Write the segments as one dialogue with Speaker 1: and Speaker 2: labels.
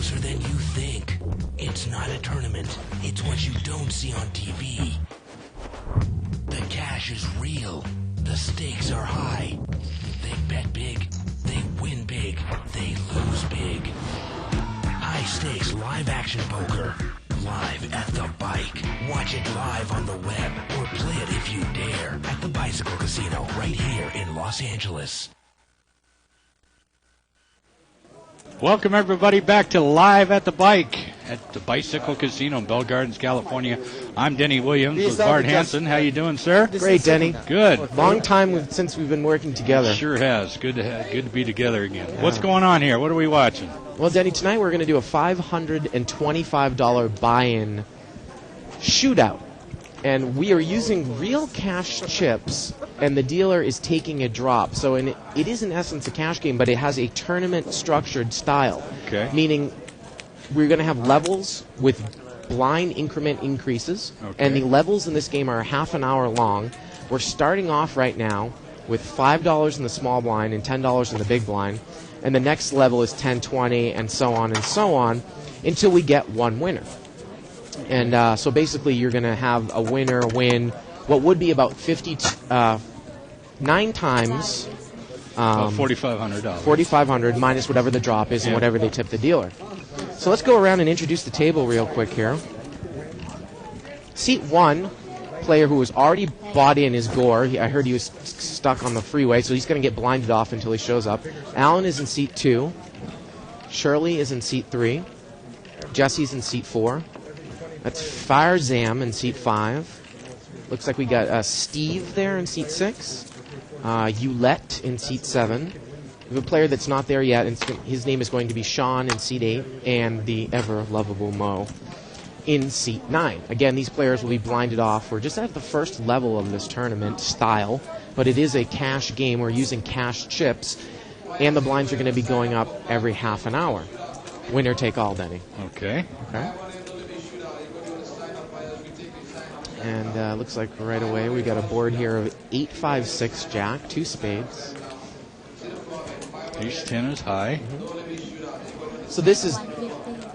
Speaker 1: closer than you think. It's not a tournament. It's what you don't see on TV. The cash is real. The stakes are high. They bet big. They win big. They lose big. High stakes live action poker. Live at the bike. Watch it live on the web or play it if you dare at the Bicycle Casino right here in Los Angeles.
Speaker 2: Welcome everybody back to Live at the Bike at the Bicycle Casino in Bell Gardens, California. I'm Denny Williams with Bart Hansen. How you doing, sir?
Speaker 3: Great, Denny.
Speaker 2: Good.
Speaker 3: Long time since we've been working together.
Speaker 2: Sure has. Good to be together again. Yeah. What's going on here? What are we watching?
Speaker 3: Well, Denny, tonight we're going to do a $525 buy-in shootout. And we are using real cash chips, and the dealer is taking a drop. So it is, in essence, a cash game, but it has a tournament-structured style.
Speaker 2: Okay.
Speaker 3: Meaning we're going to have levels with blind increment increases, and the levels in this game are half an hour long. We're starting off right now with $5 in the small blind and $10 in the big blind, and the next level is 10, 20, and so on until we get one winner. And so basically you're going to have a winner win what would be about 9 times
Speaker 2: $4,500.
Speaker 3: $4,500 minus whatever the drop is and whatever they tip the dealer. So let's go around and introduce the table real quick here. Seat 1, player who was already bought in is Gore. I heard he was stuck on the freeway, so he's going to get blinded off until he shows up. Alan is in seat 2. Shirley is in seat 3. Jesse's in seat 4. That's Farzam in seat 5. Looks like we got Steve there in seat 6. Eulette in seat 7. We have a player that's not there yet, and his name is going to be Sean in seat 8, and the ever-lovable Mo in seat 9. Again, these players will be blinded off. We're just at the first level of this tournament style, but it is a cash game. We're using cash chips, and the blinds are going to be going up every half an hour. Winner take all, Denny.
Speaker 2: Okay.
Speaker 3: And looks like right away we got a board here of 8, 5, 6 jack, 2 spades.
Speaker 2: Ace 10 is high.
Speaker 3: So this is,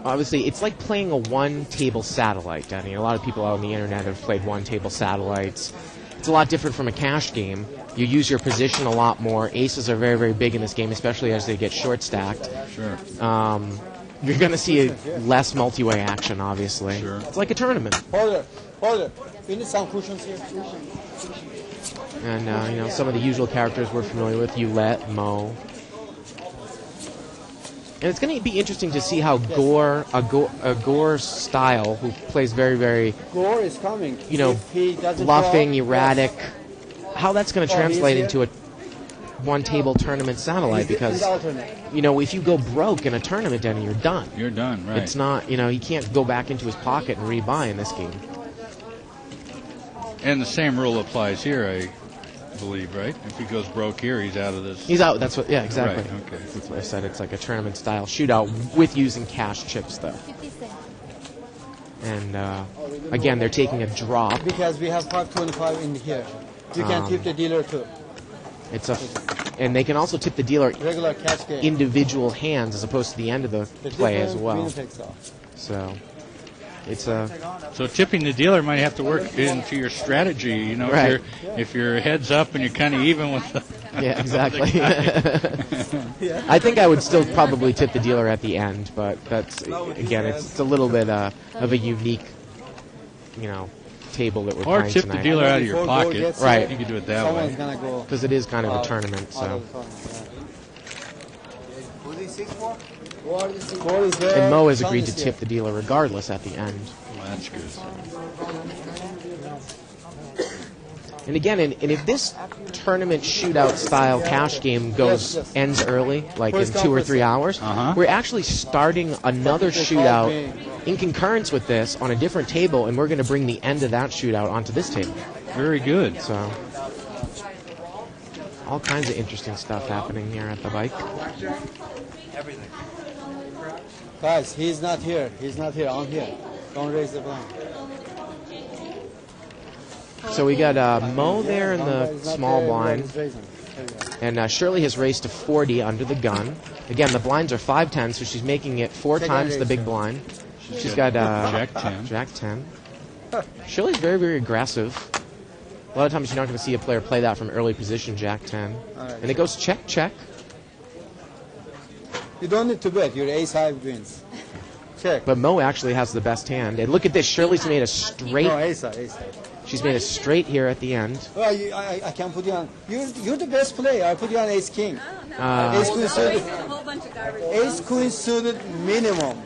Speaker 3: obviously, it's like playing a one-table satellite, Danny. A lot of people out on the internet have played one-table satellites. It's a lot different from a cash game. You use your position a lot more. Aces are very, very big in this game, especially as they get short-stacked.
Speaker 2: Sure.
Speaker 3: You're going to see less multi-way action, obviously.
Speaker 2: Sure.
Speaker 3: It's like a tournament.
Speaker 4: Hold it. We need some cushions here.
Speaker 3: And, some of the usual characters we're familiar with, Eulette, Mo. And it's going to be interesting to see how Gore style, who plays very, very,
Speaker 4: Gore is coming.
Speaker 3: bluffing, erratic, how that's going to translate into a one-table tournament satellite. Because, if you go broke in a tournament, Denny, you're done.
Speaker 2: You're done, right.
Speaker 3: It's not, he can't go back into his pocket and rebuy in this game.
Speaker 2: And the same rule applies here, I believe, right? If he goes broke here, he's out of this.
Speaker 3: He's out. That's what. Yeah, exactly.
Speaker 2: Right, okay.
Speaker 3: That's what I said. It's like a tournament-style shootout with using cash chips, though. And again, they're taking a drop.
Speaker 4: Because we have 525 in here. You can tip the dealer too.
Speaker 3: And they can also tip the dealer
Speaker 4: regular cash game.
Speaker 3: Individual hands as opposed to the end of the play as well. So it's
Speaker 2: So tipping the dealer might have to work into your strategy.
Speaker 3: Right.
Speaker 2: If your head's up and you're kind of even with the
Speaker 3: yeah, exactly. I think I would still probably tip the dealer at the end, but that's again, it's a little bit of a unique, table that we're playing
Speaker 2: tonight. Or tip the dealer out of your pocket.
Speaker 3: Right.
Speaker 2: You could do it that way.
Speaker 3: Because it is kind of a tournament, so. And Mo has agreed to tip the dealer regardless at the end.
Speaker 2: Well, that's good.
Speaker 3: And again, and if this tournament shootout style cash game ends early, like in 2 or 3 hours, we're actually starting another shootout in concurrence with this on a different table, and we're going to bring the end of that shootout onto this table.
Speaker 2: Very good.
Speaker 3: So, all kinds of interesting stuff happening here at the bike.
Speaker 4: Guys, he's not here. I'm here. Don't raise the blind.
Speaker 3: So we got Mo there in the small blind. And Shirley has raised to 40 under the gun. Again, the blinds are 5-10, so she's making it 4 times the big blind. She's got
Speaker 2: Jack 10.
Speaker 3: Jack 10. Shirley's very, very aggressive. A lot of times you're not going to see a player play that from early position, Jack 10. And it goes check, check.
Speaker 4: You don't need to bet. Your ace high wins. Check.
Speaker 3: But Mo actually has the best hand. And look at this. Shirley's made a straight.
Speaker 4: No, ace high, ace high.
Speaker 3: She's made a straight here at the end.
Speaker 4: Well, I can put you on. You're the best player. I put you on ace king. Ace queen suited. Ace queen suited minimum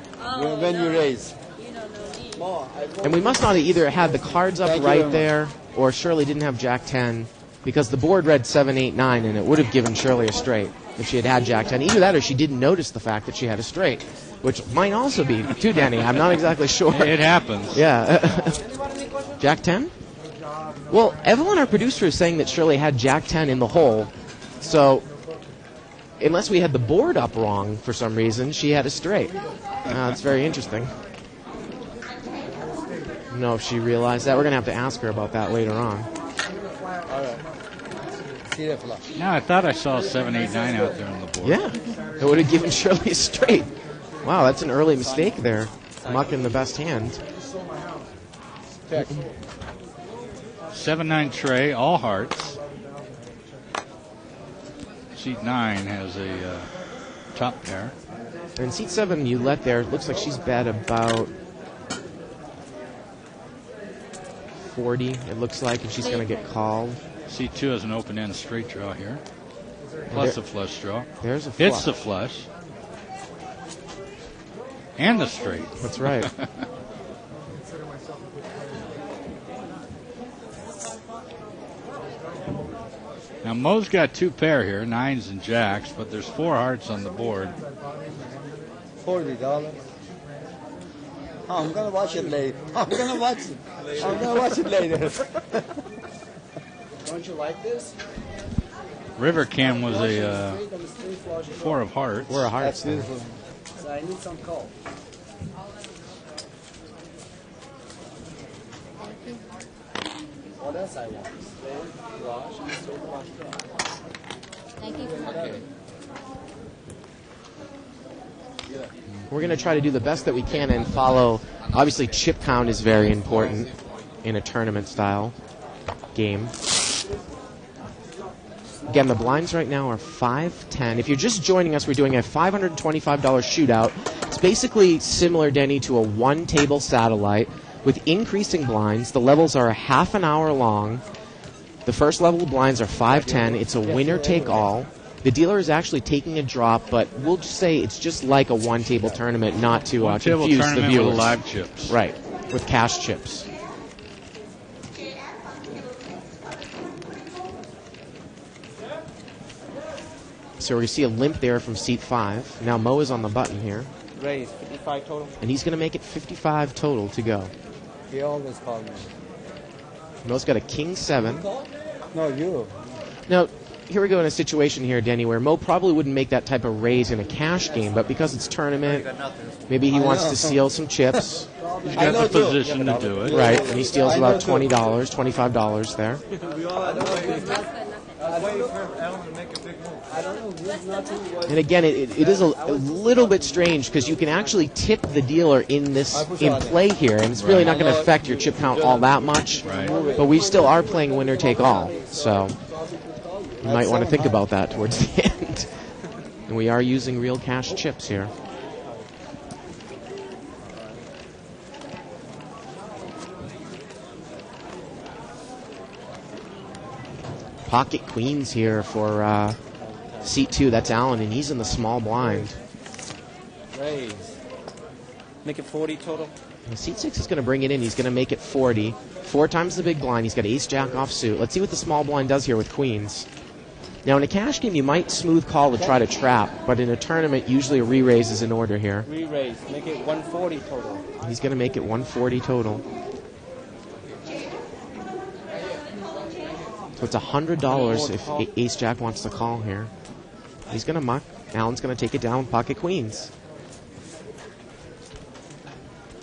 Speaker 4: when you raise.
Speaker 3: And we must not have either had the cards up right there, or Shirley didn't have Jack 10, because the board read 7, 8, 9, and it would have given Shirley a straight if she had had Jack 10. Either that, or she didn't notice the fact that she had a straight, which might also be too, Denny. I'm not exactly sure.
Speaker 2: It happens.
Speaker 3: Yeah. Jack 10? Well, Evelyn, our producer, is saying that Shirley had Jack 10 in the hole, so unless we had the board up wrong for some reason, she had a straight. It's very interesting. I don't know if she realized that. We're going to have to ask her about that later on.
Speaker 2: Yeah, I thought I saw 7, 8, 9 out there on the board.
Speaker 3: Yeah, it would have given Shirley a straight. Wow, that's an early mistake there. Mucking the best hand.
Speaker 2: 7, 9 tray, all hearts. Seat 9 has a top pair.
Speaker 3: And seat 7, you let there. It looks like she's bet about 40, it looks like, and she's going to get called.
Speaker 2: Seat 2 has an open-end straight draw here. Plus a flush draw.
Speaker 3: There's a flush.
Speaker 2: It's the flush. And the straight.
Speaker 3: That's right.
Speaker 2: Now, Mo's got 2 pair here, 9s and jacks, but there's 4 hearts on the board.
Speaker 4: $40. I'm going to watch it later. I'm going to watch it later. Don't you like this?
Speaker 2: River Cam was a 4 of hearts.
Speaker 3: 4 of hearts.
Speaker 4: That's beautiful. So I need some call. What else I want?
Speaker 5: Thank you.
Speaker 3: We're going to try to do the best that we can and follow. Obviously, chip count is very important in a tournament-style game. Again, the blinds right now are 5-10. If you're just joining us, we're doing a $525 shootout. It's basically similar, Denny, to a one-table satellite with increasing blinds. The levels are a half an hour long. The first level of blinds are 5-10. It's a winner-take-all. The dealer is actually taking a drop, but we'll just say it's just like a one-table tournament, not to confuse the viewers.
Speaker 2: With live chips.
Speaker 3: Right, with cash chips. So we see a limp there from seat 5. Now Mo is on the button here.
Speaker 4: Raise 55 total.
Speaker 3: And he's going to make it 55 total to go.
Speaker 4: He always calls me.
Speaker 3: Mo's got a king 7.
Speaker 4: No, you.
Speaker 3: Now, here we go in a situation here, Denny, where Mo probably wouldn't make that type of raise in a cash game, but because it's tournament, maybe he wants to steal some chips.
Speaker 2: He's got the position to do it.
Speaker 3: Right, and he steals about $20, $25 there. And again, it is a little bit strange because you can actually tip the dealer in play here, and it's really not going to affect your chip count all that much.
Speaker 2: Right.
Speaker 3: But we still are playing winner take all, so you might want to think about that towards the end. And we are using real cash chips here. Pocket queens here for seat 2. That's Allen, and he's in the small blind.
Speaker 4: Raise. Make it 40 total.
Speaker 3: And seat 6 is going to bring it in. He's going to make it 40. 4 times the big blind. He's got ace-jack offsuit. Let's see what the small blind does here with queens. Now, in a cash game, you might smooth call to try to trap, but in a tournament, usually a re-raise is in order here.
Speaker 4: Re-raise. Make it 140 total.
Speaker 3: He's going to make it 140 total. So it's $100 if ace-jack wants to call here. He's going to muck. Allen's going to take it down with pocket queens.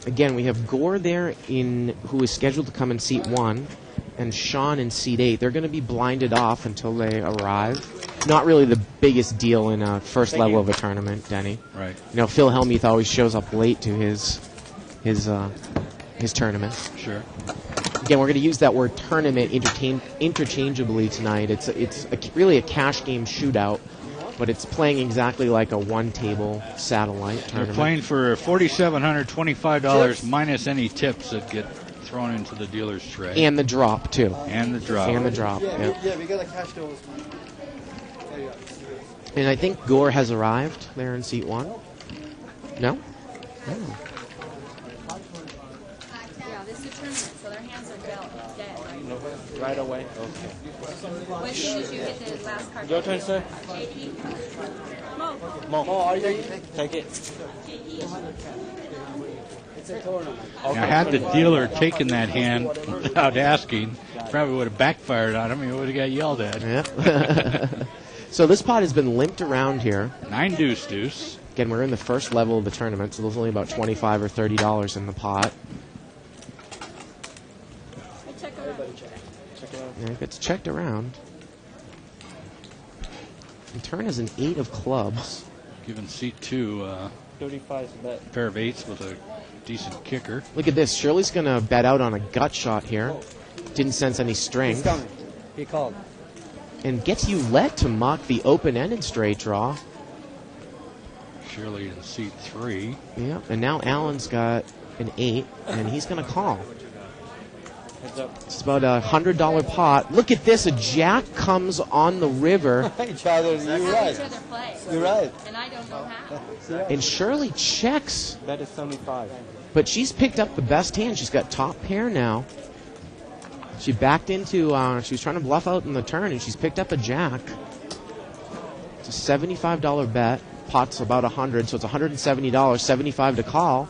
Speaker 3: Again, we have Gore there who is scheduled to come in seat 1. and Sean in seat 8. They're going to be blinded off until they arrive. Not really the biggest deal in a first level of a tournament, Denny.
Speaker 2: Right.
Speaker 3: You know, Phil Hellmuth always shows up late to his tournament.
Speaker 2: Sure.
Speaker 3: Again, we're going to use that word tournament interchangeably tonight. It's really a cash game shootout, but it's playing exactly like a one-table satellite tournament.
Speaker 2: They're playing for $4,725 minus any tips that get thrown into the dealer's tray.
Speaker 3: And the drop, too.
Speaker 2: And the drop.
Speaker 3: And the drop,
Speaker 4: Yeah, we got to cash those.
Speaker 3: And I think Gore has arrived there in seat 1. No? Oh.
Speaker 5: Yeah, this is a tournament, so their hands are dead.
Speaker 6: Right away. Okay.
Speaker 5: As soon as you get the last card.
Speaker 6: Your turn, sir.
Speaker 5: JD.
Speaker 6: Mo, are you take it?
Speaker 4: It's a tournament.
Speaker 2: Now, had the dealer taken that hand without asking, probably would have backfired on him. He would have got yelled at.
Speaker 3: Yeah. So this pot has been limped around here.
Speaker 2: 9 deuce.
Speaker 3: Again, we're in the first level of the tournament, so there's only about $25 or $30 in the pot.
Speaker 5: Check it out.
Speaker 3: And if it's checked around, the turn is an 8 of clubs.
Speaker 2: Giving seat 2
Speaker 6: 35 bet.
Speaker 2: pair of 8s with a decent kicker.
Speaker 3: Look at this. Shirley's going to bet out on a gut shot here. Didn't sense any
Speaker 4: He's
Speaker 3: strength.
Speaker 4: coming. He called.
Speaker 3: And gets you let to mock the open-ended straight draw.
Speaker 2: Shirley in seat 3.
Speaker 3: Yeah, and now Allen's got an 8, and he's going to call.
Speaker 6: Heads up.
Speaker 3: It's about a $100 pot. Look at this. A jack comes on the river,
Speaker 4: Each other, you're
Speaker 5: How
Speaker 4: right.
Speaker 5: each other play.
Speaker 4: You're right.
Speaker 5: And I don't know how.
Speaker 3: and Shirley checks.
Speaker 6: Bet is 75.
Speaker 3: But she's picked up the best hand. She's got top pair now. She backed into, she was trying to bluff out in the turn, and she's picked up a jack. It's a $75 bet. Pot's about $100, so it's $170, 75 to call.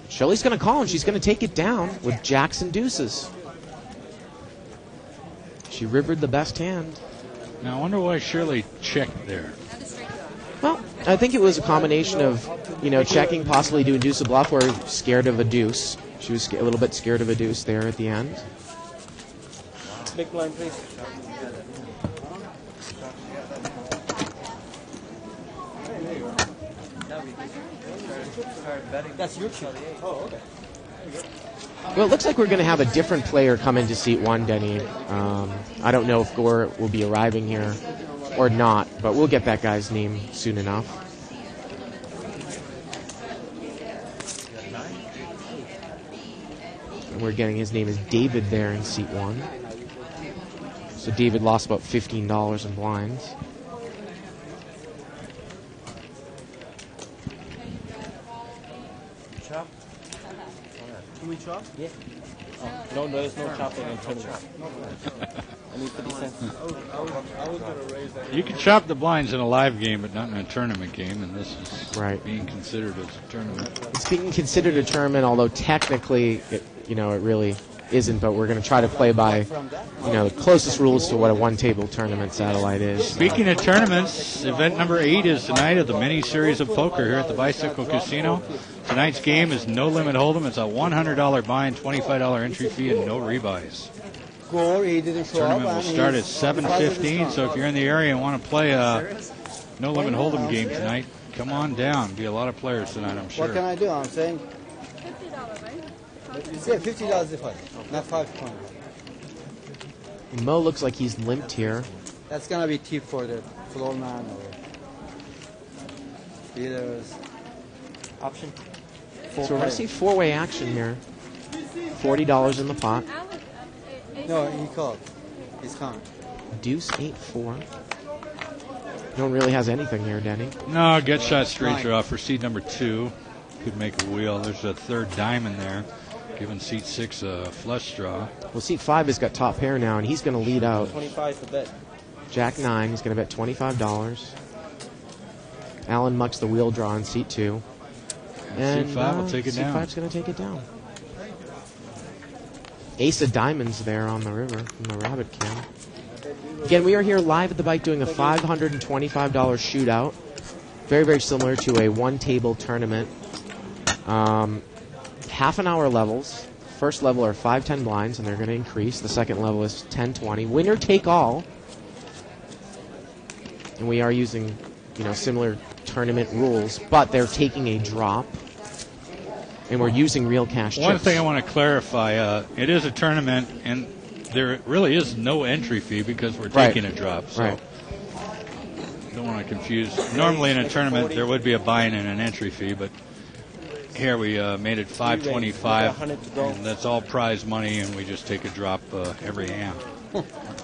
Speaker 3: Shirley's going to call, and she's going to take it down with jacks and deuces. She rivered the best hand.
Speaker 2: Now, I wonder why Shirley checked there.
Speaker 5: Not a straight draw.
Speaker 3: Well, I think it was a combination of, checking, possibly doing deuce a bluff, or scared of a deuce. She was a little bit scared of a deuce there at the end.
Speaker 6: Big blind, please.
Speaker 4: That's your chip. Oh, okay.
Speaker 3: Well, it looks like we're going to have a different player come into seat 1, Denny. I don't know if Gore will be arriving here or not, but we'll get that guy's name soon enough. And we're getting his name is David there in seat 1. So David lost about $15 in blinds.
Speaker 6: Chop. Can we chop? Yeah. Oh, no, there's no chopping in tournament. I need 50 cents.
Speaker 2: You can chop the blinds in a live game, but not in a tournament game, and this is
Speaker 3: Right.
Speaker 2: being considered as a tournament.
Speaker 3: It's being considered a tournament, although technically, it really isn't, but we're going to try to play by, the closest rules to what a one-table tournament satellite is.
Speaker 2: Speaking of tournaments, event number 8 is tonight of the mini-series of poker here at the Bicycle Casino. Tonight's game is No Limit Hold'em. It's a $100 buy-in, $25 entry fee, and no rebuys.
Speaker 4: Gore, he didn't show up.
Speaker 2: Tournament will start at 7:15, so if you're in the area and want to play a No Limit Hold'em game tonight, come on down. Be a lot of players tonight, I'm sure.
Speaker 4: What can I do? I'm saying,
Speaker 5: $50, right?
Speaker 4: yeah, $50 the fight, not 5 points.
Speaker 3: Mo looks like he's limped here.
Speaker 4: That's gonna be tip for the floor man or dealers.
Speaker 6: Option.
Speaker 3: So we're going to see four-way action here. $40 in the pot.
Speaker 4: No, he called. He's coming.
Speaker 3: Deuce 8-4. No one really has anything here, Denny.
Speaker 2: No, gut shot straight draw for seed number 2. Could make a wheel. There's a third diamond there, giving seat 6 a flush draw.
Speaker 3: Well, seat 5 has got top pair now, and he's going to lead out.
Speaker 6: 25 for bet.
Speaker 3: Jack 9, he's going to bet $25. Allen mucks the wheel draw in seat 2. And
Speaker 2: seat 5 will take it down.
Speaker 3: Seat 5's going to take it down. Ace of diamonds there on the river from the Rabbit Cam. Again, we are here live at the bike doing a $525 shootout. Very, very similar to a one-table tournament. Half an hour levels, first level are 5-10 blinds, and they're going to increase. The second level is 10-20. Winner take all. And we are using, similar tournament rules, but they're taking a drop. And we're using real cash chips.
Speaker 2: One thing I want to clarify, it is a tournament, and there really is no entry fee because we're taking a drop. So don't want to confuse. Normally in a tournament there would be a buy-in and an entry fee, but here we made it $5.25, and that's all prize money, and we just take a drop every hand.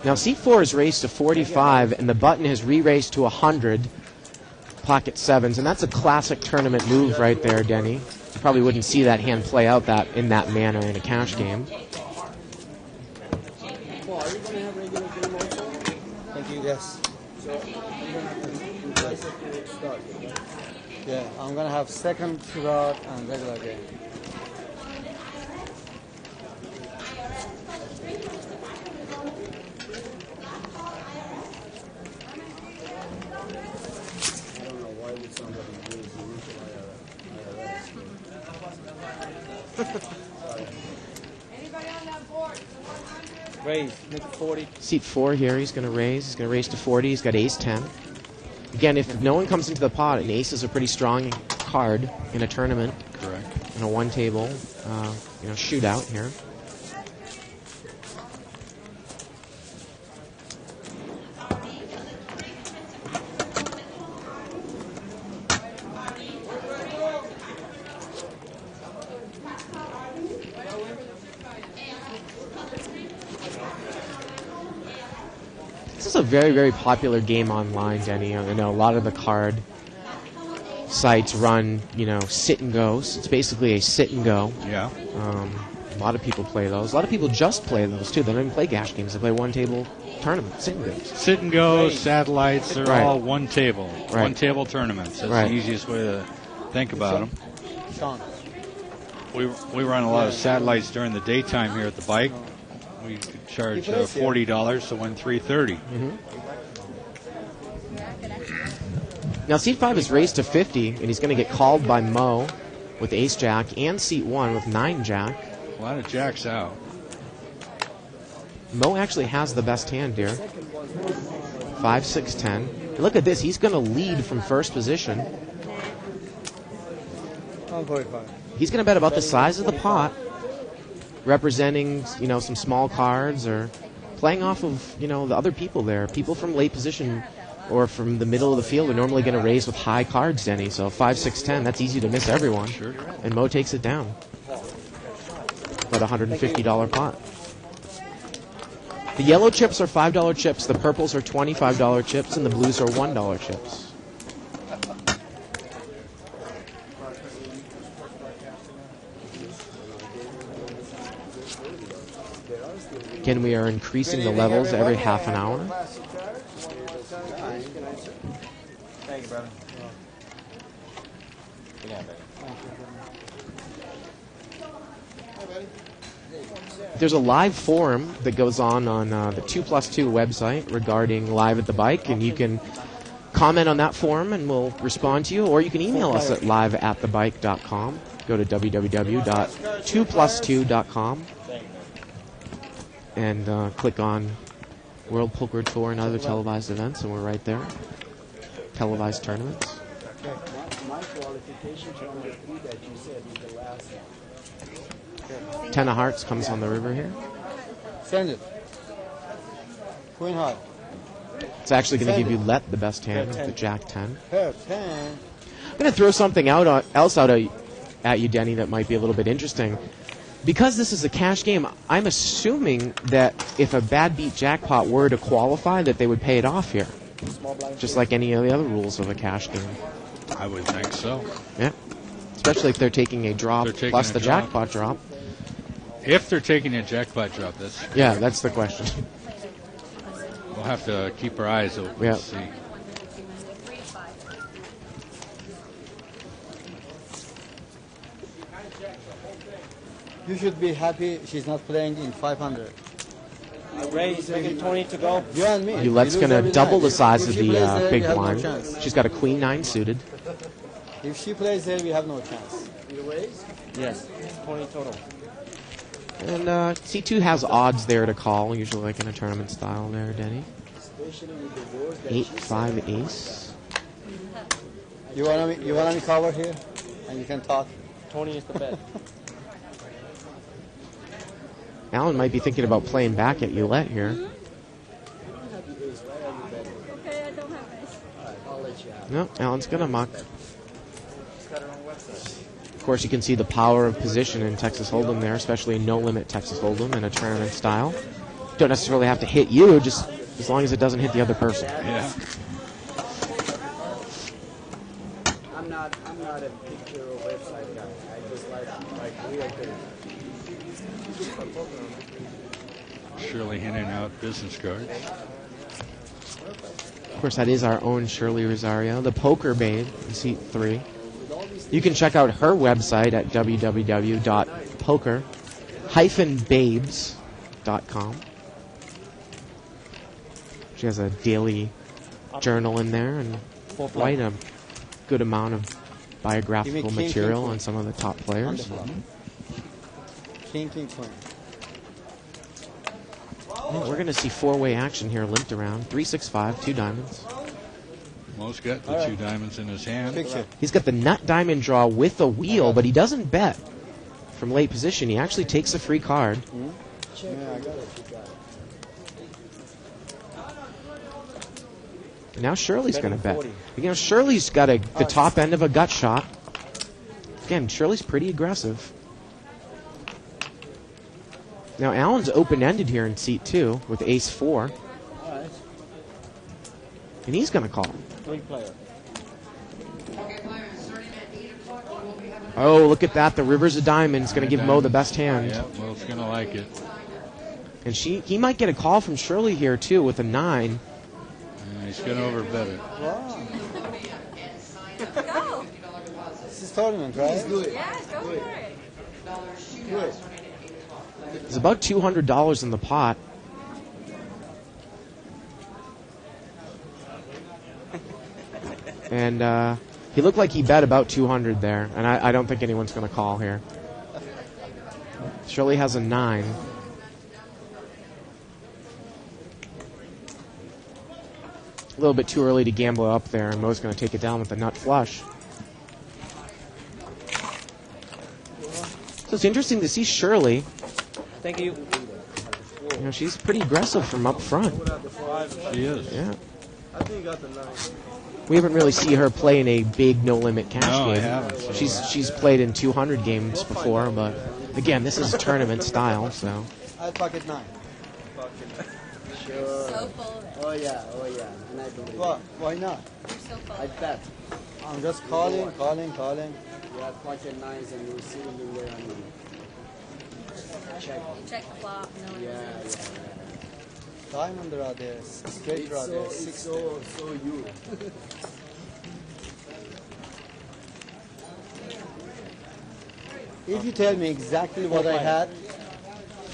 Speaker 3: Now seat 4 is raised to 45, and the button has re-raised to 100 pocket 7s, and that's a classic tournament move right there, Denny. You probably wouldn't see that hand play out in that manner in a cash game.
Speaker 4: Thank you. Yes. Yeah, I'm gonna have second slot and regular game.
Speaker 6: Raise, make it 40.
Speaker 3: Seat 4 here, he's going to raise. He's going to raise to 40. He's got ace-10. Again, if no one comes into the pot, an ace is a pretty strong card in a tournament.
Speaker 2: Correct.
Speaker 3: In a one-table, shootout here. This is a very, very popular game online, Denny. I know a lot of the card sites run, sit and goes. It's basically a sit and go.
Speaker 2: Yeah.
Speaker 3: A lot of people play those. A lot of people just play those, too. They don't even play cash games. They play one-table tournaments, sit and goes.
Speaker 2: Sit and go, satellites, they're all one table.
Speaker 3: Right.
Speaker 2: One-table tournaments. That's the easiest way to think about them.
Speaker 4: Sean.
Speaker 2: We run a lot of satellites during the daytime here at the bike. We charge $40 to win $330.
Speaker 3: Mm-hmm. Now, seat 5 is raised to 50, and he's going to get called by Mo with ace-jack, and seat 1 with 9-jack.
Speaker 2: A lot of jacks out.
Speaker 3: Mo actually has the best hand here. 5, 6, 10. And look at this. He's going to lead from first position. He's going to bet about the size of the pot, representing, some small cards, or playing off of, the other people there. People from late position or from the middle of the field are normally going to raise with high cards, Denny. So 5, 6, 10, that's easy to miss everyone.
Speaker 2: Sure.
Speaker 3: And Mo takes it down. About $150 pot. The yellow chips are $5 chips, the purples are $25 chips, and the blues are $1 chips. Again, we are increasing the levels every half an hour.
Speaker 6: Thank you, brother.
Speaker 3: There's a live forum that goes on the 2+2 website regarding Live at the Bike, and you can comment on that forum and we'll respond to you, or you can email us at liveatthebike.com. Go to www.2plus2.com and click on World Poker Tour and other televised events, and we're right there. Televised tournaments.
Speaker 4: My qualification that you said is the last one.
Speaker 3: 10 of hearts comes on the river here.
Speaker 4: Send it. Queen heart.
Speaker 3: It's actually going to give you the best hand with the Jack 10.
Speaker 4: Pair 10.
Speaker 3: I'm going to throw something else out at you, Denny, that might be a little bit interesting. Because this is a cash game, I'm assuming that if a bad beat jackpot were to qualify, that they would pay it off here. Just like any of the other rules of a cash game.
Speaker 2: I would think so.
Speaker 3: Yeah. Especially if they're taking a drop plus the jackpot drop.
Speaker 2: If they're taking a jackpot drop,
Speaker 3: that's the question.
Speaker 2: We'll have to keep our eyes open to see.
Speaker 4: You should be happy she's not playing in 500.
Speaker 6: Raise, make it 20 to go.
Speaker 4: You and me.
Speaker 3: Youlette's going to double the size of the big
Speaker 4: no
Speaker 3: blind. She's got a queen 9 suited.
Speaker 4: If she plays there, we have no chance. You raise?
Speaker 6: Yes, 20 total.
Speaker 3: And C2 has odds there to call, usually like in a tournament style there, Denny. 8-5 ace.
Speaker 4: You want me cover here? And you can talk?
Speaker 6: 20 is the bet.
Speaker 3: Alan might be thinking about playing back at Roulette here.
Speaker 5: Okay, I don't have ace.
Speaker 3: No, Alan's going to muck. Of course, you can see the power of position in Texas Hold'em there, especially in no-limit Texas Hold'em in a tournament style. Don't necessarily have to hit you, just as long as it doesn't hit the other person.
Speaker 2: Yeah.
Speaker 7: I'm not a picture or website guy. I just like real things.
Speaker 2: Shirley handing out business cards.
Speaker 3: Of course, that is our own Shirley Rosario, the Poker Babe in seat 3. You can check out her website at www.poker-babes.com. She has a daily journal in there and quite a good amount of biographical material on some of the top players.
Speaker 4: King, queen.
Speaker 3: We're going to see four-way action here limped around. 3-6-5, 2 diamonds.
Speaker 2: Mo's got the 2 diamonds in his hand.
Speaker 3: He's got the nut diamond draw with a wheel, but he doesn't bet from late position. He actually takes a free card.
Speaker 4: Yeah, I got it.
Speaker 3: Now Shirley's going to bet. You know, Shirley's got the top end of a gut shot. Again, Shirley's pretty aggressive. Now Alan's open-ended here in seat 2 with ace 4. And he's going to call.
Speaker 6: 3-player.
Speaker 3: Oh, look at that. The Rivers of Diamonds going to give Mo the best hand.
Speaker 2: Yeah, Mo's going to like it.
Speaker 3: And he might get a call from Shirley here, too, with a 9.
Speaker 2: He's going to overbet it.
Speaker 4: Wow.
Speaker 5: Go.
Speaker 4: This is tournament, right?
Speaker 5: Yes, go for it.
Speaker 4: Good.
Speaker 3: There's about $200 in the pot. And he looked like he bet about 200 there. And I don't think anyone's going to call here. Shirley has a 9. A little bit too early to gamble up there, and Mo's going to take it down with a nut flush. So it's interesting to see Shirley.
Speaker 6: Thank you.
Speaker 3: You know, she's pretty aggressive from up front.
Speaker 2: She is.
Speaker 3: Yeah.
Speaker 7: I think you got the 9.
Speaker 3: We haven't really seen her play in a big no-limit cash
Speaker 2: No, I
Speaker 3: game.
Speaker 2: haven't.
Speaker 3: She's played in 200 games before, but again, this is tournament style, so.
Speaker 4: I'll pocket 9.
Speaker 7: Sure.
Speaker 5: So full of it.
Speaker 7: Oh yeah. And I believe.
Speaker 4: What? Why not?
Speaker 5: You're so full
Speaker 7: I
Speaker 5: of it.
Speaker 7: bet.
Speaker 4: I'm just calling.
Speaker 7: You have pocket 9s and you see them in there and you check.
Speaker 5: Check flop. No.
Speaker 7: Yeah.
Speaker 4: Diamond draw there. Straight draw there.
Speaker 7: It's
Speaker 4: 6.
Speaker 7: so you.
Speaker 4: If you tell me exactly what I had,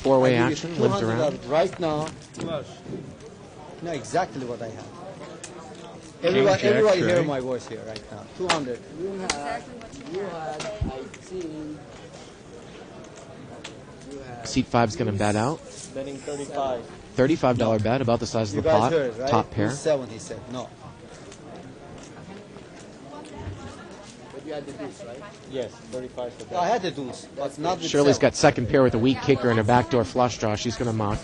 Speaker 3: Four-way
Speaker 4: I'll give you
Speaker 3: action, limped around.
Speaker 4: $200 right now. No, exactly what I have.
Speaker 2: Jack,
Speaker 4: Everybody
Speaker 2: right?
Speaker 4: hear my voice here right now. 200.
Speaker 7: You had, I think, you had.
Speaker 3: Seat 5's going to bet out.
Speaker 6: Betting 35.
Speaker 3: $35 bet, about the size
Speaker 4: You
Speaker 3: of the
Speaker 4: guys
Speaker 3: pot.
Speaker 4: heard, right?
Speaker 3: Top pair.
Speaker 4: 7, he said. No.
Speaker 7: But you had the deuce, right?
Speaker 6: Yes, 35 for
Speaker 4: I
Speaker 6: that.
Speaker 4: had the deuce, but not with
Speaker 3: Shirley's
Speaker 4: 7.
Speaker 3: got second pair with a weak kicker and a backdoor flush draw. She's going to muck.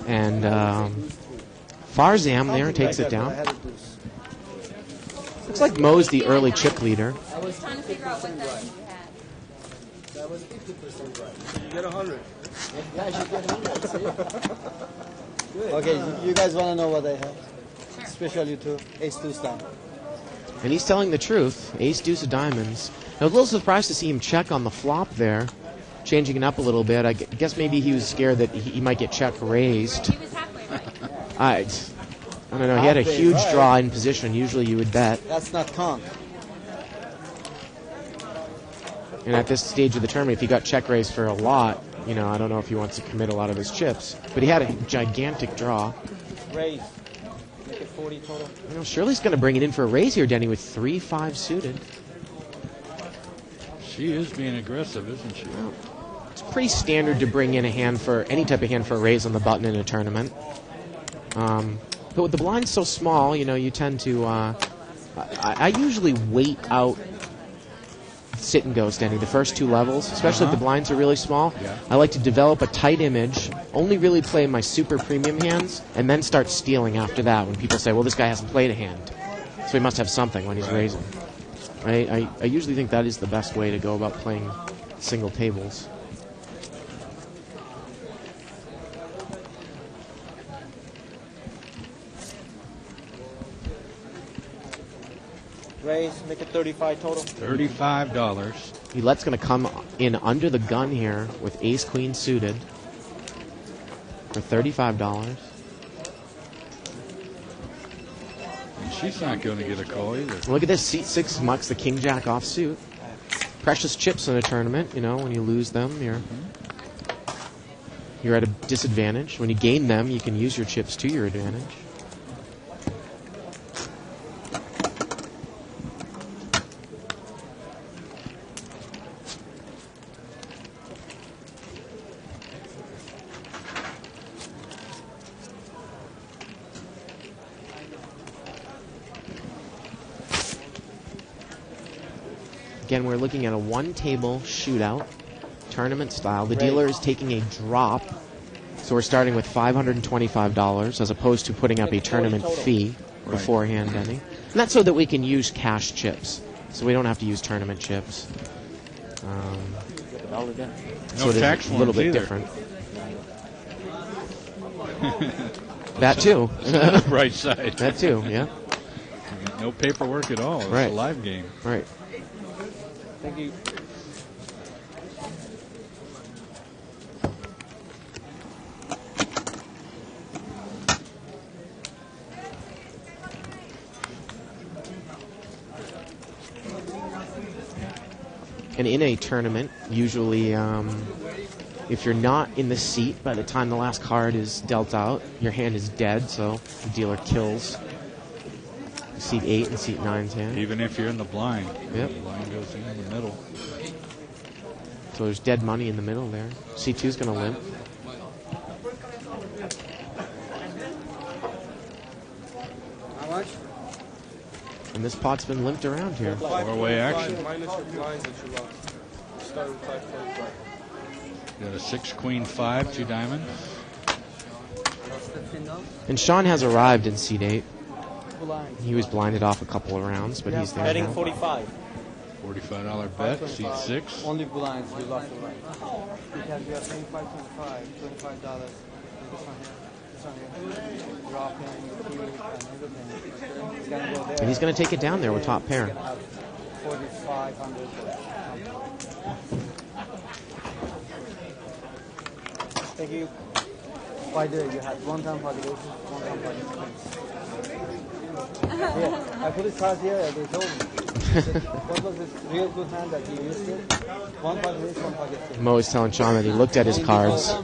Speaker 3: And Farzam there
Speaker 4: Something
Speaker 3: takes
Speaker 4: like
Speaker 3: it
Speaker 4: that, but
Speaker 3: down.
Speaker 4: I had a deuce.
Speaker 3: Looks like Mo's the early chip leader.
Speaker 5: I was trying to figure out what that you had.
Speaker 7: That was 50% right.
Speaker 4: You get 100.
Speaker 7: Yeah, I should get 100. See?
Speaker 4: Okay, you guys want to know what I have? Especially you two. Ace 2 stand.
Speaker 3: And he's telling the truth. Ace, deuce of diamonds. I was a little surprised to see him check on the flop there. Changing it up a little bit. I guess maybe he was scared that he might get check raised.
Speaker 5: He was halfway right.
Speaker 3: I don't know. He had a huge draw in position. Usually you would bet.
Speaker 4: That's not con.
Speaker 3: And at this stage of the tournament, if he got check raised for a lot, I don't know if he wants to commit a lot of his chips. But he had a gigantic draw.
Speaker 6: Raise. Make it 40 total.
Speaker 3: Shirley's going to bring it in for a raise here, Denny, with 3-5 suited.
Speaker 2: She is being aggressive, isn't she?
Speaker 3: It's pretty standard to bring in a hand for any type of hand for a raise on the button in a tournament. But with the blinds so small, you tend to. I usually wait out sit and go standing the first 2 levels, especially if the blinds are really small.
Speaker 2: Yeah.
Speaker 3: I like to develop a tight image, only really play my super premium hands, and then start stealing after that when people say, well, this guy hasn't played a hand, so he must have something when he's raising. I usually think that is the best way to go about playing single tables.
Speaker 6: Raise, make it 35 total.
Speaker 2: $35.
Speaker 3: Oulette's going to come in under the gun here with ace queen suited for $35.
Speaker 2: And she's not going to get a call either.
Speaker 3: Look at this. Seat 6 mucks the king jack offsuit. Precious chips in a tournament. When you lose them, you're at a disadvantage. When you gain them, you can use your chips to your advantage. Again, we're looking at a one-table shootout, tournament style. The dealer is taking a drop, so we're starting with $525 as opposed to putting up a tournament fee beforehand, Denny. And that's so that we can use cash chips, so we don't have to use tournament chips. So it is a little bit different. That too.
Speaker 2: Right side.
Speaker 3: That too, yeah.
Speaker 2: No paperwork at all. It's
Speaker 3: Right.
Speaker 2: a live game.
Speaker 3: Right.
Speaker 6: Thank you.
Speaker 3: And in a tournament, usually, if you're not in the seat by the time the last card is dealt out, your hand is dead, so the dealer kills seat 8 and seat 9's hand.
Speaker 2: Even if you're in the blind.
Speaker 3: Yep.
Speaker 2: The blind goes in the middle.
Speaker 3: So there's dead money in the middle there. C2's going to limp.
Speaker 4: How much?
Speaker 3: And this pot's been limped around here.
Speaker 2: Four-way action.
Speaker 8: Minus your blinds that you lost. Start with 545.
Speaker 2: Got a 6, queen, 5, 2 diamonds.
Speaker 3: And Sean has arrived in seat 8. He was blinded off a couple of rounds, but he's there
Speaker 6: Betting
Speaker 3: now.
Speaker 6: 45.
Speaker 2: $45 bet, seat 6.
Speaker 4: Only blinds, you lost the right. Because you are paying $5.25, $25. Dropping, and everything. It's gonna go there.
Speaker 3: And he's going to take it down there with top pair.
Speaker 4: 4,500.
Speaker 6: Thank you.
Speaker 4: By the way, you had one time population, one time population. Yeah, I put his cards here and they told me. What was this real good hand that he used it? One pocket ace, one pocket king.
Speaker 3: Mo was telling Sean that he looked at his cards a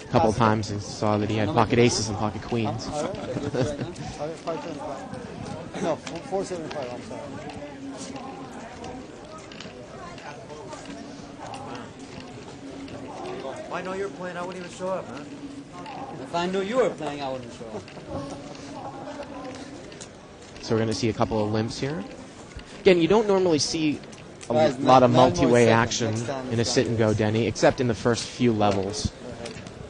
Speaker 3: couple of times and saw that he had pocket aces and pocket queens.
Speaker 4: All right, 575. No, 475, I'm sorry.
Speaker 7: If I know you're playing, I wouldn't even show up, man.
Speaker 4: If I knew you were playing, I wouldn't show up.
Speaker 3: So we're going to see a couple of limps here. Again, you don't normally see a
Speaker 4: Guys,
Speaker 3: lot of
Speaker 4: nine more
Speaker 3: multi-way
Speaker 4: seconds.
Speaker 3: action
Speaker 4: Next time
Speaker 3: in a
Speaker 4: it's
Speaker 3: sit and go, Denny, except in the first few levels.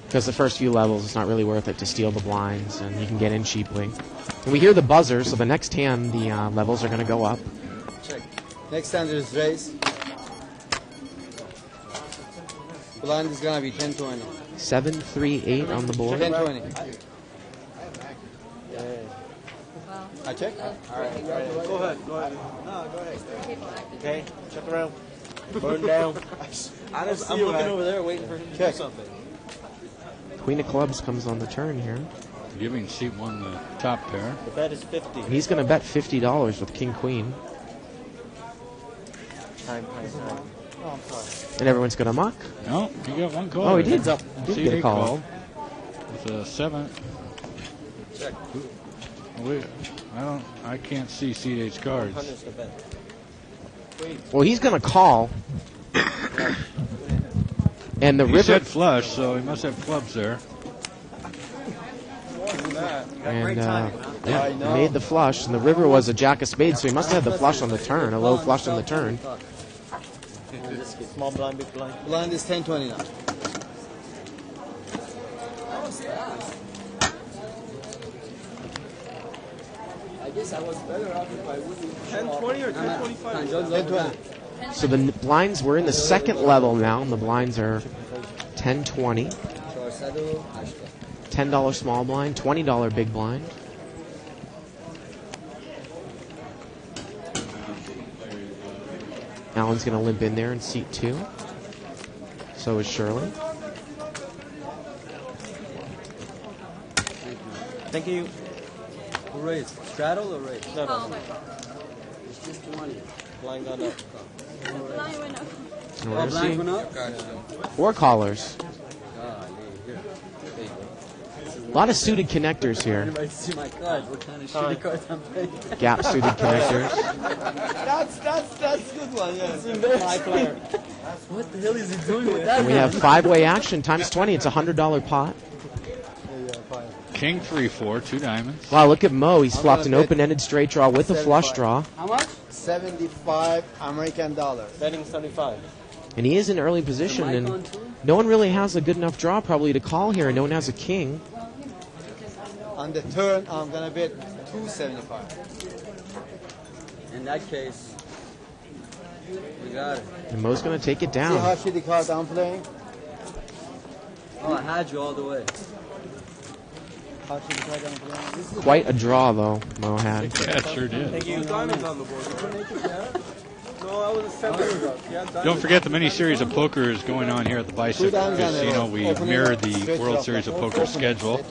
Speaker 3: Because the first few levels, it's not really worth it to steal the blinds, and you can get in cheaply. And we hear the buzzer, so the next hand, the levels are going to go up.
Speaker 4: Check. Next time there's race. Blind is gonna be 10-20.
Speaker 3: 7-3-8 on the board.
Speaker 4: 10-20. I check?
Speaker 6: Go ahead. No, go ahead. Okay, check around. Burn down. I'm looking over there waiting for him to do something.
Speaker 3: Queen of clubs comes on the turn here.
Speaker 2: Giving seat 1 the top pair.
Speaker 6: The bet is 50.
Speaker 3: And he's going to bet $50 with king queen.
Speaker 6: Time.
Speaker 4: Oh, I'm sorry.
Speaker 3: And everyone's going to muck.
Speaker 2: No, he got one call.
Speaker 3: Oh, he did.
Speaker 2: Seat
Speaker 3: Did get a
Speaker 2: 8
Speaker 3: call.
Speaker 2: called. It's a 7.
Speaker 4: Check.
Speaker 2: Wait, I can't see seat 8's cards.
Speaker 6: 100's the bet.
Speaker 3: Well, he's going to call. And the
Speaker 2: He
Speaker 3: river
Speaker 2: said flush, so he must have clubs there.
Speaker 3: and yeah, made the flush. And the river was a jack of spades, so he must have had the flush on the turn, a low flush on the turn.
Speaker 6: Small blind, big blind.
Speaker 4: Blind is 10-20 now.
Speaker 7: I guess I was better off if I wouldn't.
Speaker 8: 10-20 or 10-25?
Speaker 4: 10-20.
Speaker 3: So the blinds were in the second level now, and the blinds are 10-20. $10 small blind, $20 big blind. Alan's going to limp in there in seat 2. So is Shirley.
Speaker 6: Thank you.
Speaker 4: Who raised? Straddle or raise?
Speaker 5: Oh, my
Speaker 7: It's just 20.
Speaker 6: Blind gun up.
Speaker 5: Blind went up.
Speaker 3: And we're going to
Speaker 7: Blind
Speaker 3: see
Speaker 7: went up?
Speaker 3: 4 callers. A lot of suited connectors here.
Speaker 7: Anybody see my cards? What kind of shitty cards I'm playing?
Speaker 3: Gap suited connectors.
Speaker 4: That's good one, yes.
Speaker 7: High player. What the hell is he doing with that?
Speaker 3: And we have 5-way action times 20. It's a $100 pot.
Speaker 2: King 3-4, 2 diamonds.
Speaker 3: Wow, look at Mo. He's flopped an open-ended straight draw with a flush draw.
Speaker 7: How much?
Speaker 4: 75 American dollars.
Speaker 6: Betting 75.
Speaker 3: And he is in early position, and no one really has a good enough draw probably to call here, and no one has a king.
Speaker 4: On the turn, I'm gonna bet 275.
Speaker 7: In that case, we got it.
Speaker 3: And Mo's going to take it
Speaker 4: See how
Speaker 3: down.
Speaker 4: shitty cards I'm playing?
Speaker 7: Oh, I had you all the way.
Speaker 4: How shitty cards I'm playing? This is
Speaker 3: Quite a draw, though, Mo had.
Speaker 2: Yeah, sure did.
Speaker 6: Thank you.
Speaker 8: Diamonds on the board. You couldn't make it, yeah? No, I was a 7 years up. Yeah,
Speaker 2: Don't forget the mini-series of poker is going on here at the Bicycle Casino. We mirror the World Series of Poker schedule.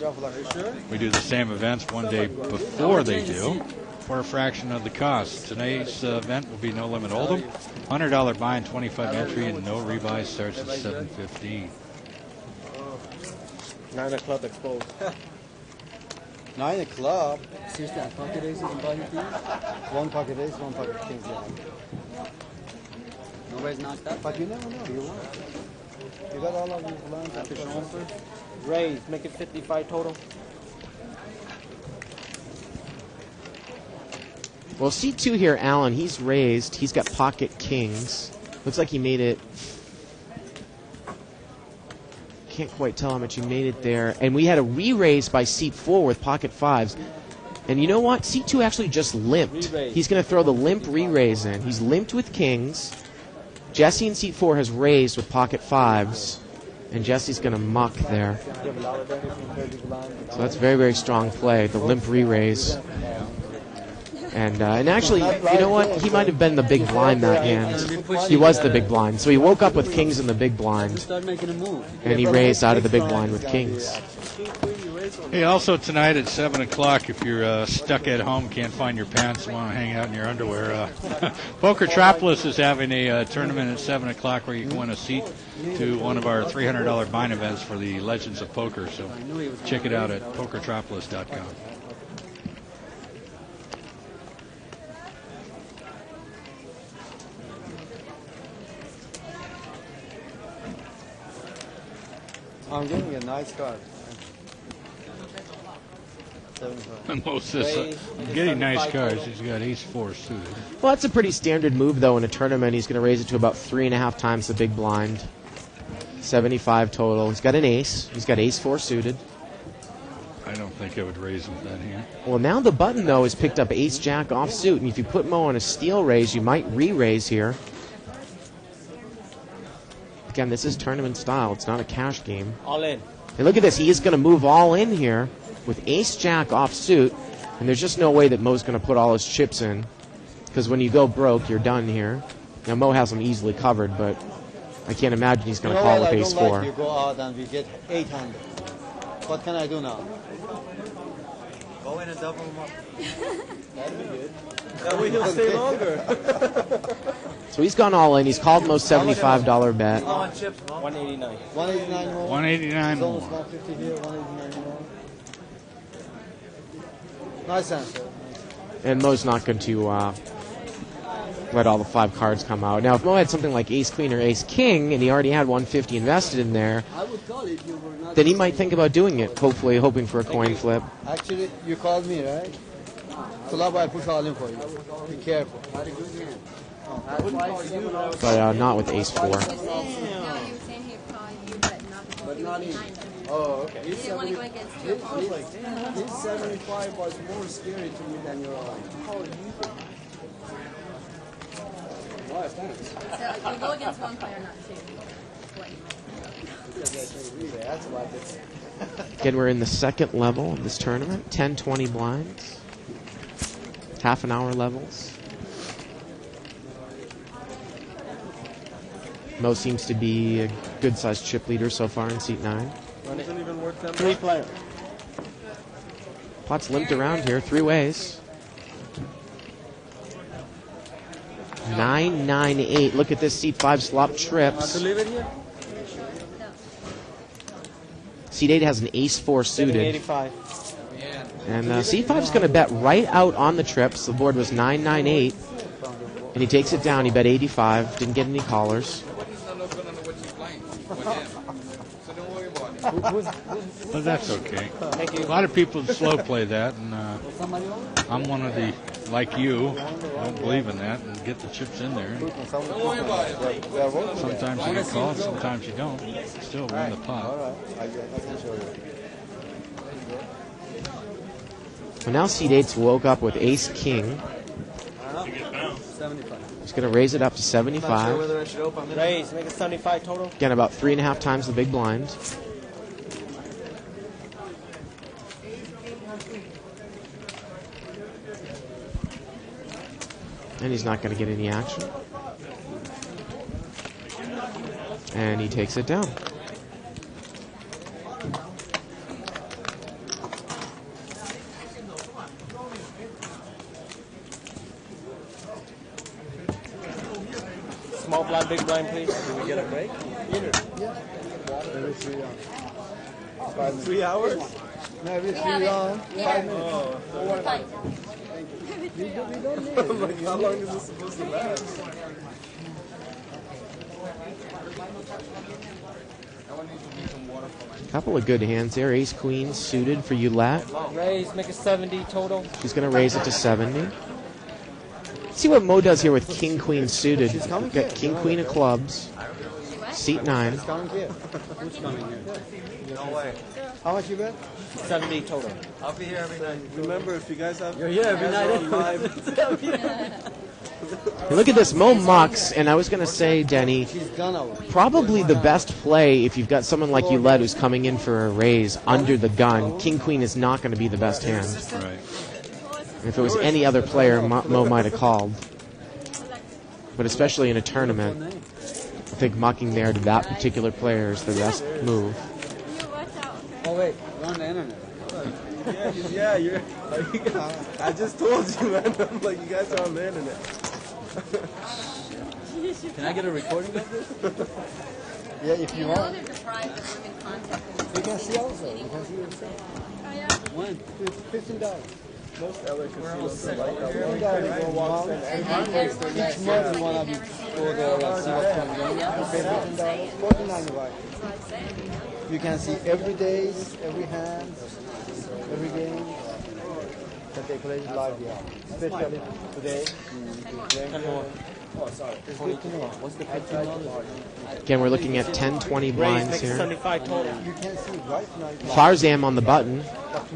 Speaker 2: We do the same events one day before they do for a fraction of the cost. Today's event will be No Limit Hold'em. $100 buy and 25 entry, and no revise starts at $7.15.
Speaker 6: 9 o'clock exposed.
Speaker 4: 9 o'clock.
Speaker 7: Seriously, I pocket aces and body things?
Speaker 4: One pocket ace, one pocket kings. Yeah.
Speaker 7: Nobody's knocked up.
Speaker 4: But you never know. You won. You got all of these blinds.
Speaker 6: Fish on first. Raise. Make it 55 total.
Speaker 3: Well, C2 here, Alan, he's raised. He's got pocket kings. Looks like he made it. Can't quite tell how much he made it there. And we had a re-raise by seat 4 with pocket 5s. And you know what? C2 actually just limped. He's going to throw the limp re-raise in. He's limped with kings. Jesse in seat 4 has raised with pocket 5s. And Jesse's going to muck there. So that's very, very strong play, the limp re-raise. And actually, you know what? He might have been the big blind that hand. He was the big blind. So he woke up with kings in the big blind.
Speaker 7: Start making a move.
Speaker 3: And he raised out of the big blind with kings.
Speaker 2: Hey, also tonight at 7 o'clock, if you're stuck at home, can't find your pants, want to hang out in your underwear, Pokertropolis is having a tournament at 7 o'clock where you can win a seat to one of our $300 bind events for the Legends of Poker. So check it out at pokertropolis.com.
Speaker 4: I'm getting a nice card.
Speaker 2: And Mo says, I'm getting nice cards. He's got ace-4 suited.
Speaker 3: Well, that's a pretty standard move, though, in a tournament. He's going to raise it to about 3.5 times the big blind. 75 total. He's got an ace. He's got ace-4 suited.
Speaker 2: I don't think I would raise with that hand.
Speaker 3: Well, now the button, though, has picked up ace-jack offsuit. And if you put Mo on a steal raise, you might re-raise here. Again, this is tournament style. It's not a cash game.
Speaker 6: All in.
Speaker 3: And look at this. He is going to move all in here with ace-jack offsuit. And there's just no way that Mo's going to put all his chips in. Because when you go broke, you're done here. Now, Mo has them easily covered, but I can't imagine he's going to call with ace-4.
Speaker 4: I don't like you go out and we get 800. What can I do now?
Speaker 7: Go in and double them up.
Speaker 4: That'd be good.
Speaker 8: That way he'll stay longer.
Speaker 3: So he's gone all in. He's called Mo's $75 bet.
Speaker 6: 189.
Speaker 4: 189 more.
Speaker 2: 189
Speaker 4: It's almost
Speaker 2: more.
Speaker 4: 150 here, 189 more. Nice answer.
Speaker 3: And Mo's not going to let all the 5 cards come out. Now, if Mo had something like Ace Queen or Ace King, and he already had 150 invested in there, then he might think about doing it, hopefully hoping for a coin flip.
Speaker 4: Actually, you called me, right? Club, I push all in for you. Be careful.
Speaker 3: But not with Ace 4.
Speaker 5: No, you were saying he'd call you, but not you.
Speaker 4: Oh, okay.
Speaker 5: You didn't want to go against your opponent.
Speaker 7: His 75 was more scary to me than your line. How do you think? Why, thanks.
Speaker 5: So you go against one player, not two.
Speaker 7: That's why it's...
Speaker 3: Again, we're in the second level of this tournament. 10, 20 blinds. Half an hour levels. Mo seems to be a good-sized chip leader so far in seat 9.
Speaker 6: Doesn't even work that
Speaker 7: 3 players.
Speaker 3: Pot's limped around here 3 ways. 9, 9, 8. Look at this seat 5 slop trips.
Speaker 6: To leave it here?
Speaker 3: Seat 8 has an Ace 4 suited.
Speaker 6: 85.
Speaker 3: And seat 5 is going to bet right out on the trips. The board was 9, 9, 8. And he takes it down. He bet 85. Didn't get any callers.
Speaker 2: But that's okay. A lot of people slow play that, and I'm one of the, like you, don't believe in that and get the chips in there. Sometimes you get called, sometimes you don't. Still win the pot.
Speaker 3: Well, now seat 8's woke up with Ace King. He's going to raise it up to 75.
Speaker 6: Raise, make it 75 total.
Speaker 3: Again, about 3.5 times the big blind. And he's not going to get any action. And he takes it down.
Speaker 6: Small blind, big blind, please. Do we get a break?
Speaker 4: Every 3 rounds.
Speaker 6: 3 hours?
Speaker 4: No, every 3 rounds, 5 minutes. We don't need it.
Speaker 6: Like, how long is this supposed to last?
Speaker 3: Couple of good hands there. Ace Queen suited for Ulette.
Speaker 6: Raise, make it 70 total.
Speaker 3: She's going to raise it to 70. See what Mo does here with King Queen suited. We've got King Queen of clubs. Seat 9.
Speaker 4: Coming here. Who's coming here?
Speaker 6: No way.
Speaker 4: How much you bet?
Speaker 6: 70 total. I'll be here every night. Remember, if you guys have...
Speaker 4: You're here every night.
Speaker 6: Live.
Speaker 3: Look at this. Mo mucks, and I was going to say, Denny,
Speaker 4: She's gonna win.
Speaker 3: probably the best play if you've got someone like Ulette who's coming in for a raise under the gun. King Queen is not going to be the best hand.
Speaker 2: Right.
Speaker 3: And if it was any other player, Mo might have called. But especially in a tournament, I think mucking there to that particular player is the best move.
Speaker 4: Oh, wait. You're on the internet.
Speaker 6: Yeah, you're... I just told you, man. I'm like, you guys are on the internet.
Speaker 7: Can I get a recording of this?
Speaker 4: Yeah, if you want.
Speaker 5: They're deprived of women contacting
Speaker 4: You can see also. You can see yourself. When? $15.
Speaker 6: Most LA casinos are like that.
Speaker 4: Each month you want to go there and see what's coming on. You pay $15, $14.95. You can see every day, every hand, every game that they play live here. Especially today. Oh, sorry. It's good to know. What's the $15?
Speaker 3: Again, we're looking at 10, 20
Speaker 6: Raise,
Speaker 3: blinds
Speaker 6: make it
Speaker 3: here.
Speaker 6: 75 total.
Speaker 4: You can see right now.
Speaker 3: Farzam on the button.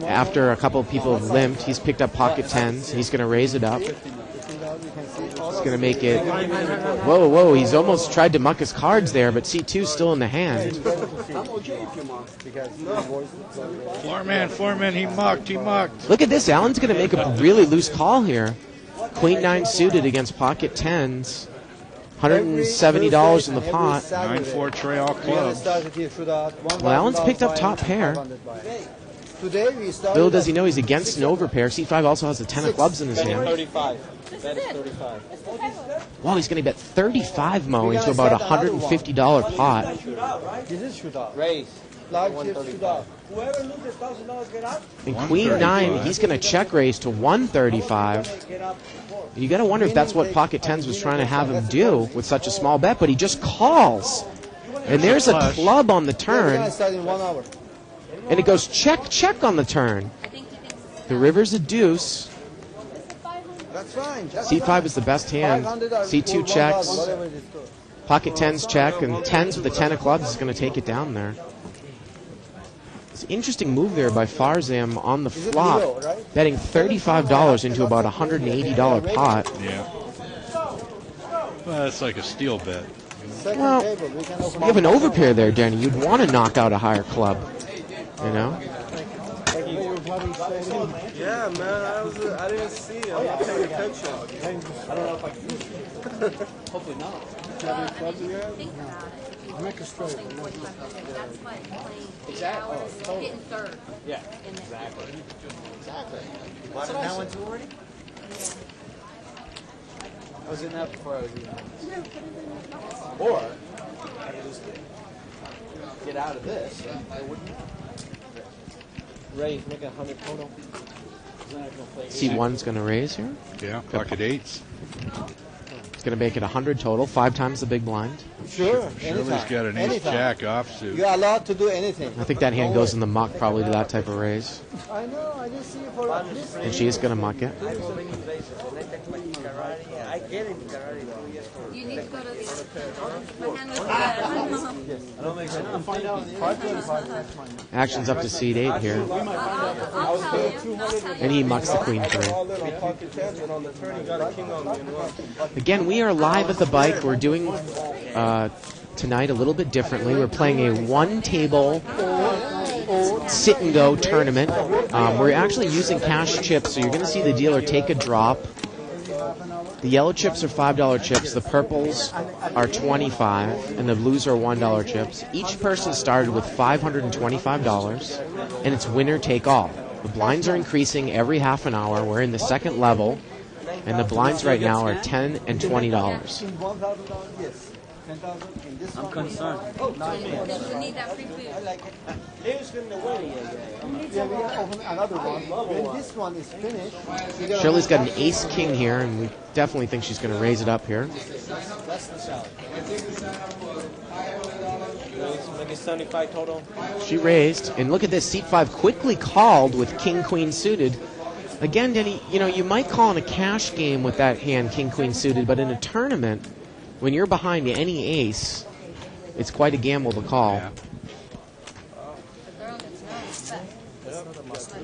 Speaker 3: After a couple of people have limped, he's picked up pocket 10s. He's going to raise it up. He's going to make it... Whoa, whoa, he's almost tried to muck his cards there, but C2's still in the hand.
Speaker 2: Four-man, he mucked.
Speaker 3: Look at this. Allen's going to make a really loose call here. Queen 9 suited against pocket 10s. $170 in the pot.
Speaker 2: 9-4 tray all clubs.
Speaker 3: Well, Allen's picked up top pair. Little does he know he's against an overpair. C5 also has a 10 of clubs in his hand.
Speaker 6: 35. That is 35.
Speaker 3: Wow, he's going to bet 35 Mo into about a $150 pot.
Speaker 6: Raise.
Speaker 4: Live chips $2.
Speaker 7: Whoever loses $1,000 get up.
Speaker 3: And Queen 9, he's going to check raise to 135. You got to wonder if that's what Pocket Tens was trying to have him do with such a small bet, but he just calls. And there's a club on the turn.
Speaker 4: Start in 1 hour.
Speaker 3: And it goes check, check on the turn. The river's a deuce.
Speaker 4: That's fine.
Speaker 3: Seat 5 is the best hand. C2 checks. Pocket 10s check, and 10s with the 10 of clubs is going to take it down there. It's an interesting move there by Farzam on the flop, betting $35 into about a $180 pot.
Speaker 2: Yeah. Well, that's like a steal bet.
Speaker 3: Well, you have an overpair there, Denny. You'd want to knock out a higher club, you know?
Speaker 8: Yeah, man, I didn't see it. I'm not paying attention. I don't know if I can see it. Hopefully not. Do you have any clubs in your hand?
Speaker 5: Make a straight. That's what playing 8 hours, getting third.
Speaker 6: Yeah, exactly.
Speaker 7: You bought it now on 2 already? I was in that before I was eating. Or I could just get out of this. I wouldn't know.
Speaker 6: Raise, make 100 total.
Speaker 3: C1's going to raise here.
Speaker 2: Yeah, pocket 8s.
Speaker 3: It's going to make it 100 total, 5 times the big blind.
Speaker 4: Sure.
Speaker 2: Shirley's got an ace-jack offsuit.
Speaker 4: You're allowed to do anything.
Speaker 3: I think that hand goes in the muck probably to that type of raise.
Speaker 4: I know. I just see you for this.
Speaker 3: And she is going to muck it.
Speaker 7: I get into karate 2 years for.
Speaker 5: You need to go to the my hand was good.
Speaker 7: I don't make sense. I'll find out.
Speaker 3: Action's up to seat 8 here.
Speaker 5: I'll tell you.
Speaker 3: And he mucks the queen 3.
Speaker 8: All in on pocket tens, and on the turn, he got a king on me and won.
Speaker 3: Again, we are live at the bike. We're doing tonight a little bit differently. We're playing a one-table sit-and-go tournament. We're actually using cash chips, so you're going to see the dealer take a drop. The yellow chips are $5 chips, the purples are $25, and the blues are $1 chips. Each person started with $525, and it's winner take all. The blinds are increasing every half an hour. We're in the second level, and the blinds right now are $10 and $20.
Speaker 4: Yes.
Speaker 7: I'm concerned.
Speaker 5: You need that free food.
Speaker 4: Yeah, we open another one. When this one is finished,
Speaker 3: Shirley's got an ace-king here, and we definitely think she's going to raise it up here.
Speaker 6: Make it 75 total.
Speaker 3: She raised, and look at this. Seat 5 quickly called with king-queen suited. Again, Denny, you know, you might call in a cash game with that hand, king-queen suited, but in a tournament, when you're behind any ace, it's quite a gamble to call.
Speaker 2: Yeah.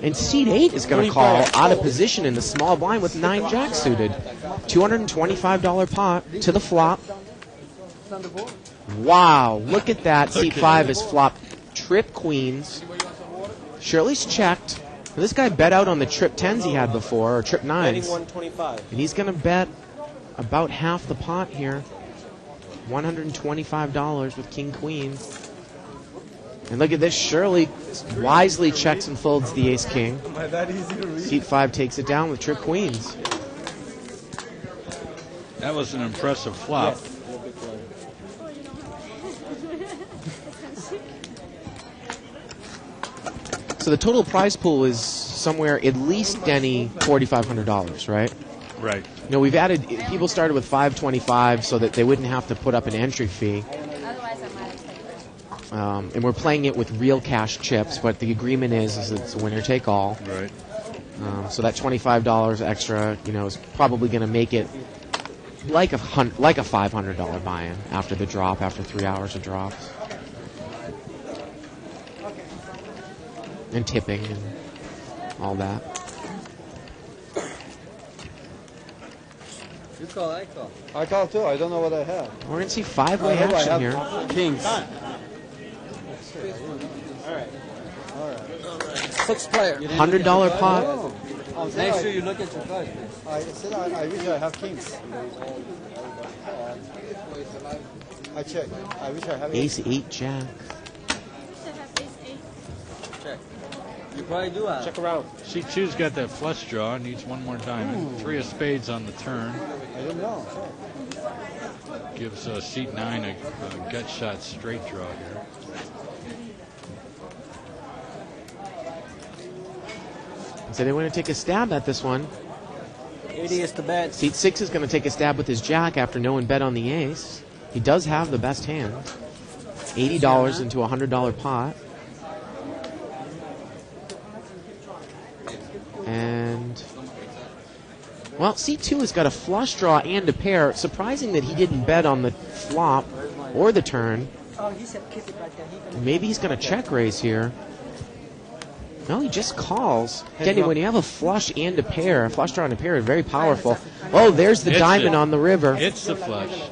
Speaker 3: And seat 8 is going to call out of position in the small blind with 9-jack suited. $225 pot to the flop. Wow, look at that. Seat 5 is flopped trip queens. Shirley's checked. And this guy bet out on the trip 10s he had before, or trip 9s.
Speaker 6: 125.
Speaker 3: And he's going to bet about half the pot here. $125 with king queen. And look at this. Shirley wisely checks and folds the ace king. Seat 5 takes it down with trip queens.
Speaker 2: That was an impressive flop.
Speaker 3: So the total prize pool is somewhere at least, Denny, $4,500, right?
Speaker 2: Right.
Speaker 3: You know, we've added, people started with $525 so that they wouldn't have to put up an entry fee.
Speaker 5: Otherwise, I might have taken it.
Speaker 3: And we're playing it with real cash chips, but the agreement is it's a winner take all.
Speaker 2: Right.
Speaker 3: So that $25 extra, you know, is probably going to make it like a $500 buy-in after the drop, after 3 hours of drops. And tipping and all that.
Speaker 7: You call, I call.
Speaker 4: I call too. I don't know what I have.
Speaker 3: We're going to see 5-way action here.
Speaker 4: Kings.
Speaker 7: Six player.
Speaker 3: $100 pot.
Speaker 7: Make sure you look at your cards.
Speaker 4: I said I wish I have kings. I check. I wish I have
Speaker 3: Ace 8 jack.
Speaker 7: Check. You probably do have.
Speaker 6: Check around.
Speaker 2: Seat 2's got that flush draw, needs one more diamond. 3 of spades on the turn.
Speaker 4: I don't know.
Speaker 2: Gives seat 9 a gut shot straight draw here.
Speaker 3: So they want to take a stab at this one.
Speaker 6: 80 is the bet.
Speaker 3: Seat 6 is going to take a stab with his jack after no one bet on the ace. He does have the best hand. $80 into a $100 pot. And, well, C2 has got a flush draw and a pair. Surprising that he didn't bet on the flop or the turn. Maybe he's going to check raise here. No, he just calls. Denny, when you have a flush and a pair, a flush draw and a pair are very powerful. Oh, there's the diamond on the river.
Speaker 2: It's the flush.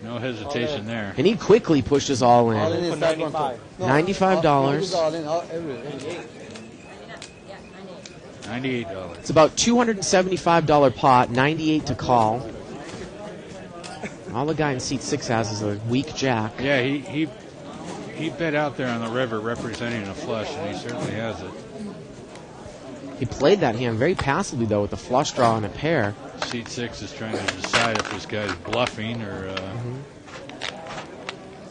Speaker 2: No hesitation there.
Speaker 3: And he quickly pushes all in.
Speaker 4: All in is that one too. No,
Speaker 3: $95.
Speaker 4: it was all in, everything.
Speaker 2: $98.
Speaker 3: It's about $275 pot, 98 to call. All the guy in seat 6 has is a weak jack.
Speaker 2: Yeah, he bet out there on the river representing a flush, and he certainly has it.
Speaker 3: He played that hand very passively, though, with a flush draw and a pair.
Speaker 2: Seat 6 is trying to decide if this guy's bluffing or...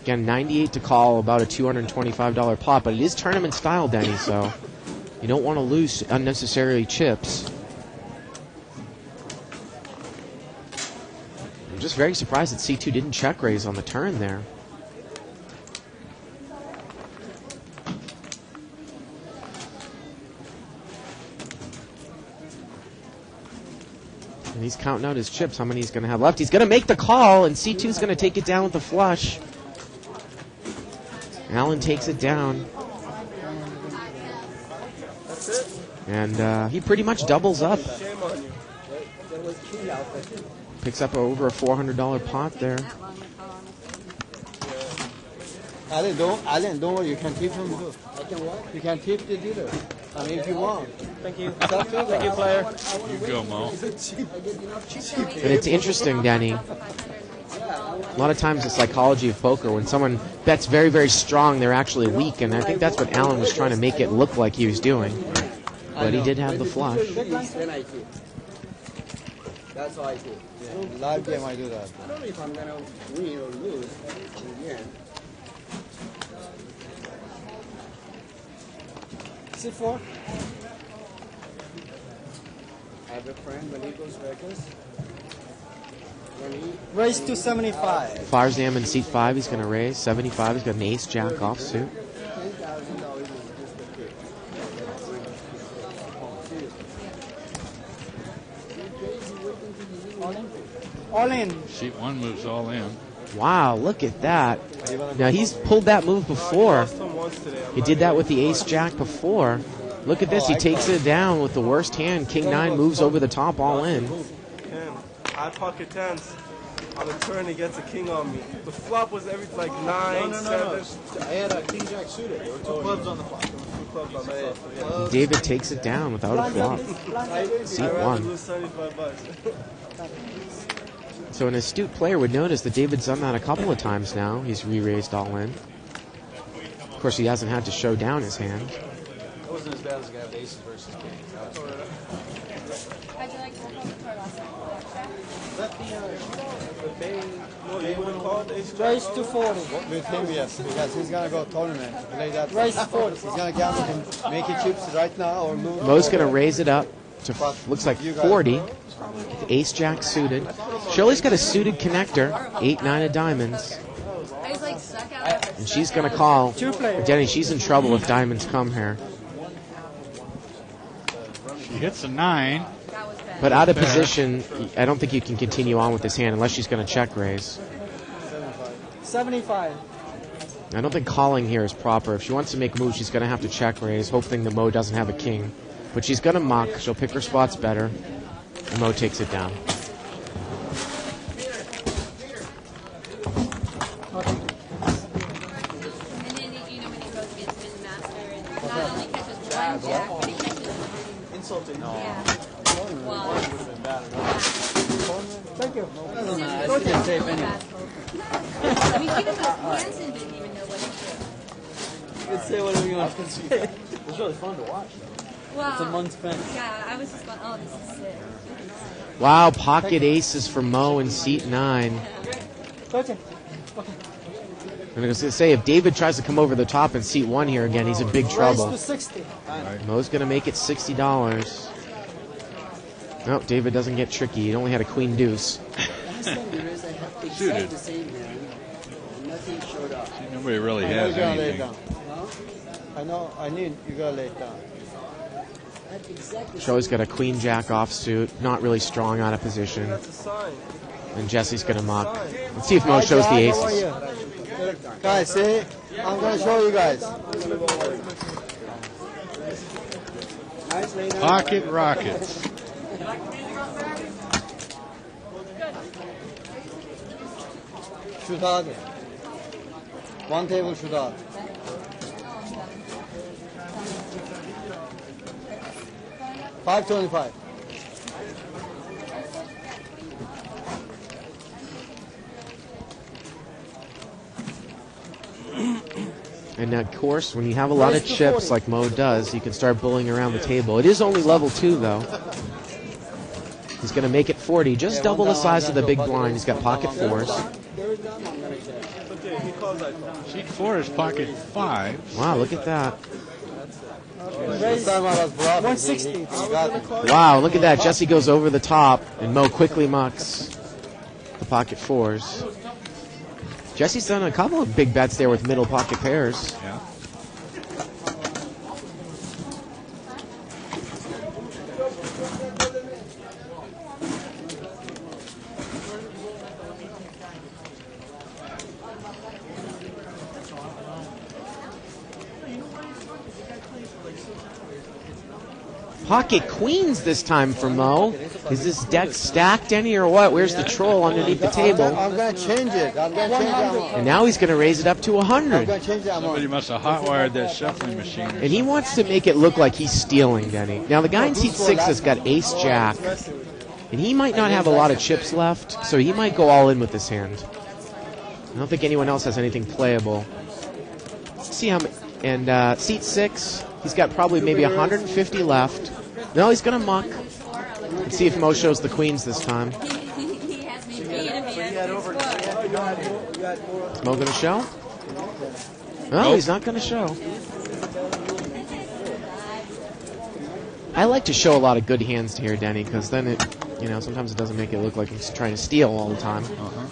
Speaker 3: Again, 98 to call, about a $225 pot, but it is tournament style, Denny, so you don't want to lose unnecessarily chips. I'm just very surprised that C2 didn't check raise on the turn there. And he's counting out his chips, how many he's going to have left. He's going to make the call, and C2's going to take it down with the flush. Allen takes it down.
Speaker 8: That's it?
Speaker 3: And he pretty much doubles up.
Speaker 8: Shame on you.
Speaker 3: Picks up over a $400 pot there.
Speaker 4: Alan, don't worry. You can tip him too. You can tip the dealer. I mean, if you want.
Speaker 6: Thank you.
Speaker 4: Thank you,
Speaker 6: player.
Speaker 2: You go, Mo.
Speaker 3: But it's interesting, Danny. A lot of times the psychology of poker, when someone bets very, very strong, they're actually weak, and I think that's what Allen was trying to make it look like he was doing. But he did have the flush.
Speaker 7: That's how I do.
Speaker 4: Live game, I do that.
Speaker 7: I don't know if I'm gonna win or lose in the end.
Speaker 4: C4.
Speaker 7: I have a friend when he goes Vegas. When he
Speaker 4: Raise to 75.
Speaker 3: Farzam in seat 5, he's going to raise. 75, he's got an ace jack offsuit.
Speaker 7: $10,000 is just the pick.
Speaker 4: All in.
Speaker 2: Seat 1 moves all in.
Speaker 3: Wow, look at that. Now, he's pulled that move before. He did that with the ace jack before. Look at this. He takes it down with the worst hand. King 9 moves over the top all in.
Speaker 8: I pocket tens. On the turn, he gets a king on me. The flop was every like 9, 7.
Speaker 7: I had a king jack suited. There were 2 clubs on the flop.
Speaker 8: 2 clubs on the flop. Yeah.
Speaker 3: David takes it down without a flop. Seat
Speaker 8: I'd rather
Speaker 3: 1.
Speaker 8: lose $75.
Speaker 3: So an astute player would notice that David's done that a couple of times now. He's re-raised all in. Of course, he hasn't had to show down his hand.
Speaker 7: It wasn't as bad as the guy with aces versus kings.
Speaker 5: How'd you like to hold the card last
Speaker 4: Raise to 40. With him, yes, because he's gonna go tournament. Play that. Raise 40. He's gonna gamble him, make it chips right now or lose.
Speaker 3: Mo's going to raise it up to, looks like 40. Ace jack suited. Shirley's got a suited connector. 8-9 of diamonds.
Speaker 5: I was like stuck out.
Speaker 3: And she's going to call. Denny, she's in trouble if diamonds come here.
Speaker 2: She hits a 9.
Speaker 5: That was bad.
Speaker 3: But out of position, I don't think you can continue on with this hand unless she's going to check raise.
Speaker 4: 75.
Speaker 3: I don't think calling here is proper. If she wants to make moves, she's going to have to check raise, hoping that Mo doesn't have a king. But she's going to muck. She'll pick her spots better. And Mo takes it down.
Speaker 5: And then, you know, when he goes against Min Master, and not only catches one jack, but he catches
Speaker 7: Insulting. No.
Speaker 5: yeah. Well,
Speaker 7: Would have been bad enough.
Speaker 4: Thank you.
Speaker 5: I mean, even Hanson didn't even know what he did.
Speaker 7: You can say whatever you want to say. It was really fun to watch.
Speaker 5: Well,
Speaker 7: It's a month spent.
Speaker 5: yeah, I was just going, oh, this is sick.
Speaker 3: Wow, pocket aces for Mo in seat 9. And I was going to say, if David tries to come over the top and seat 1 here again, he's in big trouble.
Speaker 4: Raise to 60.
Speaker 3: Mo's going to make it $60. Nope, David doesn't get tricky. He only had a queen deuce.
Speaker 2: Suited. Nobody really has
Speaker 4: You gotta lay it
Speaker 2: anything.
Speaker 4: down. I know. I need. You gotta lay it down.
Speaker 3: Joey's got a queen jack offsuit, not really strong out of position.
Speaker 8: That's a sign.
Speaker 3: And Jesse's going to muck. Let's see if Mo shows the
Speaker 4: Jack, over
Speaker 3: aces.
Speaker 4: here. Guys, see? I'm gonna show you guys.
Speaker 2: Pocket rockets.
Speaker 4: Shoot out. One table shoot out. $5.25.
Speaker 3: And of course, when you have a lot of chips like Mo does, you can start bullying around the table. It is only level 2, though. He's going to make it 40, just double the size of the big blind. He's got pocket 4s.
Speaker 8: Okay, he calls that call.
Speaker 2: Seat 4 is pocket 5.
Speaker 3: Wow, look at that.
Speaker 4: This time I was bluffing. 160.
Speaker 3: Wow, look at that. Jesse goes over the top, and Mo quickly mucks the pocket 4s. Jesse's done a couple of big bets there with middle pocket pairs.
Speaker 2: Yeah.
Speaker 3: Pocket queens this time for Mo. Is this deck stacked any or what? Where's the troll underneath the table?
Speaker 4: I'm going to change it. I'm going to change the amount.
Speaker 3: And now he's going to raise it up to
Speaker 4: I'm
Speaker 3: 100.
Speaker 4: going to change the
Speaker 2: Somebody
Speaker 4: amount.
Speaker 2: must have hotwired that shuffling machine. Or
Speaker 3: And he wants to make it look like he's stealing, Denny. Now, the guy in seat 6 has got ace-jack. And he might not have a lot of chips left, so he might go all in with this hand. I don't think anyone else has anything playable. Let's see how many. And seat 6, he's got probably maybe 150 left. No, he's going to muck. Let's see if Mo shows the queens this time.
Speaker 5: He has me peeing a man.
Speaker 3: Is Mo going to show? No, he's not going to show. I like to show a lot of good hands here, Denny, because then it, sometimes it doesn't make it look like he's trying to steal all the time.
Speaker 2: Uh-huh.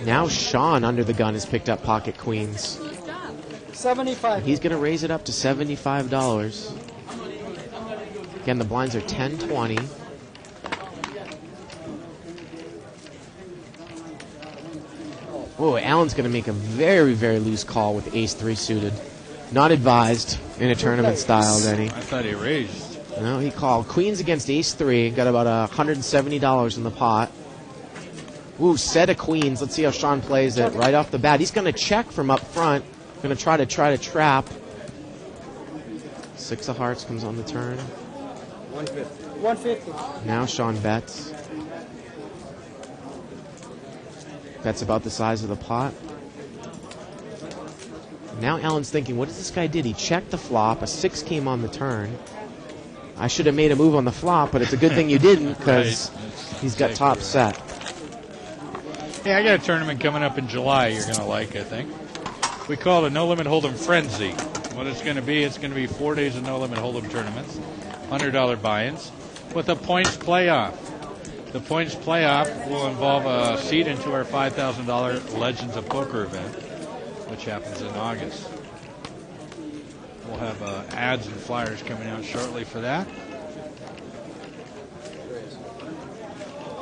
Speaker 3: Now Sean under the gun has picked up pocket queens.
Speaker 4: 75.
Speaker 3: He's going to raise it up to $75. Again, the blinds are 10, 20. Whoa, Allen's going to make a very, very loose call with ace-3 suited. Not advised in a tournament style, Denny.
Speaker 2: I thought he raised.
Speaker 3: No, he called. Queens against ace-3. Got about $170 in the pot. Ooh, set of queens. Let's see how Sean plays it right off the bat. He's going to check from up front. Going to try to trap. 6 of hearts comes on the turn.
Speaker 4: 150.
Speaker 3: Now Sean bets. Bets about the size of the pot. Now Allen's thinking, what does this guy did? He checked the flop. A 6 came on the turn. I should have made a move on the flop, but it's a good thing you didn't because he's got top set.
Speaker 2: Hey, I got a tournament coming up in July you're going to like, I think. We call it a No Limit Hold'em Frenzy. What it's going to be 4 days of No Limit Hold'em tournaments, $100 buy-ins, with a points playoff. The points playoff will involve a seat into our $5,000 Legends of Poker event, which happens in August. We'll have ads and flyers coming out shortly for that.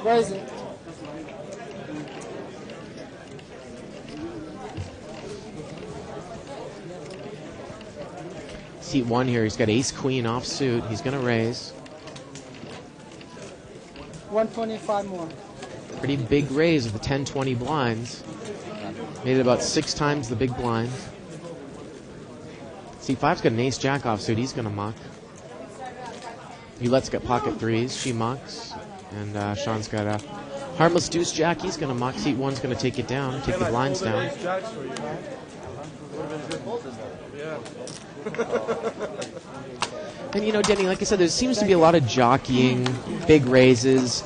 Speaker 4: Raise it.
Speaker 3: Seat 1 here, he's got ace-queen offsuit. He's going to raise.
Speaker 4: 125 more.
Speaker 3: Pretty big raise of the 10-20 blinds. Made it about 6 times the big blind. Seat 5's got an ace-jack offsuit. He's going to muck. Oulette's got pocket 3s. She mucks. And Sean's got a harmless deuce-jack. He's going to muck. Seat 1's going to take it down, take the blinds down.
Speaker 8: Jacks for you, right? Yeah.
Speaker 3: And, you know, Denny, like I said, there seems to be a lot of jockeying, big raises.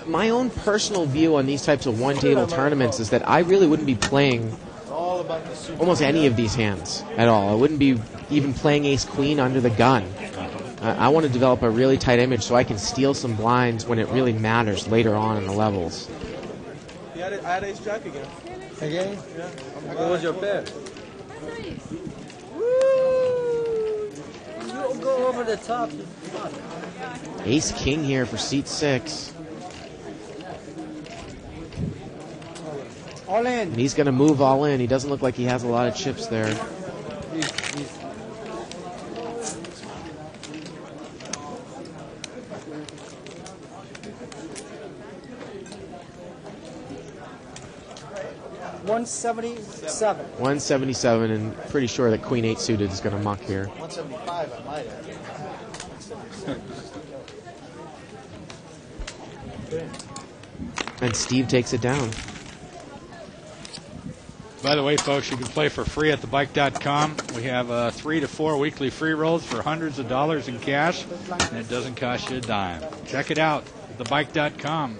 Speaker 3: My own personal view on these types of one-table tournaments is that I really wouldn't be playing almost any of these hands at all. I wouldn't be even playing ace-queen under the gun. I want to develop a really tight image so I can steal some blinds when it really matters later on in the levels.
Speaker 8: I had ace-jack again.
Speaker 4: Again?
Speaker 8: Yeah.
Speaker 4: What was your pair?
Speaker 7: You go over the top.
Speaker 3: Ace-king here for seat 6.
Speaker 4: All in.
Speaker 3: And he's going to move all in. He doesn't look like he has a lot of chips there.
Speaker 4: He's 177.
Speaker 3: 177, and pretty sure that Queen 8 suited is going to muck here.
Speaker 4: 175, I might have.
Speaker 3: And Steve takes it down.
Speaker 2: By the way, folks, you can play for free at thebike.com. We have 3 to 4 weekly free rolls for hundreds of dollars in cash, and it doesn't cost you a dime. Check it out, thebike.com.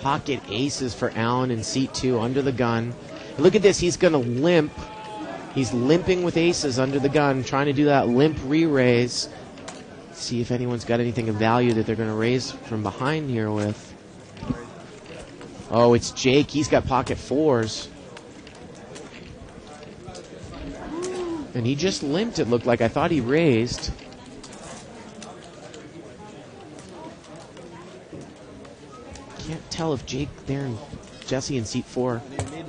Speaker 3: Pocket aces for Allen in seat 2 under the gun. And look at this, he's going to limp. He's limping with aces under the gun, trying to do that limp re-raise. See if anyone's got anything of value that they're going to raise from behind here with. Oh, it's Jake. He's got pocket 4s. And he just limped, it looked like. I thought he raised. Can't tell if Jake there and Jesse in seat 4.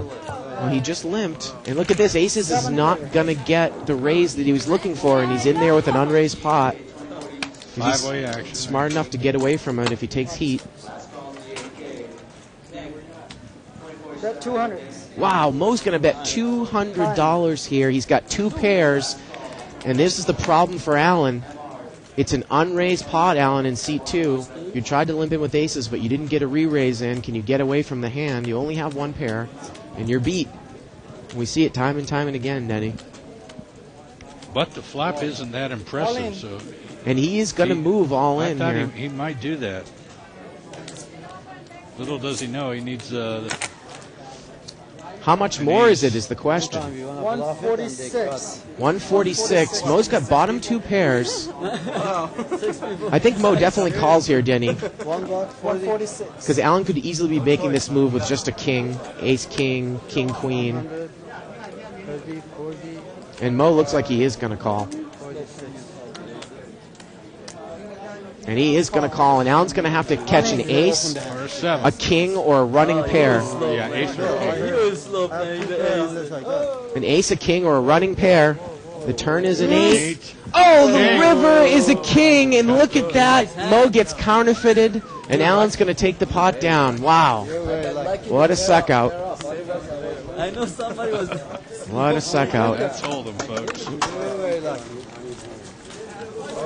Speaker 3: Well, he just limped. And look at this. Aces is not going to get the raise that he was looking for, and he's in there with an unraised pot.
Speaker 2: Five-way action.
Speaker 3: Smart enough to get away from it if he takes heat.
Speaker 4: Bet 200.
Speaker 3: Wow, Mo's going to bet $200 here. He's got 2 pairs, and this is the problem for Allen. It's an unraised pot, Allen, in seat 2. You tried to limp in with aces, but you didn't get a re-raise in. Can you get away from the hand? You only have 1 pair, and you're beat. We see it time and again, Denny.
Speaker 2: But the flop isn't that impressive, so...
Speaker 3: And he is going to move all in
Speaker 2: I
Speaker 3: here.
Speaker 2: thought he might do that. Little does he know, he needs...
Speaker 3: How much more is it is the question.
Speaker 4: 146.
Speaker 3: 146. Mo's got bottom 2 pairs. I think Mo definitely calls here, Denny.
Speaker 4: 146.
Speaker 3: Because Allen could easily be making this move with just a king, ace-king, king-queen.
Speaker 4: 30, 40.
Speaker 3: And Mo looks like he is going to call. And he is going to call, and Allen's going to have to catch an ace,
Speaker 2: or a 7.
Speaker 3: a king, or a running pair.
Speaker 2: Yeah, ace or a king.
Speaker 7: He was slow playing the ace.
Speaker 3: An ace, a king, or a running pair. The turn is an ace. Oh, the river is a king, and look at that. Mo gets counterfeited, and Allen's going to take the pot down. Wow. What a suck out.
Speaker 7: I know somebody was...
Speaker 3: What a suck out.
Speaker 2: That's Hold'em, folks.
Speaker 4: On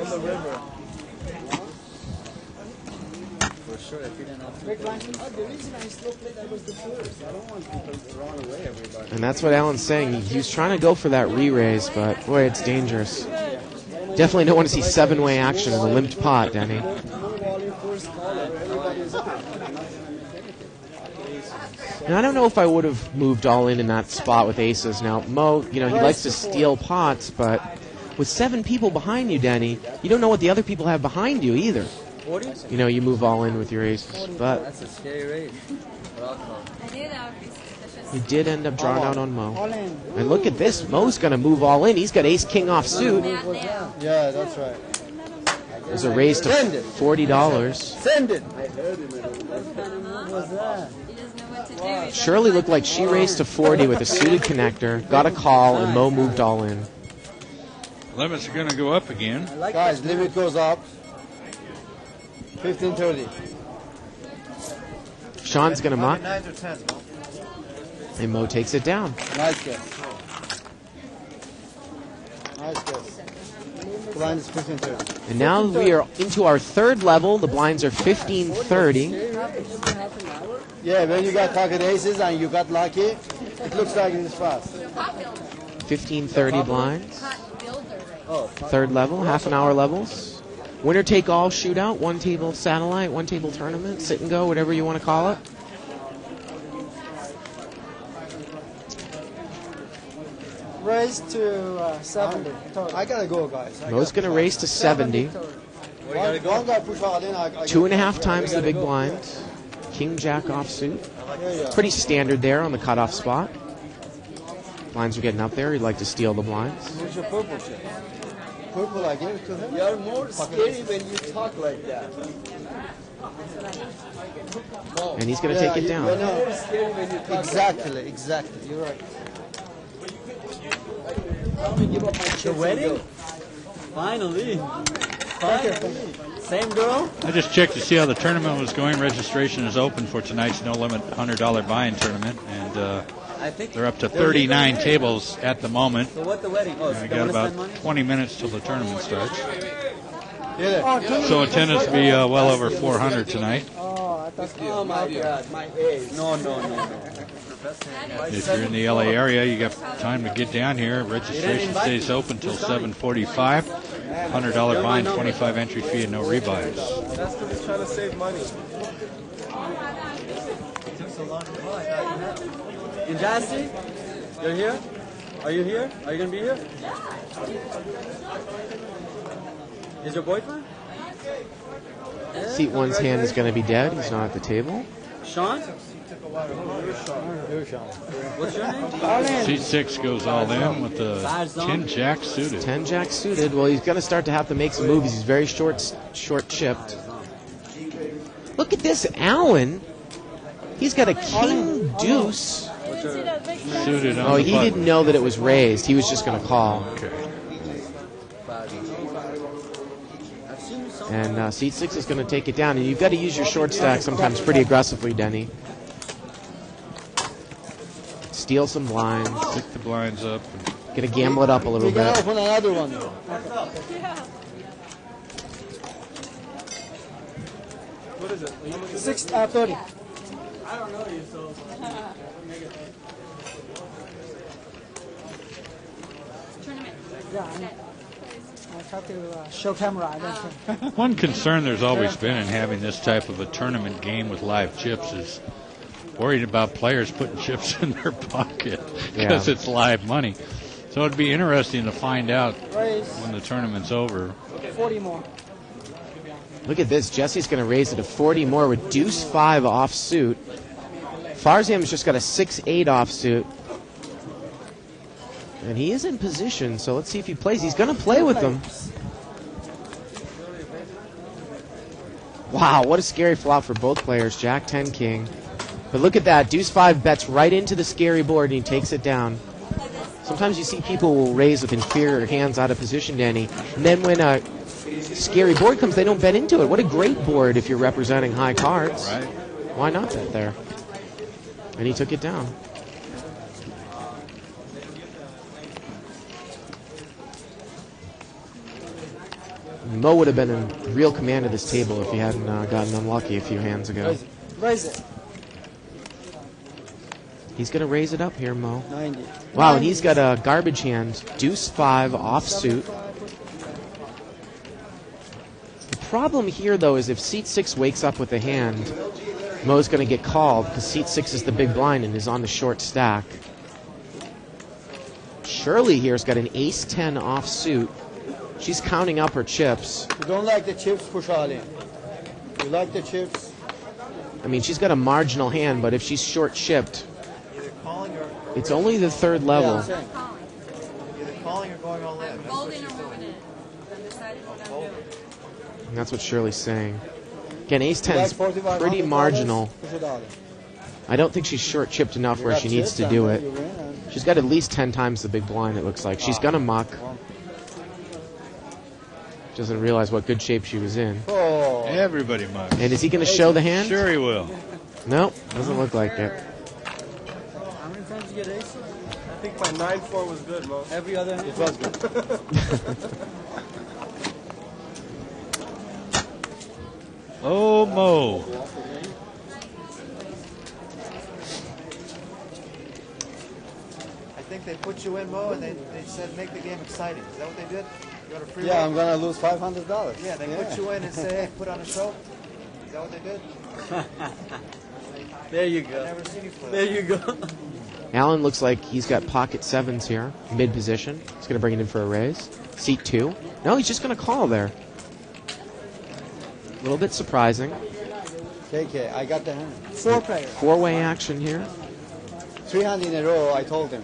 Speaker 4: the river.
Speaker 7: For sure, if you didn't have to...
Speaker 4: The reason I still play that was the first. I don't want people to run away, everybody.
Speaker 3: And that's what Allen's saying. He was trying to go for that re-raise, but boy, it's dangerous. Definitely don't want to see 7-way action in a limped pot, Denny. And I don't know if I would have moved all in that spot with aces. Now, Mo, he likes to steal pots, but with 7 people behind you, Denny, you don't know what the other people have behind you either.
Speaker 7: 40?
Speaker 3: You move all in with your aces. But
Speaker 7: That's a scary race.
Speaker 3: he did end up drawing out on Mo. And look at this. Mo's going to move all in. He's got ace-king offsuit.
Speaker 4: Yeah, that's right.
Speaker 3: There's a raise to $40.
Speaker 4: Send it.
Speaker 5: What was that?
Speaker 3: Shirley looked like she raised to 40 with a suited connector, got a call, and Mo moved all in.
Speaker 2: Limits are going to go up again.
Speaker 4: Guys, limit goes up. 1530.
Speaker 3: Sean's going to muck,
Speaker 4: 9 to 10.
Speaker 3: and Mo takes it down.
Speaker 4: Nice guess. Nice guess. Blind is 1530.
Speaker 3: And now we are into our 3rd level. The blinds are 15-30.
Speaker 4: Yeah, when you got pocket aces and you got lucky, it looks like it's fast.
Speaker 3: 1530 blinds.
Speaker 5: Pot builder race.
Speaker 4: Oh,
Speaker 3: Third level, half an hour levels. Winner take all shootout, one table satellite, one table tournament, sit and go, whatever you want to call it.
Speaker 4: raise to 70. I gotta go, guys.
Speaker 3: Mo's going to race to 70.
Speaker 4: One guy push out in.
Speaker 3: 2.5 times the big blind. King Jack offsuit. Pretty standard there on the cutoff spot. Blinds are getting up there. He'd like to steal the blinds.
Speaker 4: Where's your purple chip? Purple, I gave it to him.
Speaker 7: You're more scary when you talk like that.
Speaker 3: And he's going to take it down.
Speaker 7: More scary when you talk
Speaker 4: Exactly, exactly. You're right.
Speaker 7: I'm gonna give up my
Speaker 6: The wedding? Finally. Same girl?
Speaker 2: I just checked to see how the tournament was going. Registration is open for tonight's No Limit $100 buy-in tournament, and
Speaker 6: I think.
Speaker 2: they're up to 39 tables at the moment.
Speaker 6: So what the wedding? Oh,
Speaker 2: We
Speaker 6: they
Speaker 2: got
Speaker 6: want to
Speaker 2: about
Speaker 6: spend money?
Speaker 2: 20 minutes till the tournament starts.
Speaker 4: Yeah.
Speaker 2: So attendance will be well over 400 tonight.
Speaker 7: Oh my God, my age.
Speaker 6: No.
Speaker 2: If you're in the LA area, you got time to get down here. Registration stays open till 7:45. $100 buy-in, 25 entry fee, and no rebuys.
Speaker 8: That's because he's trying to save money.
Speaker 6: In Jazzy? You're here? Are you here? Are you going to be here? Is your boyfriend?
Speaker 3: Seat one's hand is going to be dead. He's not at the table.
Speaker 6: Sean? What's your name?
Speaker 2: Seat 6 goes all in with the 10 Jack suited.
Speaker 3: 10 Jack suited. Well, he's going to start to have to make some moves. He's very short chipped. Look at this, Allen. He's got a king deuce.
Speaker 2: Suited on
Speaker 3: Oh,
Speaker 2: the
Speaker 3: he
Speaker 2: button.
Speaker 3: didn't know that it was raised. He was just going to call.
Speaker 2: Okay.
Speaker 3: And seat 6 is going to take it down. And you've got to use your short stack sometimes pretty aggressively, Denny. Steal some blinds.
Speaker 2: Pick the blinds up.
Speaker 3: Going to gamble it up a little
Speaker 4: We can
Speaker 3: bit.
Speaker 4: open another one.
Speaker 8: What is it?
Speaker 4: 6:30.
Speaker 9: Show camera. I don't think.
Speaker 2: One concern there's always been in having this type of a tournament game with live chips is worried about players putting chips in their pocket because
Speaker 3: Yeah.
Speaker 2: it's live money. So it'd be interesting to find out when the tournament's over.
Speaker 9: 40 more.
Speaker 3: Look at this. Jesse's going to raise it to 40 more with deuce 5 offsuit. Farzam's just got a 6-8 offsuit. And he is in position, so let's see if he plays. He's going to play with them. Wow, what a scary flop for both players. Jack 10 king. But look at that. Deuce 5 bets right into the scary board, and he takes it down. Sometimes you see people will raise with inferior hands out of position, Danny. And then when a scary board comes, they don't bet into it. What a great board if you're representing high cards.
Speaker 2: Right.
Speaker 3: Why not bet there? And he took it down. Mo would have been in real command of this table if he hadn't gotten unlucky a few hands ago.
Speaker 4: Raise it.
Speaker 3: He's going to raise it up here, Mo.
Speaker 4: 90.
Speaker 3: Wow, and he's got a garbage hand. Deuce 5 offsuit. The problem here, though, is if seat 6 wakes up with a hand, Mo's going to get called because seat 6 is the big blind and is on the short stack. Shirley here's got an ace 10 offsuit. She's counting up her chips.
Speaker 4: You don't like the chips, push all in. You like the chips?
Speaker 3: I mean, she's got a marginal hand, but if she's short chipped, it's only the third level.
Speaker 4: Yeah, I'm saying.
Speaker 8: Either calling or going all in.
Speaker 5: I'm folding or moving it. I'm deciding what I'm doing.
Speaker 3: And that's what Shirley's saying. Again, ace
Speaker 4: You
Speaker 3: 10
Speaker 4: like
Speaker 3: is
Speaker 4: $4,500,
Speaker 3: pretty marginal.
Speaker 4: Push it all in.
Speaker 3: I don't think she's short chipped enough
Speaker 4: You
Speaker 3: where
Speaker 4: got
Speaker 3: she needs
Speaker 4: chips
Speaker 3: to
Speaker 4: and
Speaker 3: do
Speaker 4: then
Speaker 3: it.
Speaker 4: you win and-
Speaker 3: She's got at least 10 times the big blind, it looks like. She's going to muck. Doesn't realize what good shape she was in.
Speaker 4: Oh.
Speaker 2: Everybody must.
Speaker 3: And is he going to show the hand?
Speaker 2: Sure he will.
Speaker 3: Nope, doesn't look like it.
Speaker 6: How many times did you get ace?
Speaker 8: I think my 9-4 was good, Mo.
Speaker 6: Every other hand?
Speaker 4: It was good.
Speaker 2: Oh, Mo.
Speaker 7: think they put you in, Mo, and they said make the game exciting. Is that what they did? You got a free
Speaker 4: Yeah,
Speaker 7: roll?
Speaker 4: I'm gonna lose $500.
Speaker 7: Yeah, they put you in and say, hey, put on a show. Is that what they did?
Speaker 8: There you
Speaker 7: I've
Speaker 8: go.
Speaker 7: never seen you play.
Speaker 8: There you go.
Speaker 3: Allen looks like he's got pocket sevens here, mid position. He's going to bring it in for a raise. Seat 2. No, he's just going to call there. A little bit surprising.
Speaker 4: KK, I got the hand.
Speaker 9: 4 players.
Speaker 3: 4-way action here.
Speaker 4: 3 hands in a row, I told him.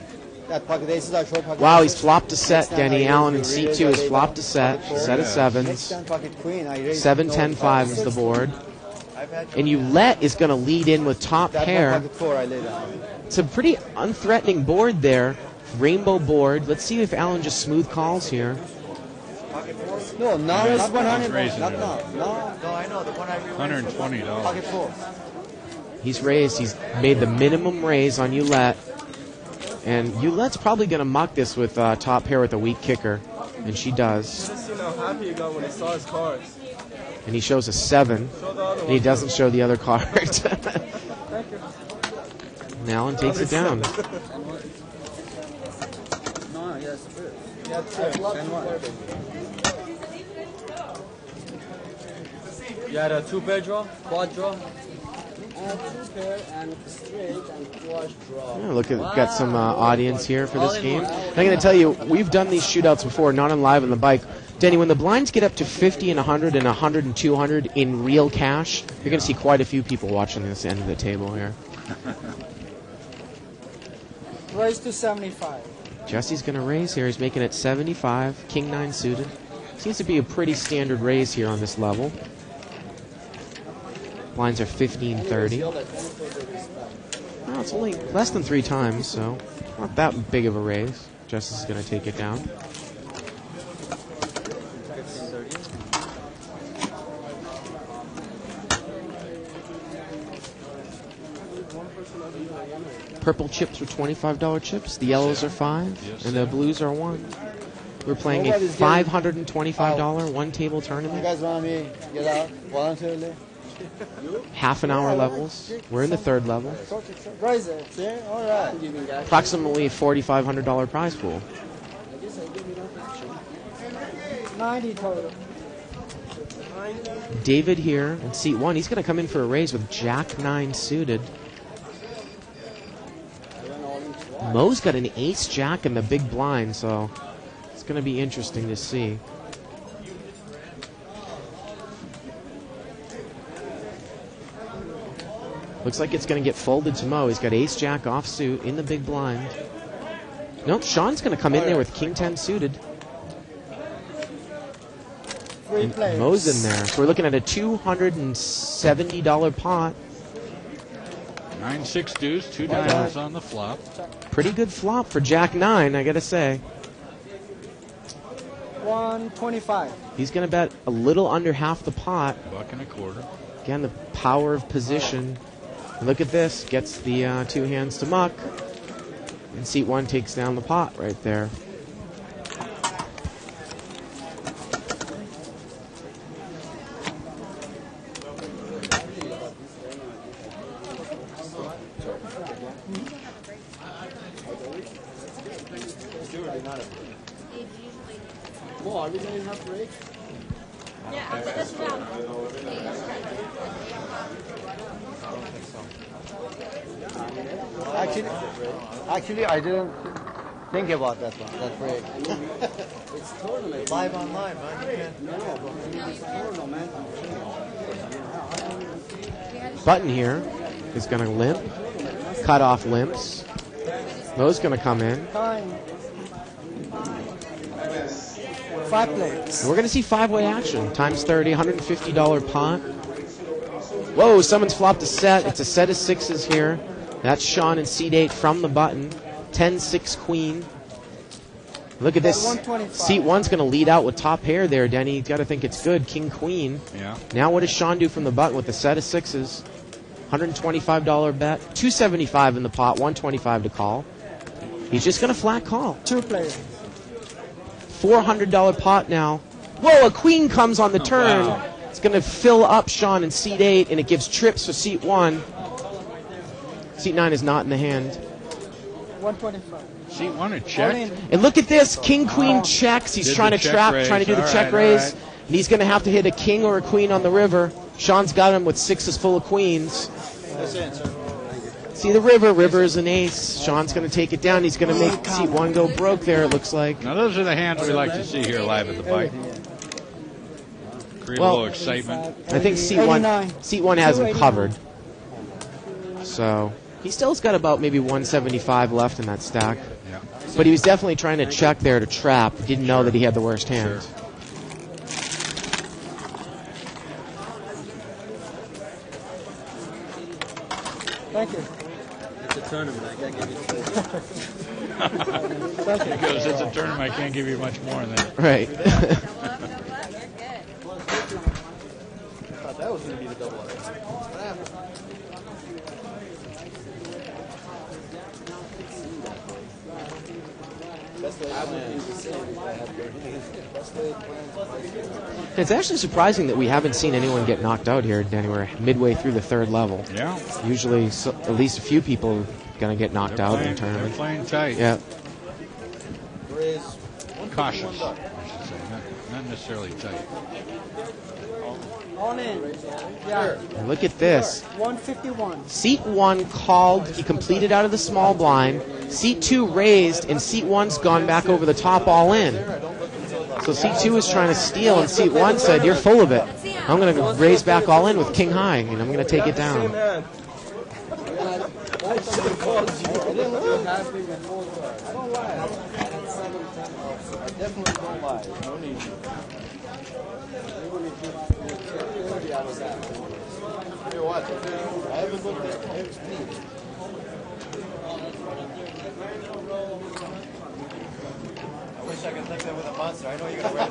Speaker 4: That pocket aces are short pocket
Speaker 3: Wow,
Speaker 4: aces.
Speaker 3: he's flopped a set,
Speaker 4: Next time
Speaker 3: Denny.
Speaker 4: I
Speaker 3: Allen in
Speaker 4: raise,
Speaker 3: seat
Speaker 4: you
Speaker 3: 2
Speaker 4: raise,
Speaker 3: has
Speaker 4: I
Speaker 3: flopped a
Speaker 4: raise
Speaker 3: set.
Speaker 4: pocket four.
Speaker 3: Set of
Speaker 4: Next
Speaker 3: sevens.
Speaker 4: time pocket queen, I raise
Speaker 3: 7,
Speaker 4: no
Speaker 3: 10, 5 is the board.
Speaker 7: I've had
Speaker 3: And Roulette is going to lead in with top
Speaker 4: That
Speaker 3: pair.
Speaker 4: pocket 4 I laid down.
Speaker 3: It's a pretty unthreatening board there. Rainbow board. Let's see if Allen just smooth calls here.
Speaker 4: No, not 100.
Speaker 2: raising
Speaker 4: Not
Speaker 2: it.
Speaker 4: now. No,
Speaker 7: No, I know. The one I re-raised.
Speaker 2: $120.
Speaker 4: pocket 4.
Speaker 3: He's raised. He's made the minimum raise on Roulette. And Oulette's probably going to muck this with top pair with a weak kicker. And she does.
Speaker 8: Just seen how happy he got when he saw his cards.
Speaker 3: And he shows a 7.
Speaker 8: Show the other
Speaker 3: And he
Speaker 8: one.
Speaker 3: doesn't show the other card. And Allen takes it down.
Speaker 4: No, yes,
Speaker 8: You had a 2-pair draw, quad draw.
Speaker 4: 2 pair and straight and flush draw.
Speaker 3: Yeah, look, got some audience here for this game. I'm going to tell you, we've done these shootouts before, not on live on the bike. Denny, when the blinds get up to 50 and 100 and 100 and 200 in real cash, you're going to see quite a few people watching this end of the table here.
Speaker 9: Raise to 75.
Speaker 3: Jesse's going to raise here. He's making it 75. King 9 suited. Seems to be a pretty standard raise here on this level. Blinds are 15-30. Oh, it's only less than 3 times, so not that big of a raise. Jesse's going to take it down. Purple chips are $25 chips. The yellows are 5,
Speaker 2: Yes,
Speaker 3: and the blues are 1. We're playing a
Speaker 4: Nobody's getting
Speaker 3: $525 one-table
Speaker 4: You
Speaker 3: tournament.
Speaker 4: guys want me to get out voluntarily?
Speaker 3: Half an hour levels. We're in the 3rd level.
Speaker 9: Raise it.
Speaker 4: See? All right.
Speaker 3: Approximately $4,500 prize pool.
Speaker 9: 90 total.
Speaker 3: David here in seat 1. He's going to come in for a raise with Jack 9 suited. Mo's got an ace jack in the big blind, so it's going to be interesting to see. Looks like it's going to get folded to Mo. He's got ace jack offsuit in the big blind. Nope, Sean's going to come in there with king 10 suited.
Speaker 9: 3
Speaker 3: And
Speaker 9: players.
Speaker 3: Mo's in there. So we're looking at a $270 pot.
Speaker 2: 9-6 deuce, 2 diamonds on the flop.
Speaker 3: Pretty good flop for Jack 9, I got to say.
Speaker 9: 125.
Speaker 3: He's going to bet a little under half the pot.
Speaker 2: $1.25.
Speaker 3: Again, the power of position. And look at this. Gets the 2 hands to muck. And seat 1 takes down the pot right there.
Speaker 4: Are we going to have break? Actually, I didn't think about that one. That break.
Speaker 7: It's tournament. Live online, man. You can't.
Speaker 3: Button here is going to limp. Cut off limps. Mo's going to come in.
Speaker 9: Time. 5 players.
Speaker 3: And we're going to see 5-way action. Times 30, $150 pot. Whoa, someone's flopped a set. It's a set of 6s here. That's Sean in seat 8 from the button. 10-6 queen. Look at this.
Speaker 9: 125.
Speaker 3: Seat 1's going to lead out with top pair there, Denny. You've got to think it's good. King queen.
Speaker 2: Yeah.
Speaker 3: Now what does Sean do from the button with a set of 6s? $125 bet. $275 in the pot. $125 to call. He's just going to flat call.
Speaker 9: 2 players.
Speaker 3: $400 pot now. Whoa, a queen comes on the turn.
Speaker 2: Wow.
Speaker 3: It's going to fill up Sean in seat 8, and it gives trips for seat 1. Seat 9 is not in the hand.
Speaker 9: 125.
Speaker 2: Seat 1 had checked.
Speaker 3: And look at this. King, queen checks. He's
Speaker 2: Did
Speaker 3: trying
Speaker 2: the
Speaker 3: to
Speaker 2: check
Speaker 3: trap,
Speaker 2: raise.
Speaker 3: trying to do the
Speaker 2: All
Speaker 3: check
Speaker 2: right,
Speaker 3: raise.
Speaker 2: all right.
Speaker 3: And he's going to have to hit a king or a queen on the river. Sean's got him with sixes full of queens. See the river. River is an ace. Sean's going to take it down. He's going to make seat 1 go broke there, it looks like.
Speaker 2: Now, those are the hands we like to see here live at the bite. Create a little excitement.
Speaker 3: I think seat 1 has him covered. So he still's got about maybe 175 left in that stack.
Speaker 2: Yeah.
Speaker 3: But he was definitely trying to check there to trap. Didn't know that he had the worst hand.
Speaker 2: Sure.
Speaker 9: Thank you.
Speaker 8: It's a tournament. I can't give you two.
Speaker 2: He goes, it's a tournament. I can't give you much more than that.
Speaker 3: Right.
Speaker 7: I thought that was going to be the double up. What happened?
Speaker 3: It's actually surprising that we haven't seen anyone get knocked out here, Danny. We're midway through the third level.
Speaker 2: Yeah.
Speaker 3: Usually, at least a few people going to get knocked out in the
Speaker 2: They're
Speaker 3: tournament.
Speaker 2: playing tight.
Speaker 3: Yeah.
Speaker 2: Cautious, I should say. Not necessarily tight.
Speaker 9: All in. Yeah.
Speaker 3: And look at this.
Speaker 9: 151.
Speaker 3: Seat 1 called. He completed out of the small blind. Seat 2 raised, and Seat 1's gone back over the top all in. So Seat 2 is trying to steal, and Seat 1 said, "You're full of it. I'm going to raise back all in with King High, and I'm going to take it down."
Speaker 7: Definitely don't lie. No need to. Here, watch. I haven't looked at it. I wish I could think that with a monster. I know you're going to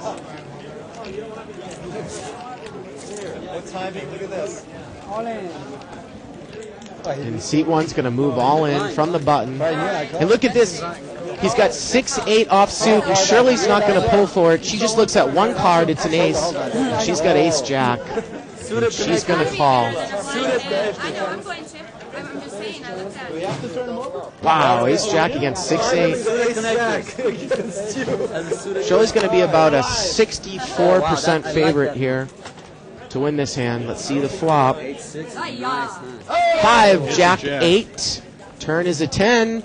Speaker 7: raise. Here, no timing. Look at this.
Speaker 9: All in.
Speaker 3: And Seat 1's going to move all in from the button. And look at this. He's got 6-8 offsuit, and Shirley's not going to pull for it. She just looks at one card. It's an ace. And she's got ace-jack. And she's going to call.
Speaker 5: I know, I'm going to. I'm just saying, I looked at it.
Speaker 3: Wow, ace-jack against 6-8. Shirley's going to be about a 64% favorite here to win this hand. Let's see the flop. 5, Jack 8. Turn is a 10.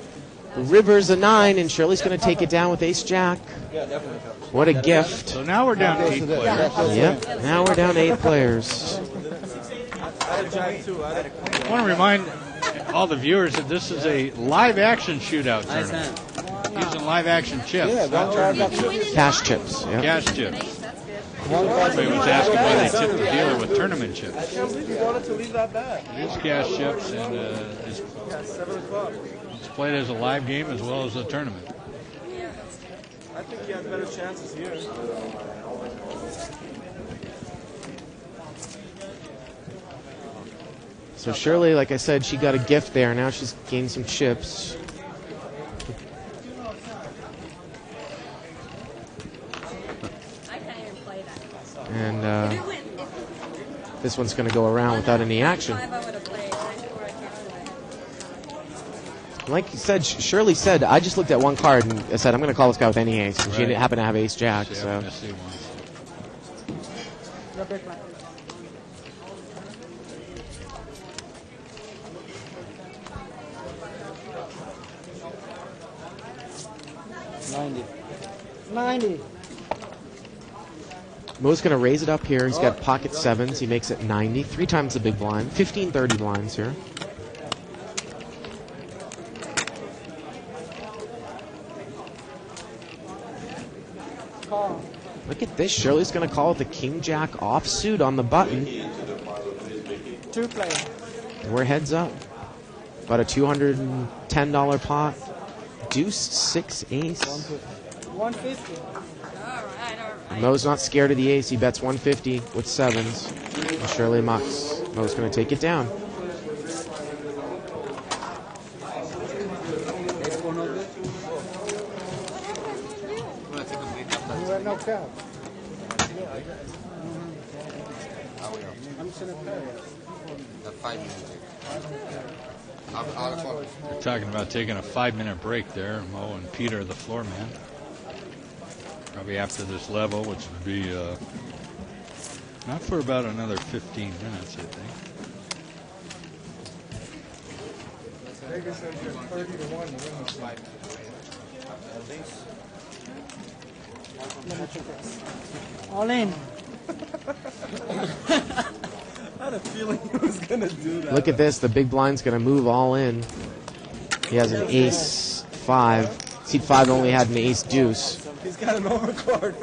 Speaker 3: The river's a 9, and Shirley's going to take it down with ace-jack. What a gift.
Speaker 2: So now we're down to 8 players.
Speaker 3: Yep, now we're down to 8 players.
Speaker 2: I want to remind all the viewers that this is a live-action shootout tournament. Using live-action chips, not tournament chips.
Speaker 3: Cash chips. Yep.
Speaker 2: Cash chips. Somebody was asking why they tipped the dealer with tournament chips.
Speaker 8: I can't believe you wanted to leave that back.
Speaker 2: It is cash chips, and it's
Speaker 8: 7 o'clock.
Speaker 2: played as a live game as well as a tournament.
Speaker 8: I think he has better chances here.
Speaker 3: So Shirley, like I said, she got a gift there. Now she's gained some chips.
Speaker 5: I can't even play that.
Speaker 3: And this one's going to go around without any action.
Speaker 5: I would have played. 94, I can't play.
Speaker 3: Like you said, Shirley said, I just looked at one card and I said, I'm going to call this guy with any ace. And she
Speaker 2: Right.
Speaker 3: didn't happen to have ace-jack.
Speaker 2: She
Speaker 3: So.
Speaker 2: happened to see one.
Speaker 9: Your big man. $90.
Speaker 3: Mo's going to raise it up here. He's got pocket sevens. He makes it 90. 3 times the big blind. 15, 30 blinds here.
Speaker 9: Call.
Speaker 3: Look at this. Shirley's going to call it the king-jack offsuit on the button.
Speaker 9: 2 player.
Speaker 3: We're heads up. About a $210 pot. Deuce, 6, ace.
Speaker 9: 150.
Speaker 5: All right.
Speaker 3: Mo's not scared of the ace. He bets 150 with sevens. And Shirley mucks. Mo's going to take it down.
Speaker 9: You have no cap. I'm just in a player.
Speaker 2: They're talking about taking a 5-minute break there, Mo and Peter, the floor man. Probably after this level, which would be not for about another 15 minutes, I think.
Speaker 8: Vegas says you're 30 to 1 to win this fight.
Speaker 9: Let me check this. All in.
Speaker 8: I had a feeling he was going to do that.
Speaker 3: Look at this. The big blind's going to move all in. He has an ace 5. Seat 5 only had an ace deuce.
Speaker 8: He's got an overcard.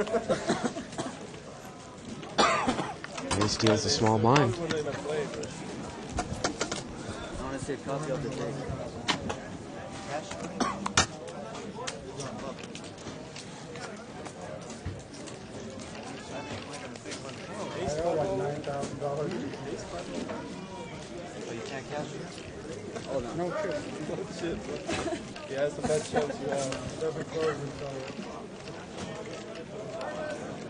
Speaker 3: He steals the small blind.
Speaker 7: I want to see a copy of the tape.
Speaker 8: I owe like $9,000.
Speaker 7: So you can't cash it?
Speaker 8: Oh, no. No shit. No shit. He has the best chance you have. Never close until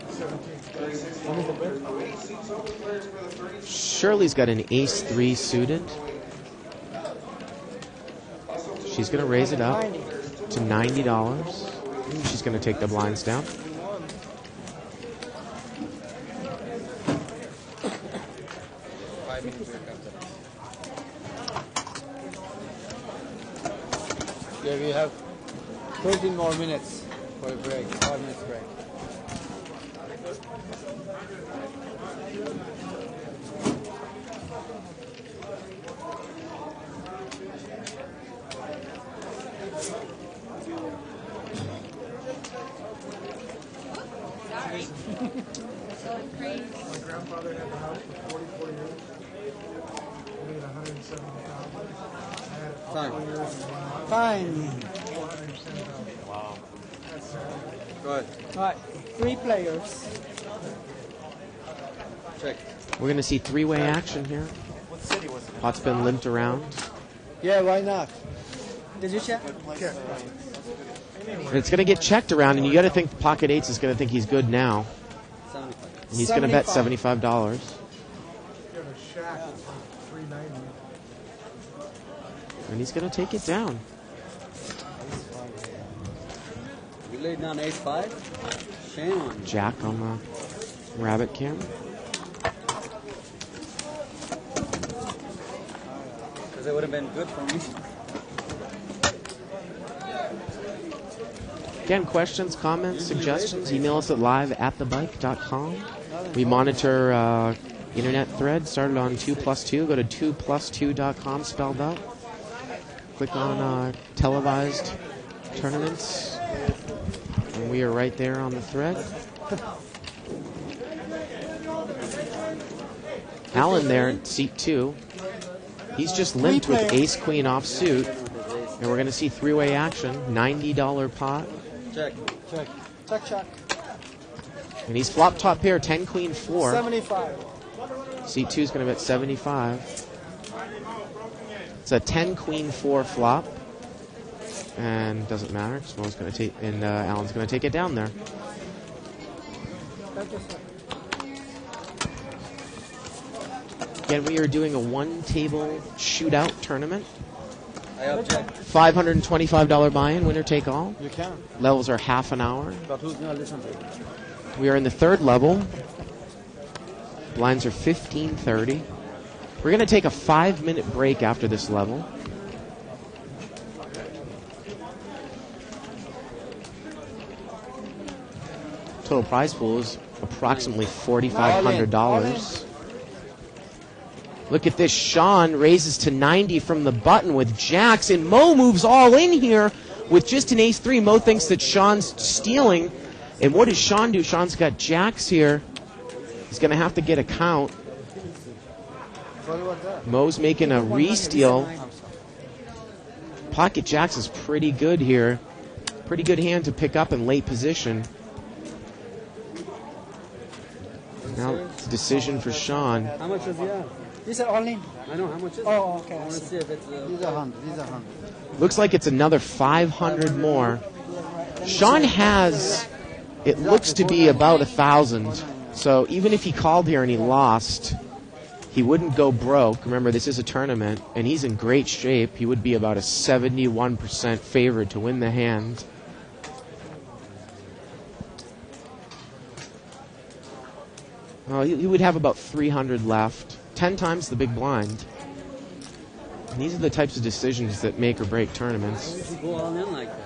Speaker 8: 17.
Speaker 3: Shirley's got an ace 3 suited. She's going to raise it up to $90. She's going to take the blinds down.
Speaker 4: Yeah, we have 13 more minutes for a break, 5 minutes break.
Speaker 5: Sorry. Going crazy.
Speaker 8: My grandfather had the house for 44 years. He made $170,000. I had it for 4 years and won
Speaker 9: Fine.
Speaker 8: $470,000.
Speaker 7: Wow.
Speaker 8: That's sad.
Speaker 7: Good.
Speaker 9: All right. 3 players.
Speaker 7: Check.
Speaker 3: We're going to see 3-way action here.
Speaker 7: What city was it?
Speaker 3: Pot's been limped around.
Speaker 4: Yeah, why not?
Speaker 9: Did you check?
Speaker 3: It's going to get checked around, and you got to think Pocket Eights is going to think he's good now.
Speaker 7: 75.
Speaker 3: And he's going to bet $75.
Speaker 8: You have a shack for $390.
Speaker 3: And he's going to take it down.
Speaker 7: You laid down ace 5? Shame on you.
Speaker 3: Jack on the rabbit cam.
Speaker 7: Because it would have been good for me.
Speaker 3: Again, questions, comments, suggestions, email us at live@thebike.com. We monitor internet thread started on 2+2. Go to 2plus2.com spelled out. Click on televised tournaments. And we are right there on the thread. Alan there at seat 2. He's just limped with ace queen offsuit. And we're going to see 3-way action. $90 pot.
Speaker 7: Check.
Speaker 9: Check. Check, check.
Speaker 3: And he's flop top pair, 10 queen 4.
Speaker 9: 75.
Speaker 3: C2 is going to bet 75. It's a 10 queen 4 flop. And doesn't matter. Smo's going to take, and Alan's going to take it down there. Again, we are doing a 1-table shootout tournament.
Speaker 7: I object.
Speaker 3: $525 buy-in, winner take all.
Speaker 4: You can.
Speaker 3: Levels are half an hour.
Speaker 4: But who's going to listen to it?
Speaker 3: We are in the 3rd level. Blinds are 15:30. We're going to take a 5-minute break after this level. Total prize pool is approximately $4,500. Look at this. Sean raises to 90 from the button with jacks, and Mo moves all in here with just an ace 3. Mo thinks that Sean's stealing. And what does Sean do? Sean's got jacks here. He's going to have to get a count. Mo's making a re-steal. Pocket jacks is pretty good here. Pretty good hand to pick up in late position. Now it's a decision for Sean.
Speaker 7: How much does he have?
Speaker 9: You said all in.
Speaker 7: I know, how much is it?
Speaker 9: Oh, okay.
Speaker 7: I want to see if it's...
Speaker 4: These are 100. These are 100.
Speaker 3: Looks like it's another 500 more. Sean has, it looks to be about 1,000. So even if he called here and he lost, He wouldn't go broke. Remember, this is a tournament, and he's in great shape. He would be about a 71% favorite to win the hand. Well, he would have about 300 left, 10 times the big blind. And these are the types of decisions that make or break tournaments.
Speaker 4: Go all in like that.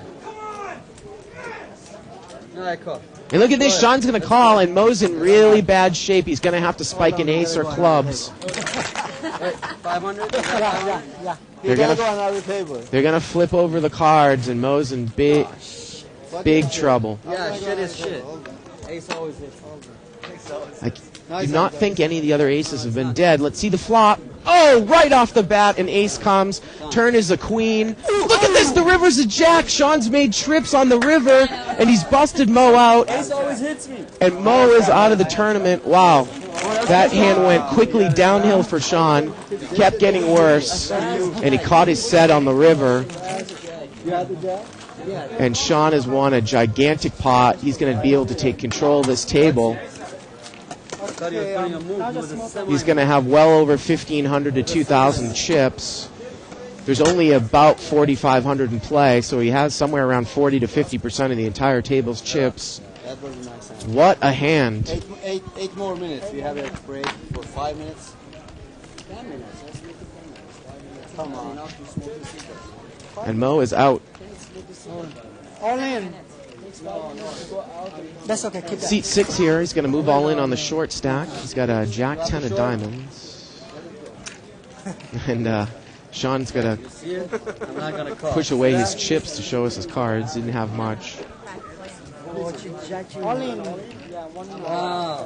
Speaker 4: No, I call.
Speaker 3: And look at this, Sean's going to call, and Mo's in really bad shape. He's going to have to spike an ace or clubs.
Speaker 4: 500?
Speaker 9: Yeah.
Speaker 3: They're going to flip over the cards, and Mo's in big trouble.
Speaker 4: Yeah, shit is shit.
Speaker 8: Ace always hits.
Speaker 3: I do not think any of the other aces have been dead. Let's see the flop. Oh, right off the bat, an ace comes. Turn is a queen. Look at this, the river's a jack. Sean's made trips on the river, and he's busted Mo out.
Speaker 4: Ace always hits me.
Speaker 3: And Mo is out of the tournament. Wow. That hand went quickly downhill for Sean. Kept getting worse, and he caught his set on the river. And Sean has won a gigantic pot. He's going to be able to take control of this table. He's going to have well over 1,500 to 2,000 chips. There's only about 4,500 in play, so he has somewhere around 40 to 50% of the entire table's chips.
Speaker 4: That was a nice hand.
Speaker 3: What a hand.
Speaker 4: Eight more minutes. We have a break for 5 minutes. 10 minutes. Let's make it 10 minutes. Come on.
Speaker 3: And Mo is out.
Speaker 9: All in. That's okay. Keep that.
Speaker 3: Seat 6 here. He's going to move all in on the short stack. He's got a jack 10 of diamonds. And Sean's going to push away his chips to show us his cards. Didn't have much.
Speaker 9: All in.
Speaker 4: Wow.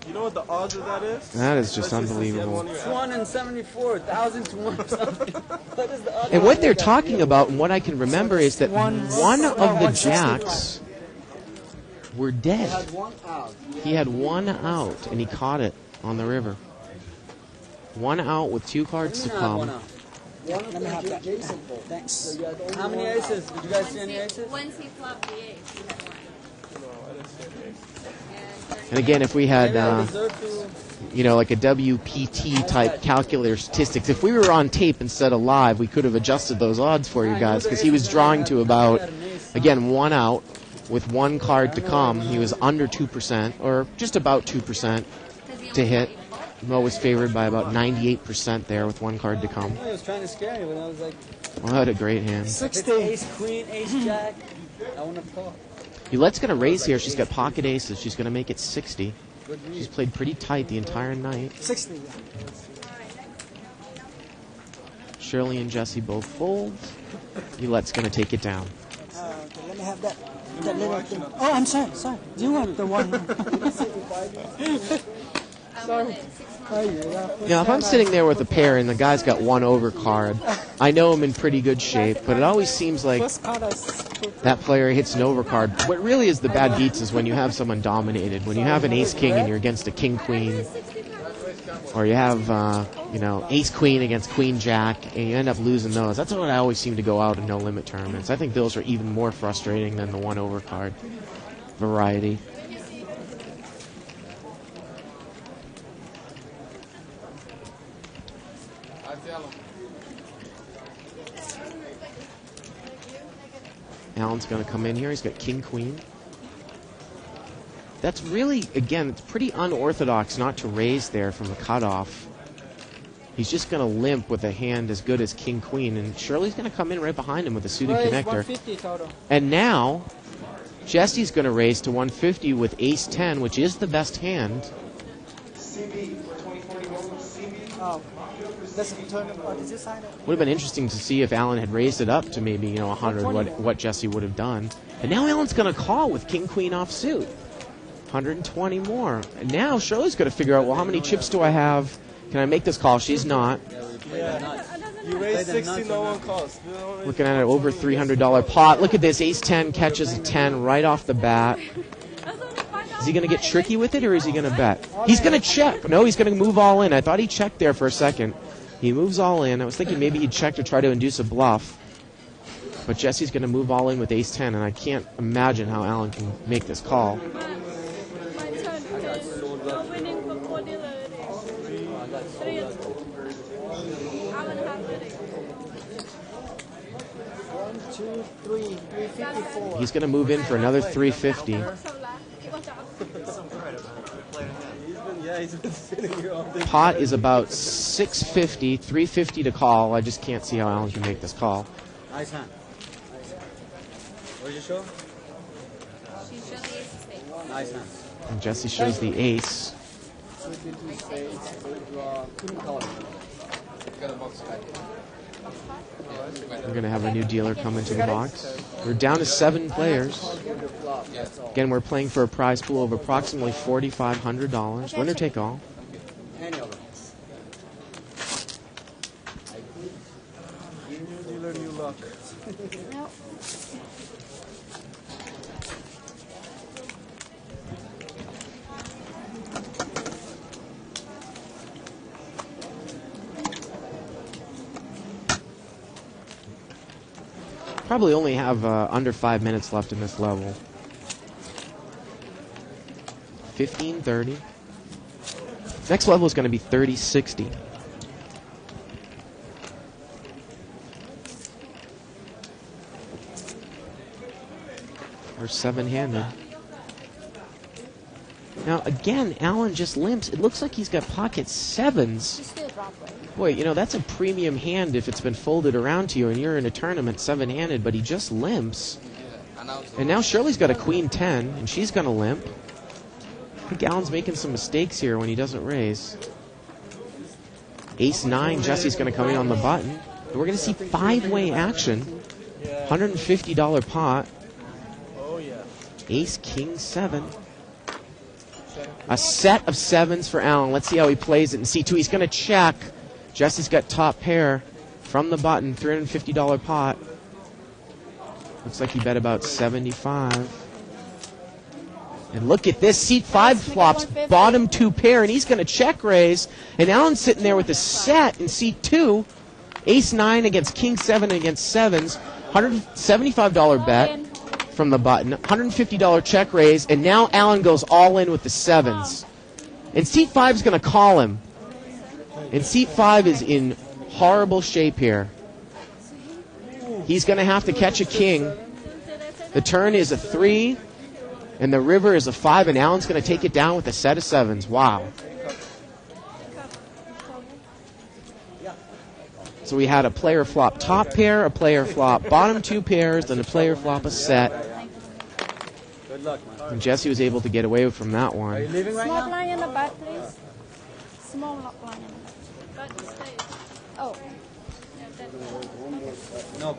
Speaker 8: You know what the odds of that is?
Speaker 3: That is just unbelievable.
Speaker 4: 274,000 to 1 something. What is the odds?
Speaker 3: And what they're talking about, and what I can remember, is that one of the jacks were dead. He had one out, and he caught it on the river. One out with 2 cards to come.
Speaker 9: Let me have that. Thanks.
Speaker 4: How many aces? Did you guys see any aces?
Speaker 5: Once he flopped the ace, he had one.
Speaker 3: And again, if we had, like a WPT type calculator statistics, if we were on tape instead of live, we could have adjusted those odds for you guys, because he was drawing to about, again, 1 out with 1 card to come. He was under 2%, or just about 2% to hit. Mo was favored by about 98% there with 1 card to come.
Speaker 4: He was trying to scare you when I was like,
Speaker 3: What a great hand.
Speaker 9: 60.
Speaker 4: ace, queen, ace, jack. I want to call.
Speaker 3: Yulette's going to raise here. She's got pocket aces. She's going to make it 60. She's played pretty tight the entire night.
Speaker 9: 60.
Speaker 3: Shirley and Jesse both fold. Yulette's going to take it down.
Speaker 9: Okay, let me have that little thing. Oh, I'm sorry. You want the one. Sorry.
Speaker 3: Yeah, if I'm sitting there with a pair and the guy's got 1 over card, I know I'm in pretty good shape, but it always seems like that player hits an overcard. What really is the bad beats is when you have someone dominated. When you have an ace-king and you're against a king-queen, or you have, ace-queen against queen-jack, and you end up losing those. That's what I always seem to go out in no-limit tournaments. I think those are even more frustrating than the 1 overcard variety. Alan's going to come in here. He's got king-queen. That's really, again, it's pretty unorthodox not to raise there from the cutoff. He's just going to limp with a hand as good as king-queen, and Shirley's going to come in right behind him with a suited connector.
Speaker 9: 150 total.
Speaker 3: And now, Jesse's going to raise to 150 with ace-10, which is the best hand.
Speaker 9: Oh, that's a tournament. Oh, did you sign it?
Speaker 3: Would have been interesting to see if Alan had raised it up to maybe 100, what Jesse would have done. And now Alan's going to call with king-queen offsuit. 120 more. And now Shirley's going to figure out, well, how many chips do I have? Can I make this call? She's not.
Speaker 8: Yeah. You raise 60, no one calls.
Speaker 3: Looking at an over $300 pot. Look at this. Ace-10 catches a 10 right off the bat. Is he going to get tricky with it, or is he going to bet? He's going to check. No, he's going to move all in. I thought he checked there for a second. He moves all in. I was thinking maybe he'd check to try to induce a bluff. But Jesse's going to move all in with ace-10, and I can't imagine how Alan can make this call.
Speaker 4: 1, 2, 3, 354.
Speaker 3: He's going to move in for another 350.
Speaker 8: He's been sitting here all day.
Speaker 3: Pot is about 650, 350 to call. I just can't see how Alan can make this call.
Speaker 4: Nice hand. Where's your show? Nice hand.
Speaker 3: And Jesse shows the ace. We're going to have a new dealer come into the box. We're down to 7 players. Again, we're playing for a prize pool of approximately $4,500. Winner take all.
Speaker 4: Any of them.
Speaker 8: New dealer, new luck.
Speaker 5: Nope.
Speaker 3: Probably only have under 5 minutes left in this level. 15-30. Next level is going to be 30-60. Or 7-handed. Now, again, Alan just limps. It looks like he's got pocket 7s. Boy, you know, that's a premium hand if it's been folded around to you and you're in a tournament 7-handed, but he just limps. And now Shirley's got a queen 10, and she's going to limp. I think Alan's making some mistakes here when he doesn't raise. Ace 9, Jesse's going to come in on the button. And we're going to see 5-way action. $150 pot. Ace, king 7. A set of 7s for Alan. Let's see how he plays it in C2. He's going to check. Jesse's got top pair from the button. $350 pot. Looks like he bet about 75. And look at this. Seat 5 flops bottom 2 pair, and he's going to check raise. And Alan's sitting there with a set in seat 2. Ace 9 against king 7 against 7s. $175 bet from the button. $150 check raise. And now Alan goes all in with the 7s. And seat 5 is going to call him. And seat 5 is in horrible shape here. He's going to have to catch a king. The turn is a 3. And the river is a 5, and Alan's going to take it down with a set of 7s. Wow. So we had a player flop top pair, a player flop bottom 2 pairs, and a player flop a set.
Speaker 4: Good luck, man.
Speaker 3: And Jesse was able to get away from that
Speaker 4: Are you
Speaker 3: one.
Speaker 4: leaving right
Speaker 5: Small
Speaker 4: now?
Speaker 5: blind in the back, please. Small blind in the back. Oh.
Speaker 4: No.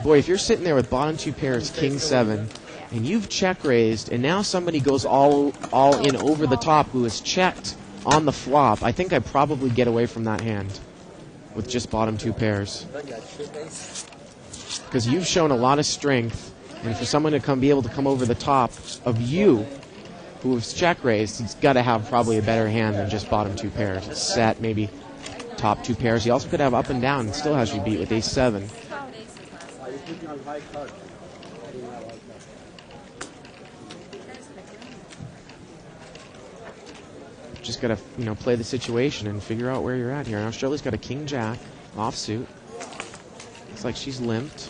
Speaker 3: Boy, if you're sitting there with bottom 2 pairs, king 7, and you've check raised, and now somebody goes all in over the top who is checked on the flop, I think I probably get away from that hand with just bottom 2 pairs. Because you've shown a lot of strength, and for someone to be able to come over the top of you, who has check raised, he's got to have probably a better hand than just bottom 2 pairs. A set, maybe top 2 pairs. He also could have up and down and still has you beat with ace 7. Just got to, play the situation and figure out where you're at here. Now Shirley's got a king-jack offsuit. Looks like she's limped.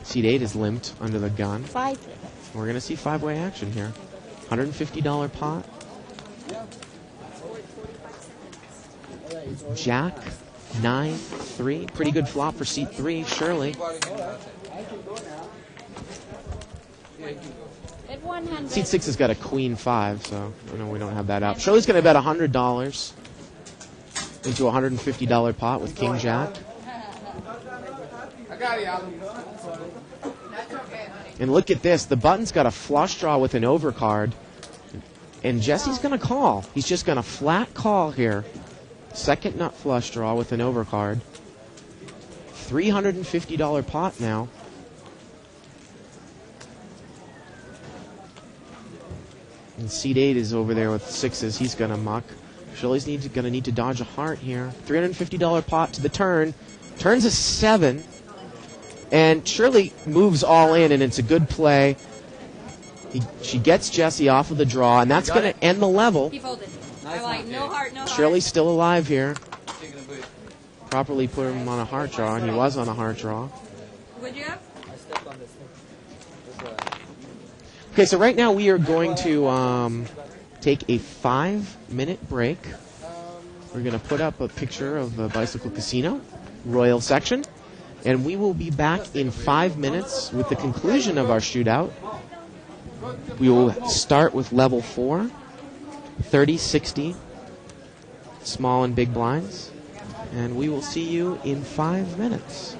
Speaker 3: Seat 8 is limped under the gun.
Speaker 5: 5.
Speaker 3: We're going to see 5-way action here. $150 pot. Jack, 9, 3. Pretty good flop for seat 3. Shirley. Seat 6 has got a queen 5, so we don't have that out. Shirley's going to bet $100 into a $150 pot with king jack. And look at this. The button's got a flush draw with an overcard. And Jesse's going to call. He's just going to flat call here. Second nut flush draw with an overcard. $350 pot now. And seat 8 is over there with 6s. He's going to muck. Shirley's going to need to dodge a heart here. $350 pot to the turn. Turns a 7. And Shirley moves all in, and it's a good play. She gets Jesse off of the draw, and that's going to end the level.
Speaker 5: He folded. I like no heart, no heart.
Speaker 3: Shirley's still alive here. Properly put him on a heart draw, and he was on a heart draw.
Speaker 5: Would you have?
Speaker 7: I stepped on this thing.
Speaker 3: Okay, so right now we are going to take a 5-minute break. We're going to put up a picture of the Bicycle Casino, Royal section, and we will be back in 5 minutes with the conclusion of our shootout. We will start with level 4, 30-60, small and big blinds, and we will see you in 5 minutes.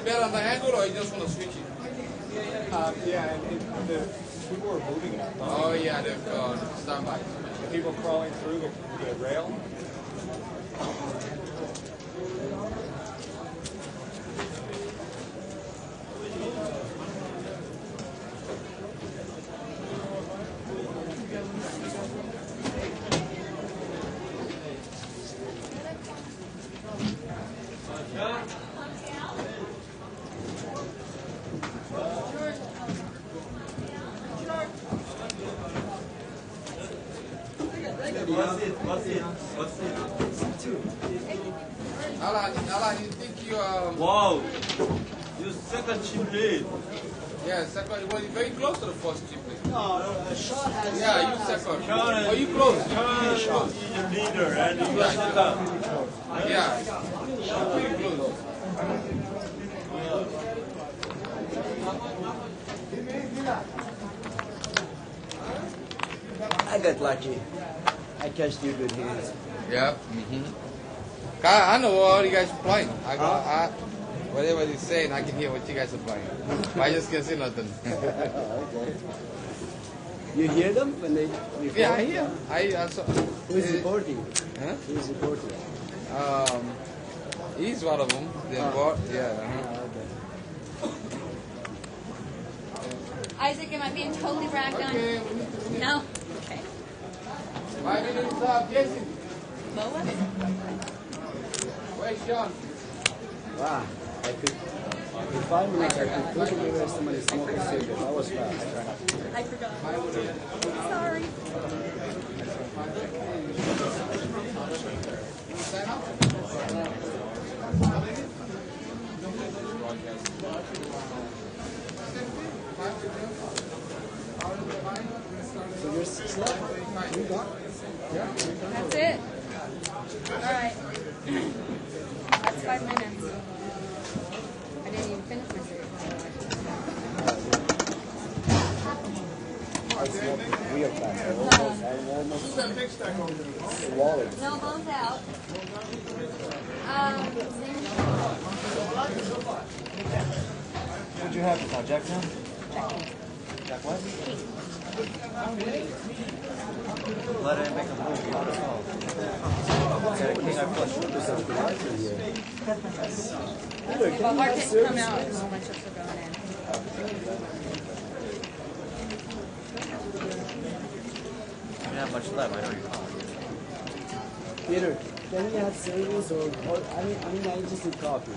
Speaker 10: Bet on the angle, or you just want to switch it?
Speaker 8: Yeah, and the people are moving it.
Speaker 10: Oh yeah, the standby.
Speaker 8: The people crawling through the rail.
Speaker 10: Alan, you think you
Speaker 6: Wow, you second chip lead.
Speaker 10: Yeah, second. Well, you're very close to the first chip lead.
Speaker 9: No, Sean has.
Speaker 10: Yeah, you second.
Speaker 6: Sean
Speaker 10: Oh, you close.
Speaker 6: Sean is your leader and you are second.
Speaker 10: Yeah, pretty close.
Speaker 11: I got lucky. I catch two good hands.
Speaker 10: Yeah. I know all you guys are playing. Whatever he's saying, I can hear what you guys are playing. But I just can't see nothing.
Speaker 4: Okay. You hear them when they record?
Speaker 10: Yeah, I hear. I saw.
Speaker 4: Who's reporting?
Speaker 10: Huh?
Speaker 4: Who's reporting?
Speaker 10: He's one of them. The board. Yeah.
Speaker 5: Isaac, am I being totally ragged on? No? Okay.
Speaker 10: 5 minutes up, Jesse.
Speaker 5: Boa?
Speaker 10: Where's Sean?
Speaker 4: Wow. I could, in 5 minutes, I could quickly give somebody smoke a cigarette. That was fast.
Speaker 5: I forgot. Sorry.
Speaker 4: So you're slow. You gone? Yeah.
Speaker 5: That's it. All right. That's 5 minutes. I didn't even finish my cigarette.
Speaker 4: I smoked real fast. I'm almost swallowed.
Speaker 5: No, both out.
Speaker 7: What'd you have just now? Jackson? Jack what? Let it make a move. Not at all. King I flush.
Speaker 5: Well, our kids come out and all my chips are going in.
Speaker 7: You don't have much left. I know you're fine.
Speaker 4: Peter, can we have service or I mean, I just need coffee.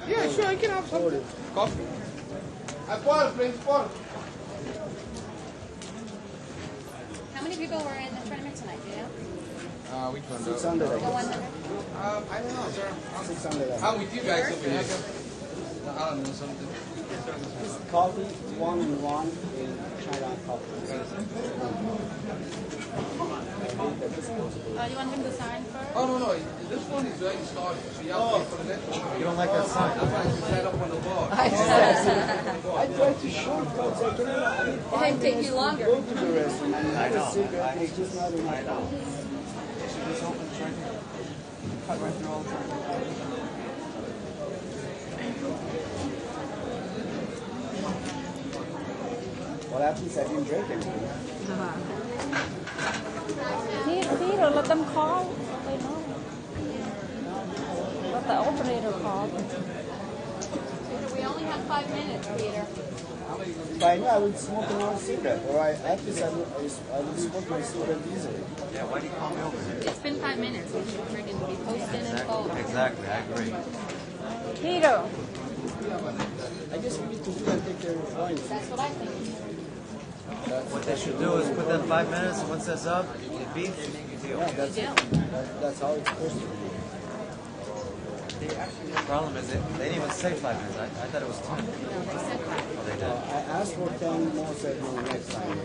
Speaker 10: Yeah, sure, I can have some coffee. A quarter, please, quarter.
Speaker 5: How many people were in the tournament tonight, do you know?
Speaker 10: Which one?
Speaker 4: 600, I
Speaker 5: The
Speaker 4: guess.
Speaker 5: 100?
Speaker 10: I don't know, sir.
Speaker 4: 600.
Speaker 10: I'm with you guys over here. I don't know something.
Speaker 4: Coffee, 1-in-1 in China coffee.
Speaker 5: Do you want him to sign first?
Speaker 10: Oh, no. This one is already started. So you have to wait for the next one.
Speaker 7: You don't like that sign?
Speaker 10: That's why you set up on the bar.
Speaker 4: I tried to shortcut. I can
Speaker 5: It didn't take you longer.
Speaker 4: go to the restaurant and have a cigarette. It's just not enough.
Speaker 7: I know. You should just open the drink. Cut right through all the time.
Speaker 4: What happens? I didn't drink anything.
Speaker 12: Peter, let them call. They know. Let the operator call.
Speaker 5: We only have 5 minutes, Peter.
Speaker 4: If I knew, I would smoke another cigarette. Or at least I would smoke my cigarette easily.
Speaker 7: Yeah, why do you call me over here?
Speaker 5: It's been 5 minutes. We should friggin' be posting and folding.
Speaker 7: Exactly, I agree.
Speaker 12: Peter.
Speaker 4: I guess we need to do and take care of wine.
Speaker 5: That's what I think.
Speaker 7: What they should do is put that 5 minutes, and once that's up, the beef, you deal.
Speaker 4: Yeah, that's how it's supposed to be.
Speaker 7: The problem is they didn't even say 5 minutes. I thought it was 10.
Speaker 5: No, they said 5.
Speaker 7: Oh, they did.
Speaker 4: I asked for 10 more, said no next time.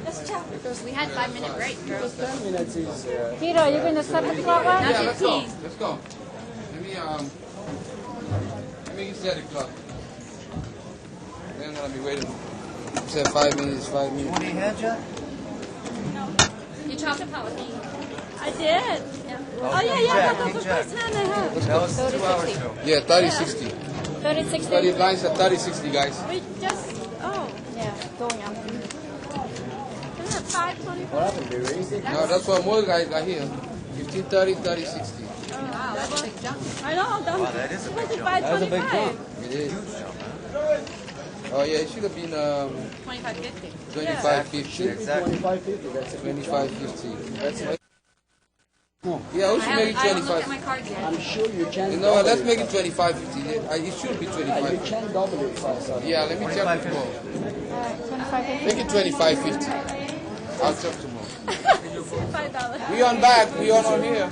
Speaker 5: Let's check. Because we had 5 minute break, girls.
Speaker 4: 10 minutes is...
Speaker 12: Peter, you going to 7 o'clock one?
Speaker 10: Yeah, let's go. Let's go. Let me get set the clock. Then I'm gonna be waiting. You said 5 minutes, 5 minutes.
Speaker 7: What do you had, Jack?
Speaker 5: You chocolate pot with me.
Speaker 12: I did.
Speaker 5: Yeah.
Speaker 12: Oh, yeah, that was the first time I heard.
Speaker 7: That was 2 hours ago.
Speaker 10: Yeah, 30-60.
Speaker 12: 36
Speaker 10: 30 lines at 30-60, guys.
Speaker 12: We just, yeah, going up. Isn't it 5:25?
Speaker 4: What happened? They raised it?
Speaker 10: No, that's what more guys got here. 15, 30, 30, 60.
Speaker 5: Wow, that's a big jump.
Speaker 12: I know,
Speaker 7: Wow, that is a big jump.
Speaker 12: 5:25.
Speaker 10: It is.
Speaker 7: Huge jump, man.
Speaker 10: Oh, yeah, it should have been
Speaker 5: 25.50.
Speaker 10: 25.50.
Speaker 7: Exactly.
Speaker 4: 25.50. That's a good job.
Speaker 10: 25.50. That's it.
Speaker 4: No.
Speaker 10: Yeah, we should make it
Speaker 5: I haven't looked at
Speaker 10: 25.
Speaker 5: my cards yet.
Speaker 4: I'm sure you can
Speaker 10: You know what, let's
Speaker 4: double
Speaker 10: make
Speaker 4: it.
Speaker 10: it 25.50. It should be
Speaker 4: You
Speaker 10: 25.
Speaker 4: can double it. So.
Speaker 10: Yeah, let me check it tomorrow.
Speaker 12: 25.50.
Speaker 10: Make it 25.50. I'll check tomorrow.
Speaker 12: $5.
Speaker 10: We on back. We on here.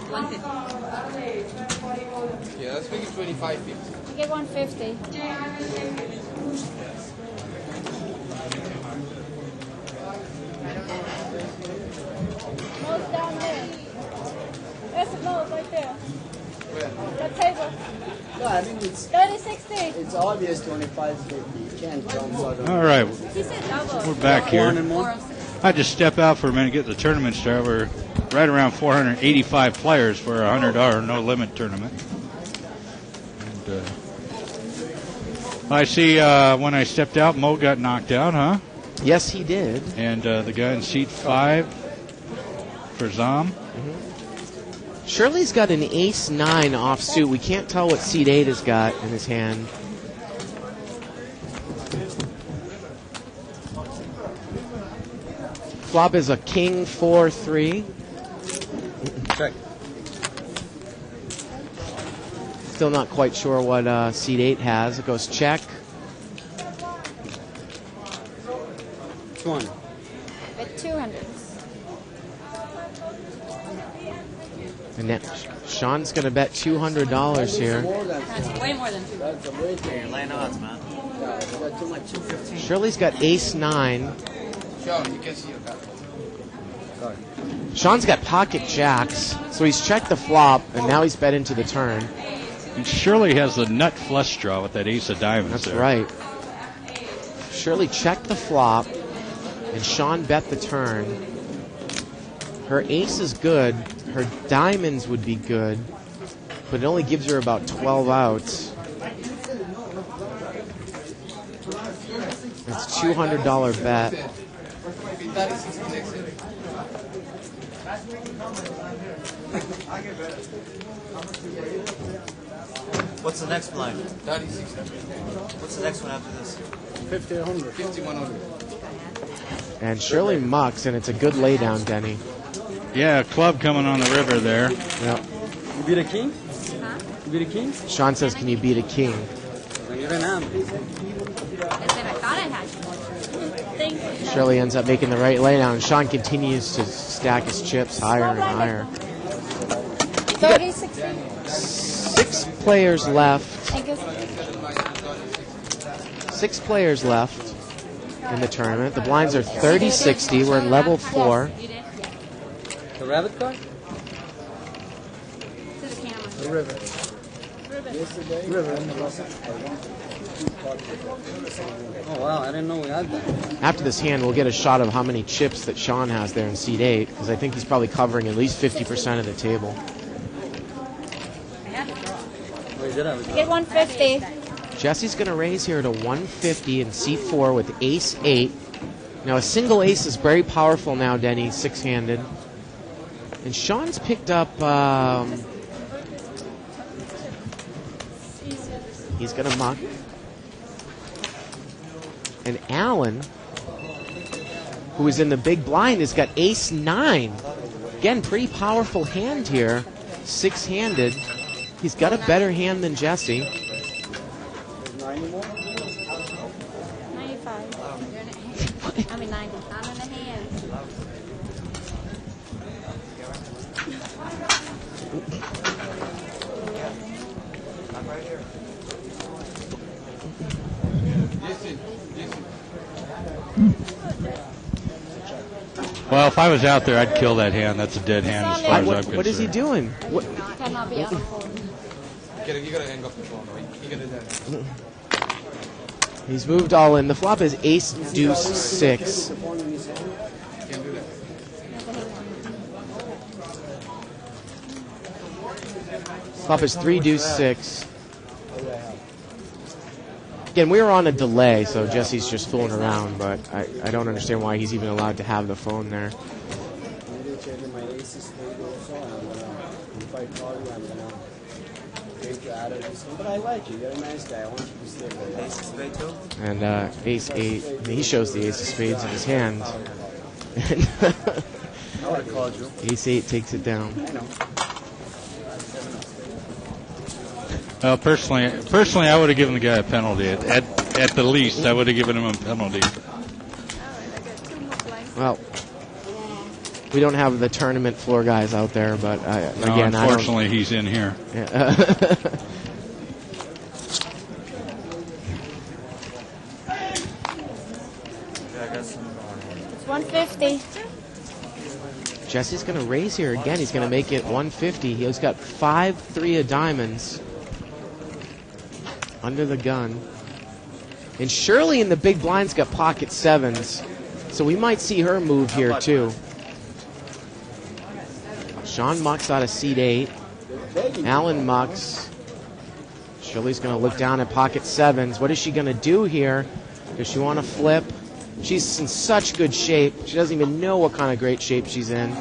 Speaker 5: 150.
Speaker 10: Yeah, let's make it 25.50.
Speaker 12: You get 150. Mo's down there. There's a Mo's right there. That table.
Speaker 4: No, I mean, it's
Speaker 12: 30.60.
Speaker 4: it's obvious 25.50. You can't jump out of
Speaker 2: All right,
Speaker 12: He said double.
Speaker 2: we're back here.
Speaker 4: One and more.
Speaker 5: 406.
Speaker 2: I just step out for a minute, get the tournament started. We're right around 485 players for a $100 no-limit tournament. And, I see when I stepped out, Mo got knocked out, huh?
Speaker 3: Yes, he did.
Speaker 2: And the guy in seat 5 for Zom.
Speaker 3: Shirley's got an ace-9 offsuit. We can't tell what seat 8 has got in his hand. Flop is a king 4-3.
Speaker 4: Check.
Speaker 3: Still not quite sure what seat 8 has. It goes check.
Speaker 4: One.
Speaker 12: Bet 200.
Speaker 3: And now Sean's going to bet $200 here.
Speaker 5: That's way more than 2.
Speaker 11: That's a great thing. Laying odds, man. Yeah, you got too much. 215.
Speaker 3: Shirley's got ace-9.
Speaker 10: Sean, you can see your card.
Speaker 3: Sean's got pocket jacks, so he's checked the flop, and now he's bet into the turn.
Speaker 2: And Shirley has the nut flush draw with that ace of diamonds.
Speaker 3: That's
Speaker 2: there.
Speaker 3: right. Shirley checked the flop, and Sean bet the turn. Her ace is good. Her diamonds would be good, but it only gives her about 12 outs. It's $200 bet.
Speaker 11: What's the next blind?
Speaker 10: 36.
Speaker 11: What's the next one after this?
Speaker 4: 5,100.
Speaker 10: 5,100.
Speaker 3: And Shirley mucks, and it's a good laydown, Denny.
Speaker 2: Yeah, club coming on the river there.
Speaker 3: Yep.
Speaker 4: You beat a king?
Speaker 5: Huh?
Speaker 4: You beat a king?
Speaker 3: Sean says, can you beat a king?
Speaker 4: You're an am.
Speaker 5: I said I thought I had you. Thank you.
Speaker 3: Shirley ends up making the right laydown. Sean continues to stack his chips higher and higher.
Speaker 12: 36.
Speaker 3: 6 players left. 6 players left in the tournament. The blinds are 30-60. We're in level 4.
Speaker 4: The rabbit card?
Speaker 5: To the camera.
Speaker 4: The river. River. Oh, wow. I didn't know we had that.
Speaker 3: After this hand, we'll get a shot of how many chips that Sean has there in seat 8, because I think he's probably covering at least 50% of the table.
Speaker 4: Wait, did I have a
Speaker 12: Get 150.
Speaker 3: Jesse's going to raise here to 150 in seat 4 with ace 8. Now, a single ace is very powerful now, Denny, 6-handed. And Sean's picked up... he's going to muck. And Alan, who is in the big blind, has got ace 9. Again, pretty powerful hand here, 6-handed. He's got a better hand than Jesse.
Speaker 12: 95. I mean 90. I'm in the hand.
Speaker 3: Well, if I was out there, I'd kill that hand. That's a dead hand as far as I'm concerned. What is he doing? What?
Speaker 12: Cannot be out of phone.
Speaker 10: You gotta hang up the phone, right? You gotta do that.
Speaker 3: He's moved all in. The flop is ace, deuce, 6. Flop is 3, deuce, 6. Again, we were on a delay, so Jesse's just fooling around, but I don't understand why he's even allowed to have the phone there.
Speaker 11: But I like you. You're a nice guy. I want you to stay there. Ace of spades too?
Speaker 3: And ace 8, I mean, he shows the ace of spades in his hand.
Speaker 11: I would have called you.
Speaker 3: Ace 8 takes it down.
Speaker 11: I know.
Speaker 2: Personally, I would have given the guy a penalty. At the least, I would have given him a penalty.
Speaker 3: Well, we don't have the tournament floor guys out there, but again,
Speaker 2: unfortunately, he's in here.
Speaker 3: Yeah.
Speaker 12: It's 150.
Speaker 3: Jesse's going to raise here again. He's going to make it 150. He's got 5-3 of diamonds under the gun. And Shirley in the big blind's got pocket 7s. So we might see her move here too. Sean mucks out of seat 8. Alan mucks. Shirley's going to look down at pocket 7s. What is she going to do here? Does she want to flip? She's in such good shape. She doesn't even know what kind of great shape she's in.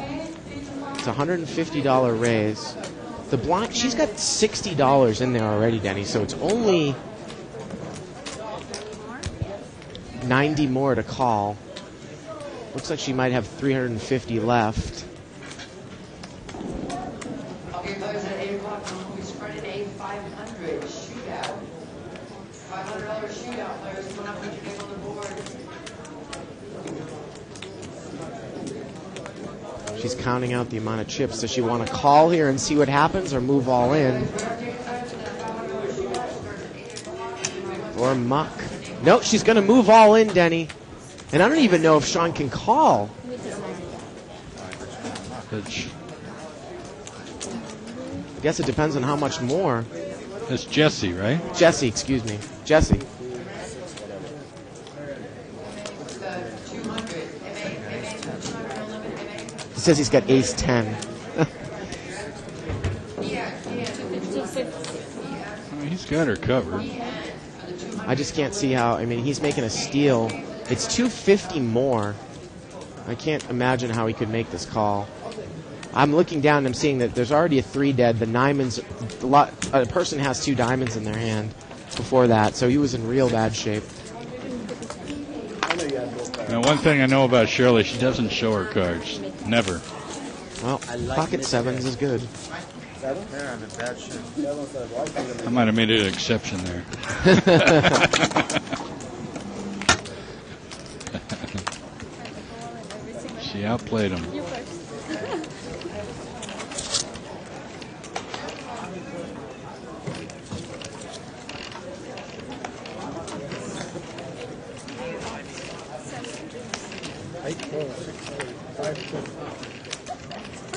Speaker 3: It's a $150 raise. The blind, she's got $60 in there already, Denny, so it's only 90 more to call. Looks like she might have 350 left.
Speaker 13: Okay, players at 8 o'clock, we spread an 8-500 shootout. $500 shootout, players coming up with your name on the board.
Speaker 3: She's counting out the amount of chips. Does she want to call here and see what happens or move all in? Or muck? No, she's going to move all in, Denny. And I don't even know if Sean can call. I guess it depends on how much more.
Speaker 2: That's Jesse, right?
Speaker 3: Jesse, excuse me. Jesse. He says he's got ace 10.
Speaker 2: He's got her covered.
Speaker 3: I just can't see how. I mean, he's making a steal. It's 250 more. I can't imagine how he could make this call. I'm looking down and I'm seeing that there's already a 3 dead. The diamonds, a person has 2 diamonds in their hand before that, so he was in real bad shape.
Speaker 2: Now, one thing I know about Shirley, she doesn't show her cards. Never.
Speaker 3: Well, pocket 7s is good.
Speaker 2: I might have made an exception there. She outplayed him.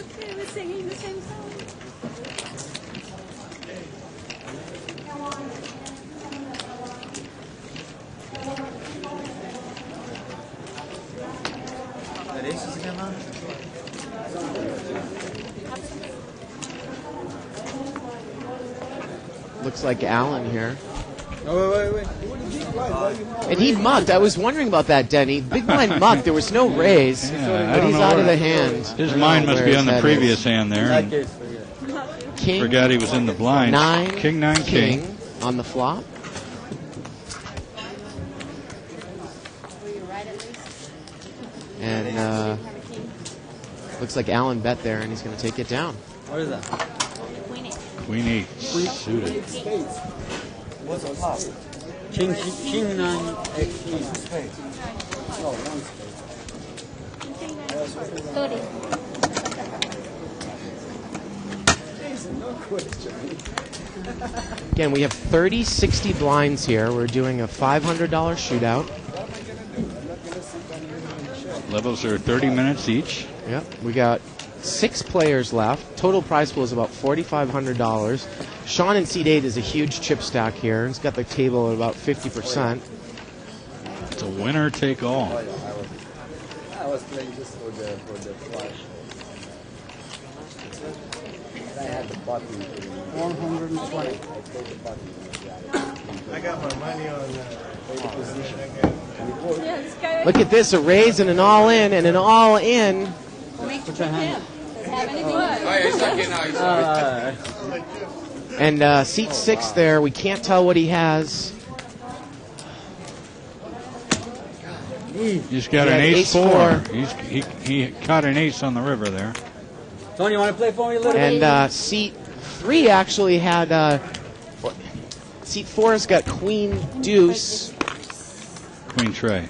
Speaker 12: Okay, we're singing the same song.
Speaker 11: That aces again, huh?
Speaker 3: Looks like Allen here.
Speaker 8: Oh, wait.
Speaker 3: And he mucked. I was wondering about that, Denny. Big blind mucked. There was no raise.
Speaker 2: Yeah,
Speaker 3: but he's out of the hand.
Speaker 2: His mind must be on the previous hand there. And
Speaker 3: King.
Speaker 2: forgot he was in the blind.
Speaker 3: 9.
Speaker 2: King, 9, king.
Speaker 3: On the flop. And looks like Allen bet there, and he's going to take it down.
Speaker 11: What is that?
Speaker 2: Queen 8. Suited.
Speaker 11: What's on top? King 9, 8, king. No, 1
Speaker 3: 30. Again, we have 30, 60 blinds here. We're doing a $500 shootout.
Speaker 2: Levels are 30 minutes each.
Speaker 3: Yep, we got 6 players left. Total prize pool is about $4,500. Sean in seat 8 is a huge chip stack here. He's got the table at about 50%.
Speaker 2: It's a winner take all.
Speaker 7: I was playing just for the flash. I had the button.
Speaker 4: 120.
Speaker 7: I played the button.
Speaker 8: I got my money on the position.
Speaker 3: Look at this, a raise and an all-in and an all-in.
Speaker 9: Put your hand.
Speaker 3: And seat 6 there, we can't tell what he has.
Speaker 2: He's got an ace 4. He caught an ace on the river there.
Speaker 11: Tony, you want to play for me a little bit?
Speaker 3: And seat 3 actually had... seat 4 has got queen deuce.
Speaker 2: Queen tray.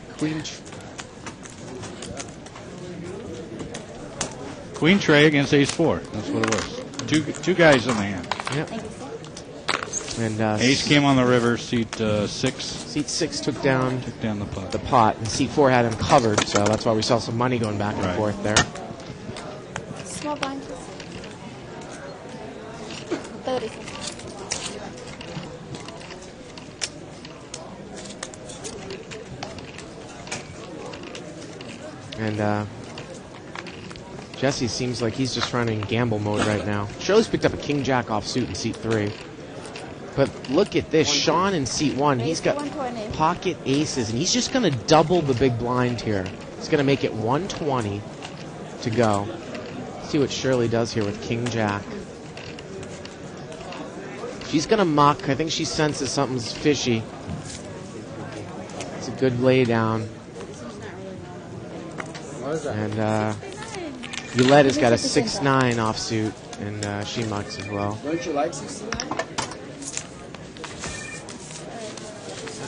Speaker 2: Queen tray against ace 4. That's what it was. Two guys in the hand.
Speaker 3: Yep. And
Speaker 2: ace came on the river. Seat 6.
Speaker 3: Seat 6 took down
Speaker 2: the pot.
Speaker 3: And seat 4 had him covered, so that's why we saw some money going back and forth there.
Speaker 12: Small blind. 30.
Speaker 3: And Jesse seems like he's just running gamble mode right now. Shirley's picked up a king-jack offsuit in seat 3. But look at this. Sean in seat 1, he's got pocket aces, and he's just going to double the big blind here. He's going to make it 120 to go. Let's see what Shirley does here with king-jack. She's going to muck. I think she senses something's fishy. It's a good lay down. And Yuletta's got a 6-9 offsuit, and she mucks as well.
Speaker 11: Don't you like 69?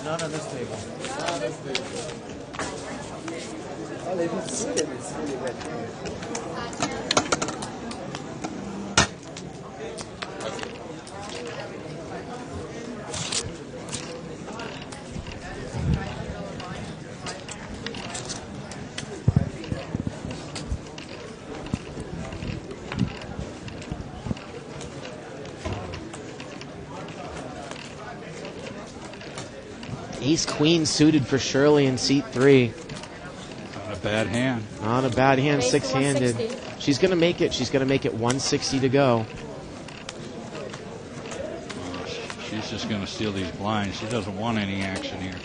Speaker 4: Not on this table.
Speaker 11: Not on this table. Oh, they didn't see it. It's really red.
Speaker 3: Ace queen suited for Shirley in seat 3.
Speaker 2: Not a bad hand.
Speaker 3: Not a bad hand, 6-handed. She's going to make it. She's going to make it 160 to go.
Speaker 2: She's just going to steal these blinds. She doesn't want any action here.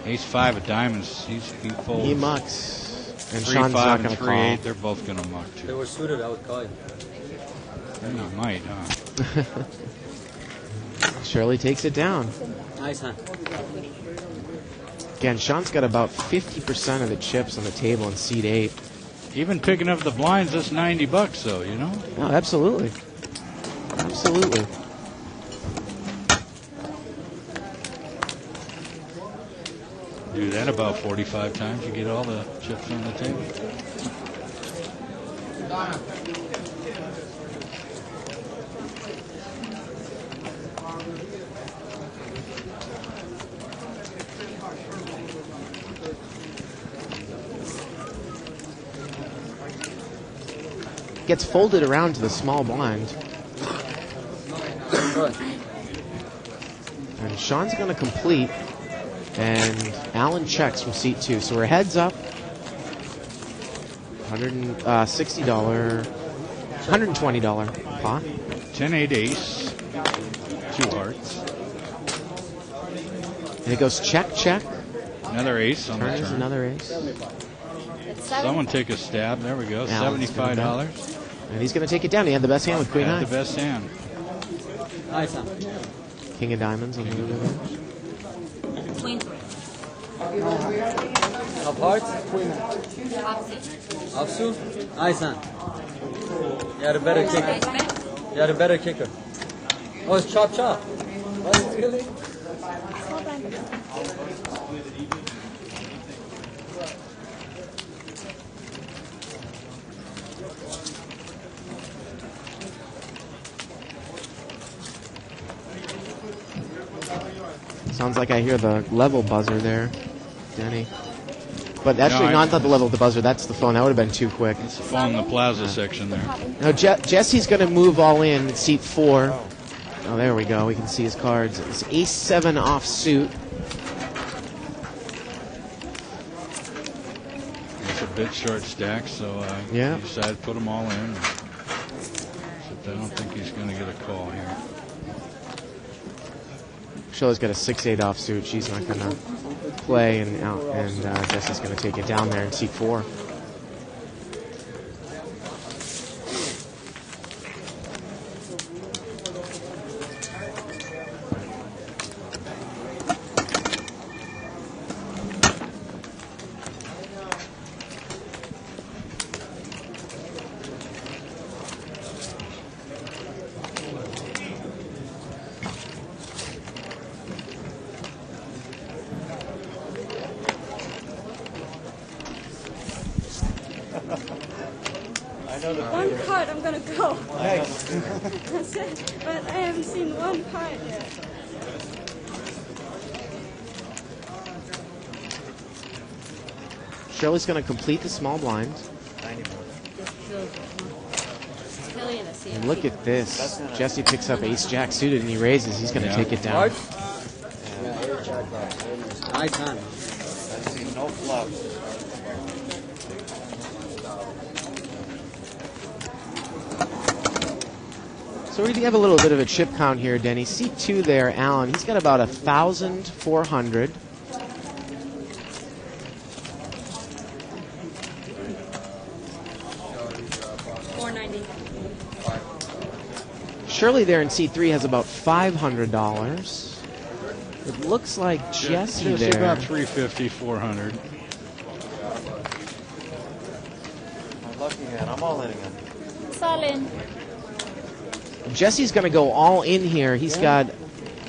Speaker 2: Ace 5 of diamonds. He folds.
Speaker 3: He mucks. And
Speaker 2: 3,
Speaker 3: Sean's
Speaker 2: 5,
Speaker 3: not
Speaker 2: and
Speaker 3: going to
Speaker 2: 3,
Speaker 3: call.
Speaker 2: 8. They're both going to muck
Speaker 6: If they
Speaker 2: too.
Speaker 6: were suited, I would call you.
Speaker 2: You might, huh?
Speaker 3: Shirley takes it down.
Speaker 6: Nice, huh?
Speaker 3: Again, Sean's got about 50% of the chips on the table in seat 8.
Speaker 2: Even picking up the blinds, that's $90 though, you know?
Speaker 3: No, absolutely. Absolutely.
Speaker 2: Do that about 45 times, you get all the chips on the table.
Speaker 3: Gets folded around to the small blind. And Sean's going to complete. And Alan checks from seat 2. So we're heads up. $160, $120 pot.
Speaker 2: 10-8 ace. 2 hearts.
Speaker 3: And it goes check, check.
Speaker 2: Another ace on the
Speaker 3: Turns
Speaker 2: turn.
Speaker 3: another ace.
Speaker 2: Someone take a stab. There we go.
Speaker 3: Alan's gonna
Speaker 2: $75.
Speaker 3: And he's going to take it down. He had the best hand with queen
Speaker 2: Had
Speaker 3: high.
Speaker 2: the best hand.
Speaker 6: Nice, huh?
Speaker 3: King of diamonds on the other end.
Speaker 5: Queen 3.
Speaker 6: Top hearts?
Speaker 5: Offsuit.
Speaker 6: Offsuit? Nice, huh? You had a better kicker. You had a better kicker. Oh, it's chop chop. What? Really?
Speaker 3: Sounds like I hear the level buzzer there, Denny. But actually,
Speaker 2: No,
Speaker 3: not the level of the buzzer. That's the phone. That would have been too quick.
Speaker 2: It's the phone in the plaza section there.
Speaker 3: No, Jesse's going to move all in seat 4. Oh, there we go. We can see his cards. It's ace 7 offsuit.
Speaker 2: It's a bit short stack, so
Speaker 3: Yeah.
Speaker 2: he decided to put them all in. Except I don't think he's going to get a call here.
Speaker 3: Shirley's got a 6-8 offsuit. She's not going to play, and Jesse's going to take it down there in seat 4.
Speaker 12: One card, I'm gonna go. That's it. But I haven't seen one card yet.
Speaker 3: Shirley's going to complete the small blind. And look at this. Jesse picks up ace-jack suited, and he raises. He's going to take it down.
Speaker 6: Nice hand.
Speaker 11: No flop.
Speaker 3: So we have a little bit of a chip count here, Denny. C2 there, Alan. He's got about 1,400. Shirley there in C3 has about $500. It looks like Jesse there.
Speaker 2: About 350, 400.
Speaker 11: I'm lucky man. I'm all in again.
Speaker 12: It's all in.
Speaker 3: Jesse's going to go all in here. He's got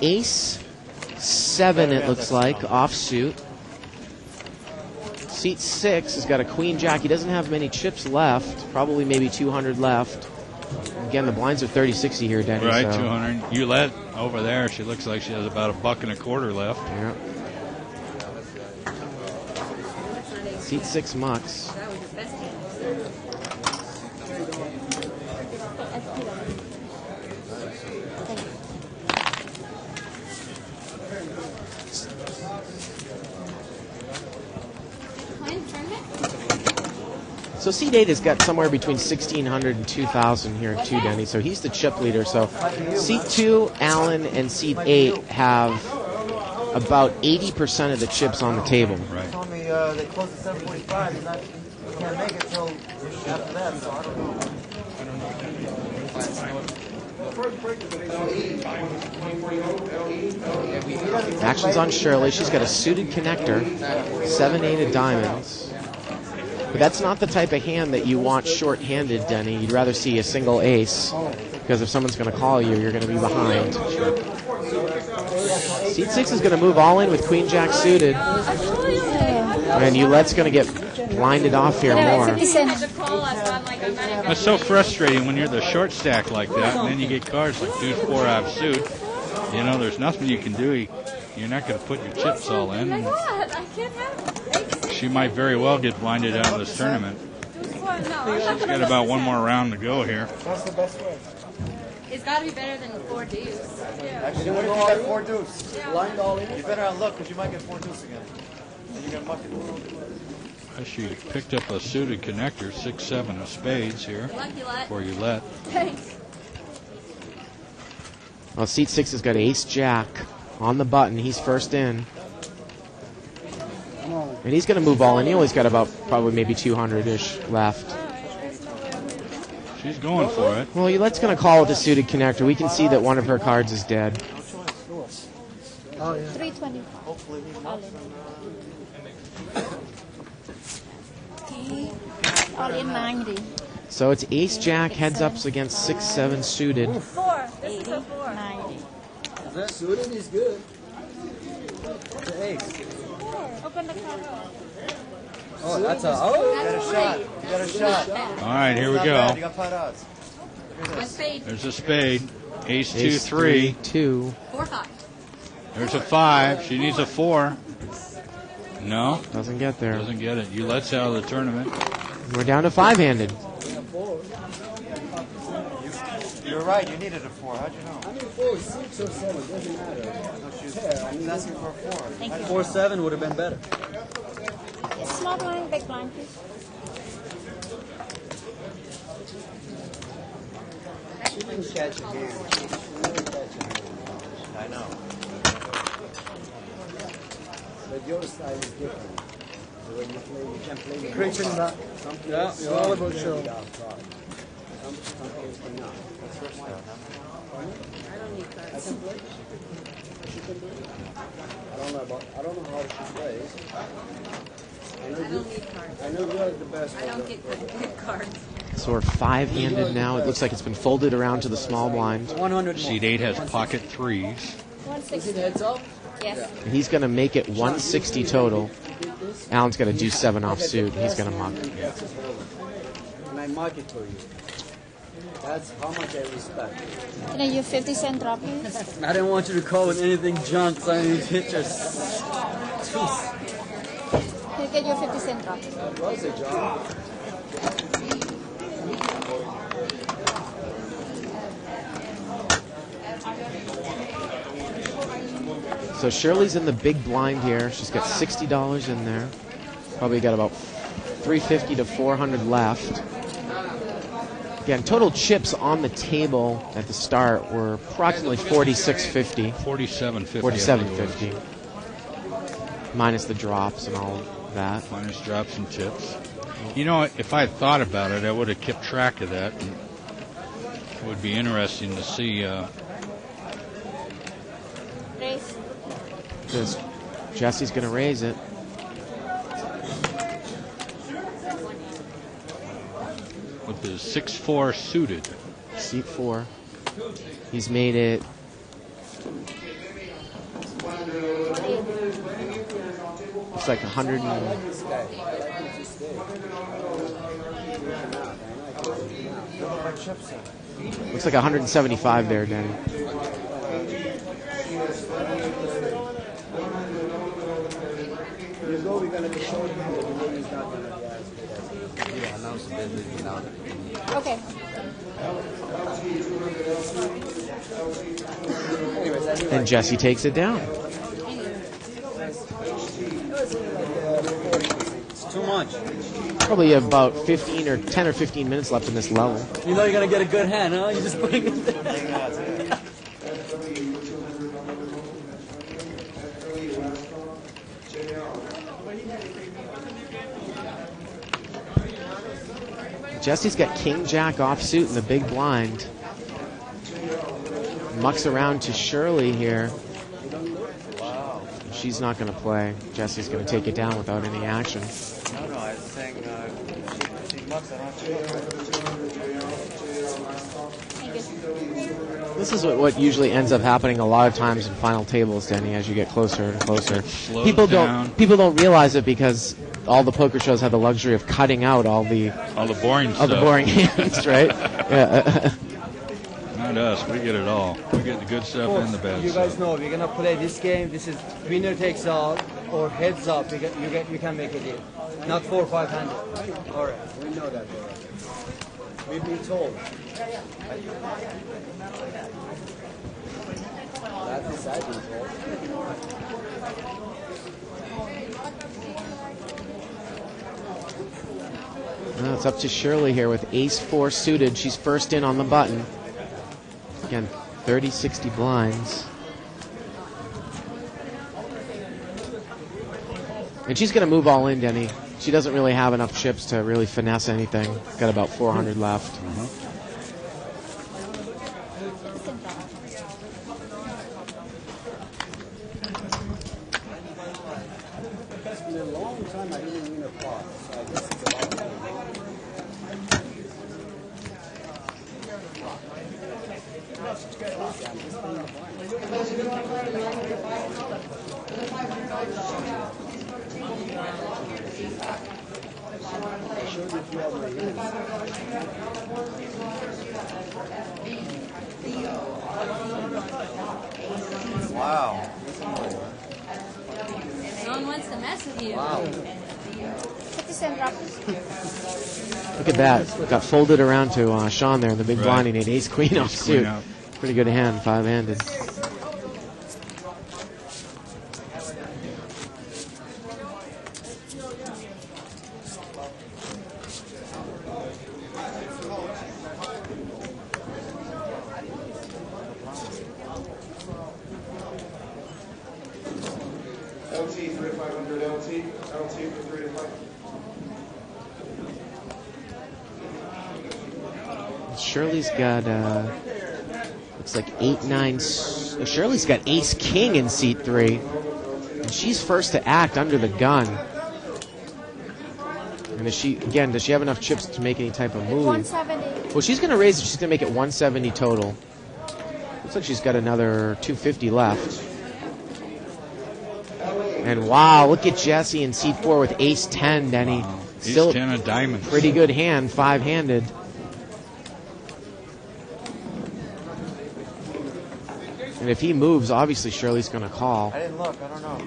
Speaker 3: ace 7, it looks like, offsuit. Seat 6 has got a queen jack. He doesn't have many chips left, probably maybe 200 left. Again, the blinds are 30-60 here, Denny.
Speaker 2: Right,
Speaker 3: so.
Speaker 2: 200. Eulette over there, she looks like she has about $1.25 left.
Speaker 3: Yeah. Seat 6 mucks. So Seat 8 has got somewhere between 1,600 and 2,000 here too, Denny. So he's the chip leader. So Seat 2, Alan, and Seat 8 have about 80% of the chips on the table.
Speaker 11: Right. They told me they closed at 7:45 and you can't make it till after that, so I don't know.
Speaker 3: Action's on Shirley. She's got a suited connector, 7-8 of diamonds. But that's not the type of hand that you want short-handed, Denny. You'd rather see a single ace, because if someone's going to call you, you're going to be behind. Seat 6 is going to move all in with queen jack suited. And Eulette's going to get blinded off here more.
Speaker 2: It's so frustrating when you're the short stack like that, and then you get cards like deuce 4 offsuit. You know, there's nothing you can do. You're not going to put your chips all in. She might very well get blinded out of this tournament. She's got about one more round to go here.
Speaker 11: That's the best way.
Speaker 5: It's got to be better than 4 deuce.
Speaker 11: Actually, what if you got 4 deuce? Blind all in. You better unlock because you might get 4 deuce again. And you're going to muck it.
Speaker 2: She picked up a suited connector, 6-7 of spades here for Eulette.
Speaker 5: Thanks.
Speaker 3: Well, Seat 6 has got ace jack on the button. He's first in. And he's going to move all in. He only's got about probably maybe 200-ish left.
Speaker 2: She's going for it.
Speaker 3: Well, Eulette's going to call with a suited connector. We can see that one of her cards is dead.
Speaker 12: 320. All in 90.
Speaker 3: So it's ace jack heads ups against 6-7 suited.
Speaker 12: 4. This is a 4. 90.
Speaker 4: That suited is good. The ace.
Speaker 12: Open the card.
Speaker 4: Oh, that's a. Oh,
Speaker 11: You got a shot. You got a shot.
Speaker 2: All right, here we
Speaker 11: Not
Speaker 2: go.
Speaker 11: bad. You got 5 odds.
Speaker 2: There's a spade. Ace 2,
Speaker 3: Ace
Speaker 2: 3.
Speaker 3: 2.
Speaker 5: 4, 5.
Speaker 2: There's a 5. She needs a 4. No.
Speaker 3: Doesn't get there.
Speaker 2: Doesn't get it. Eulette's out of the tournament.
Speaker 3: We're down to 5-handed.
Speaker 11: You're right. You needed a 4. How'd you know?
Speaker 4: I mean, 4, 6, or 7 doesn't matter.
Speaker 11: He's asking for a 4.
Speaker 12: Thank you.
Speaker 4: 4, 7 would have been better.
Speaker 12: Small blind, big blind, please.
Speaker 11: You can catch it here. I know.
Speaker 4: But your style is different. So when you play, you can play with
Speaker 8: Creating
Speaker 4: more
Speaker 8: that.
Speaker 4: cards. Some
Speaker 8: Yeah,
Speaker 4: players
Speaker 8: you're all about
Speaker 4: play
Speaker 8: show.
Speaker 4: without cards. Some players cannot.
Speaker 11: That's first down.
Speaker 4: I don't need cards. I can play. She can play. I don't know how she plays. I know you're the best.
Speaker 5: I don't get good cards.
Speaker 3: So we're 5-handed now. It looks like it's been folded around to the small blind.
Speaker 4: 100 more.
Speaker 2: Seat 8 has pocket 3s.
Speaker 12: 160.
Speaker 4: Heads up?
Speaker 12: Yes.
Speaker 3: And he's going to make it 160 total. Alan's got to do 7 off suit. He's going to muck.
Speaker 4: And I mark it for you. That's how much I respect.
Speaker 12: Can I use 50 cent drop, please?
Speaker 4: I didn't want you to call with anything junk, so I need pictures.
Speaker 12: Can I get you 50 cent drop?
Speaker 4: Was it, John?
Speaker 3: So Shirley's in the big blind here. She's got $60 in there. Probably got about $350 to $400 left. Again, total chips on the table at the start were approximately 46.50.
Speaker 2: 47.50.
Speaker 3: 47.50. Minus the drops and all of that.
Speaker 2: Minus drops and chips. You know, if I had thought about it, I would have kept track of that. And it would be interesting to see.
Speaker 3: Because Jesse's going to raise it.
Speaker 2: With the 6-4 suited.
Speaker 3: Seat 4. He's made it. Looks like 100. Looks like 175 there, Danny.
Speaker 5: Okay.
Speaker 3: And Jesse takes it down.
Speaker 4: It's too much.
Speaker 3: Probably about 15 or 10 or 15 minutes left in this level.
Speaker 4: You know you're going to get a good hand, huh? You're just putting it there.
Speaker 3: Jesse's got King Jack offsuit in the big blind. Mucks around to Shirley here.
Speaker 11: Wow.
Speaker 3: She's not going to play. Jesse's going to take it down without any action.
Speaker 11: No, I was saying she mucks. I don't.
Speaker 3: This is what usually ends up happening a lot of times in final tables, Denny, as you get closer and closer. People don't realize it because all the poker shows have the luxury of cutting out all the
Speaker 2: boring stuff.
Speaker 3: The boring hands, right? Yeah.
Speaker 2: Not us. We get it all. We get the good stuff and the bad
Speaker 4: You
Speaker 2: stuff.
Speaker 4: guys know we're gonna play this game. This is winner takes all or heads up. You can make a deal. Not 4 or 500. All right, we know that. We've been told. That's the side being told.
Speaker 3: Well, it's up to Shirley here with ace-4 suited. She's first in on the button. Again, 30-60 blinds. And she's going to move all in, Denny. She doesn't really have enough chips to really finesse anything. Got about 400 left.
Speaker 4: It's been a long time I didn't win a pot, so I guess it's about time.
Speaker 11: Wow.
Speaker 5: No one wants to mess with you.
Speaker 11: Wow.
Speaker 5: 50-cent droppers.
Speaker 3: Look at that. Got folded around to Sean there in the big
Speaker 2: Right.
Speaker 3: blind. He had ace-queen off suit.
Speaker 2: out.
Speaker 3: Pretty good hand, 5-handed.
Speaker 14: LT 3500 LT for 3 to 5.
Speaker 3: Shirley's got, looks like 8-9. Shirley's got ace-king in seat 3. And she's first to act under the gun. And does she have enough chips to make any type of move?
Speaker 5: 170.
Speaker 3: Well, she's going to raise it. She's going to make it 170 total. Looks like she's got another 250 left. And wow, look at Jesse in seat 4 with ace-10, Denny.
Speaker 2: Wow.
Speaker 3: Still
Speaker 2: Ace-10 of diamonds.
Speaker 3: Pretty good hand, 5-handed. And if he moves, obviously Shirley's going to call.
Speaker 11: I didn't look. I don't know.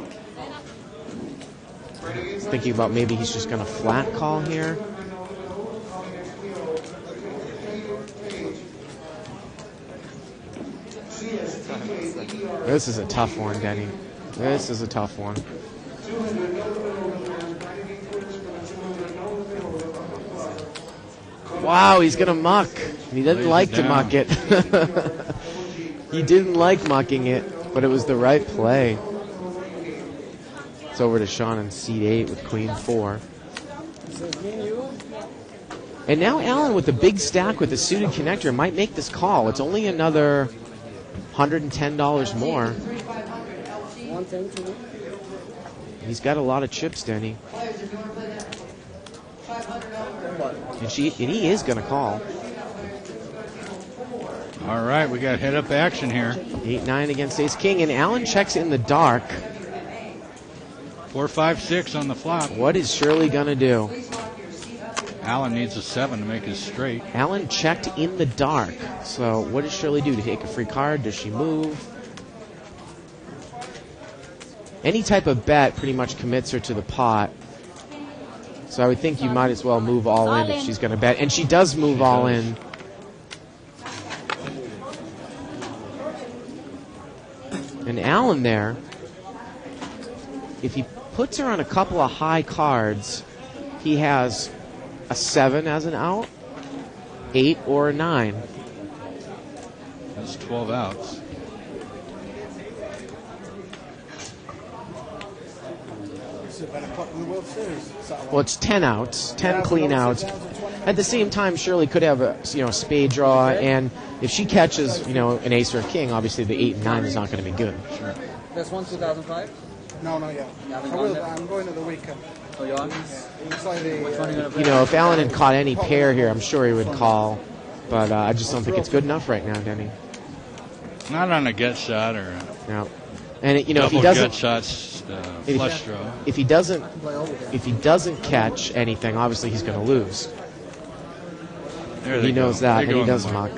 Speaker 3: Thinking about maybe he's just going to flat call here. This is a tough one, Denny. This is a tough one. Wow, he's going to muck. He didn't like to muck it. He didn't like mucking it, but it was the right play. It's over to Sean on seat 8 with queen 4. And now Allen with the big stack with the suited connector might make this call. It's only another $110 more. He's got a lot of chips, Denny. And he is going to call.
Speaker 2: All right, we got head-up action here.
Speaker 3: 8-9 against ace-king, and Allen checks in the dark.
Speaker 2: 4-5-6 on the flop.
Speaker 3: What is Shirley going to do?
Speaker 2: Allen needs a 7 to make his straight.
Speaker 3: Allen checked in the dark. So what does Shirley do? To take a free card? Does she move? Any type of bet pretty much commits her to the pot. So I would think you might as well move all in if she's going to bet. And she does move all in. And Allen there, if he puts her on a couple of high cards, he has a 7 as an out, 8 or a 9.
Speaker 2: That's 12 outs.
Speaker 3: Well, it's 10 outs, 10 clean outs. At the same time, Shirley could have a spade draw, and if she catches an ace or a king, obviously the 8 and 9 is not going to be good.
Speaker 2: Sure.
Speaker 15: That's 2005?
Speaker 4: No, not yet. I'm going to the weekend.
Speaker 15: Oh, you're on?
Speaker 3: If Allen had caught any pair here, I'm sure he would call. But I just don't think it's good enough right now, Denny.
Speaker 2: Not on a get shot or
Speaker 3: no. And if he doesn't
Speaker 2: get shots, flush draw.
Speaker 3: If he doesn't catch anything, obviously he's going to lose. He knows that, and he does muck.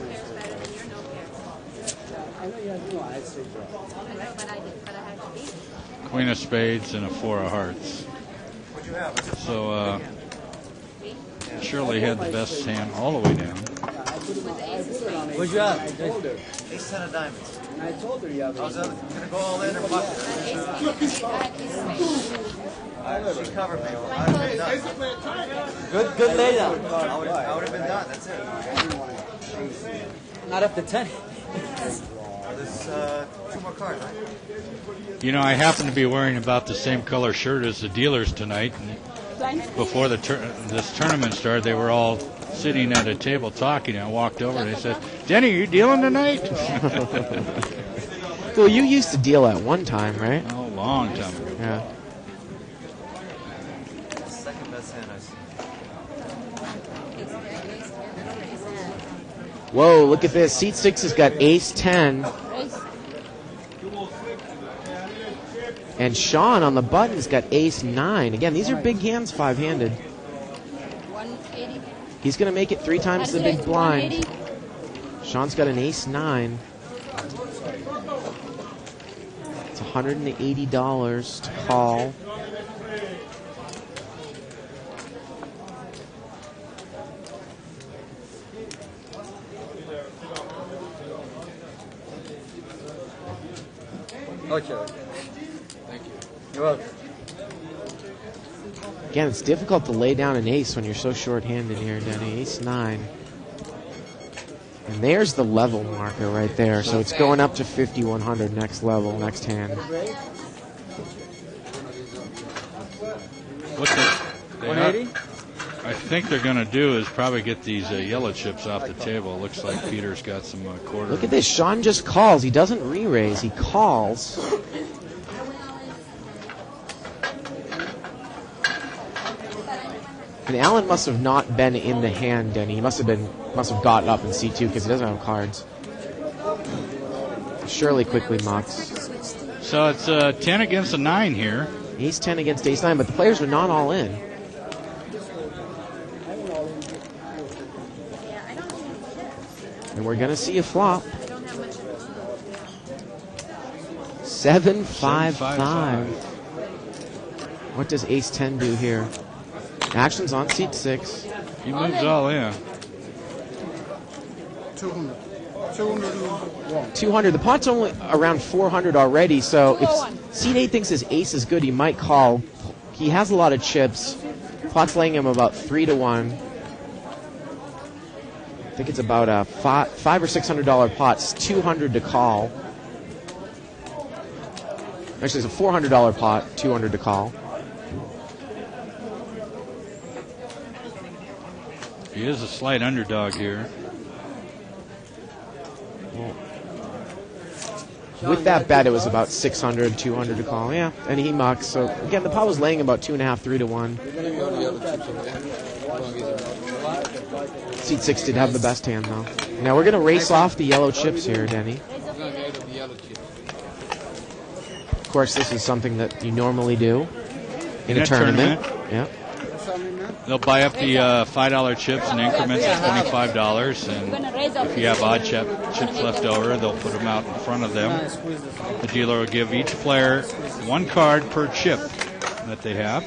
Speaker 2: Queen of spades and a 4 of hearts. So Shirley had the best hand all the way down.
Speaker 15: What'd you have?
Speaker 11: Ace 10 of diamonds.
Speaker 4: I told her you have
Speaker 11: I was going to go all in or muck her. She covered me. I would have been done.
Speaker 15: Good laydown.
Speaker 11: I would have been done. That's it.
Speaker 15: Not up to 10.
Speaker 11: There's 2 more cards, right?
Speaker 2: I happen to be wearing about the same color shirt as the dealers tonight. And before this tournament started, they were all sitting at a table talking. I walked over and they said, "Denny, you dealing tonight?"
Speaker 3: Well, you used to deal at one time, right?
Speaker 2: Oh, a long time ago.
Speaker 3: Yeah.
Speaker 11: Second best hand I see.
Speaker 3: Whoa, look at this. Seat 6 has got ace 10. And Sean on the button's got ace 9. Again, these are big hands, 5-handed. He's going to make it 3 times the big blind. Sean's got an ace 9. It's $180 to call.
Speaker 15: Okay. Thank you. You're welcome.
Speaker 3: Again, it's difficult to lay down an ace when you're so short-handed here, Denny. Ace 9. And there's the level marker right there. So it's going up to 5,100 next level, next hand.
Speaker 2: What
Speaker 15: 180?
Speaker 2: I think they're going to do is probably get these yellow chips off the table. It looks like Peter's got some quarters.
Speaker 3: Look at this. Sean just calls. He doesn't re-raise. He calls. And Allen must have not been in the hand, Denny. He must have gotten up in C2 because he doesn't have cards. Shirley quickly mucks.
Speaker 2: So it's 10 against a 9 here.
Speaker 3: Ace 10 against ace 9, but the players are not all in. And we're going to see a flop. 7-5-5. What does ace 10 do here? Action's on seat 6.
Speaker 2: He moves all in.
Speaker 4: 200.
Speaker 3: 200. The pot's only around 400 already, so if seat 8 thinks his ace is good, he might call. He has a lot of chips. Pot's laying him about 3-1. think it's about a $500 or $600 pot. It's $200 to call. Actually, it's a $400 pot, $200 to call.
Speaker 2: He is a slight underdog here.
Speaker 3: With that bet, it was about $600, $200 to call. Yeah, and he mucks. So, again, the pot was laying about 2.5, 3 to 1. Seat 6 did have the best hand, though. Now we're going to race off the yellow chips here, Denny. Of course, this is something that you normally do in a tournament. Yeah.
Speaker 2: They'll buy up the $5 chips in increments of $25, and if you have odd chips left over, they'll put them out in front of them. The dealer will give each player one card per chip that they have,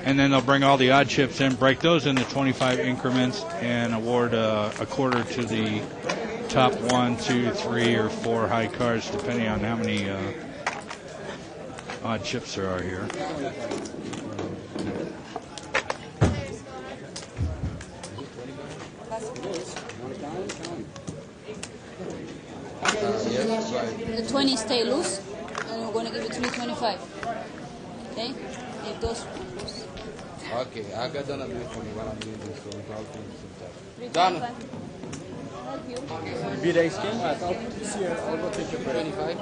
Speaker 2: and then they'll bring all the odd chips in, break those into 25 increments, and award a quarter to the top 1, 2, 3, or 4 high cards, depending on how many odd chips there are here.
Speaker 16: The 20 stay loose, and we're going to give it 325. Okay? If those loose.
Speaker 10: Okay, I got done with 21. I'm doing this, so I'll finish it.
Speaker 16: 325.
Speaker 10: Done.
Speaker 15: B-Day skin?
Speaker 10: I'll go take your 25.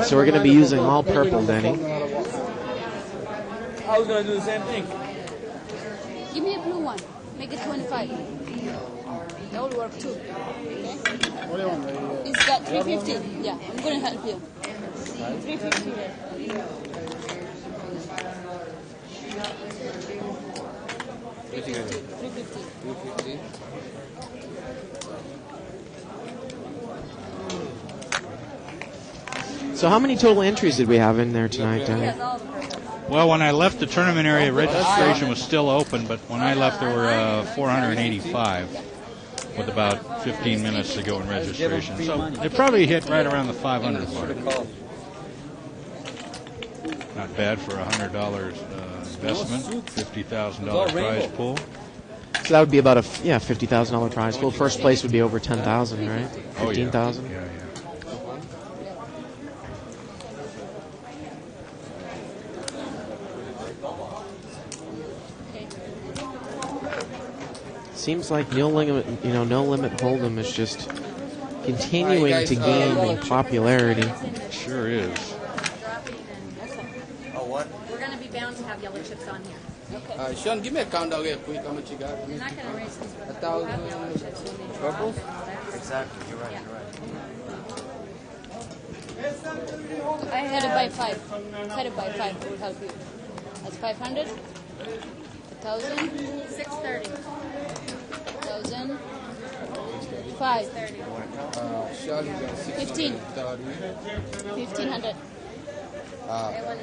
Speaker 3: So we're going to be using all purple, Denny.
Speaker 15: I was going to do the same thing.
Speaker 16: Give me a blue one. Make it 25. That will work too. Okay?
Speaker 4: What do you want?
Speaker 16: It's got 350. Yeah, I'm going to help you. 350. 350.
Speaker 3: So how many total entries did we have in there tonight, Denny?
Speaker 2: Well, when I left the tournament area, registration was still open, but when I left, there were 485 with about 15 minutes to go in registration. So it probably hit right around the 500 mark. Not bad for a $100 investment, $50,000 prize pool.
Speaker 3: So that would be about a $50,000 prize pool. First place would be over 10,000, right? 15,000.
Speaker 2: Oh, yeah.
Speaker 3: Seems like no limit hold'em is just continuing to gain in popularity.
Speaker 2: Sure is.
Speaker 5: We're going to be bound to have yellow chips on here.
Speaker 10: Okay. Sean, give me a countdown real quick. How much you got?
Speaker 5: You're not going to raise these, but
Speaker 10: 1,000.
Speaker 5: have yellow chips when they drop.
Speaker 10: Purple?
Speaker 11: Exactly. You're right.
Speaker 16: I had it by 5. Cut it by 5 will help you. That's 500. 1,000.
Speaker 5: 630.
Speaker 16: 1,000. 5. 15. 1,500.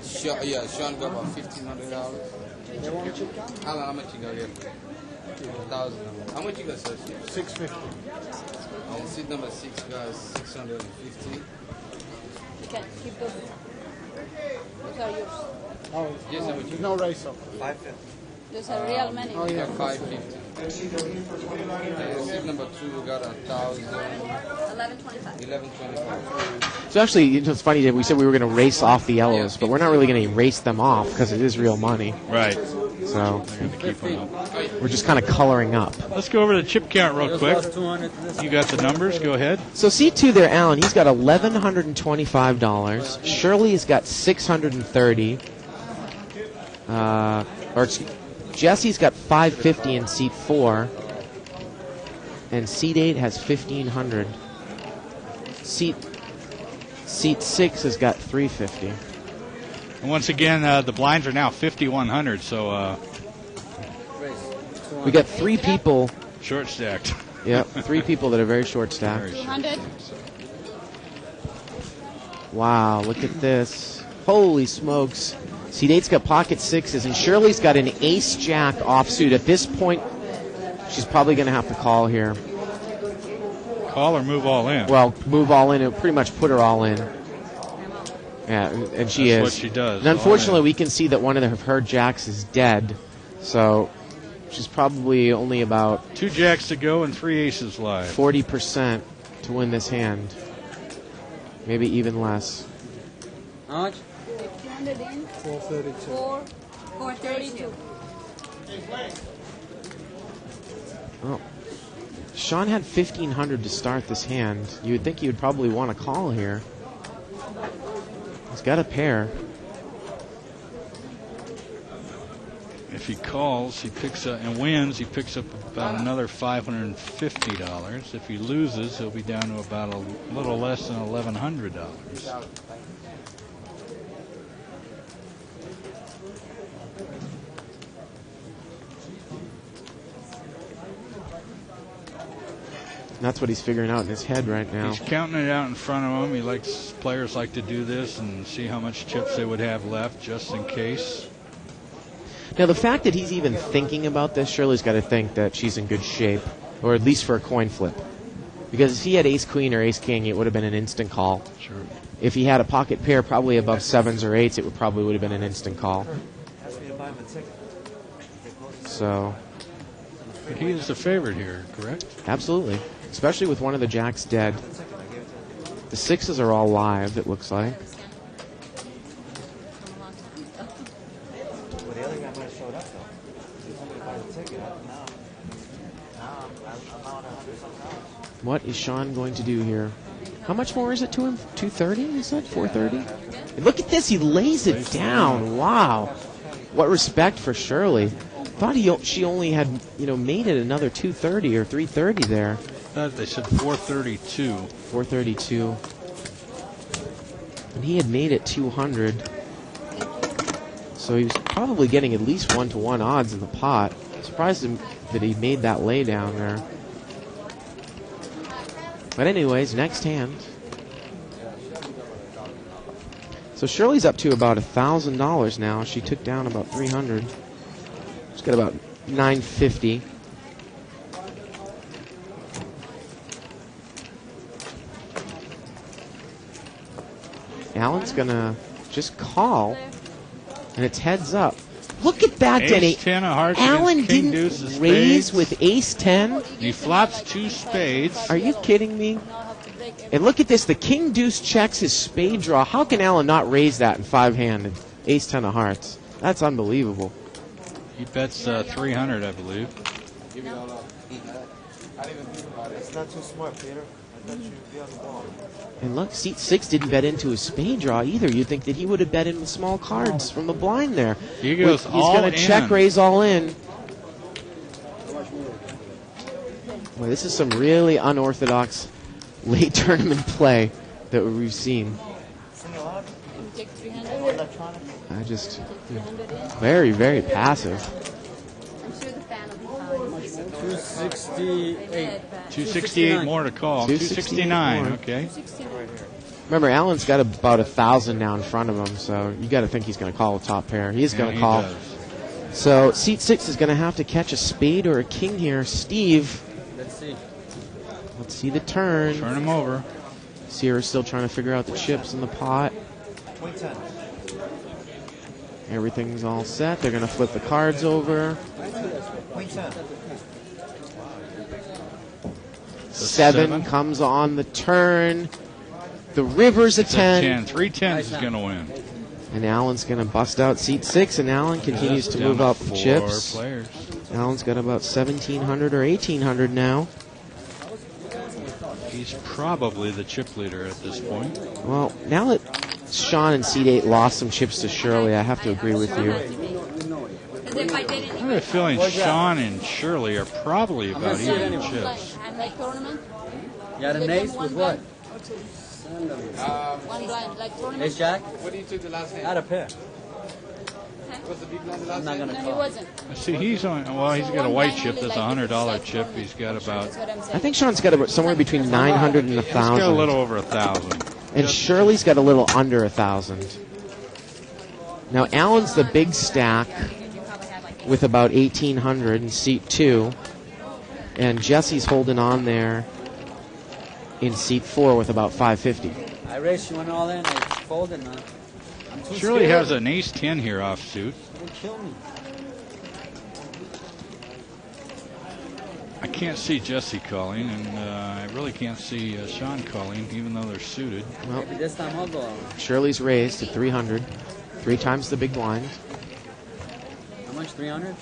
Speaker 10: Sean got about $1,500. How much you got here? 1,000. How much you got, sir?
Speaker 4: 650.
Speaker 10: And seat number 6 got 650.
Speaker 16: You can keep those. Those are yours.
Speaker 4: Oh,
Speaker 10: Yes,
Speaker 4: no,
Speaker 10: how much
Speaker 4: there's no race up.
Speaker 11: 550.
Speaker 16: Those are real money.
Speaker 4: Oh, yeah.
Speaker 10: 550. Seat number 2 got 1,000.
Speaker 5: 1125.
Speaker 10: 1125.
Speaker 3: So actually, it's funny that we said we were going to race off the yellows, but we're not really going to race them off because it is real money.
Speaker 2: Right.
Speaker 3: So we're just kind of coloring up.
Speaker 2: Let's go over the chip count real quick. You got the numbers? Go ahead.
Speaker 3: So C2 there, Alan, he's got $1,125. Shirley's got $630. Jesse's got $550 in seat 4. And seat 8 has $1,500. Seat 6 has got $350.
Speaker 2: And once again, the blinds are now 5,100, so
Speaker 3: we got 3 people.
Speaker 2: Short stacked.
Speaker 3: Yep, 3 people that are very short stacked.
Speaker 16: 200.
Speaker 3: Wow, look at this. Holy smokes. Seat 8's got pocket 6s, and Shirley's got an ace-jack offsuit. At this point, she's probably going to have to call here.
Speaker 2: Call or move all in?
Speaker 3: Well, move all in. It would pretty much put her all in. Yeah, and she
Speaker 2: That's
Speaker 3: is.
Speaker 2: what she does.
Speaker 3: And unfortunately, we can see that one of her jacks is dead. So which is probably only about
Speaker 2: 2 jacks to go and 3 aces live.
Speaker 3: 40% to win this hand. Maybe even less.
Speaker 15: How much?
Speaker 12: 200 in.
Speaker 4: 432.
Speaker 12: 432.
Speaker 3: Well, Sean had 1,500 to start this hand. You would think he would probably want to call here. He's got a pair.
Speaker 2: If he calls, he picks up and wins. He picks up about another $550. If he loses, he'll be down to about a little less than $1,100.
Speaker 3: That's what he's figuring out in his head right now.
Speaker 2: He's counting it out in front of him. He likes players like to do this and see how much chips they would have left just in case.
Speaker 3: Now, the fact that he's even thinking about this, Shirley's got to think that she's in good shape, or at least for a coin flip. Because if he had ace-queen or ace-king, it would have been an instant call.
Speaker 2: Sure.
Speaker 3: If he had a pocket pair, probably above 7s or 8s, it probably would have been an instant call. So,
Speaker 2: But he is the favorite here, correct?
Speaker 3: absolutely. Especially with one of the jacks dead. The 6s are all live, it looks like.
Speaker 11: Well, the other guy might have showed up, though. If somebody buys a ticket, now I'm out $100.
Speaker 3: What is Sean going to do here? How much more is it to him? 230, you said? 430? And look at this, he lays it down. Wow. What respect for Shirley. Thought she only had, made it another 230 or 330 there.
Speaker 2: They said 432.
Speaker 3: 432. And he had made it 200. So he was probably getting at least 1-to-1 odds in the pot. Surprised him that he made that lay down there. But anyways, next hand. So Shirley's up to about $1,000 now. She took down about 300. She's got about 950. Alan's gonna just call, and it's heads up. Look at that, Denny.
Speaker 2: Ace 10 of hearts.
Speaker 3: Alan
Speaker 2: King
Speaker 3: didn't
Speaker 2: deuce of
Speaker 3: raise
Speaker 2: spades.
Speaker 3: with ace 10.
Speaker 2: He flops 2 spades.
Speaker 3: Are you kidding me? And look at this. The king deuce checks his spade draw. How can Alan not raise that in 5-handed? Ace 10 of hearts. That's unbelievable.
Speaker 2: He bets 300, I believe.
Speaker 11: Give it all up. I didn't even think about it. It's not too smart, Peter. I bet you'd be on the ball.
Speaker 3: And look, seat 6 didn't bet into his spade draw either. You'd think that he would have bet in with small cards from the blind there.
Speaker 2: He goes
Speaker 3: He's
Speaker 2: all
Speaker 3: going to check
Speaker 2: in.
Speaker 3: raise all in. Well, this is some really unorthodox late tournament play that we've seen.
Speaker 16: Take 300.
Speaker 3: I just very, very passive.
Speaker 16: I'm sure the fan will be fine.
Speaker 15: 268.
Speaker 2: 268 more to call. 269, okay.
Speaker 3: Remember, Alan's got about 1,000 now in front of him, so you got to think he's going to call a top pair. He is going to
Speaker 2: he
Speaker 3: call.
Speaker 2: does.
Speaker 3: So seat 6 is going to have to catch a spade or a king here. Steve.
Speaker 15: Let's see.
Speaker 3: Let's see the turn.
Speaker 2: Turn him over.
Speaker 3: Sierra's still trying to figure out the chips in the pot.
Speaker 11: 2010.
Speaker 3: Everything's all set. They're going to flip the cards over.
Speaker 11: 2010.
Speaker 3: 7 comes on the turn. The river's a
Speaker 2: It's
Speaker 3: 10.
Speaker 2: 3 tens is going to win.
Speaker 3: And Alan's going to bust out seat 6, and Alan continues to
Speaker 2: Down
Speaker 3: move up
Speaker 2: 4
Speaker 3: chips.
Speaker 2: players.
Speaker 3: Alan's got about 1,700 or 1,800 now.
Speaker 2: He's probably the chip leader at this point.
Speaker 3: Well, now that Sean and seat 8 lost some chips to Shirley, I have to agree with you.
Speaker 16: If I did
Speaker 2: I have a feeling Sean and Shirley are probably about even chips.
Speaker 16: like tournament,
Speaker 15: You got an ace with what?
Speaker 16: one blind, like tournament.
Speaker 15: Ace jack?
Speaker 10: What do you took the last hand?
Speaker 15: Not a pair.
Speaker 10: What's the big blind the
Speaker 15: I'm
Speaker 10: last
Speaker 15: not
Speaker 10: hand?
Speaker 15: going to
Speaker 16: No, he
Speaker 15: call.
Speaker 16: wasn't.
Speaker 2: See, he's on. Well, he's got a white chip. That's a $100 chip. He's got about.
Speaker 16: That's what I'm saying.
Speaker 3: I think Sean's got about somewhere between 900 and
Speaker 2: He's got a
Speaker 3: 1,000.
Speaker 2: little over 1,000.
Speaker 3: And Shirley's got a little under 1,000. Now, Alan's the big stack with about 1,800 in seat 2. And Jesse's holding on there in seat 4 with about 550.
Speaker 15: I raised you went all in. It's folded now. I'm too
Speaker 2: Shirley
Speaker 15: scared.
Speaker 2: has an ace 10 here offsuit.
Speaker 15: It'll kill me.
Speaker 2: can't see Jesse calling, and I really can't see Sean calling, even though they're suited.
Speaker 15: Well, this time I'll go out.
Speaker 3: Shirley's raised to 300. 3 times the big blind.
Speaker 15: How much? 300?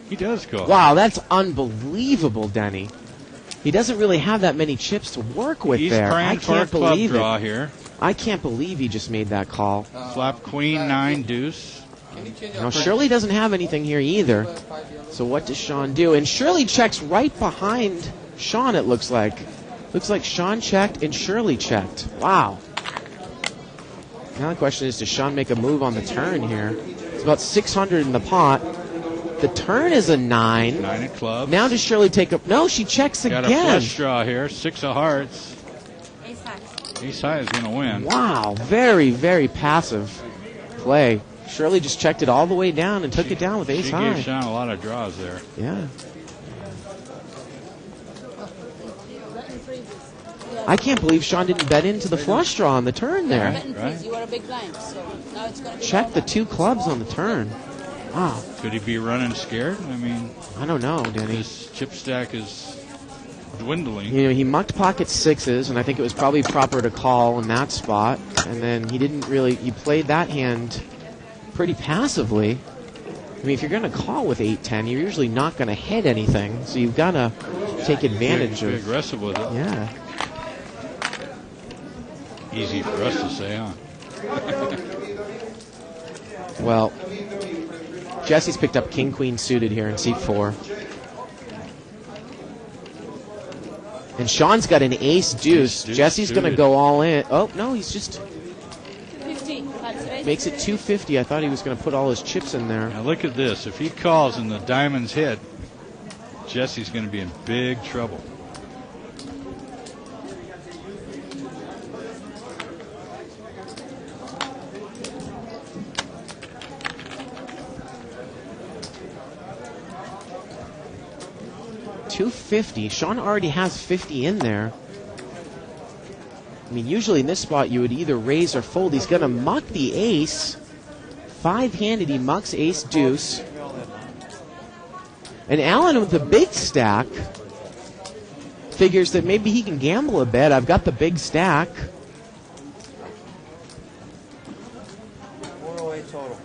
Speaker 2: He does call.
Speaker 3: Wow, that's unbelievable, Denny. He doesn't really have that many chips to work with
Speaker 2: He's
Speaker 3: there.
Speaker 2: praying
Speaker 3: I
Speaker 2: for a
Speaker 3: can't
Speaker 2: club
Speaker 3: believe
Speaker 2: draw
Speaker 3: it.
Speaker 2: here.
Speaker 3: I can't believe he just made that call.
Speaker 2: Flop queen, 9, deuce.
Speaker 3: Now, Shirley doesn't have anything here either. So what does Sean do? And Shirley checks right behind Sean, it looks like. Looks like Sean checked and Shirley checked. Wow. Now the question is, does Sean make a move on the turn here? It's about 600 in the pot. The turn is a 9.
Speaker 2: 9 of clubs.
Speaker 3: Now does Shirley take a... No, she checks
Speaker 2: Got
Speaker 3: again.
Speaker 2: a flush draw here. 6 of hearts.
Speaker 5: Ace high.
Speaker 2: Ace high is going to win.
Speaker 3: Wow, very, very passive play. Shirley just checked it all the way down and took it down with ace
Speaker 2: She
Speaker 3: high.
Speaker 2: gave Sean a lot of draws there.
Speaker 3: Yeah. I can't believe Sean didn't bet into the flush draw on the turn there.
Speaker 16: Right. You are a big blind, so now it's going to be
Speaker 3: Check the 2 clubs on the turn. Wow.
Speaker 2: Could he be running scared? I mean,
Speaker 3: I don't know, Denny.
Speaker 2: his chip stack is dwindling.
Speaker 3: You know, he mucked pocket 6s, and I think it was probably proper to call in that spot. And then he didn't really, he played that hand pretty passively. I mean, if you're going to call with 8-10, you're usually not going to hit anything. So you've got to take advantage
Speaker 2: Be
Speaker 3: of.
Speaker 2: aggressive with it.
Speaker 3: Yeah.
Speaker 2: Easy for us to say, huh?
Speaker 3: Well, Jesse's picked up king queen suited here in seat 4. And Sean's got an ace deuce. Jesse's going to go all in. Oh, no, he's just
Speaker 16: 50.
Speaker 3: makes it 250. I thought he was going to put all his chips in there.
Speaker 2: Now look at this. If he calls and the diamonds hit, Jesse's going to be in big trouble.
Speaker 3: $250. Sean already has 50 in there. I mean, usually in this spot you would either raise or fold. He's going to muck the ace. 5-handed, he mucks ace deuce. And Allen with the big stack figures that maybe he can gamble a bit. I've got the big stack.
Speaker 11: 408 total.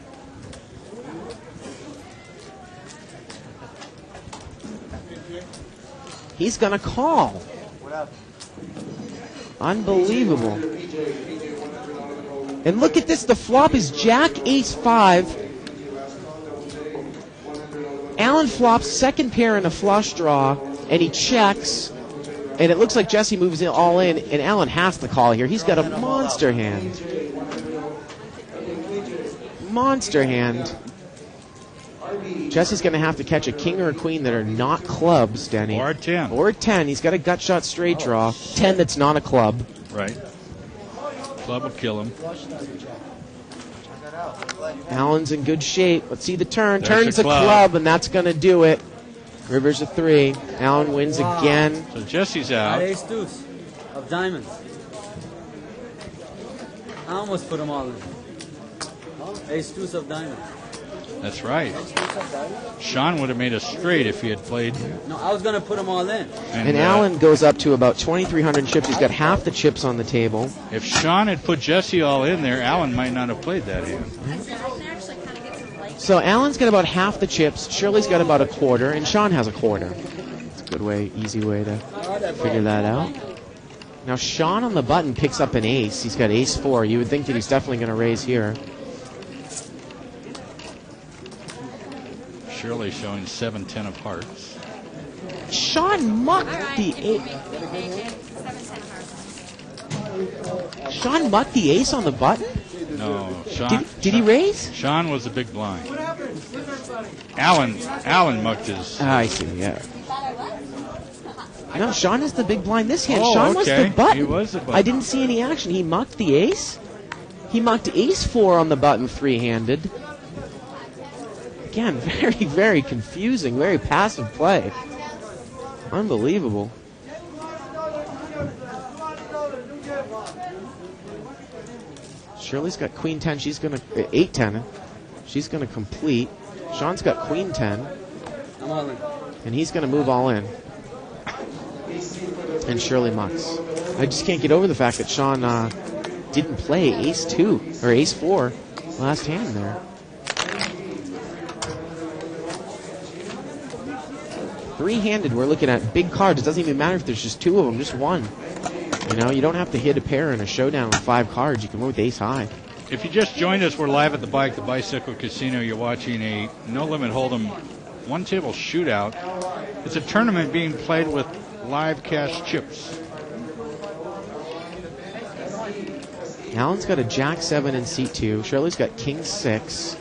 Speaker 3: He's going to call.
Speaker 11: What happened?
Speaker 3: Unbelievable. And look at this. The flop is Jack Ace 5. Allen flops second pair in a flush draw, and he checks. And it looks like Jesse moves in all in, and Allen has to call here. He's got a monster hand. Monster hand. Jesse's going to have to catch a king or a queen that are not clubs, Denny.
Speaker 2: Or a 10.
Speaker 3: Or a 10. He's got a gut shot straight draw. 10 that's not a club.
Speaker 2: Right. Club will kill him.
Speaker 3: Allen's in good shape. Let's see the turn.
Speaker 2: There's
Speaker 3: Turns
Speaker 2: a
Speaker 3: a
Speaker 2: club.
Speaker 3: club, and that's going to do it. River's a 3. Allen wins again.
Speaker 2: So Jesse's out.
Speaker 15: Ace deuce of diamonds. I almost put them all in. Ace deuce of diamonds.
Speaker 2: That's right. Sean would have made a straight if he had played.
Speaker 15: No, I was going to put them all in.
Speaker 3: And Allen goes up to about 2,300 chips. He's got half the chips on the table.
Speaker 2: If Sean had put Jesse all in there, Allen might not have played that hand.
Speaker 3: So Allen's got about half the chips. Shirley's got about a quarter, and Sean has a quarter. It's a good way, easy way to figure that out. Now Sean on the button picks up an ace. He's got ace 4. You would think that he's definitely going to raise here.
Speaker 2: Shirley showing 7-10 of hearts.
Speaker 3: Sean mucked the ace. Sean mucked the ace on the button?
Speaker 2: No, Sean.
Speaker 3: Did he raise?
Speaker 2: Sean was a big blind. Allen mucked his.
Speaker 3: I see, yeah. No, Sean is the big blind this hand.
Speaker 2: Oh,
Speaker 3: Sean was
Speaker 2: okay.
Speaker 3: the button.
Speaker 2: He was the button.
Speaker 3: I didn't see any action. He mucked the ace. He mucked ace 4 on the button 3-handed. Again, very, very confusing, very passive play. Unbelievable. Shirley's got queen 10. She's going to 8-10. She's going to complete. Sean's got queen 10.
Speaker 15: I'm all in.
Speaker 3: And he's going to move all in. And Shirley mucks. I just can't get over the fact that Sean didn't play ace-2 or ace-4 last hand there. Three-handed, we're looking at big cards. It doesn't even matter if there's just two of them, just one. You know, you don't have to hit a pair in a showdown with 5 cards. You can win with ace-high.
Speaker 2: If you just joined us, we're live at the Bike, the Bicycle Casino. You're watching a No Limit Hold'em one-table shootout. It's a tournament being played with live cash chips.
Speaker 3: Alan's got a Jack-7 in seat 2. Shirley's got King-6.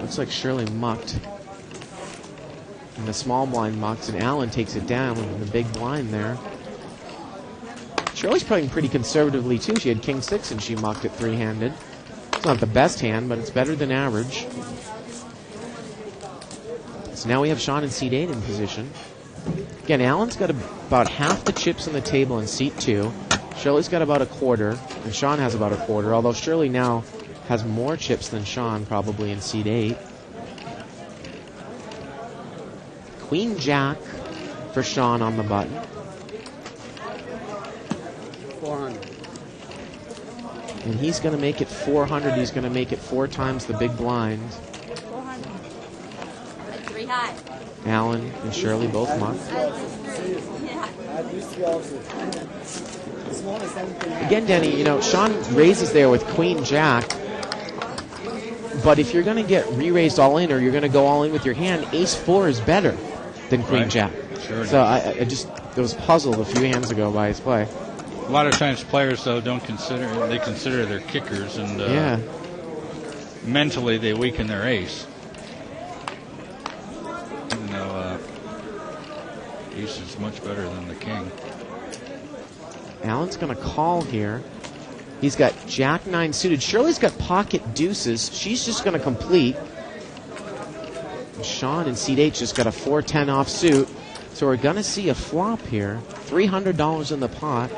Speaker 3: Looks like Shirley mucked. And the small blind mucks, and Alan takes it down in the big blind there. Shirley's playing pretty conservatively, too. She had King-6, and she mucked it three-handed. It's not the best hand, but it's better than average. So now we have Sean in seat 8 in position. Again, Alan's got about half the chips on the table in seat 2. Shirley's got about a quarter, and Sean has about a quarter, although Shirley now has more chips than Sean, probably in seat 8. Queen Jack for Sean on the button.
Speaker 15: 400.
Speaker 3: And he's going to make it 400. He's going to make it 4 times the big blind.
Speaker 16: 400. At 3 high.
Speaker 3: Alan and Shirley both muck. Again, Denny, you know, Sean raises there with Queen Jack. But if you're going to get re-raised all in, or you're going to go all in with your hand, Ace-4 is better than Queen Jack.
Speaker 2: Sure.
Speaker 3: So I just was puzzled a few hands ago by his play.
Speaker 2: A lot of times players, though, don't consider, they consider their kickers, and mentally they weaken their ace. Even though ace is much better than the king.
Speaker 3: Alan's going to call here. He's got Jack-9 suited. Shirley's got pocket deuces. She's just going to complete. And Sean in seat 8 just got a 4-10 offsuit. So we're going to see a flop here. $300 in the pot.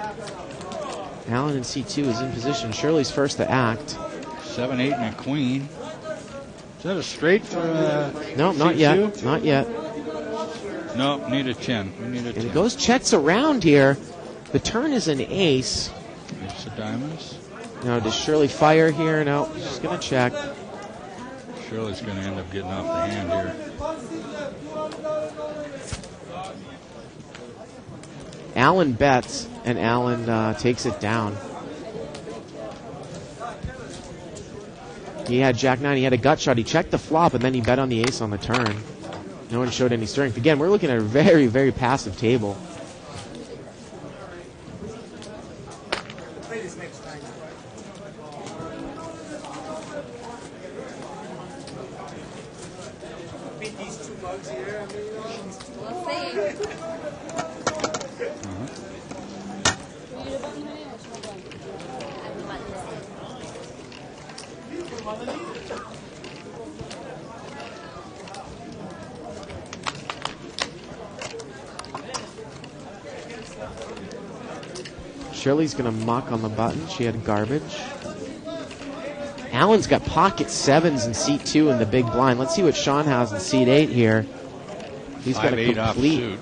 Speaker 3: Alan in seat 2 is in position. Shirley's first to act.
Speaker 2: 7-8 and a queen. Is that a straight for
Speaker 3: No, not yet.
Speaker 2: 2?
Speaker 3: Not yet.
Speaker 2: No, need a 10. We need a 10.
Speaker 3: And it goes checks around here. The turn is an ace.
Speaker 2: Ace of diamonds.
Speaker 3: Now, does Shirley fire here? No, she's going to check.
Speaker 2: Shirley's going to end up getting off the hand here.
Speaker 3: Alan bets, and Alan takes it down. He had Jack-9. He had a gut shot. He checked the flop, and then he bet on the ace on the turn. No one showed any strength. Again, we're looking at a very, very passive table. Shirley's going to muck on the button. She had garbage. Alan's got pocket 7s in seat 2 in the big blind. Let's see what Sean has in seat 8 here. He's got a complete.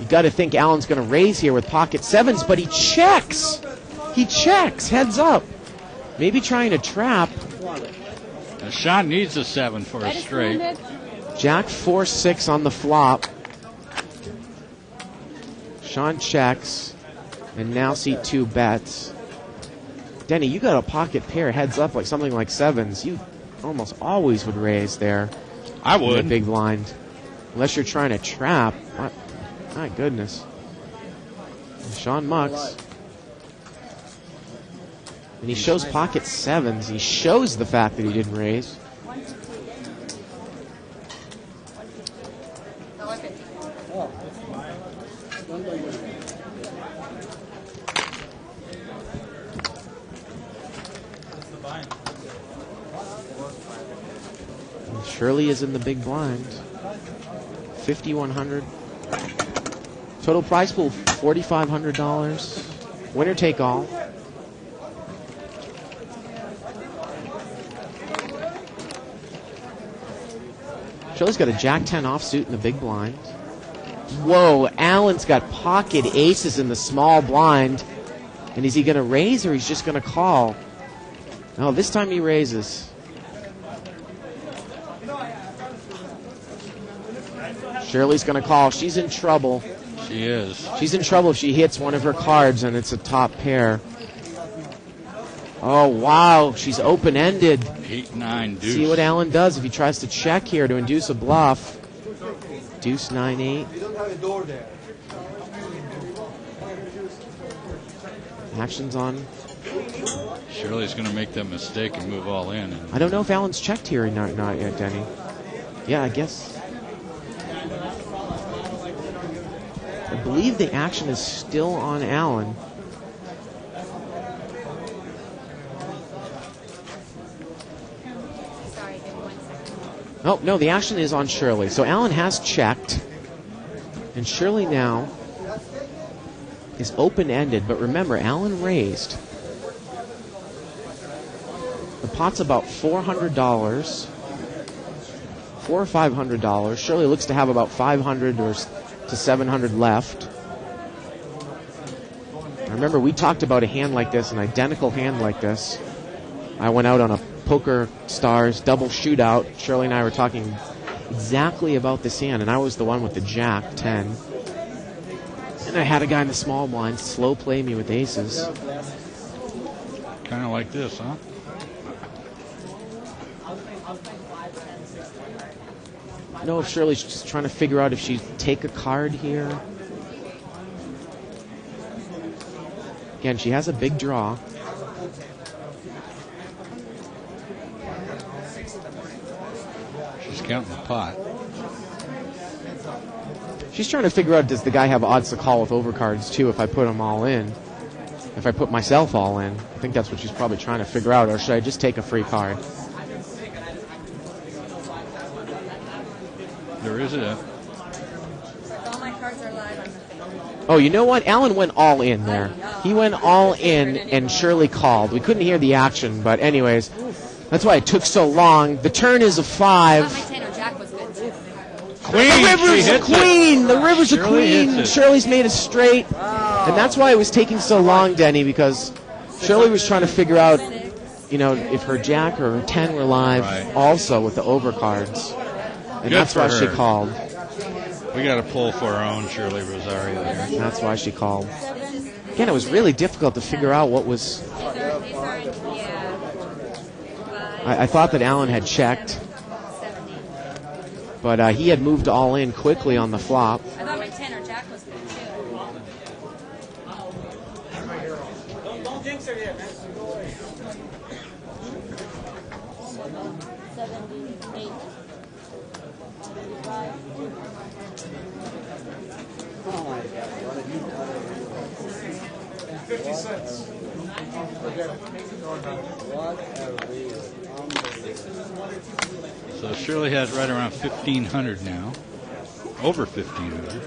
Speaker 3: You got to think Alan's going to raise here with pocket 7s, but he checks. He checks. Heads up. Maybe trying to trap.
Speaker 2: Now Sean needs a 7 for a straight.
Speaker 3: Jack 4-6 on the flop. Sean checks. And now seat 2 bets. Denny, you got a pocket pair heads up like something like 7s. You almost always would raise there.
Speaker 2: I would.
Speaker 3: In the big blind. Unless you're trying to trap. What? My goodness. And Sean mucks. And he shows pocket 7s. He shows the fact that he didn't raise. And Shirley is in the big blind. 5,100. Total prize pool $4,500. Winner take all. Shirley's got a Jack-10 offsuit in the big blind. Whoa, Allen's got pocket aces in the small blind. And is he going to raise or he's just going to call? Oh, this time he raises. Shirley's going to call. She's in trouble.
Speaker 2: She is.
Speaker 3: She's in trouble if she hits one of her cards and it's a top pair. Oh, wow. She's open-ended.
Speaker 2: 8-9 deuce.
Speaker 3: See what Allen does if he tries to check here to induce a bluff. Deuce 9-8.
Speaker 4: You don't have a door there.
Speaker 3: Action's on.
Speaker 2: Shirley's going to make that mistake and move all in.
Speaker 3: I don't know if Allen's checked here or not yet, Denny. Yeah, I guess. I believe the action is still on Allen. Oh, no, the action is on Shirley. So Allen has checked. And Shirley now is open-ended. But remember, Allen raised. The pot's about $400. $400 or $500. Shirley looks to have about $500 or to $700 left. I remember we talked about a hand like this, an identical hand like this. I went out on a Poker Stars double shootout. Shirley and I were talking exactly about this hand, and I was the one with the Jack 10. And I had a guy in the small blind slow play me with aces.
Speaker 2: Kind of like this, huh?
Speaker 3: I know if Shirley's just trying to figure out if she'd take a card here. Again, she has a big draw.
Speaker 2: She's counting the pot.
Speaker 3: She's trying to figure out, does the guy have odds to call with overcards too if I put them all in? If I put myself all in? I think that's what she's probably trying to figure out. Or should I just take a free card?
Speaker 2: There is a...
Speaker 5: All my cards are live on the thing.
Speaker 3: Oh, you know what? Allen went all in there. He went all in and Shirley called. We couldn't hear the action, but anyways, that's why it took so long. The turn is a 5.
Speaker 5: My 10 or Jack was good too.
Speaker 2: Queen!
Speaker 3: The river's a queen! The river's a
Speaker 2: Shirley
Speaker 3: queen!
Speaker 2: hits it.
Speaker 3: Shirley's made a straight. And that's why it was taking so long, Denny, because Shirley was trying to figure out, you know, if her Jack or her 10 were live also with the overcards. And
Speaker 2: Good
Speaker 3: that's why
Speaker 2: for
Speaker 3: she
Speaker 2: her.
Speaker 3: called.
Speaker 2: We got to pull for our own Shirley Rosario here.
Speaker 3: That's why she called. Again, it was really difficult to figure out what was... I thought that Allen had checked, but he had moved all in quickly on the flop.
Speaker 5: I thought my 10 or Jack was good too.
Speaker 9: Don't jinx her yet, man.
Speaker 16: 78.
Speaker 14: 50 cents.
Speaker 2: So Shirley has right around 1,500 now. Over 1,500.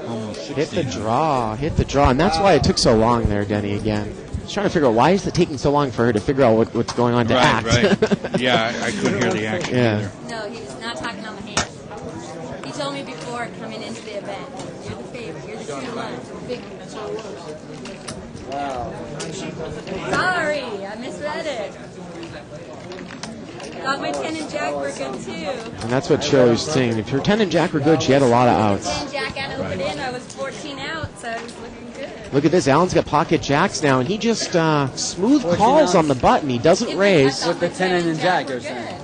Speaker 2: Almost 1,600.
Speaker 3: Hit the draw. Hit the draw. And that's why it took so long there, Denny, again. I was trying to figure out why is it taking so long for her to figure out what's going on to act.
Speaker 2: Right. Yeah, I couldn't hear the action either.
Speaker 5: No, he was not talking on the hand. He told me before coming into the event, you're the favorite, you're the true one. Big.
Speaker 4: Wow.
Speaker 5: Sorry, I misread it. Thought my 10 and Jack were good too.
Speaker 3: And that's what Shirley was saying. If her 10 and Jack were good, she had a lot of outs.
Speaker 5: 10 Jack had opened in, I was 14 out, so I was looking good.
Speaker 3: Look at this. Allen's got pocket jacks now, and he just smooth calls on the button. He doesn't raise.
Speaker 15: With the 10 and Jack, you're saying.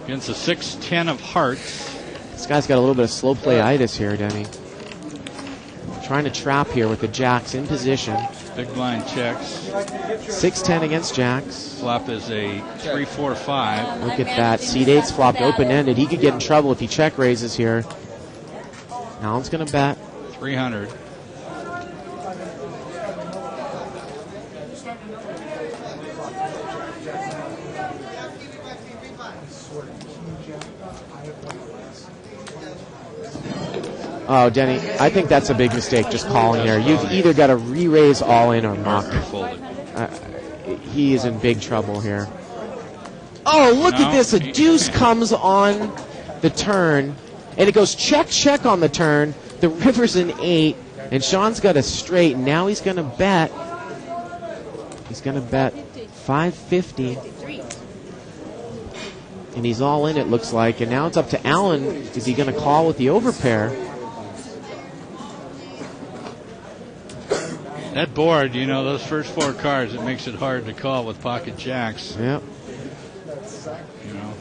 Speaker 2: Against a 6-10 of hearts.
Speaker 3: This guy's got a little bit of slow play-itis here, Denny. Trying to trap here with the jacks in position.
Speaker 2: Big blind checks.
Speaker 3: 6-10 against jacks.
Speaker 2: Flop is a 3-4-5.
Speaker 3: Look at that. C8's flopped open-ended. He could get in trouble if he check raises here. Allen's going to bet.
Speaker 2: 300.
Speaker 3: Oh, Denny, I think that's a big mistake, just calling there. You've either got to re-raise all in or muck. He is in big trouble here. Oh, look
Speaker 2: No.
Speaker 3: at this. A deuce comes on the turn, and it goes check on the turn. The river's an 8, and Sean's got a straight. And now he's going to bet. He's going to bet 550. And he's all in, it looks like. And now it's up to Alan. Is he going to call with the overpair?
Speaker 2: That board, you know, those first 4 cards, it makes it hard to call with pocket jacks.
Speaker 3: Yep.
Speaker 2: You know,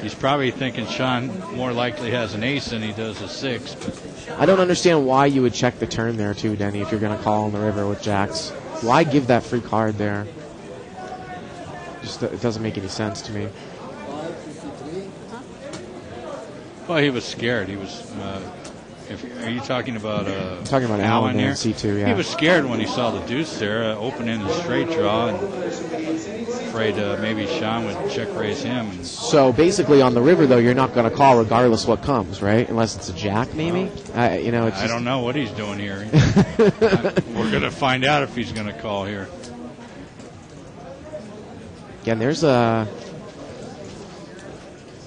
Speaker 2: he's probably thinking Sean more likely has an ace than he does a 6. But
Speaker 3: I don't understand why you would check the turn there, too, Denny, if you're going to call on the river with jacks. Why give that free card there? Just it doesn't make any sense to me.
Speaker 2: well, he was scared. He was. Are you talking about?
Speaker 3: I'm talking about Alan there, C2. Yeah.
Speaker 2: He was scared when he saw the deuce there, open-ended straight draw, and afraid maybe Sean would check raise him.
Speaker 3: So basically, on the river, though, you're not going to call regardless what comes, right? Unless it's a jack, maybe. You know, it's
Speaker 2: I don't know what he's doing here. We're going to find out if he's going to call here.
Speaker 3: Again, there's about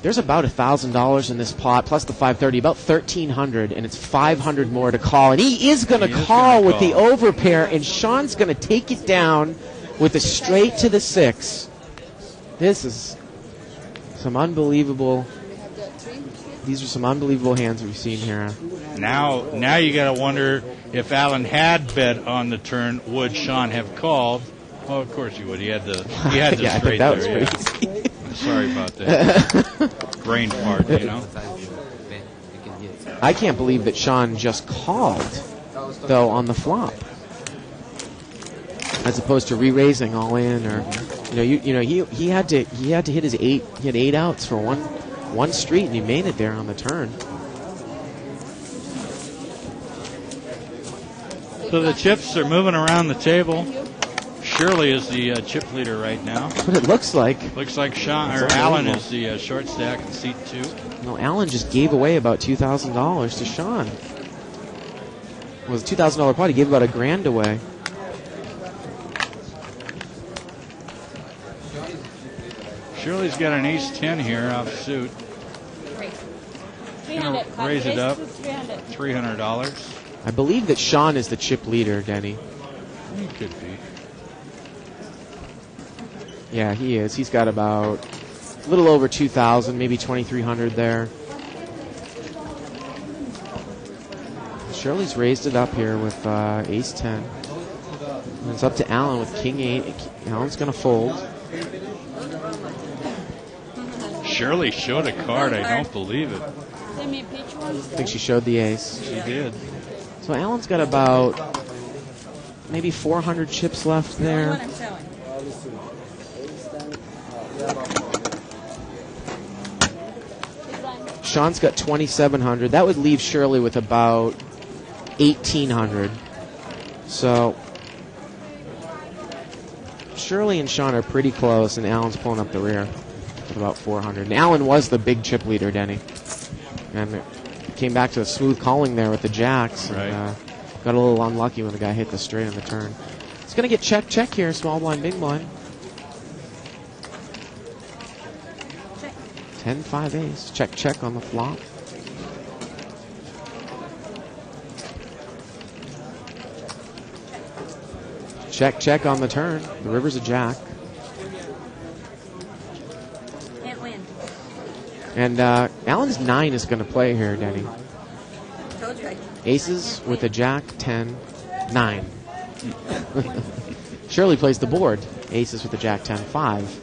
Speaker 3: $1,000 in this pot, plus the 530, about $1,300, and it's $500 more to call. And he is going to call with the overpair, and Sean's going to take it down with a straight to the 6. This is some unbelievable. These are some unbelievable hands we've seen here.
Speaker 2: Now you got to wonder if Alan had bet on the turn, would Sean have called? Well, of course he would. He had the
Speaker 3: yeah,
Speaker 2: straight
Speaker 3: that
Speaker 2: there.
Speaker 3: was
Speaker 2: Yeah. Sorry about that. Brain fart, you know.
Speaker 3: I can't believe that Sean just called, though, on the flop, as opposed to re-raising all in, or he had to hit his 8. He had 8 outs for one street, and he made it there on the turn.
Speaker 2: So the chips are moving around the table. Shirley is the chip leader right now.
Speaker 3: That's what it looks like.
Speaker 2: Looks like Alan is the short stack in seat 2.
Speaker 3: No, Alan just gave away about $2,000 to Sean. It was a $2,000 pot. He gave about $1,000 away.
Speaker 2: Shirley's got an ace-10 here off suit. Gonna raise it up. $300.
Speaker 3: I believe that Sean is the chip leader, Denny.
Speaker 2: He could be.
Speaker 3: Yeah, he is. He's got about a little over 2,000, maybe 2,300 there. Shirley's raised it up here with ace-10. And it's up to Alan with king-8. Alan's going to fold.
Speaker 2: Shirley showed a card. I don't believe it.
Speaker 3: I think she showed the ace.
Speaker 2: She did.
Speaker 3: So Alan's got about maybe 400 chips left there. Sean's got 2,700. That would leave Shirley with about 1,800. So Shirley and Sean are pretty close, and Alan's pulling up the rear with about 400. And Alan was the big chip leader, Denny. And it came back to a smooth calling there with the jacks.
Speaker 2: Right.
Speaker 3: And, got a little unlucky when the guy hit the straight on the turn. It's going to get check here, small blind, big blind. 10-5 ace. Check on the flop. Check on the turn. The river's a jack.
Speaker 5: Can't win.
Speaker 3: And Alan's 9 is going to play here, Denny.
Speaker 5: Told you.
Speaker 3: Aces with a jack, 10, 9. Shirley plays the board. Aces with a jack, 10, 5.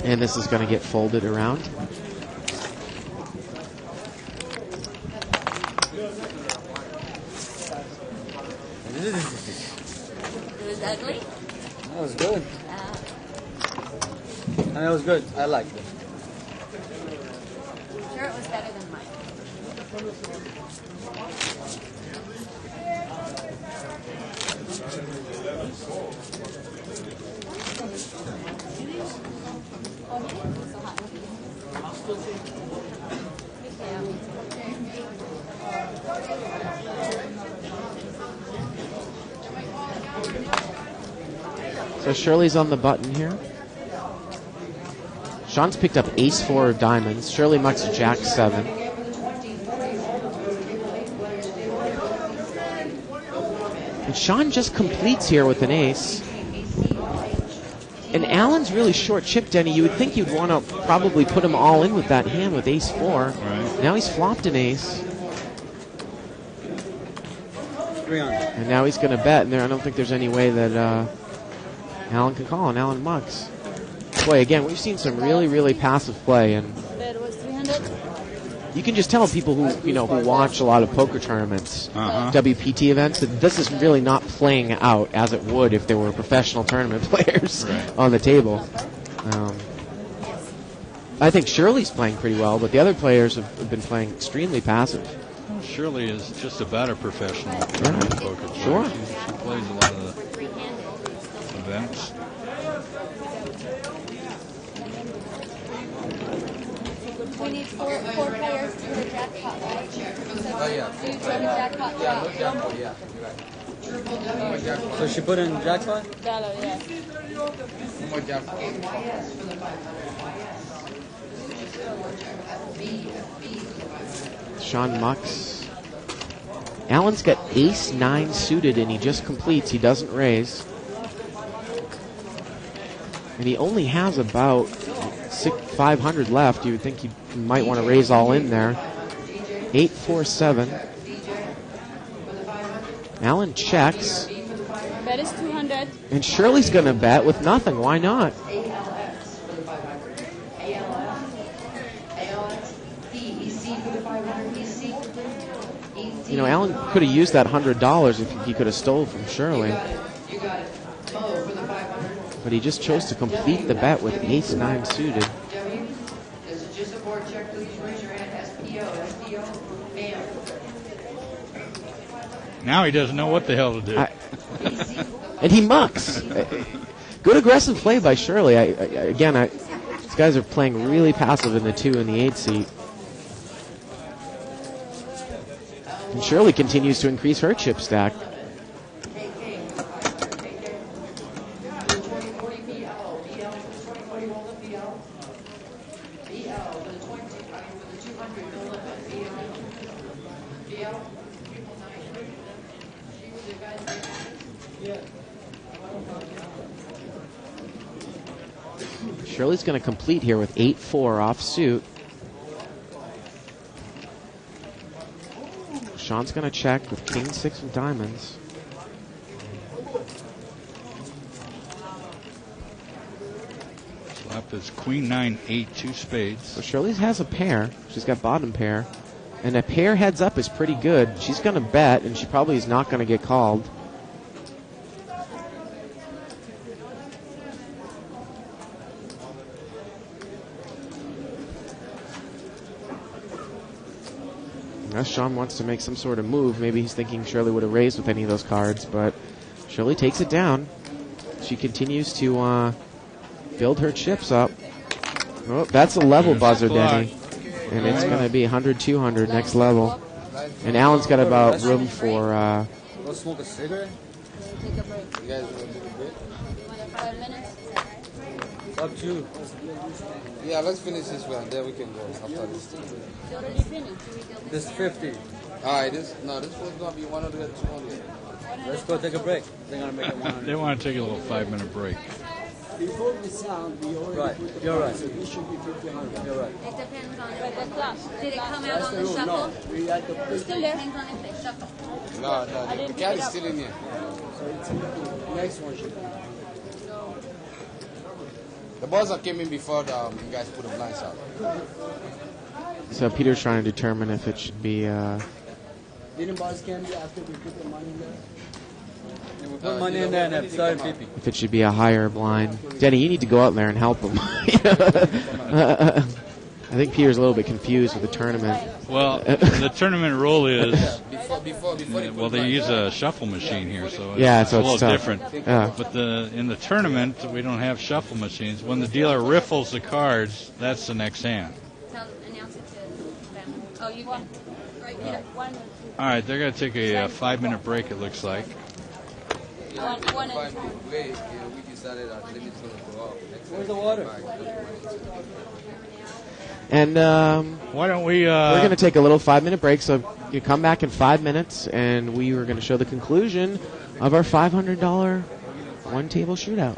Speaker 3: And this is going to get folded around.
Speaker 5: It was ugly.
Speaker 15: Good. And it was good. I liked it.
Speaker 16: I'm sure it was better than mine.
Speaker 3: So Shirley's on the button here. Sean's picked up ace-4 of diamonds. Shirley mucks jack-7. And Sean just completes here with an ace. And Alan's really short chip, Denny. You would think you'd want to probably put him all in with that hand with ace-4.
Speaker 2: Right.
Speaker 3: Now he's flopped an ace.
Speaker 15: 300.
Speaker 3: And now he's going to bet, and I don't think there's any way that Alan can call, and Alan mucks. Boy, again, we've seen some really, really passive play, and
Speaker 16: That was 300.
Speaker 3: you can just tell people who watch a lot of poker tournaments, WPT events, that this is really not playing out as it would if there were professional tournament players on the table. I think Shirley's playing pretty well, but the other players have been playing extremely passive.
Speaker 2: Well, Shirley is just about a professional poker player.
Speaker 3: Sure.
Speaker 2: She plays a lot of the events.
Speaker 16: We need four players to the jackpot, right?
Speaker 10: Oh, yeah.
Speaker 16: You tell me jackpot.
Speaker 10: Yeah, no jackpot, yeah. You're right.
Speaker 15: So she put in jackpot?
Speaker 16: Dollar, yeah.
Speaker 10: One more jackpot.
Speaker 3: Sean mucks. Alan's got ace-9 suited, and he just completes. He doesn't raise. And he only has about 500 left. You would think he might want to raise all in there. 8-4-7. Alan checks.
Speaker 16: Bet is 200.
Speaker 3: And Shirley's going to bet with nothing. Why not? You know, Alan could have used that $100 if he could have stole from Shirley. But he just chose to complete the bet with ace-9 suited.
Speaker 2: Now he doesn't know what the hell to do.
Speaker 3: And he mucks. Good aggressive play by Shirley. These guys are playing really passive in the 2 and the 8 seat. And Shirley continues to increase her chip stack. Shirley's going to complete here with 8-4 off suit. Sean's going to check with king-6 of diamonds.
Speaker 2: Slap is queen-9, 8, 2 spades.
Speaker 3: So Shirley has a pair. She's got bottom pair. And a pair heads up is pretty good. She's going to bet, and she probably is not going to get called. Unless Sean wants to make some sort of move. Maybe he's thinking Shirley would have raised with any of those cards, but Shirley takes it down. She continues to build her chips up. Oh, that's a level buzzer, Denny. And it's going to be 100-200 next level. And Alan's got about room for...
Speaker 15: Go smoke a cigarette?
Speaker 10: You guys want to take a break?
Speaker 16: 5 minutes?
Speaker 15: Up to you.
Speaker 10: Yeah, let's finish this one, then we can go after this.
Speaker 16: You already finished.
Speaker 15: This 50.
Speaker 10: Alright, this one's going to be 100 and 200.
Speaker 15: Let's go take a break. They're going to make it 100.
Speaker 2: They want to take a little 5-minute break.
Speaker 9: Before we sound, we already
Speaker 15: Right.
Speaker 9: put the
Speaker 15: You're
Speaker 9: price,
Speaker 15: right.
Speaker 9: so it should be 1,500.
Speaker 15: You're right.
Speaker 16: It depends on the club. Did it come out
Speaker 9: That's
Speaker 16: on
Speaker 9: the
Speaker 16: the
Speaker 9: rule.
Speaker 16: shuffle?
Speaker 9: No, we had the
Speaker 16: It's still there. Depends on if they shuffle.
Speaker 10: No, the cat is still in here.
Speaker 9: So it's the next one should be.
Speaker 10: The buzzer came in before you guys put the blinds out.
Speaker 3: So Peter's trying to determine if it should be...
Speaker 9: Didn't buzz candy after we put the money there?
Speaker 15: Put money in there and have started 50.
Speaker 3: If it should be a higher blind. Denny, you need to go out there and help him. I think Peter's a little bit confused with the tournament.
Speaker 2: Well, the tournament rule is,
Speaker 10: Before
Speaker 2: well, they use a shuffle machine here, so
Speaker 3: Yeah,
Speaker 2: it's
Speaker 3: so
Speaker 2: a
Speaker 3: it's
Speaker 2: little
Speaker 3: tough.
Speaker 2: different.
Speaker 3: Yeah.
Speaker 2: But in the tournament, we don't have shuffle machines. When the dealer riffles the cards, that's the next hand.
Speaker 16: Announce it to them. Oh, you want? Right, yeah. One or two.
Speaker 2: All right, they're going to take a 5-minute break, it looks like.
Speaker 16: One and two.
Speaker 10: we decided our limit's going to go up.
Speaker 15: Where's the water?
Speaker 3: And
Speaker 2: why don't we...
Speaker 3: we're going to take a little 5-minute break, so you come back in 5 minutes, and we are going to show the conclusion of our $500 one-table shootout.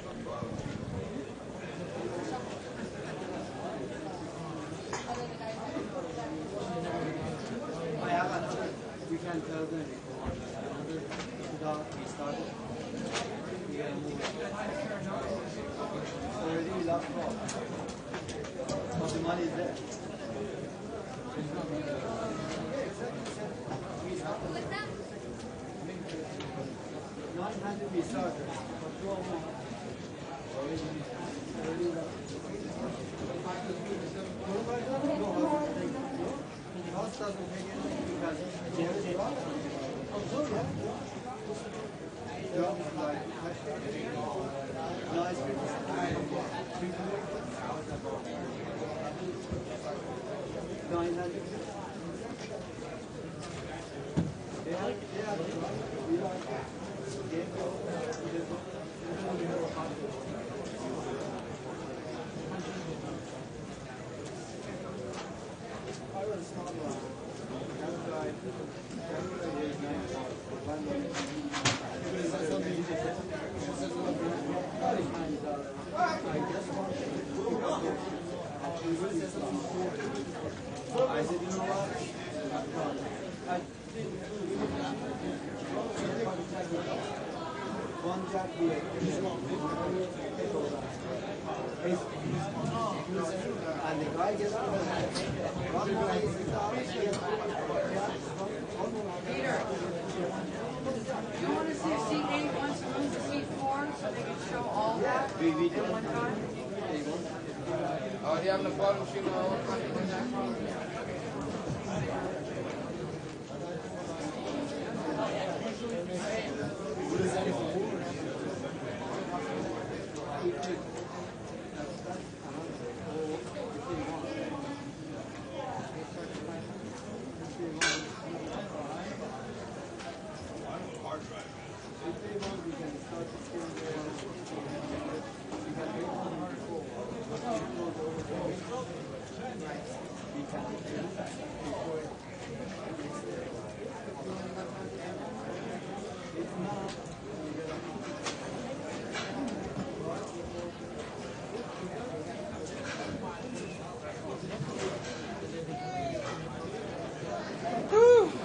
Speaker 10: Oh, do you have the bottom machine on?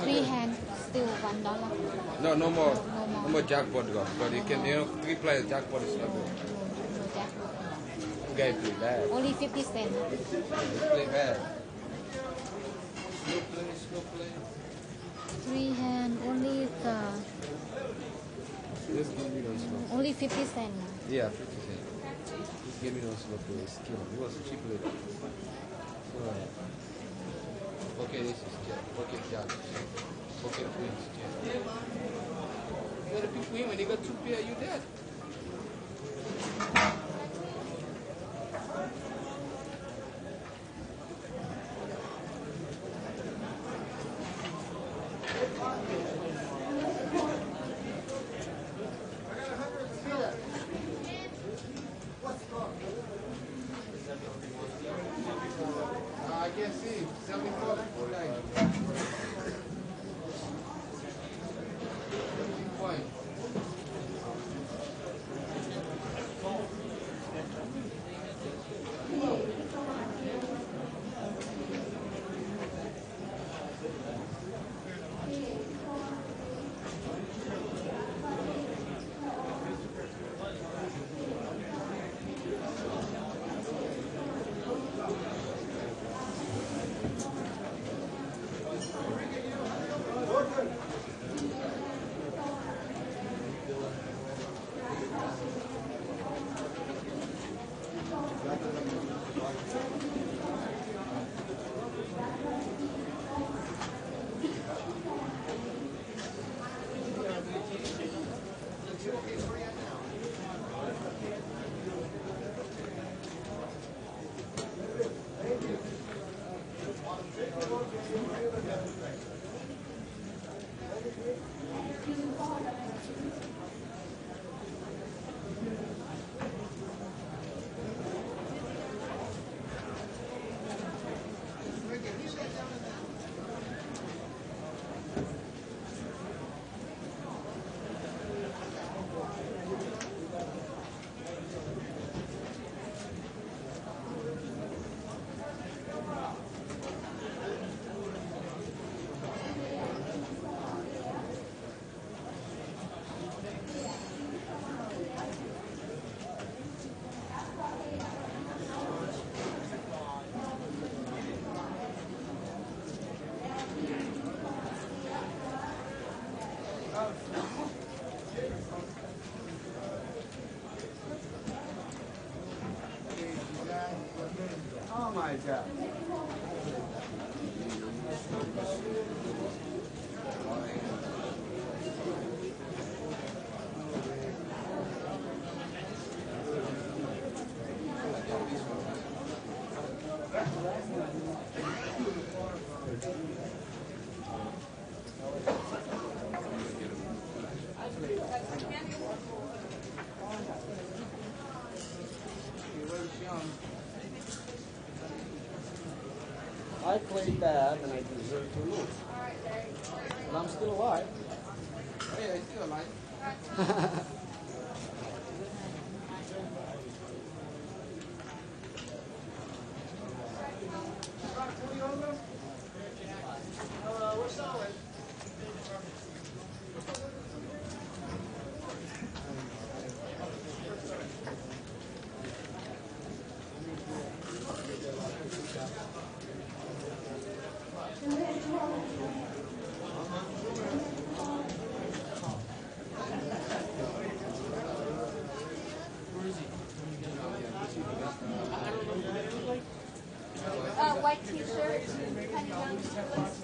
Speaker 16: Three hand, still $1.
Speaker 10: No, no more. No more jackpot go. But you can, three players jackpot is not good.
Speaker 16: No jackpot.
Speaker 10: You guys play bad.
Speaker 16: Only 50 cents.
Speaker 10: You play bad. Slow play.
Speaker 16: Three hand, only
Speaker 10: Just give me those slow.
Speaker 16: only 50 cents.
Speaker 10: Yeah, 50 cents. Just give me those slow play. Skill. It was a cheap little. Okay, this is jack. Okay, jack. Okay, queens. Yeah. You gotta pick queen. When you got two pair, you dead. I can't see. 74, 49.
Speaker 4: Yeah.
Speaker 15: I played bad and I deserve to lose. But I'm still alive.
Speaker 10: Oh, yeah, it's still alive.
Speaker 5: White t-shirt, Penny Young necklace.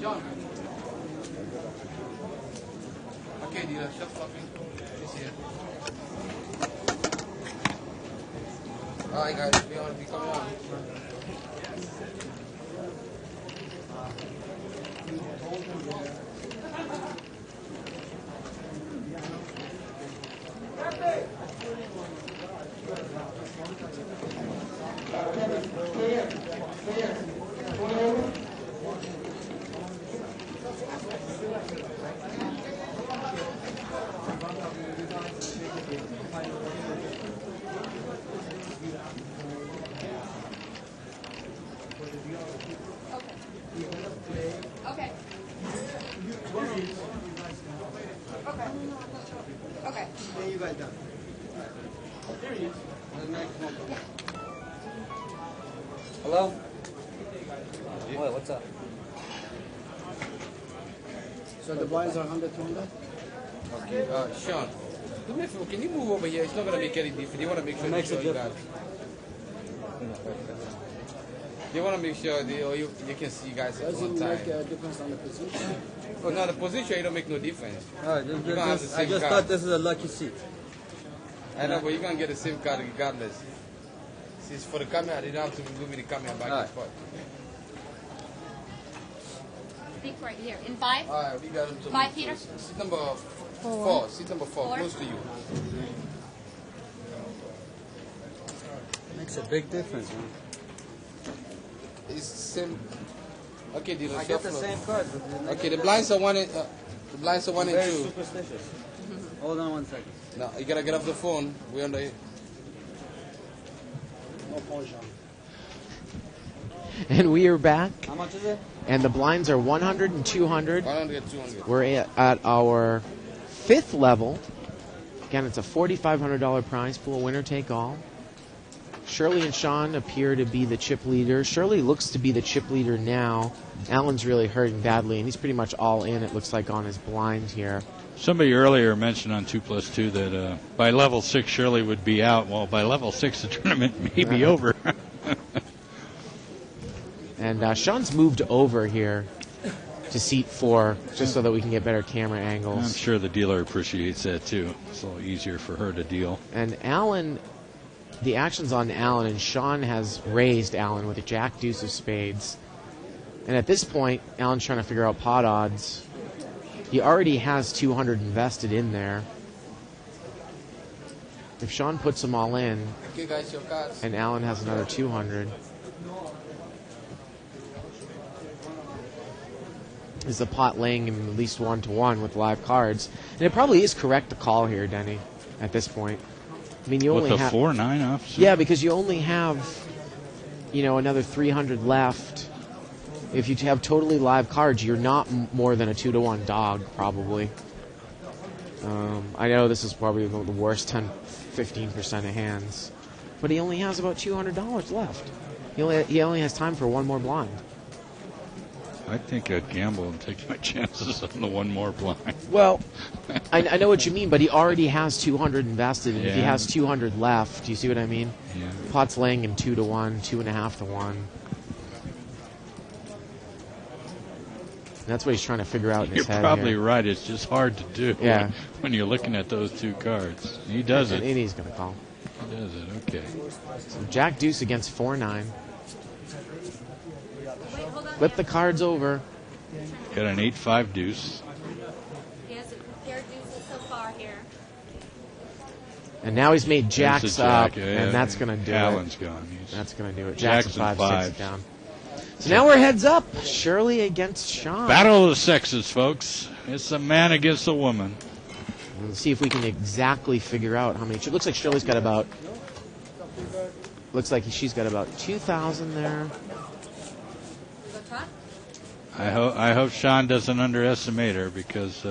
Speaker 10: John. Okay, dealer, shut fucking. This here. Alright, guys, we want to be coming on.
Speaker 5: Okay. Okay.
Speaker 4: Then you guys done.
Speaker 15: Hello? What, what's up?
Speaker 4: So the blinds are 100, 200?
Speaker 10: Okay, Sean, do me a favor, can you move over here? It's not going to make any difference. You want to make sure, you got it. You want to make sure you can see you guys at
Speaker 4: Does
Speaker 10: one
Speaker 4: it
Speaker 10: time.
Speaker 4: make a difference on the position?
Speaker 10: Oh, no, the position, you don't make no difference.
Speaker 4: Alright,
Speaker 10: You're gonna have the
Speaker 4: I
Speaker 10: same
Speaker 4: just
Speaker 10: card.
Speaker 4: thought this is a lucky seat.
Speaker 10: I know, but you're going to get the same card regardless. Since for the camera, they don't have to move me the camera back and forth.
Speaker 16: Seat right here. In 5?
Speaker 10: Alright, we got him to
Speaker 16: 5, Peter?
Speaker 10: Seat number 4. Seat number 4, close to you.
Speaker 4: Makes a big difference, man.
Speaker 10: It's the same. Okay, dealer.
Speaker 15: I get the same card.
Speaker 10: Okay, the blinds are 1 and the blinds are 1 and 2.
Speaker 15: Very superstitious. Hold on 1 second.
Speaker 10: No, you gotta get off the phone. We're on the.
Speaker 4: No point, Sean.
Speaker 3: And we are back.
Speaker 15: How much is it?
Speaker 3: And the blinds are 100 and 200.
Speaker 10: 100, 200.
Speaker 3: We're at our 5th level. Again, it's a $4,500 prize pool, winner take all. Shirley and Sean appear to be the chip leaders. Shirley looks to be the chip leader now. Alan's really hurting badly, and he's pretty much all in, it looks like, on his blind here.
Speaker 2: Somebody earlier mentioned on 2+2 that by level 6 Shirley would be out. Well, by level 6 the tournament may be over.
Speaker 3: And Sean's moved over here to seat 4 just so that we can get better camera angles.
Speaker 2: I'm sure the dealer appreciates that too. It's a little easier for her to deal.
Speaker 3: And Alan, the action's on Alan, and Sean has raised Alan with a jack deuce of spades. And at this point, Alan's trying to figure out pot odds. He already has 200 invested in there. If Sean puts them all in,
Speaker 10: Okay, guys, your cards.
Speaker 3: and Alan has another 200, is the pot laying him at least 1-1 with live cards? And it probably is correct to call here, Denny, at this point. I mean, you
Speaker 2: With
Speaker 3: only
Speaker 2: the
Speaker 3: have
Speaker 2: 4-9 offsuit?
Speaker 3: Yeah, because you only have, another 300 left. If you have totally live cards, you're not more than a 2-1 dog, probably. I know this is probably the worst 10-15% of hands, but he only has about $200 left. He only has time for one more blind.
Speaker 2: I think I'd gamble and take my chances on the one more blind.
Speaker 3: Well, I know what you mean, but he already has 200 invested, and if he has 200 left, do you see what I mean?
Speaker 2: Yeah.
Speaker 3: Pot's laying him 2-1, 2.5-1. That's what he's trying to figure out in his head.
Speaker 2: You're probably
Speaker 3: here.
Speaker 2: right. It's just hard to do when you're looking at those two cards. He does it.
Speaker 3: And he's going to call.
Speaker 2: He does it. Okay.
Speaker 3: So Jack Deuce against 4-9. Flip the cards over.
Speaker 2: Got an 8-5 deuce.
Speaker 12: He has a pair of deuces so far here.
Speaker 3: And now he's made jacks up, and that's going to do
Speaker 2: Allen's
Speaker 3: it.
Speaker 2: gone.
Speaker 3: That's going to do it. Jacks
Speaker 2: Jackson
Speaker 3: 5-6 down. So now we're heads up. Shirley against Sean.
Speaker 2: Battle of the sexes, folks. It's a man against a woman.
Speaker 3: Let's see if we can exactly figure out how many. It looks like Shirley's got about. Looks like she's got about 2,000 there.
Speaker 2: I hope Sean doesn't underestimate her because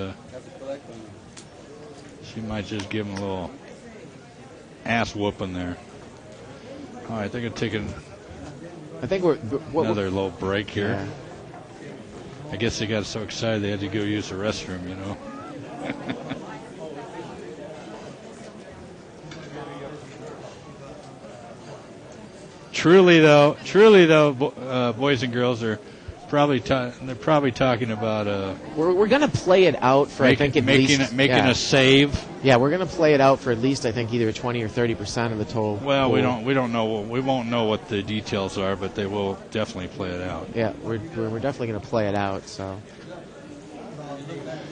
Speaker 2: she might just give him a little ass whooping there. All right, they're going to take another little break here.
Speaker 3: Yeah.
Speaker 2: I guess they got so excited they had to go use the restroom, you know. Truly though, boys and girls are probably they're probably talking about
Speaker 3: we're going to play it out for I think at least
Speaker 2: making a save.
Speaker 3: Yeah, we're going to play it out for at least I think either 20 or 30% of the total.
Speaker 2: Well, we don't know we won't know what the details are, but they will definitely play it out.
Speaker 3: Yeah, we're definitely going to play it out. So.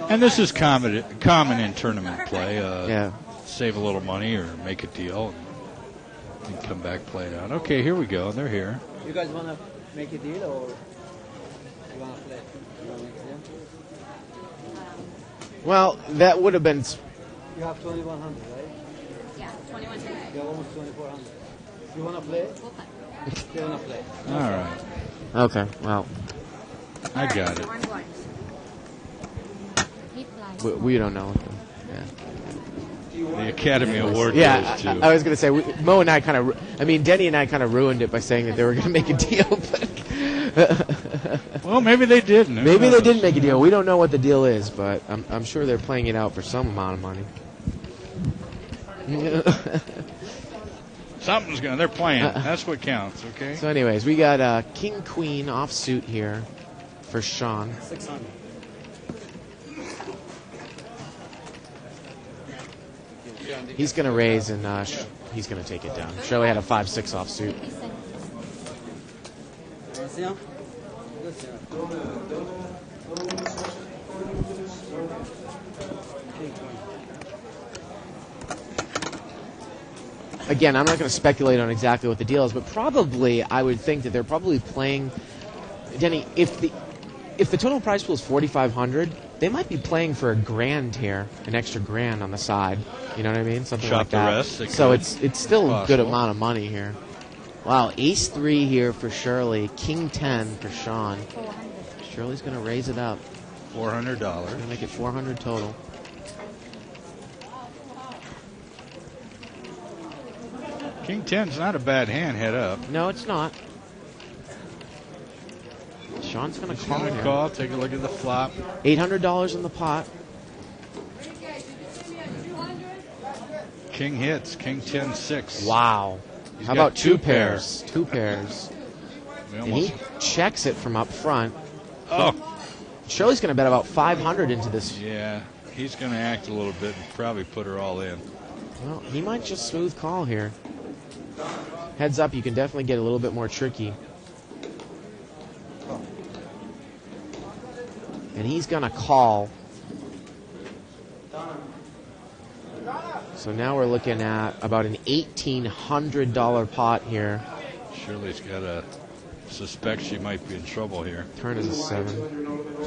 Speaker 2: And this is common in tournament play. Save a little money or make a deal and come back, play it out. Okay, here we go. They're here.
Speaker 15: You guys want to make a deal or you want to play? You want to make a deal?
Speaker 3: Well, that would have been.
Speaker 15: You have 2,100, right?
Speaker 12: Yeah, 2,100.
Speaker 15: You have almost 2,400. You want to play? You want to play?
Speaker 2: All right.
Speaker 3: Okay, well.
Speaker 2: I got it.
Speaker 3: We don't know. Yeah.
Speaker 2: The Academy Award
Speaker 3: goes
Speaker 2: to.
Speaker 3: I was going to say, Mo and I Denny and I kind of ruined it by saying that they were going to make a deal. But
Speaker 2: well, maybe they didn't.
Speaker 3: Maybe they didn't make a deal. We don't know what the deal is, but I'm sure they're playing it out for some amount of money.
Speaker 2: Something's going. They're playing. That's what counts. Okay.
Speaker 3: So, anyways, we got King Queen offsuit here for Sean.
Speaker 15: 600.
Speaker 3: He's going to raise and he's going to take it down. Shirley had a 5-6 offsuit. Again, I'm not going to speculate on exactly what the deal is, but probably I would think that they're probably playing. Denny, if the total prize pool is $4,500, they might be playing for $1,000 here, an extra $1,000 on the side. You know what I mean? Something
Speaker 2: Shop
Speaker 3: like that.
Speaker 2: the rest.
Speaker 3: So it's still a good amount of money here. Wow, Ace 3 here for Shirley, King 10 for Sean. Shirley's going to raise it up.
Speaker 2: $400.
Speaker 3: Going to make it $400 total.
Speaker 2: King 10's not a bad hand head up.
Speaker 3: No, it's not. Sean's going to call here.
Speaker 2: Call. Take a look at the flop.
Speaker 3: $800 in the pot.
Speaker 2: King hits. King 10-6.
Speaker 3: Wow.
Speaker 2: He's
Speaker 3: How
Speaker 2: got
Speaker 3: about two pairs? Two pairs. And he checks it from up front.
Speaker 2: Oh.
Speaker 3: Shirley's going to bet about $500 into this.
Speaker 2: Yeah, he's going to act a little bit and probably put her all in.
Speaker 3: Well, he might just smooth call here. Heads up, you can definitely get a little bit more tricky. And he's going to call. So now we're looking at about an $1,800 pot here.
Speaker 2: Shirley's got to suspect she might be in trouble here.
Speaker 3: Turn is a 7.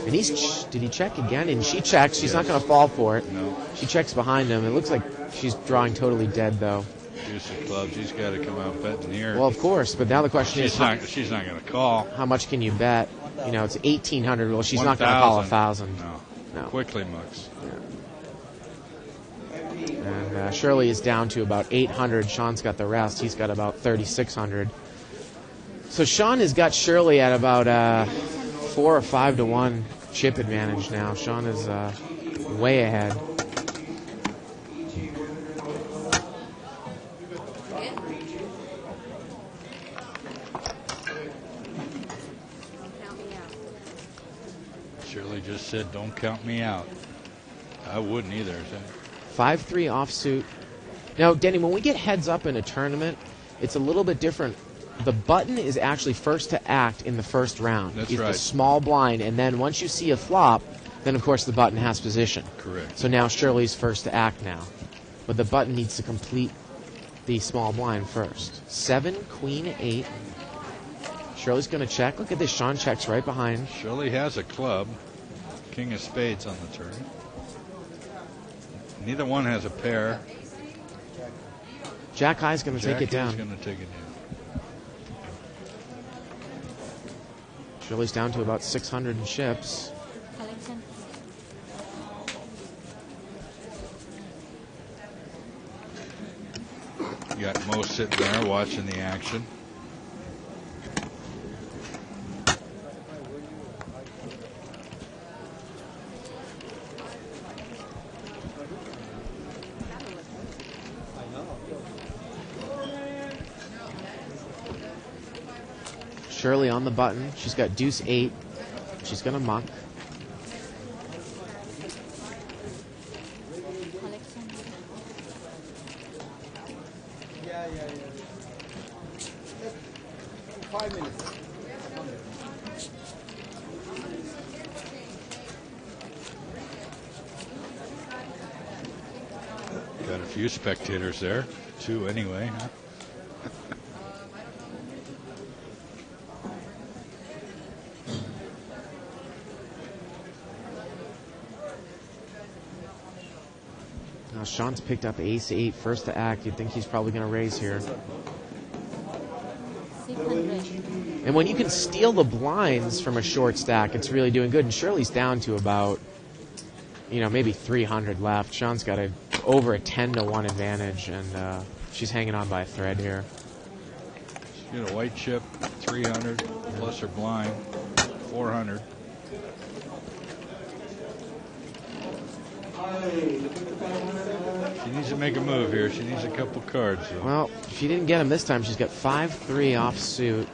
Speaker 3: And did he check again? And she checks. She's not going to fall for it.
Speaker 2: No.
Speaker 3: She checks behind him. It looks like she's drawing totally dead, though.
Speaker 2: Deuce of clubs. He's got to come out betting here.
Speaker 3: Well, of course. But now the question is,
Speaker 2: she's not going to call.
Speaker 3: How much can you bet? You know, it's $1,800. Well, she's not going to call 1,000.
Speaker 2: No. Quickly mucks.
Speaker 3: Yeah. Shirley is down to about 800. Sean's got the rest. He's got about 3,600. So Sean has got Shirley at about 4 or 5 to 1 chip advantage now. Sean is way ahead.
Speaker 2: Shirley just said, "Don't count me out." I wouldn't either.
Speaker 3: 5-3 offsuit. Now, Denny, when we get heads up in a tournament, it's a little bit different. The button is actually first to act in the first round.
Speaker 2: That's
Speaker 3: it's
Speaker 2: right.
Speaker 3: the small blind, and then once you see a flop, then of course the button has position.
Speaker 2: Correct.
Speaker 3: So now Shirley's first to act now. But the button needs to complete the small blind first. 7, Queen, 8. Shirley's going to check. Look at this. Sean checks right behind.
Speaker 2: Shirley has a club. King of spades on the turn. Neither one has a pair.
Speaker 3: Jack High's going to take it down.
Speaker 2: Jack is going to take it down.
Speaker 3: Shirley's down to about 600 in chips.
Speaker 2: You got Mo sitting there watching the action.
Speaker 3: Shirley on the button. She's got deuce 8. She's going to muck.
Speaker 4: Yeah. 5 minutes.
Speaker 2: Got a few spectators there. 2 anyway, huh?
Speaker 3: Now Sean's picked up ace 8 first to act. You'd think he's probably going to raise here. And when you can steal the blinds from a short stack, it's really doing good. And Shirley's down to about, maybe 300 left. Sean's got over a 10 to 1 advantage, and she's hanging on by a thread here.
Speaker 2: She's got a white chip, 300 plus her blind, 400. She needs to make a move here. She needs a couple cards. Though.
Speaker 3: Well, she didn't get him this time. She's got 5-3 offsuit.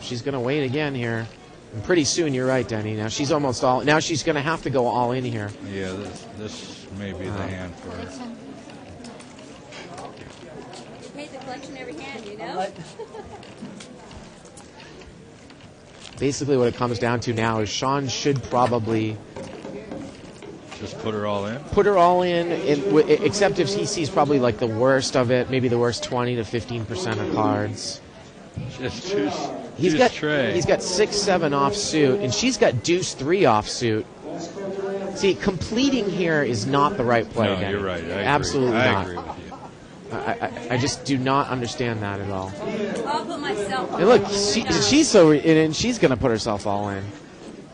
Speaker 3: She's going to wait again here. And pretty soon, you're right, Denny. Now she's almost all. Now she's going to have to go all in here.
Speaker 2: Yeah, this may be the hand for her.
Speaker 5: You paid the collection every hand, you know?
Speaker 3: Basically, what it comes down to now is Sean should probably
Speaker 2: just put her all in.
Speaker 3: Put her all in, except if he sees probably like the worst of it, maybe the worst 20 to 15% of cards.
Speaker 2: Just choose.
Speaker 3: He's got 6-7 offsuit, and she's got deuce 3 offsuit. See, completing here is not the right play.
Speaker 2: No, you're right.
Speaker 3: Absolutely
Speaker 2: I
Speaker 3: not.
Speaker 2: agree with you.
Speaker 3: I just do not understand that at all.
Speaker 5: I'll put myself on.
Speaker 3: And look, she's so in, and she's going to put herself all in.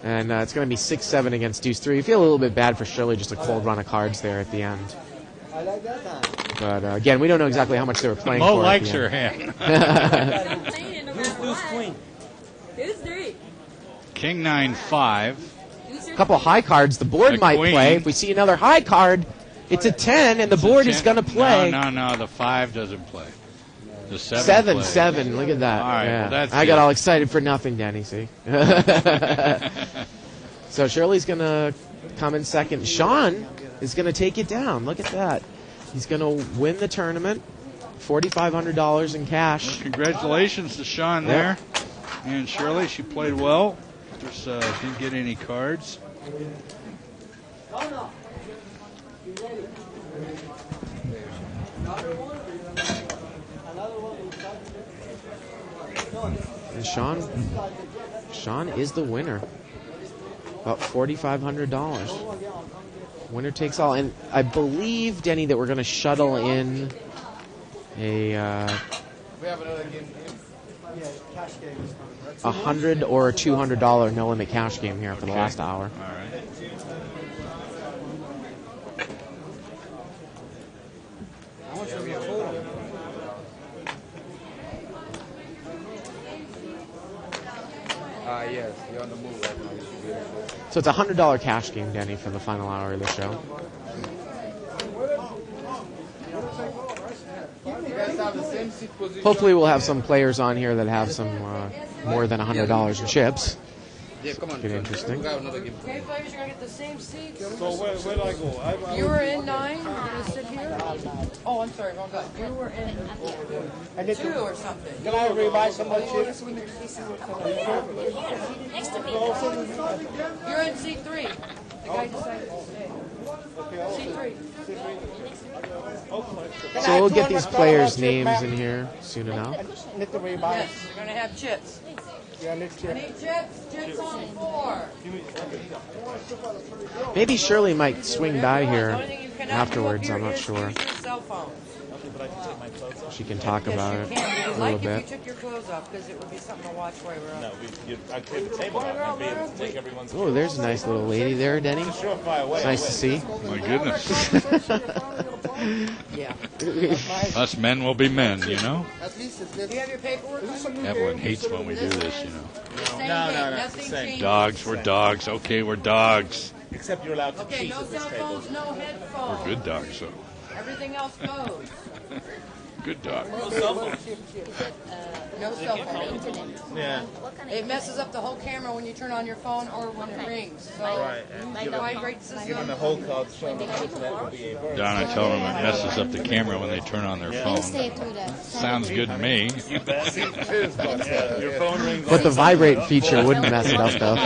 Speaker 3: And it's going to be 6-7 against deuce 3. You feel a little bit bad for Shirley, just a cold run of cards there at the end.
Speaker 4: I like that hand.
Speaker 3: But again, we don't know exactly how much they were playing
Speaker 2: Mo
Speaker 3: for.
Speaker 2: likes her hand.
Speaker 5: Deuce queen. Deuce 3.
Speaker 2: King 9-5.
Speaker 3: A couple high cards. The board might play. If we see another high card, it's a 10, and the board is going to play.
Speaker 2: No. The 5 doesn't play. The 7 plays.
Speaker 3: 7. Look at that.
Speaker 2: All right,
Speaker 3: yeah.
Speaker 2: well, that's
Speaker 3: I got all excited for nothing, Danny. See. So Shirley's going to come in second. Sean is going to take it down. Look at that. He's going to win the tournament. $4,500 in cash.
Speaker 2: Well, congratulations to Sean there. And Shirley, she played well. Just didn't get any cards.
Speaker 3: And Sean is the winner. About $4,500. Winner takes all. And I believe, Denny, that we're going to shuttle in a
Speaker 11: We have another game.
Speaker 4: Yeah, cash game is coming.
Speaker 3: $100 or a $200 no limit cash game here for the last hour.
Speaker 2: All right.
Speaker 7: Yes, you're on the move right now. You should be able to.
Speaker 3: So it's a $100 cash game, Denny, for the final hour of the show. Hopefully we'll have some players on here that have some more than $100 in chips.
Speaker 10: Yeah, come on.
Speaker 3: Get interesting.
Speaker 13: Okay, players, you're going to get the same seats.
Speaker 8: So where do I go?
Speaker 13: You were in 9. You're going to sit here. Oh, I'm sorry. Wrong guy. You were in 2 or something.
Speaker 9: Can I rebuy some more chips?
Speaker 12: Next to me.
Speaker 13: You're in seat 3. The guy decided to stay. Seat 3.
Speaker 3: So we'll get these players' names in here soon enough.
Speaker 9: Need to rebuy.
Speaker 13: Yes, you're going to have chips.
Speaker 9: Yeah, need
Speaker 13: I
Speaker 9: chips.
Speaker 13: need chips. Chips on 4.
Speaker 3: Maybe Shirley might swing by here
Speaker 13: The only thing you cannot
Speaker 3: afterwards,
Speaker 13: do up
Speaker 3: I'm
Speaker 13: here
Speaker 3: not
Speaker 13: is
Speaker 3: sure.
Speaker 13: use your cell phone.
Speaker 3: She can talk about it
Speaker 13: Yes, you can.
Speaker 3: a
Speaker 13: We'd
Speaker 3: little
Speaker 13: like
Speaker 3: bit.
Speaker 13: if you took your clothes off because it would be something to watch while we're
Speaker 6: No,
Speaker 13: up.
Speaker 6: I'd clear the table out and I'd be able to take everyone's.
Speaker 3: Oh, there's a nice little lady there, Denny. It's nice to see.
Speaker 2: My goodness.
Speaker 13: Yeah.
Speaker 2: Us men will be men, you know?
Speaker 13: At least it's this. Do you have your paperwork?
Speaker 2: Evelyn hates when we do this, you know.
Speaker 13: Same thing. Nothing changes.
Speaker 2: Dogs, we're dogs. Okay, we're dogs.
Speaker 6: Except you're allowed to
Speaker 13: Okay,
Speaker 6: cheat
Speaker 13: no
Speaker 6: at this
Speaker 13: cell
Speaker 6: table.
Speaker 13: phones, no headphones.
Speaker 2: We're good dogs, though.
Speaker 13: Everything else goes.
Speaker 2: Good dog.
Speaker 13: No cell phone.
Speaker 6: Yeah.
Speaker 13: It messes up the whole camera when you turn on your phone or when it rings. So
Speaker 6: Right.
Speaker 13: the vibrate system.
Speaker 6: Given the whole code showing the internet would be a bird.
Speaker 2: Donna told them it messes up the camera when they turn on their phone. Sounds good to me.
Speaker 6: Your phone rings.
Speaker 3: But the vibrate feature wouldn't mess it up, though.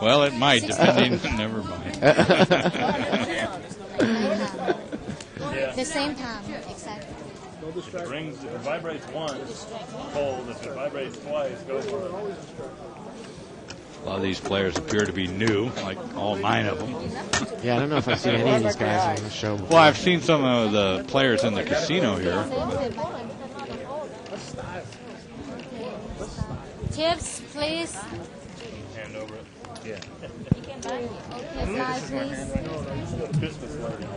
Speaker 2: Well, it might, depending. Never mind.
Speaker 12: The same time, exactly.
Speaker 17: If it rings, if it vibrates once, hold. If it vibrates twice, go for it.
Speaker 2: A lot of these players appear to be new, like all 9 of them.
Speaker 3: Yeah, I don't know if I've seen any of these guys on the show before.
Speaker 2: Well, I've seen some of the players in the casino here.
Speaker 12: Chips, please.
Speaker 17: Hand over it. Yeah.
Speaker 12: Okay, 5, please.
Speaker 17: Christmas lighting.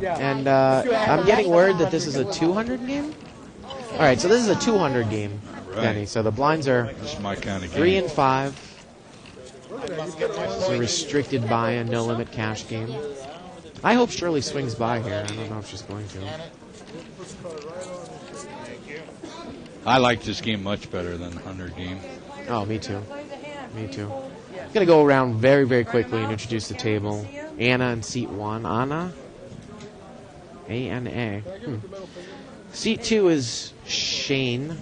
Speaker 3: And I'm getting word that this is a 200 game? All right, so this is a 200 game, Denny. So the blinds are
Speaker 2: This is my kind of game.
Speaker 3: 3 and 5. It's a restricted buy-in, no-limit cash game. I hope Shirley swings by here. I don't know if she's going to.
Speaker 2: I like this game much better than the 100 game.
Speaker 3: Oh, me too. Me too. I'm going to go around very, very quickly and introduce the table. Anna in seat 1. Anna? A-N-A. Seat 2 is Shane.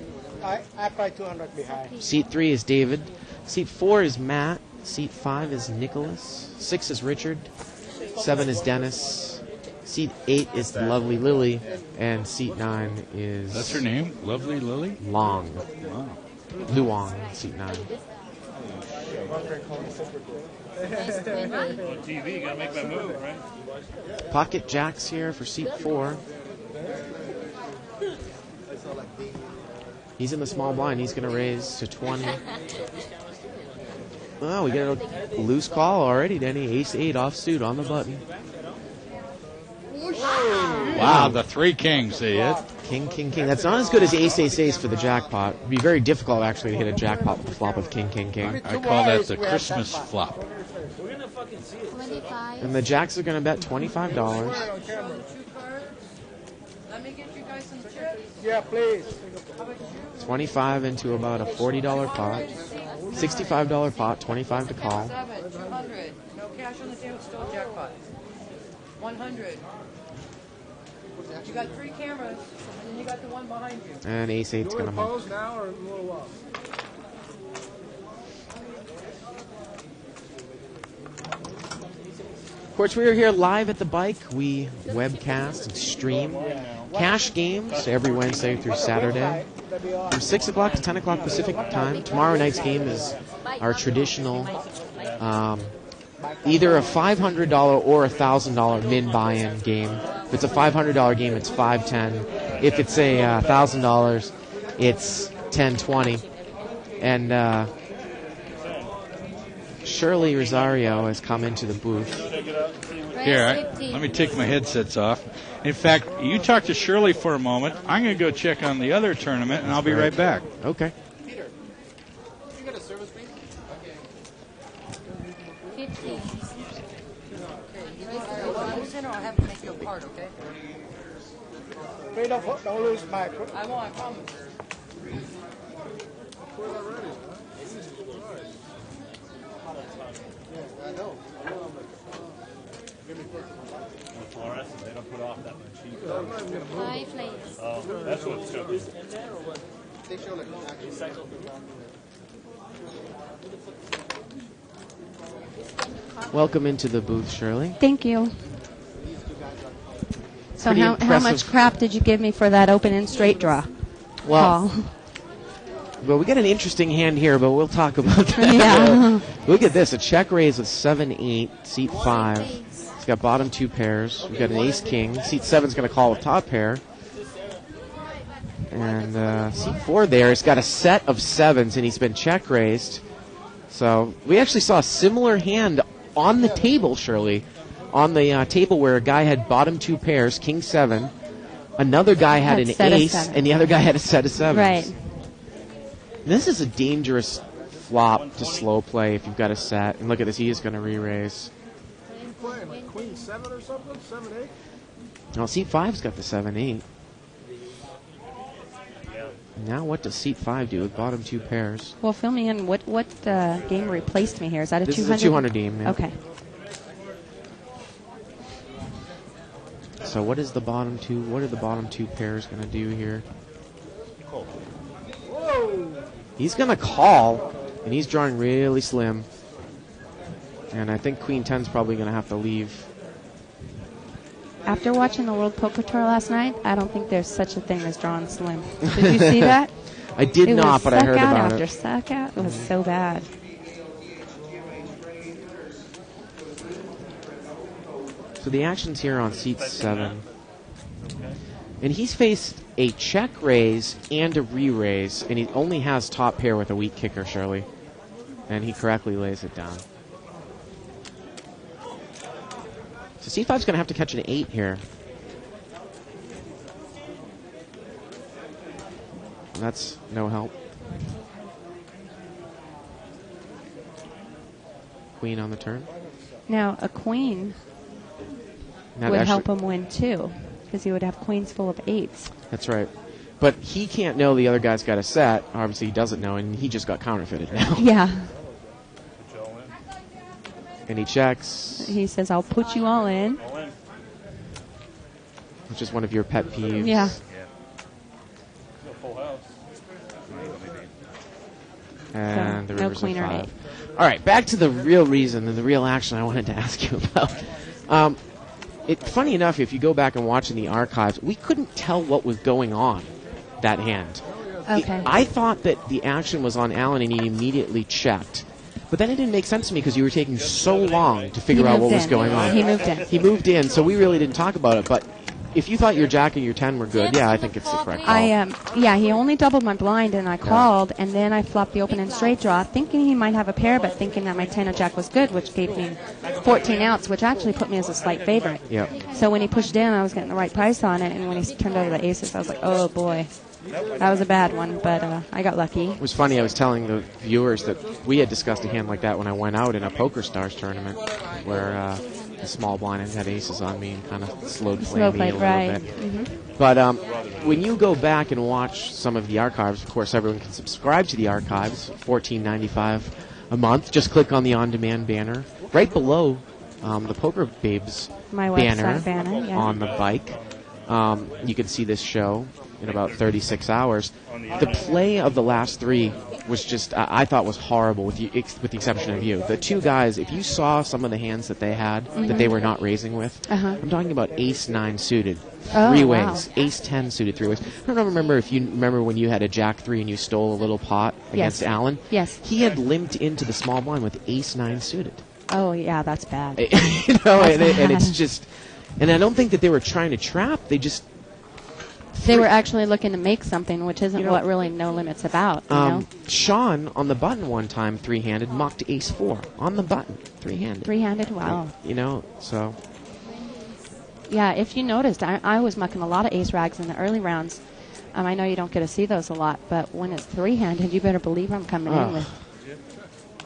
Speaker 9: I play 200 behind.
Speaker 3: Seat 3 is David. Seat 4 is Matt. Seat 5 is Nicholas. 6 is Richard. 7 is Dennis. Seat 8 is the lovely Lily. And seat 9 is...
Speaker 2: That's her name? Lovely Lily?
Speaker 3: Long.
Speaker 2: Wow.
Speaker 3: Luong, seat 9.
Speaker 17: On TV, gotta make that move, right?
Speaker 3: Pocket Jacks here for seat 4. He's in the small blind. He's going to raise to 20. Oh, we get a loose call already, Denny. Ace-8 offsuit on the button.
Speaker 2: Wow, the 3 kings, they hit.
Speaker 3: King, king, king. That's not as good as ace for the jackpot. It'd be very difficult, actually, to hit a jackpot with the flop of king, king, king.
Speaker 2: I call that the Christmas flop.
Speaker 12: 25.
Speaker 3: And the jacks are going to bet $25.
Speaker 13: Let me get you guys some chips.
Speaker 9: Yeah, please.
Speaker 3: 25 into about a $40 pot. $65 pot, 25 to call.
Speaker 13: 7, 200. No cash on the table, still a jackpot. 100. You got 3 cameras, and then you got the one behind you.
Speaker 3: And ace-8's going to
Speaker 8: Pose now or a little while?
Speaker 3: Of course, we are here live at the bike. We webcast and stream cash games every Wednesday through Saturday from 6 o'clock to 10 o'clock Pacific time. Tomorrow night's game is our traditional either a $500 or a $1,000 min buy-in game. If it's a $500 game, it's $5.10. If it's a $1,000, it's $10.20. And Shirley Rosario has come into the booth.
Speaker 2: Here, let me take my headsets off. In fact, you talk to Shirley for a moment. I'm going to go check on the other tournament, and I'll be right back.
Speaker 3: Okay.
Speaker 10: Peter, you got a service fee? Okay.
Speaker 16: 50.
Speaker 10: I'll have to make you a card, okay?
Speaker 4: Wait, don't lose my.
Speaker 10: I won't, I promise.
Speaker 14: I know.
Speaker 17: Fluorescent, they don't put off that much heat.
Speaker 16: 5 plays.
Speaker 17: Oh, that's what's took.
Speaker 14: They show like actually
Speaker 3: Welcome into the booth, Shirley.
Speaker 18: Thank you. So
Speaker 3: Pretty
Speaker 18: how
Speaker 3: impressive.
Speaker 18: much crap did you give me for that open and straight draw?
Speaker 3: Well,
Speaker 18: Paul?
Speaker 3: well, we got an interesting hand here, but we'll talk about that.
Speaker 18: Yeah.
Speaker 3: Look at this, a check raise with 7-8, seat 5. He's got bottom 2 pairs. We've got an ace-king. Seat 7's going to call a top pair. And seat 4 there, he's got a set of 7s, and he's been check raised. So we actually saw a similar hand on the table, Shirley. On the table where a guy had bottom 2 pairs, king 7. Another guy had an
Speaker 18: set of
Speaker 3: ace,
Speaker 18: 7.
Speaker 3: and the other guy had a set of 7s.
Speaker 18: Right.
Speaker 3: This is a dangerous flop to slow play if you've got a set. And look at this, he is going to re-raise.
Speaker 14: playing like Queen 7 or something? 7-8?
Speaker 3: Well, seat 5's got the 7-8. Now what does seat 5 do with bottom 2 pairs?
Speaker 18: Well, fill me in. What game replaced me here? Is that a
Speaker 3: This
Speaker 18: 200?
Speaker 3: is a 200 game, yeah.
Speaker 18: Okay.
Speaker 3: So what is the bottom 2? What are the bottom 2 pairs going to do here? He's going to call, and he's drawing really slim. And I think Queen 10's probably going to have to leave.
Speaker 18: After watching the World Poker Tour last night, I don't think there's such a thing as drawing slim. Did you see that?
Speaker 3: I did not, but I heard about
Speaker 18: it.
Speaker 3: it.
Speaker 18: After suck out, it was so bad.
Speaker 3: So the action's here on seat 7. And he's faced a check raise and a re-raise, and he only has top pair with a weak kicker, Shirley. And he correctly lays it down. So C5's going to have to catch an 8 here. That's no help. Queen on the turn.
Speaker 18: Now, a queen
Speaker 3: Now,
Speaker 18: would
Speaker 3: actually-
Speaker 18: help him win, too, because he would have queens full of 8s.
Speaker 3: That's right. But he can't know the other guy's got a set. Obviously, he doesn't know, and he just got counterfeited now.
Speaker 18: Yeah.
Speaker 3: And he checks,
Speaker 18: He says, I'll put you all in.
Speaker 3: which is one of your pet peeves.
Speaker 18: Yeah.
Speaker 3: And
Speaker 18: So,
Speaker 3: the
Speaker 18: no
Speaker 3: river's
Speaker 18: queen
Speaker 3: a
Speaker 18: or
Speaker 3: 5.
Speaker 18: 8.
Speaker 3: All right, back to the real reason and the real action I wanted to ask you about. Funny enough, if you go back and watch in the archives, we couldn't tell what was going on that hand.
Speaker 18: Okay.
Speaker 3: I thought that the action was on Alan and he immediately checked. But then it didn't make sense to me because you were taking so long to figure out what was going on.
Speaker 18: He moved in.
Speaker 3: He moved in, so we really didn't talk about it. But if you thought your jack and your 10 were good, yeah, I think it's the correct call.
Speaker 18: Yeah, he only doubled my blind, and I called, and then I flopped the open and straight draw, thinking he might have a pair, but thinking that my 10 of jack was good, which gave me 14 outs, which actually put me as a slight favorite.
Speaker 3: Yep.
Speaker 18: So when he pushed in, I was getting the right price on it, and when he turned over the aces, I was like, oh boy, that was a bad one, but I got lucky.
Speaker 3: It was funny, I was telling the viewers that we had discussed a hand like that when I went out in a Poker Stars tournament where the small blind had aces on me and kind of slowed play me a little
Speaker 18: right.
Speaker 3: bit.
Speaker 18: Mm-hmm.
Speaker 3: But when you go back and watch some of the archives, of course, everyone can subscribe to the archives, $14.95 a month. Just click on the on-demand banner. Right below the Poker Babes
Speaker 18: My
Speaker 3: banner,
Speaker 18: website banner, yeah.
Speaker 3: on the bike, you can see this show in about 36 hours. The play of the last 3 was just, I thought was horrible with the exception of you. The 2 guys, if you saw some of the hands that they had, that they were not raising with, I'm talking about ace-9 suited, 3 ways,
Speaker 18: wow.
Speaker 3: ace-10 suited 3 ways. I don't remember if you remember when you had a jack-3 and you stole a little pot against Alan?
Speaker 18: Yes.
Speaker 3: He had limped into the small blind with ace-9 suited.
Speaker 18: Oh, yeah, that's bad.
Speaker 3: You know, and it's just, and I don't think that they were trying to trap, they just,
Speaker 18: They were actually looking to make something, which isn't what really No Limit's about, you know?
Speaker 3: Sean, on the button one time, 3-handed, mucked ace-4 on the button, 3-handed.
Speaker 18: 3-handed, wow.
Speaker 3: You know, so
Speaker 18: Yeah, if you noticed, I was mucking a lot of ace rags in the early rounds. I know you don't get to see those a lot, but when it's three-handed, you better believe I'm coming in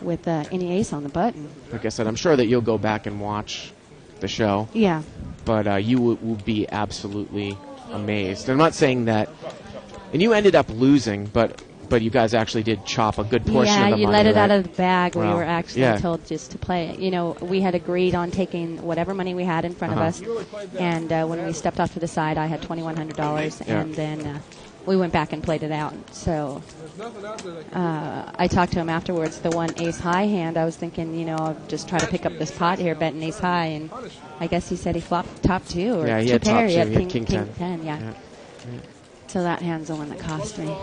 Speaker 18: with any ace on the button.
Speaker 3: Like I said, I'm sure that you'll go back and watch the show.
Speaker 18: Yeah.
Speaker 3: But you will be absolutely amazed. I'm not saying that. And you ended up losing, but you guys actually did chop a good portion of the money.
Speaker 18: Yeah, you let it out of the bag.
Speaker 3: Well,
Speaker 18: we were actually told just to play it. You know, we had agreed on taking whatever money we had in front of us, and when we stepped off to the side, I had $2,100, and then we went back and played it out. So I talked to him afterwards. The one ace high hand, I was thinking, you know, I'll just try to pick up this pot here, betting ace high, and I guess he said he flopped top two or
Speaker 3: he
Speaker 18: two
Speaker 3: had
Speaker 18: pair.
Speaker 3: Top
Speaker 18: He
Speaker 3: two.
Speaker 18: had
Speaker 3: He had king
Speaker 18: 10. Yeah. So that hand's the one that cost me.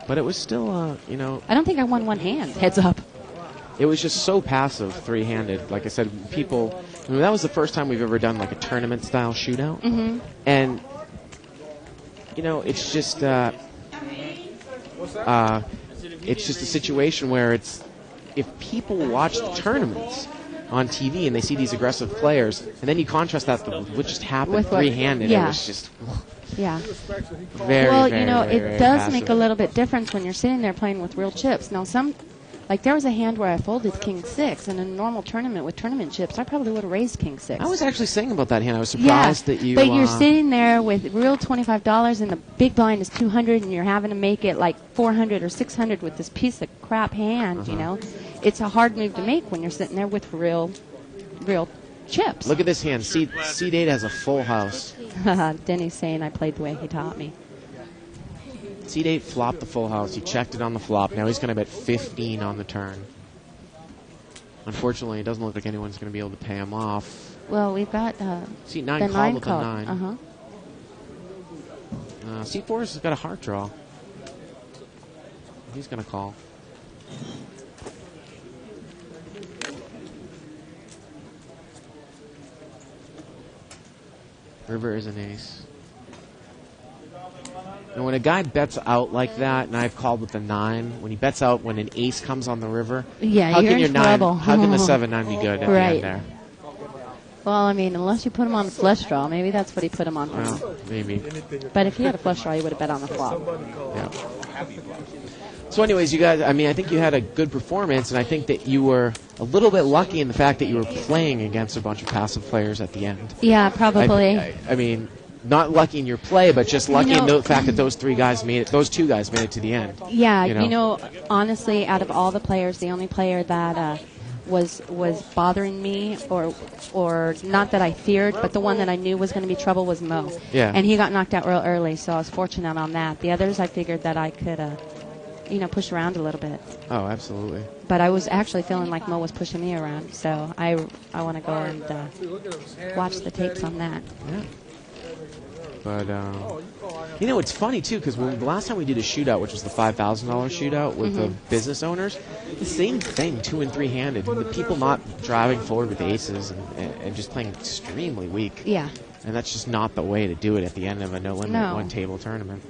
Speaker 3: But it was still, you know.
Speaker 18: I don't think I won one hand, heads up.
Speaker 3: It was just so passive, three-handed. Like I said, people. I mean, that was the first time we've ever done like a tournament-style shootout.
Speaker 18: Mm-hmm.
Speaker 3: And, you know, it's just a situation where it's if people watch the tournaments on TV and they see these aggressive players, and then you contrast that with what just happened
Speaker 18: with
Speaker 3: three-handed, it was just.
Speaker 18: Yeah.
Speaker 3: Very,
Speaker 18: well,
Speaker 3: very,
Speaker 18: you know,
Speaker 3: very,
Speaker 18: it
Speaker 3: very
Speaker 18: does
Speaker 3: passive.
Speaker 18: make a little bit difference when you're sitting there playing with real chips. Now, like there was a hand where I folded king 6, and in a normal tournament with tournament chips, I probably would have raised king 6.
Speaker 3: I was actually saying about that hand. I was surprised that you.
Speaker 18: But you're sitting there with real $25, and the big blind is 200, and you're having to make it like 400 or 600 with this piece of crap hand. You know, it's a hard move to make when you're sitting there with real chips.
Speaker 3: Look at this hand. Seed 8 has a full house.
Speaker 18: Denny's saying I played the way he taught me.
Speaker 3: Seed 8 flopped the full house. He checked it on the flop. Now he's going to bet 15 on the turn. Unfortunately, it doesn't look like anyone's going to be able to pay him off.
Speaker 18: Well, we've got
Speaker 3: Seed 9
Speaker 18: the
Speaker 3: called
Speaker 18: 9
Speaker 3: with
Speaker 18: call.
Speaker 3: a 9. Seed 4 has got a heart draw. He's going to call. River is an ace. And when a guy bets out like that, and I've called with the 9, when he bets out when an ace comes on the river,
Speaker 18: yeah,
Speaker 3: how
Speaker 18: you're
Speaker 3: can your
Speaker 18: in
Speaker 3: 9,
Speaker 18: trouble.
Speaker 3: how can the 7-9 be good at the end there?
Speaker 18: Well, I mean, unless you put him on the flush draw, maybe that's what he put him on.
Speaker 3: Well, maybe.
Speaker 18: But if he had a flush draw, he would have bet on the flop.
Speaker 3: Yeah. So anyways, you guys, I mean, I think you had a good performance, and I think that you were a little bit lucky in the fact that you were playing against a bunch of passive players at the end.
Speaker 18: Yeah, probably.
Speaker 3: I mean, not lucky in your play, but just lucky in the fact that those two guys made it to the end.
Speaker 18: Yeah, you know, honestly, out of all the players, the only player that was bothering me, or not that I feared, but the one that I knew was going to be trouble was Mo.
Speaker 3: Yeah.
Speaker 18: And he got knocked out real early, so I was fortunate on that. The others, I figured that I could, push around a little bit.
Speaker 3: Oh, absolutely.
Speaker 18: But I was actually feeling like Mo was pushing me around, so I want to go and watch the tapes on that.
Speaker 3: Yeah. But, you know, it's funny, too, because the last time we did a shootout, which was the $5,000 shootout with the business owners, the same thing, 2 and 3-handed. The people not driving forward with aces and just playing extremely weak.
Speaker 18: Yeah.
Speaker 3: And that's just not the way to do it at the end of a no-limit one-table tournament.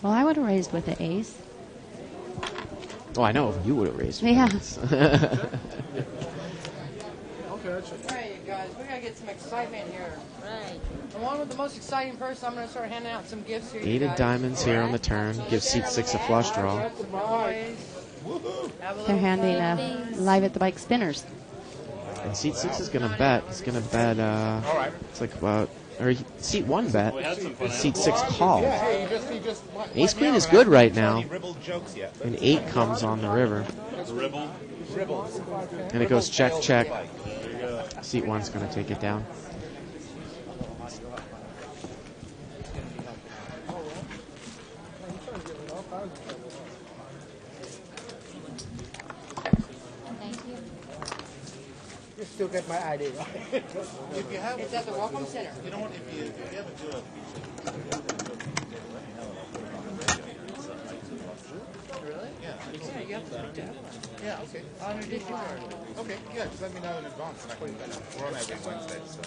Speaker 18: Well, I would have raised with the ace.
Speaker 3: Oh, I know. You would have raised with
Speaker 18: Yeah.
Speaker 3: the ace.
Speaker 13: Alright, you guys, we gotta get some excitement here. Right. The one with the most exciting person, I'm gonna start handing out some gifts here.
Speaker 3: 8 of diamonds here on the turn. Gives seat 6 a flush draw.
Speaker 18: They're handing live at the bike spinners.
Speaker 3: And seat 6 is going to bet. He's going to bet, it's like about, seat 1 bet. Seat 6 call. Ace Queen is good right now. And 8 comes on the river. And it goes check, check. Seat 1's going to take it down.
Speaker 4: You still get my ID, right?
Speaker 13: If you have, it's at the Welcome Center.
Speaker 11: You know what? If you ever do a
Speaker 13: Really?
Speaker 11: Yeah.
Speaker 13: Yeah, you have to speak to him.
Speaker 11: Yeah, okay.
Speaker 13: On your digital card.
Speaker 11: Okay, yeah, just let me know in advance and I can we're on every Wednesday, so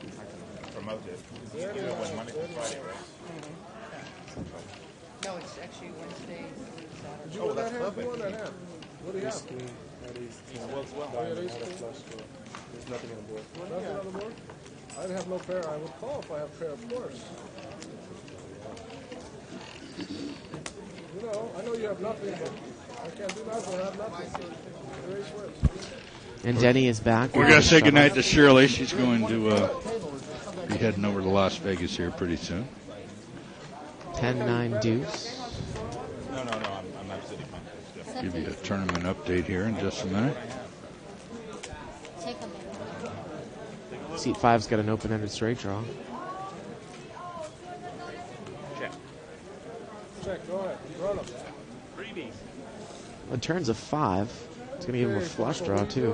Speaker 11: I can promote it. You do it when Monday to Friday, right?
Speaker 13: No, it's actually Wednesday through Saturday.
Speaker 11: Oh, that's perfect.
Speaker 8: What do you have? There's nothing on the board. Nothing on the board? I have no pair. I would call if I have pair, of course. You know, I know you have nothing, but I can't do nothing. I have nothing. Very switch.
Speaker 3: And Denny is back.
Speaker 2: We're going to say goodnight to Shirley. She's going to be heading over to Las Vegas here pretty soon.
Speaker 3: 10-9 deuce.
Speaker 11: No, I'm absolutely fine.
Speaker 2: Give you a tournament update here in just a minute.
Speaker 3: Seat 5's got an open-ended straight draw.
Speaker 8: Check. Check, go ahead. Run them. Freebies.
Speaker 3: Well, it turns a 5. It's going to give him a flush draw, too.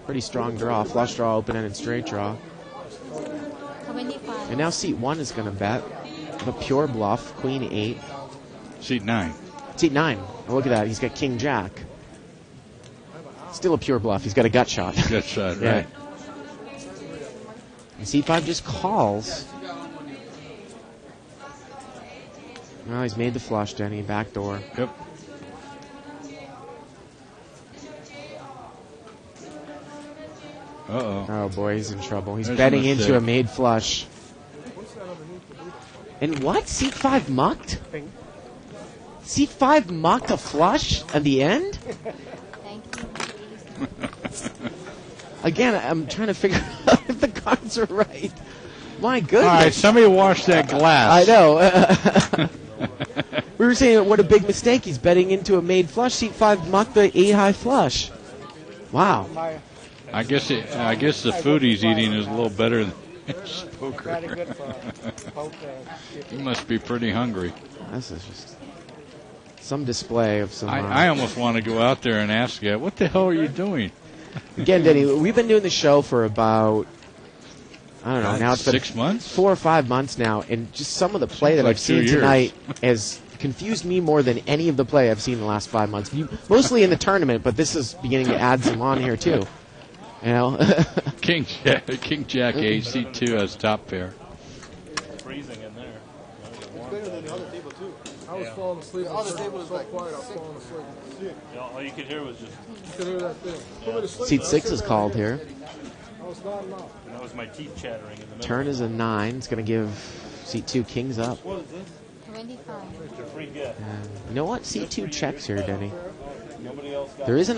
Speaker 3: Pretty strong draw. Flush draw, open-ended straight draw. And now seat 1 is going to bet. A pure bluff, queen 8.
Speaker 2: Seat 9.
Speaker 3: Seat 9. Oh, look at that. He's got king jack. Still a pure bluff. He's got a gut shot.
Speaker 2: Gut shot, right.
Speaker 3: And seat 5 just calls. Well, he's made the flush, Denny. Back door.
Speaker 2: Yep. Uh-oh.
Speaker 3: Oh, boy, he's in trouble. He's
Speaker 2: There's
Speaker 3: betting
Speaker 2: a
Speaker 3: into a made flush. And what? Seat 5 mucked? Seat 5 mucked a flush at the end? Again, I'm trying to figure out if the cards are right. My goodness.
Speaker 2: All right, somebody wash that glass.
Speaker 3: I know. We were saying what a big mistake. He's betting into a made flush. Seat 5 mucked the 8-high flush. Wow.
Speaker 2: I guess the food he's eating is a little better than his poker. He must be pretty hungry.
Speaker 3: This is just some display of some...
Speaker 2: I almost want to go out there and ask you, what the hell are you doing?
Speaker 3: Again, Denny, we've been doing the show for about, I don't know, now it's been
Speaker 2: 6 months?
Speaker 3: 4 or 5 months now, and just some of the play that
Speaker 2: like
Speaker 3: I've seen
Speaker 2: 2 years.
Speaker 3: tonight has confused me more than any of the play I've seen in the last 5 months. Mostly in the tournament, but this is beginning to add some on here, too. You know?
Speaker 2: King Jack 8, seat 2 has top pair.
Speaker 17: Freezing in there.
Speaker 8: It's better than the other table, too. I was falling asleep. The other table was so quiet, I was falling asleep.
Speaker 17: Yeah, all you could hear was just...
Speaker 8: You could hear that thing. Put me to sleep.
Speaker 3: Seat 6 is called here.
Speaker 8: I was nodding off.
Speaker 17: And that was my teeth chattering in the middle.
Speaker 3: Turn is a 9. It's going to give seat 2 kings up.
Speaker 17: What is this?
Speaker 16: 25.
Speaker 17: It's a free gift.
Speaker 3: You know what? Seat 2 checks here, Denny.
Speaker 17: Nobody else got
Speaker 3: There isn't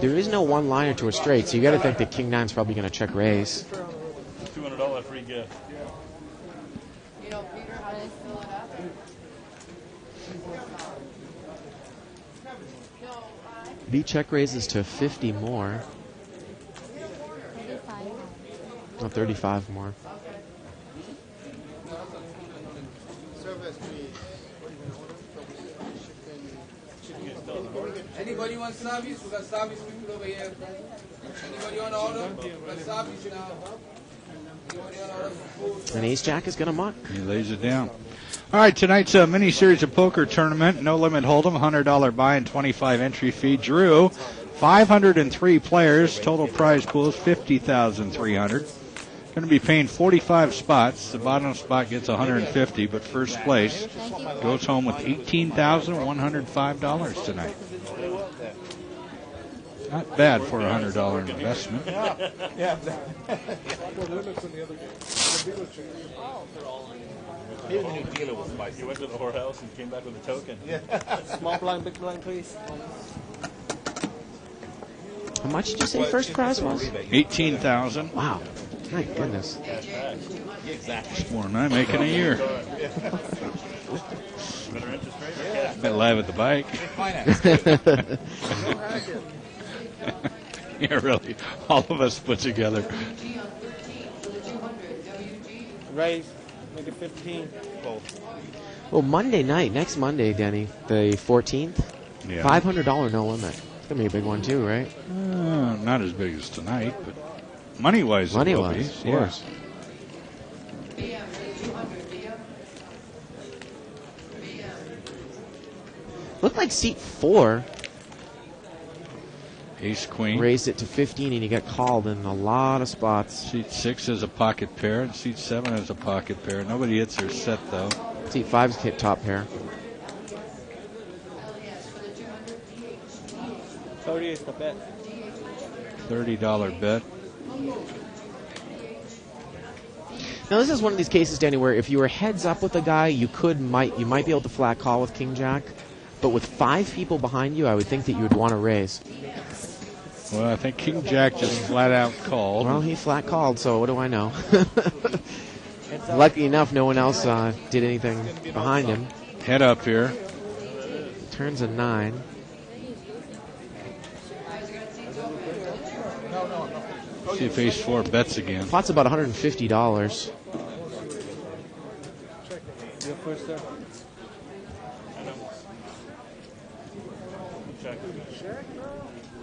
Speaker 3: there is no one liner to a straight, so you got to think that King 9's probably going to check raise.
Speaker 17: $200 free gift.
Speaker 5: You know, Peter, how do they fill it up?
Speaker 3: B check raises to 50 more.
Speaker 16: 35.
Speaker 3: 35 more.
Speaker 10: Anybody want service? We got service people over here. Anybody want to order? We got service now. Anybody want to order food?
Speaker 3: And Ace Jack is going to muck.
Speaker 2: He lays it down. All right, tonight's a mini series of poker tournament. No limit hold'em, $100 buy and 25 entry fee. Drew 503 players. Total prize pool is $50,300. Going to be paying 45 spots. The bottom spot gets 150, but first place goes home with $18,105 tonight. Not bad for a $100 investment.
Speaker 8: Yeah.
Speaker 17: Maybe the new dealer was spicy. You went to the whorehouse and came back with a token.
Speaker 6: Yeah. Small blind, big blind, please.
Speaker 3: How much did you say first prize was?
Speaker 2: $18,000.
Speaker 3: Wow. My goodness.
Speaker 2: Exactly. More than I make in a year.
Speaker 17: Better interest rate?
Speaker 2: Been live at the bike. Yeah, really. All of us put together.
Speaker 6: Raise, make it 15. Both.
Speaker 3: Well, Monday night, next Monday, Denny, the 14th,
Speaker 2: Yeah.
Speaker 3: $500 no limit. It's going to be a big one, too, right?
Speaker 2: Not as big as tonight, but money-wise, it will be.
Speaker 3: Money-wise, of course. Looked like seat 4
Speaker 2: Ace Queen
Speaker 3: raised it to 15, and he got called in a lot of spots.
Speaker 2: Seat 6 has a pocket pair, and seat 7 has a pocket pair. Nobody hits their set, though.
Speaker 3: Seat 5's hit top pair.
Speaker 6: 30 is the bet.
Speaker 2: $30 bet.
Speaker 3: Now this is one of these cases, Danny, where if you were heads up with a guy, you might be able to flat call with King Jack, but with 5 people behind you, I would think that you would want to raise.
Speaker 2: Well, I think King Jack just flat out called.
Speaker 3: Well, he flat called, so what do I know? Lucky enough, no one else did anything behind him.
Speaker 2: Head up here.
Speaker 3: Turns a 9.
Speaker 2: See if ace 4 bets again.
Speaker 3: Pot's about $150.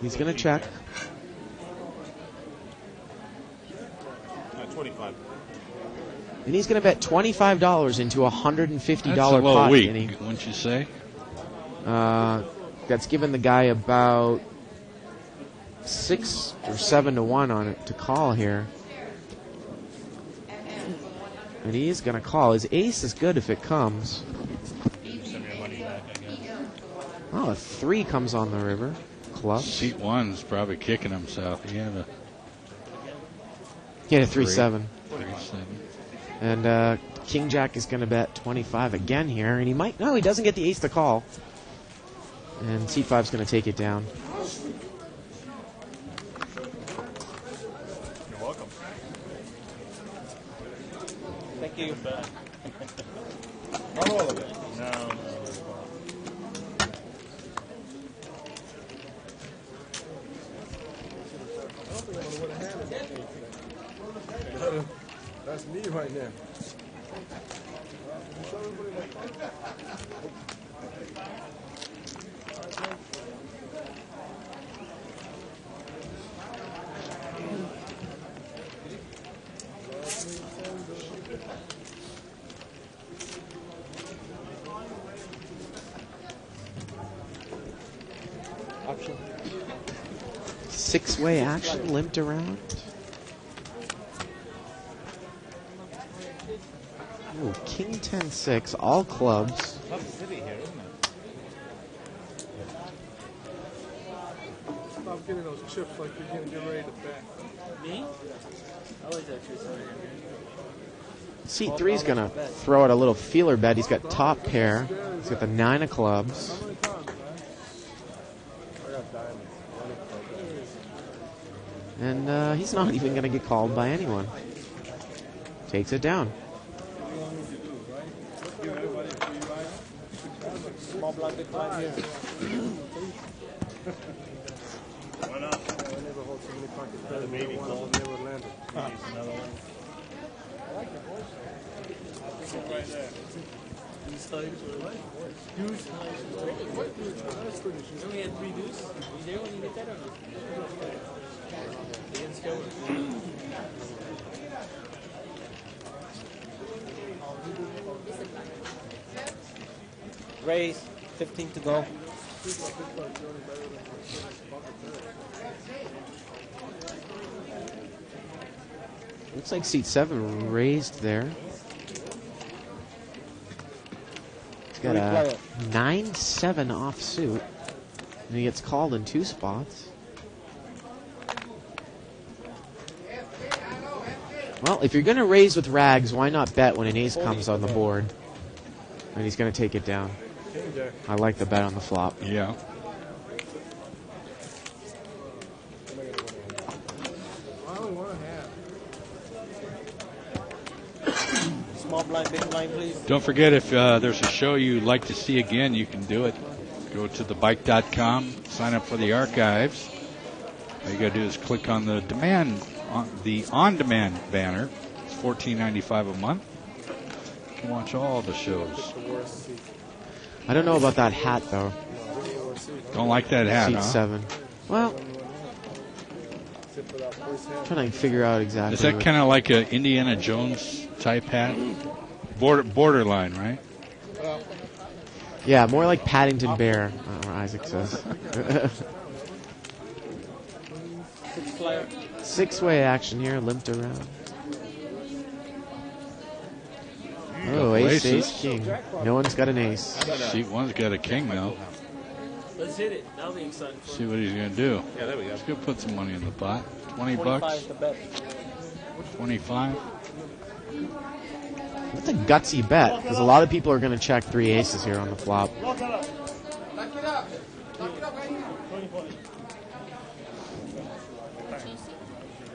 Speaker 3: He's going to check.
Speaker 11: 25.
Speaker 3: And he's going to bet $25 into a $150
Speaker 2: That's a little
Speaker 3: pot.
Speaker 2: weak, wouldn't you say?
Speaker 3: That's given the guy about 6 or 7 to 1 on it to call here. And he is going to call. His ace is good if it comes. Oh, a 3 comes on the river. Club.
Speaker 2: Seat 1's probably kicking himself. He had a
Speaker 3: 3-7.
Speaker 2: 3-7.
Speaker 3: And King Jack is going to bet 25 again here. And he might... No, he doesn't get the ace to call. And Seat 5's going to take it down.
Speaker 17: You're welcome.
Speaker 6: Thank you.
Speaker 11: Not all of it.
Speaker 17: No.
Speaker 8: That's me right now.
Speaker 3: Option. 6-way action limped around. Ooh, King 10-6, all clubs.
Speaker 11: Tough city here, isn't it?
Speaker 8: Stop getting those chips like you're getting ready to bet.
Speaker 6: Me? I always have chips.
Speaker 3: Seat 3's going to throw out a little feeler bet. He's got top pair. He's got the 9 of clubs. And he's not even going to get called by anyone. Takes it down.
Speaker 6: Small blind, big blind here.
Speaker 17: Why not?
Speaker 8: I never hold so many pockets.
Speaker 17: Another baby call.
Speaker 8: Never landed.
Speaker 17: Use another one.
Speaker 8: I like the voice.
Speaker 17: Right there.
Speaker 6: These times were like
Speaker 8: Deuce. That's pretty
Speaker 6: You only had 3 deuce. You there when you get that or not? Against Howard. Raise, 15 to go.
Speaker 3: Looks like seat 7 raised there. He's got a 9-7 offsuit. And he gets called in 2 spots. Well, if you're going to raise with rags, why not bet when an ace comes on the board? And he's going to take it down. I like the bet on the flop.
Speaker 2: Yeah.
Speaker 6: Small blind, big blind, please.
Speaker 2: Don't forget, if there's a show you'd like to see again, you can do it. Go to thebike.com, sign up for the archives. All you got to do is click on the on-demand banner. It's $14.95 a month. You can watch all the shows.
Speaker 3: I don't know about that hat, though.
Speaker 2: Don't like that hat,
Speaker 3: Seat
Speaker 2: huh?
Speaker 3: 7. Well, I'm trying to figure out exactly.
Speaker 2: Is that kind of like a Indiana Jones type hat? Borderline, right?
Speaker 3: Yeah, more like Paddington Bear, Isaac says. 6-way action here, limped around. Oh, ace, king. No one's got an ace.
Speaker 2: Seat 1's got a king, though.
Speaker 6: Let's hit it. That'll be exciting.
Speaker 2: See what he's going to do.
Speaker 11: Yeah, there we go.
Speaker 2: He's going to put some money in the pot. 20
Speaker 6: 25
Speaker 2: bucks.
Speaker 6: to bet.
Speaker 2: 25.
Speaker 3: That's a gutsy bet because a lot of people are going to check 3 aces here on the flop.
Speaker 10: Lock it up. Lock it up right here.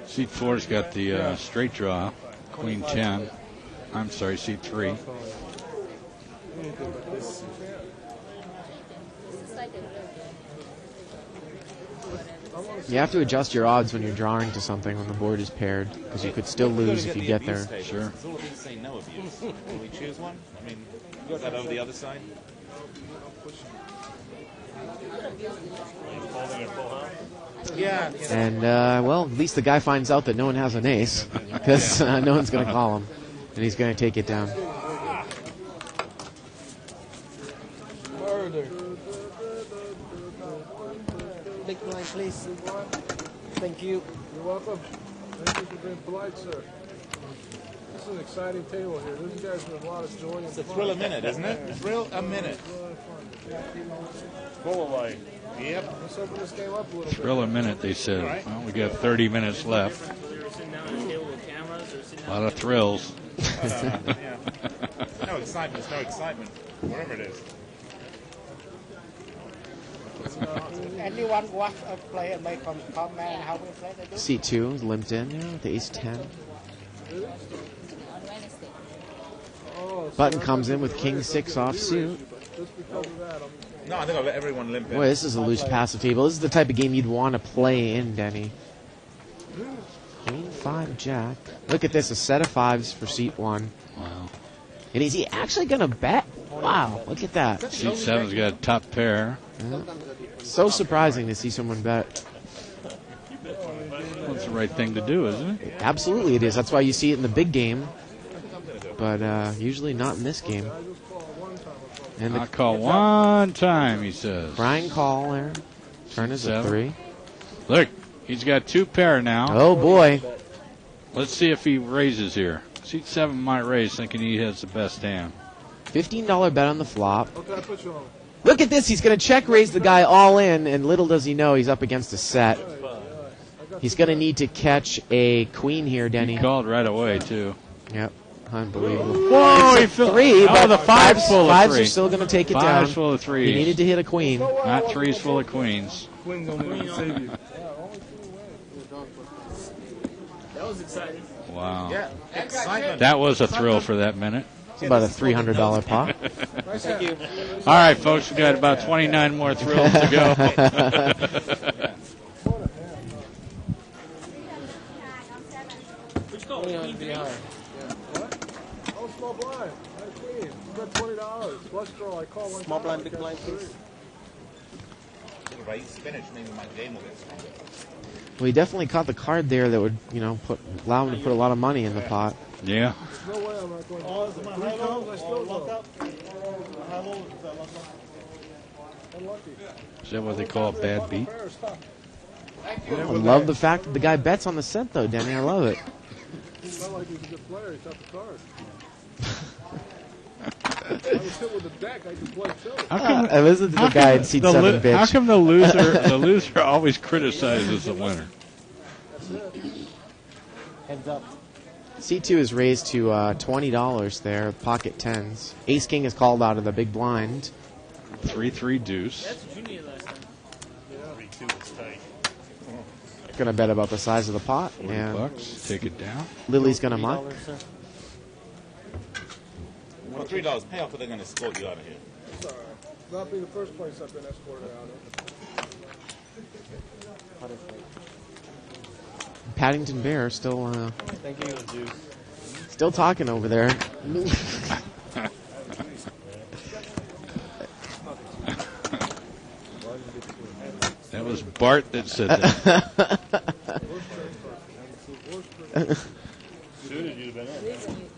Speaker 2: Seat 4's got the straight draw. Queen 10. I'm sorry, seat 3.
Speaker 3: You have to adjust your odds when you're drawing to something when the board is paired because you could still lose if you get there.
Speaker 2: Sure.
Speaker 11: It's all these say no abuse. Can we choose one? I mean, is that over the other side? Yeah.
Speaker 3: And, well, at least the guy finds out that no one has an ace because no one's going to call him. And he's going to take it down.
Speaker 15: Murder. Big blind, please. Thank you.
Speaker 8: You're welcome. Thank you for being polite, sir. This is an exciting table here. These guys have a lot of joy.
Speaker 11: It's a thrill a minute, isn't it? Thrill a minute.
Speaker 17: Full of life.
Speaker 11: Yep.
Speaker 8: Let's open this game up a little bit.
Speaker 2: Thrill a minute, they said. Well, we got 30 minutes left. A lot of thrills.
Speaker 11: Yeah. No excitement. It's no excitement. Whatever it is.
Speaker 15: Anyone watch a player make comment how we play the
Speaker 3: Seat 2 is limped in with the ace 10. Button comes in with king 6 offsuit.
Speaker 11: No, I think I'll let everyone limp in.
Speaker 3: Boy, this is a loose passive table. This is the type of game you'd want to play in, Denny. Queen 5 jack. Look at this, a set of 5s for seat 1.
Speaker 2: Wow.
Speaker 3: And is he actually going to bet? Wow, look at that.
Speaker 2: Seat 7's got a top pair.
Speaker 3: Yeah. So surprising to see someone bet.
Speaker 2: That's the right thing to do, isn't it?
Speaker 3: Absolutely it is. That's why you see it in the big game. But usually not in this game. And
Speaker 2: I call one time, he says.
Speaker 3: Brian call there. Turn is a 3.
Speaker 2: Look, he's got 2 pair now.
Speaker 3: Oh, boy.
Speaker 2: Let's see if he raises here. Seat 7 might raise, thinking he has the best hand.
Speaker 3: $15 bet on the flop.
Speaker 8: Okay, I put you on.
Speaker 3: Look at this. He's going to check raise the guy all in, and little does he know he's up against a set. He's going to need to catch a queen here, Denny.
Speaker 2: He called right away, too.
Speaker 3: Yep. Unbelievable.
Speaker 2: Whoa,
Speaker 3: it's
Speaker 2: he
Speaker 3: a
Speaker 2: fell.
Speaker 3: 3, but
Speaker 2: the five's full of
Speaker 3: fives
Speaker 2: 3.
Speaker 3: are still going to take it down.
Speaker 2: Five's full of 3s.
Speaker 3: He needed to hit a queen.
Speaker 2: Not 3's full of queens.
Speaker 8: Queen don't even save you.
Speaker 6: That was exciting.
Speaker 2: Wow.
Speaker 11: Yeah, excitement.
Speaker 2: That was a thrill for that minute.
Speaker 3: It's about a $300 pot.
Speaker 6: Thank you.
Speaker 2: All right, folks, we got about 29 more thrills to go.
Speaker 6: Which call? Queen 3?
Speaker 8: Oh, small blind. I queen. You got $20. Flush draw. I call one.
Speaker 15: Small blind, big blind, please.
Speaker 11: Right, spinach, maybe my game will get stronger.
Speaker 3: Well, he definitely caught the card there that would, allow him to put a lot of money in the pot.
Speaker 2: Yeah.
Speaker 8: No way I'm not going to. 3 comes, I still go. Unlucky.
Speaker 2: Is that what they call a bad beat?
Speaker 3: I love the fact that the guy bets on the set, though, Denny. I love it.
Speaker 8: It's not like he's a good player. He got the card. I was hit with the deck. I could play too.
Speaker 3: I listened to the guy in seat 7, bitch.
Speaker 2: How come the loser always criticizes the winner?
Speaker 15: Heads up.
Speaker 3: C2 is raised to $20 there, pocket 10s. Ace King is called out of the big blind.
Speaker 2: 3-3 deuce.
Speaker 6: That's what you needed last time.
Speaker 17: 3-2 is tight.
Speaker 3: Gonna bet about the size of the pot.
Speaker 2: $40. Take it down.
Speaker 3: Lily's gonna muck.
Speaker 11: Well, $3 pay off, or they're going to escort you out of here.
Speaker 8: It's all right. Not being the first place I've been escorted out of.
Speaker 3: Paddington Bear still
Speaker 15: Thank you.
Speaker 3: still talking over there.
Speaker 2: That was Bart that said that.
Speaker 17: Suited you'd have been in.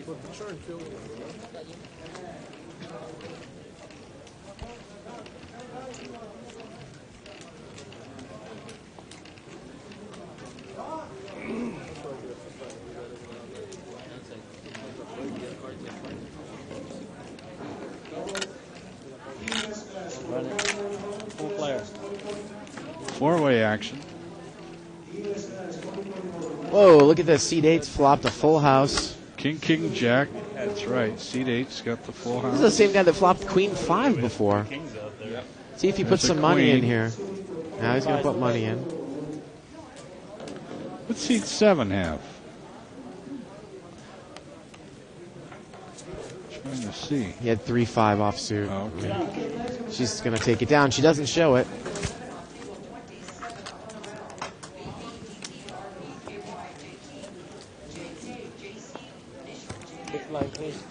Speaker 8: But the churn killed him.
Speaker 2: four-way action.
Speaker 3: Whoa, look at this. Seat 8's flopped a full house.
Speaker 2: King, King, Jack. That's right. Seat 8's got the full house.
Speaker 3: This is the same guy that flopped Queen 5 before. See if he puts some money in here. Now he's going to put money in.
Speaker 2: What's seat 7 have? Trying to see.
Speaker 3: He had 3-5 offsuit.
Speaker 2: Oh, okay.
Speaker 3: She's going to take it down. She doesn't show it.
Speaker 6: Big blind, please.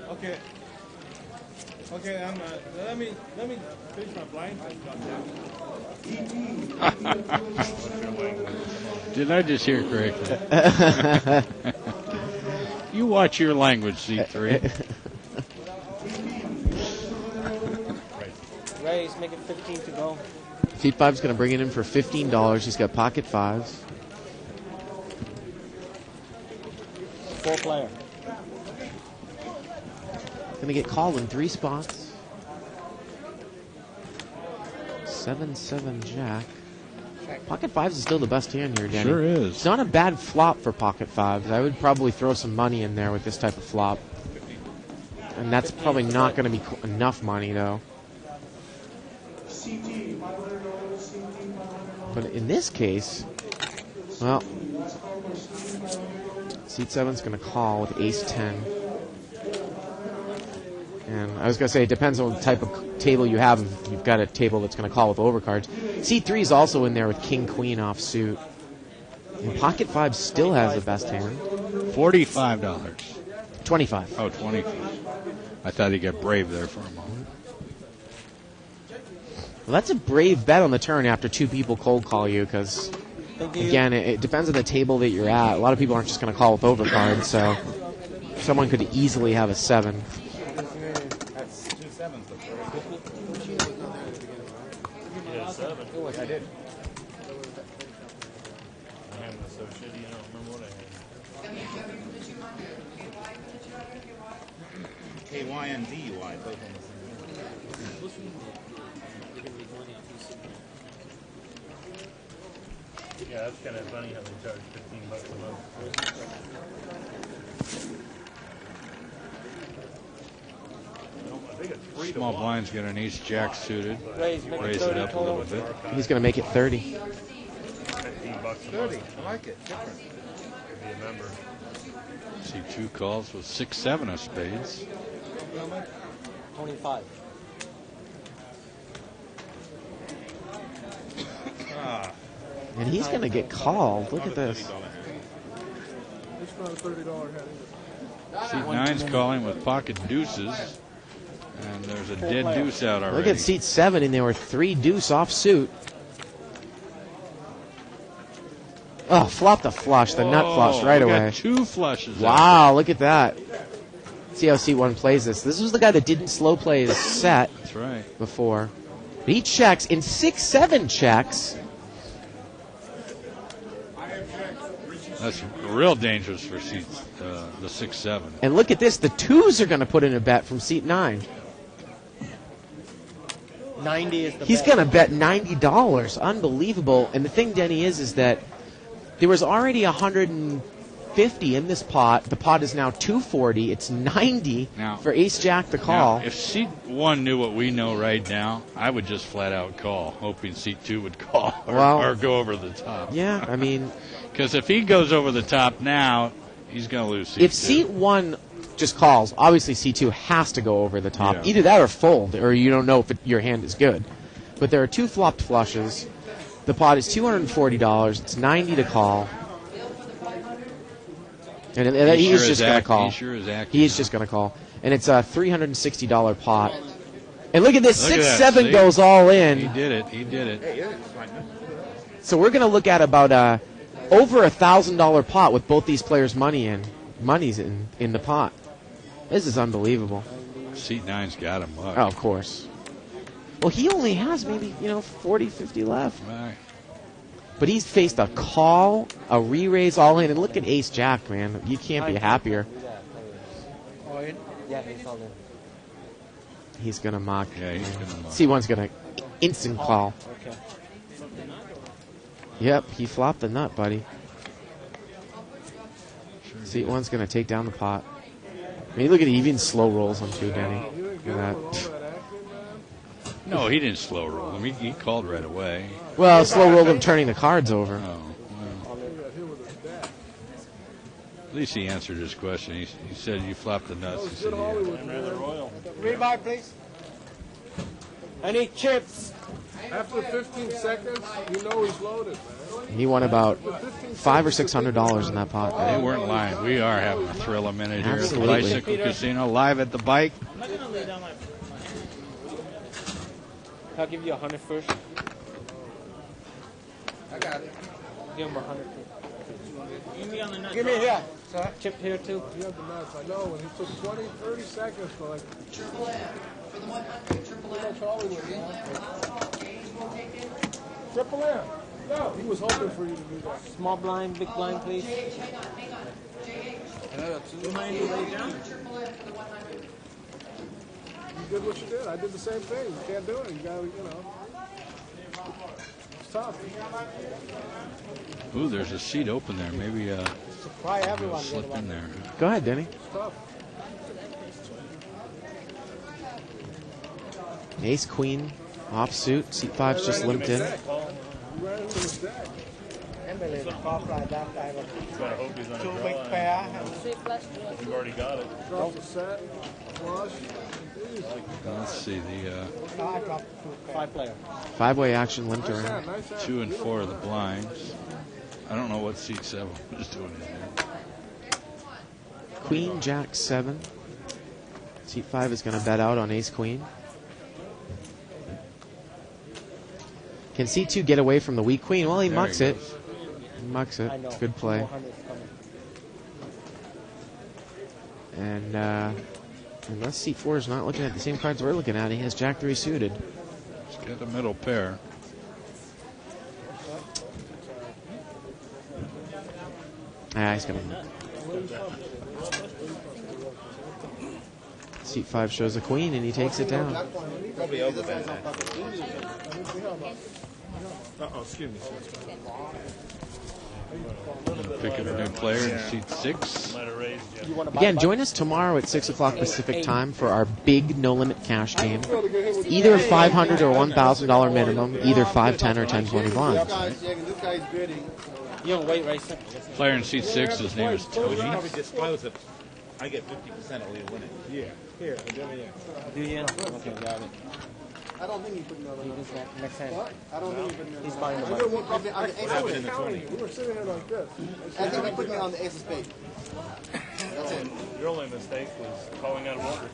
Speaker 8: Okay. Okay, let me finish my blind.
Speaker 2: Did I just hear correctly? You watch your language, C3.
Speaker 6: Raise, make it 15 to go.
Speaker 3: Seat 5's going to bring it in for $15. He's got pocket 5s.
Speaker 6: 4-player.
Speaker 3: Going to get called in 3 spots. 7-7 Jack. Pocket 5s is still the best hand here, Danny.
Speaker 2: Sure is.
Speaker 3: It's not a bad flop for pocket 5s. I would probably throw some money in there with this type of flop. And that's probably not going to be enough money, though. But in this case, well, seat 7's going to call with ace 10. And I was going to say, it depends on the type of table you have. If you've got a table that's going to call with overcards. Seat 3 is also in there with king, queen off suit. And pocket 5 still has the best hand.
Speaker 2: $45.
Speaker 3: 25.
Speaker 2: Oh, 25. I thought he got brave there for a moment.
Speaker 3: Well, that's a brave bet on the turn after 2 people cold call you, because, again, it depends on the table that you're at. A lot of people aren't just going to call with overcards, so someone could easily have a 7.
Speaker 11: That's 2 7s, though.
Speaker 17: Yeah, 7.
Speaker 11: I did.
Speaker 17: My hand was so shitty, I don't remember what I had.
Speaker 11: KYNDUY, both on the same.
Speaker 17: Yeah, that's kind of funny how they charge $15 a month.
Speaker 2: Small blinds get an ace jack suited.
Speaker 6: Raise
Speaker 2: it up a little bit.
Speaker 3: He's going to make it 30.
Speaker 17: $15 a
Speaker 11: 30. I like it. Different.
Speaker 17: Be a member.
Speaker 2: See 2 calls with 6-7 of spades.
Speaker 6: 25.
Speaker 3: And he's going to get called. Look at this.
Speaker 8: It's not a $30 hand.
Speaker 2: Seat 9's calling with pocket deuces. And there's a dead deuce out already.
Speaker 3: Look at seat 7, and there were 3 deuce off suit. Oh, flopped the flush, the nut flush right
Speaker 2: we got
Speaker 3: away.
Speaker 2: 2 flushes.
Speaker 3: Wow, look at that. See how seat 1 plays this. This was the guy that didn't slow play his set.
Speaker 2: That's right.
Speaker 3: Before. But he checks in 6-7 checks.
Speaker 2: That's real dangerous for seat the 6-7.
Speaker 3: And look at this. The 2s are going to put in a bet from seat 9.
Speaker 6: 90 is the
Speaker 3: He's going to bet $90. Unbelievable. And the thing, Denny, is that there was already 150 in this pot. The pot is now 240. It's 90
Speaker 2: now,
Speaker 3: for ace jack to call.
Speaker 2: Now, if seat 1 knew what we know right now, I would just flat out call, hoping seat 2 would call or go over the top.
Speaker 3: Yeah, I mean,
Speaker 2: because if he goes over the top now, he's going to lose seat 2.
Speaker 3: If seat 1 just calls, obviously seat 2 has to go over the top.
Speaker 2: Yeah.
Speaker 3: Either that or fold, or you don't know if your hand is good. But there are 2 flopped flushes. The pot is $240. It's 90 to call. And he's just going to call.
Speaker 2: He sure is accurate.
Speaker 3: He's just going to call. And it's a $360 pot. And look at this.
Speaker 2: Look
Speaker 3: 6-7 goes all in.
Speaker 2: He did it. He did it.
Speaker 3: So we're going to look at about over $1,000 pot with both these players' money's in the pot. This is unbelievable.
Speaker 2: Seat 9's got him up.
Speaker 3: Oh, of course. Well, he only has maybe 40, 50 left.
Speaker 2: Right.
Speaker 3: But he's faced a call, a re-raise all in, and look at ace jack, man. You can't be happier.
Speaker 6: Yeah, he's all in.
Speaker 3: He's going to mock.
Speaker 2: Yeah, he's going to mock.
Speaker 3: C1's going to instant call.
Speaker 6: Okay.
Speaker 3: Yep, he flopped the nut, buddy. C1's going to take down the pot. I mean, look at it, he even slow rolls on two, Denny. Look at that.
Speaker 2: No, he didn't slow roll him. He called right away.
Speaker 3: Well, slow rolled him turning the cards over.
Speaker 2: Oh, well. At least he answered his question. He said you flopped the nuts. He said, yeah.
Speaker 15: Rebuy, please. I need chips.
Speaker 8: After 15 seconds, you know he's loaded, man.
Speaker 3: He won about $500 or $600 in that pot.
Speaker 2: They weren't lying. We are having a thrill a minute here
Speaker 3: Absolutely.
Speaker 2: at the Bicycle Casino, live at the bike.
Speaker 6: I'll give you 100 first.
Speaker 10: I got it.
Speaker 6: Give him 100.
Speaker 15: Give me on the nuts. Give me here.
Speaker 6: So chip here too.
Speaker 8: He had the nuts. I know. And he took 20, 30 seconds for like.
Speaker 13: Triple M for the 100. Triple M.
Speaker 8: Triple M. No, he was hoping for you to do that.
Speaker 6: Small blind, big blind, please.
Speaker 13: Hang on.
Speaker 10: Another two.
Speaker 8: You did what you did. I did the same thing. You can't do it. You got to, you know. It's tough.
Speaker 2: Ooh, there's a seat open there. Maybe
Speaker 15: Supply everyone.
Speaker 2: slip in there.
Speaker 3: Go ahead, Denny.
Speaker 8: It's tough.
Speaker 3: Ace, queen, offsuit. Seat 5's just limped in.
Speaker 8: You ran into his deck.
Speaker 15: Emily, call like that. I have
Speaker 17: Gotta hope he's on a
Speaker 15: two
Speaker 17: draw
Speaker 15: big
Speaker 17: line.
Speaker 15: pair.
Speaker 17: You've already got it.
Speaker 8: Drops a set. Flush.
Speaker 2: Let's see, the
Speaker 15: No, I dropped two pair.
Speaker 6: 5-player.
Speaker 3: 5-way action limped
Speaker 8: Nice
Speaker 3: around.
Speaker 8: hand, nice hand.
Speaker 2: 2 and 4 of the blinds. I don't know what seat 7 is doing in there.
Speaker 3: Queen, jack, 7. Seat 5 is going to bet out on ace, queen. Can C2 get away from the weak queen? Well, he
Speaker 2: There
Speaker 3: mucks
Speaker 2: he
Speaker 3: it.
Speaker 2: goes.
Speaker 3: He mucks it.
Speaker 6: I know.
Speaker 3: It's a good play.
Speaker 6: 400 is coming.
Speaker 3: And unless seat 4 is not looking at the same cards we're looking at, he has jack 3 suited.
Speaker 2: He's got the middle pair.
Speaker 3: Ah, he's going to. Seat 5 shows a queen, and he takes it down.
Speaker 11: Probably overbet that.
Speaker 8: Uh-oh, excuse me.
Speaker 2: Picking a new player in seat 6.
Speaker 17: Might have raised you.
Speaker 3: Again, join us tomorrow at 6 o'clock Pacific time for our big no-limit cash game. Either a $500 or $1,000 minimum, either 5, 10, or 10, 20 blinds.
Speaker 6: You don't wait, right?
Speaker 2: Player in seat 6, his name is Tony.
Speaker 11: Probably disclose it. I get 50% of either winning.
Speaker 8: Yeah. Here, and then
Speaker 6: Do you? Okay, got it.
Speaker 4: I don't think he put me on
Speaker 6: He does that next hand.
Speaker 4: I don't think he put me on
Speaker 6: He's buying the
Speaker 4: I
Speaker 6: money.
Speaker 4: did one- on the ace of
Speaker 8: we
Speaker 4: spades.
Speaker 8: were sitting here like this.
Speaker 4: I think he put me on the ace of spades. That's it.
Speaker 17: Your only mistake was calling out of order.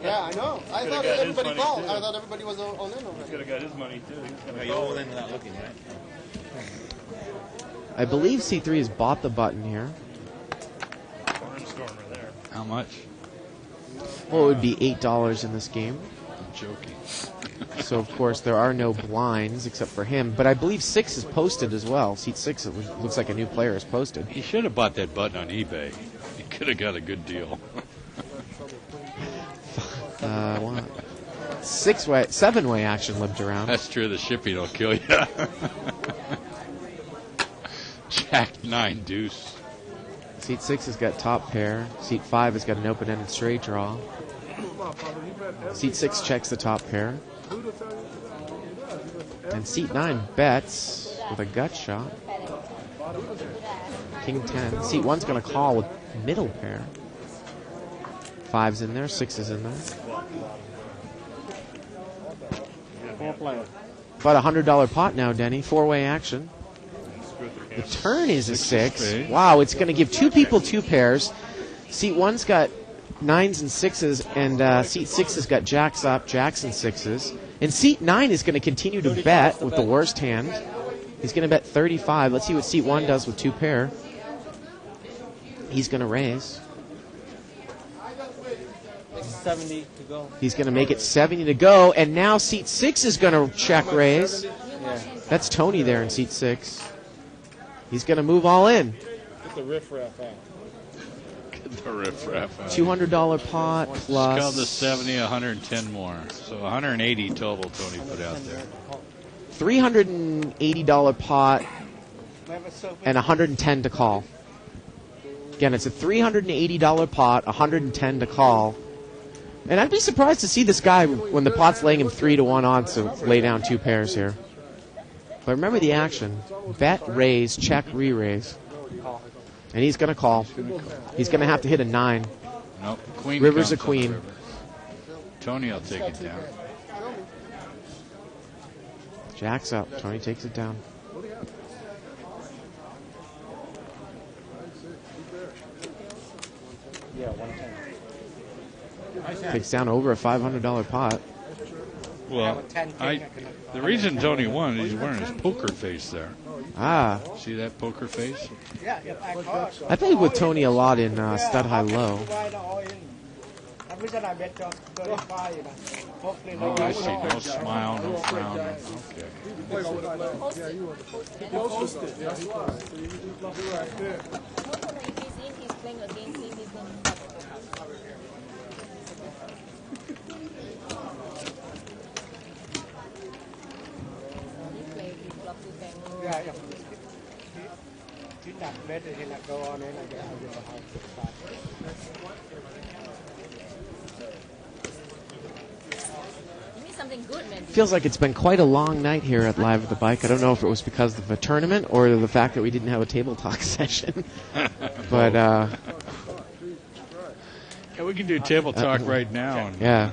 Speaker 4: Yeah, I know. I
Speaker 17: Could've
Speaker 4: thought
Speaker 17: got his
Speaker 4: everybody
Speaker 17: money,
Speaker 4: called.
Speaker 17: too.
Speaker 4: I thought everybody was on in already.
Speaker 17: Could have got his money too. He was
Speaker 11: No,
Speaker 17: gonna
Speaker 11: you're
Speaker 17: call
Speaker 11: all
Speaker 17: it.
Speaker 11: in without looking, right?
Speaker 3: I believe C3 has bought the button here.
Speaker 17: Barnstormer there.
Speaker 2: How much?
Speaker 3: Well, it would be $8 in this game.
Speaker 2: I'm joking.
Speaker 3: So, of course, there are no blinds except for him. But I believe 6 is posted as well. Seat 6, it looks like a new player is posted.
Speaker 2: He should have bought that button on eBay. He could have got a good deal.
Speaker 3: 7-way action limped around.
Speaker 2: That's true. The shipping will kill you. Jack 9 deuce.
Speaker 3: Seat 6 has got top pair. Seat 5 has got an open-ended straight draw. Seat 6 checks the top pair. And seat 9 bets with a gut shot. King 10. Seat 1's going to call with middle pair. 5's in there, 6 is in there.
Speaker 6: 4-player.
Speaker 3: About $100 pot now, Denny. 4-way action. The turn is a 6. Wow, it's going to give two people 2 pairs. Seat 1's got 9s and 6s, and seat 6 has got jacks up, jacks and 6s. And seat 9 is going to continue to bet with the worst hand. He's going to bet 35. Let's see what seat 1 does with 2 pair. He's going to raise.
Speaker 6: 70 to go.
Speaker 3: He's going to make it 70 to go, and now seat 6 is going to check raise.
Speaker 6: Yeah.
Speaker 3: That's Tony there in seat 6. He's going to move all in.
Speaker 8: Get the riffraff out.
Speaker 2: The riffraff.
Speaker 3: $200 pot
Speaker 2: It's called the
Speaker 3: plus
Speaker 2: 70, 110 more. So 180 total Tony put out there.
Speaker 3: $380 pot and 110 to call. Again, it's a $380 pot, 110 to call. And I'd be surprised to see this guy when the pot's laying him 3-1 odds to lay down 2 pairs here. But remember the action. Bet, raise, check, re-raise. And he's going to call. He's going to have to hit a 9.
Speaker 2: Nope. Queen
Speaker 3: River's a
Speaker 2: comes
Speaker 3: queen.
Speaker 2: on the river. Tony will take it down.
Speaker 3: Jack's up. Tony takes it down.
Speaker 6: Yeah, 110.
Speaker 3: Takes down over a $500 pot.
Speaker 2: Well, the reason Tony won is he's wearing his poker face there.
Speaker 3: Ah.
Speaker 2: See that poker face?
Speaker 3: I played with Tony a lot in Stud High Low.
Speaker 2: Oh, I see. No smile, no frown. Okay.
Speaker 3: Feels like it's been quite a long night here at Live at the Bike. I don't know if it was because of the tournament or the fact that we didn't have a table talk session. But
Speaker 2: yeah, we can do table talk right now.
Speaker 3: Yeah.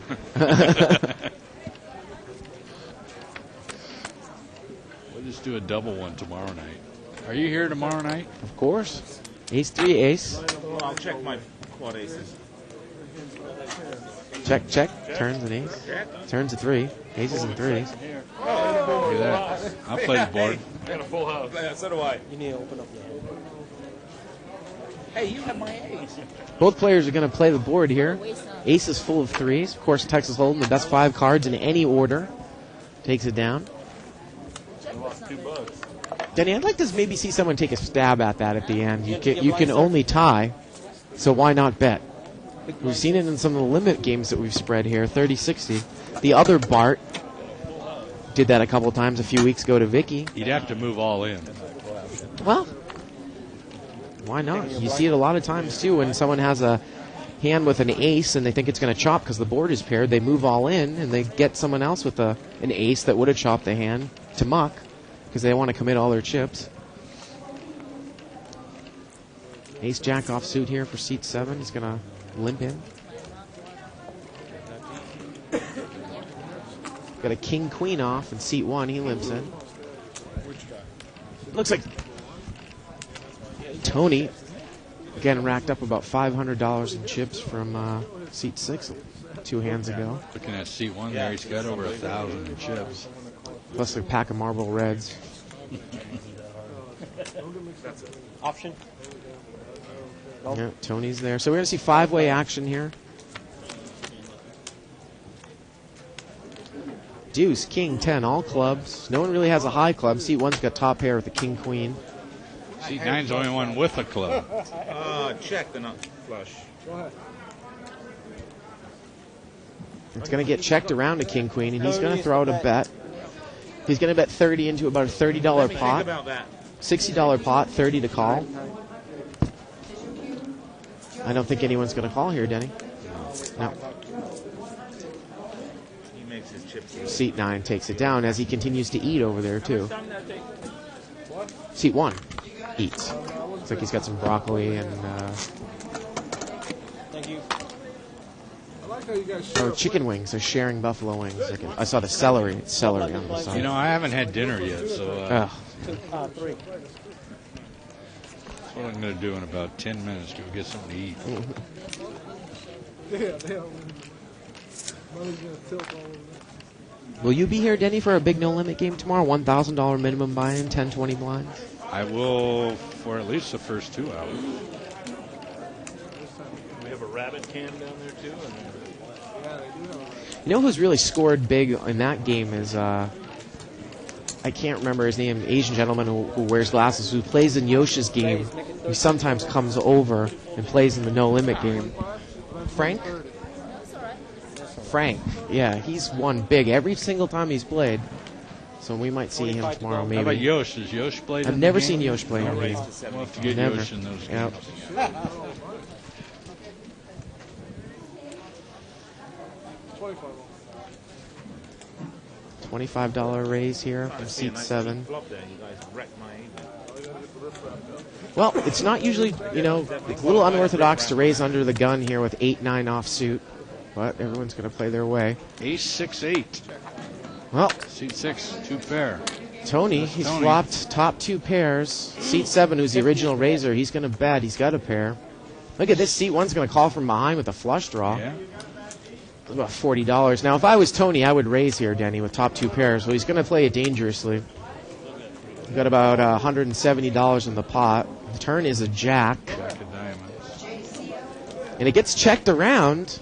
Speaker 2: We'll just do a double one tomorrow night. Are you here tomorrow night?
Speaker 3: Of course. Ace 3 ace.
Speaker 11: Well, I'll check my quad aces.
Speaker 3: Check, check. Turns an ace. Turns a 3. Aces and 3s.
Speaker 2: Look at that. I'll play the board.
Speaker 11: I got a full house. Yeah, so do I.
Speaker 6: You need to open up your hand.
Speaker 11: Hey, you have my ace.
Speaker 3: Both players are going to play the board here. Ace is full of 3s. Of course, Texas Hold'em, the best 5 cards in any order. Takes it down.
Speaker 11: $2.
Speaker 3: Denny, I'd like to maybe see someone take a stab at that at the end. You can only tie, so why not bet? We've seen it in some of the limit games that we've spread here, 30-60. The other Bart did that a couple of times a few weeks ago to Vicky.
Speaker 2: You'd have to move all in.
Speaker 3: Well, why not? You see it a lot of times, too, when someone has a hand with an ace and they think it's going to chop because the board is paired. They move all in, and they get someone else with an ace that would have chopped the hand to muck because they want to commit all their chips. Ace-jack offsuit here for seat 7. He's going to limp in. Got a king-queen off in seat 1. He limps in. Looks like Tony, again, racked up about $500 in chips from seat 6 2 hands ago.
Speaker 2: Looking at seat 1 there, he's got over 1,000 in chips.
Speaker 3: Plus a pack of Marble Reds.
Speaker 6: Option.
Speaker 3: Yeah, Tony's there. So we're going to see 5-way action here. Deuce, king, 10, all clubs. No one really has a high club. Seat 1's got top pair with the king, queen.
Speaker 2: Seat 9's the only one with a club.
Speaker 11: Check, they're not flush.
Speaker 4: Go ahead.
Speaker 3: It's going to get checked around to king, queen, and he's going to throw out a bet. He's going to bet 30 into about a $30 pot.
Speaker 11: Think about that.
Speaker 3: $60 pot, 30 to call. I don't think anyone's going to call here, Denny. No.
Speaker 11: He makes his chips.
Speaker 3: Seat 9 takes it down as he continues to eat over there, too. Seat 1 eats. Looks like he's got some broccoli and
Speaker 6: Thank you.
Speaker 3: chicken wings. They're sharing buffalo wings. I saw the celery. It's celery on the side.
Speaker 2: You know, I haven't had dinner yet, so
Speaker 6: 3.
Speaker 2: that's what I'm going to do in about 10 minutes to get something to eat.
Speaker 3: Will you be here, Denny, for a big no-limit game tomorrow? $1,000 minimum buy-in, 10, 20 blinds?
Speaker 2: I will for at least the first 2 hours.
Speaker 17: We have a rabbit cam down there, too.
Speaker 3: You know who's really scored big in that game is I can't remember his name, Asian gentleman who wears glasses, who plays in Yoshi's game. He sometimes comes over and plays in the No Limit game. Frank? Frank, yeah, he's won big every single time he's played. So we might see him tomorrow, maybe.
Speaker 2: How about Yosh? Has Yosh played?
Speaker 3: I've
Speaker 2: in
Speaker 3: never
Speaker 2: the game?
Speaker 3: seen Yosh play in the game.
Speaker 2: We'll have to get
Speaker 3: Never.
Speaker 2: Yosh in those
Speaker 3: Yep.
Speaker 2: games.
Speaker 3: $25 raise here from seat 7.
Speaker 11: Flop there, you guys wrecked my evening.
Speaker 3: Well, it's not usually, it's a little unorthodox to raise under the gun here with 8-9 offsuit, but everyone's going to play their way.
Speaker 2: Ace 6-8.
Speaker 3: Well,
Speaker 2: seat 6, 2 pair.
Speaker 3: Tony, he's flopped top 2 pairs. Seat 7, who's the original raiser, he's going to bet. He's got a pair. Look at this. Seat 1's going to call from behind with a flush draw.
Speaker 2: Yeah.
Speaker 3: About $40. Now, if I was Tony, I would raise here, Denny, with top 2 pairs. Well, he's going to play it dangerously. We've got about $170 in the pot. The turn is a jack.
Speaker 2: Jack of diamonds.
Speaker 3: And it gets checked around.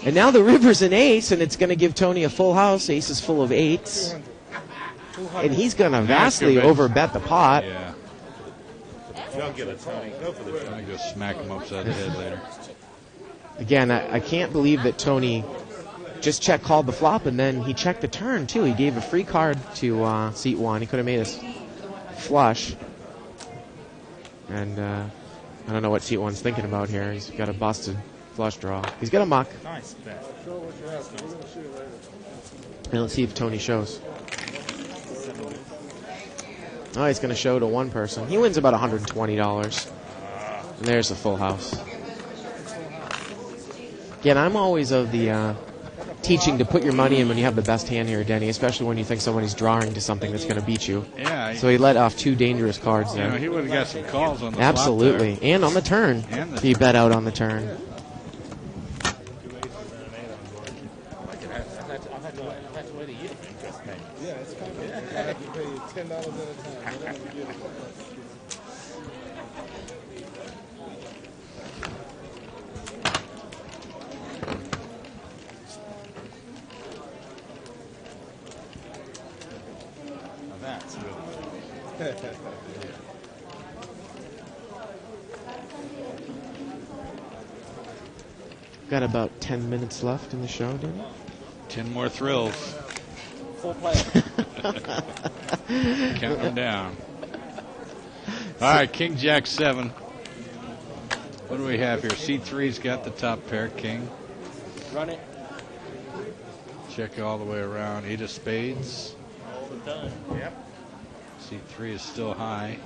Speaker 3: And now the river's an ace, and it's going to give Tony a full house. Ace is full of 8s. And he's going to vastly overbet the pot.
Speaker 2: Yeah.
Speaker 11: Jugular, Tony. Go for the
Speaker 2: I go smack him upside the head later.
Speaker 3: Again, I can't believe that Tony just called the flop, and then he checked the turn, too. He gave a free card to seat 1. He could have made us flush. And I don't know what seat 1's thinking about here. He's got a busted flush draw. He's got a muck.
Speaker 11: Nice bet.
Speaker 3: And let's see if Tony shows. Oh, he's going to show to one person. He wins about $120. And there's a full house. Again, I'm always of the teaching to put your money in when you have the best hand here, Denny, especially when you think somebody's drawing to something that's going to beat you.
Speaker 2: Yeah.
Speaker 3: So he let off 2 dangerous cards there.
Speaker 2: He would have got some calls on the
Speaker 3: Absolutely.
Speaker 2: flop there.
Speaker 3: And on the turn. He bet out on the turn.
Speaker 8: Yeah, it's kind of. I have to pay you $10 at a time. Whatever you get it.
Speaker 11: Now that's good.
Speaker 3: Got about 10 minutes left in the show, Denny.
Speaker 2: 10 more thrills.
Speaker 6: Full play.
Speaker 2: Count them down. All right, King Jack 7. What do we have here? C3's got the top pair, King.
Speaker 6: Run it.
Speaker 2: Check all the way around. 8 of spades.
Speaker 6: All the time.
Speaker 11: Yep.
Speaker 2: C3 is still high.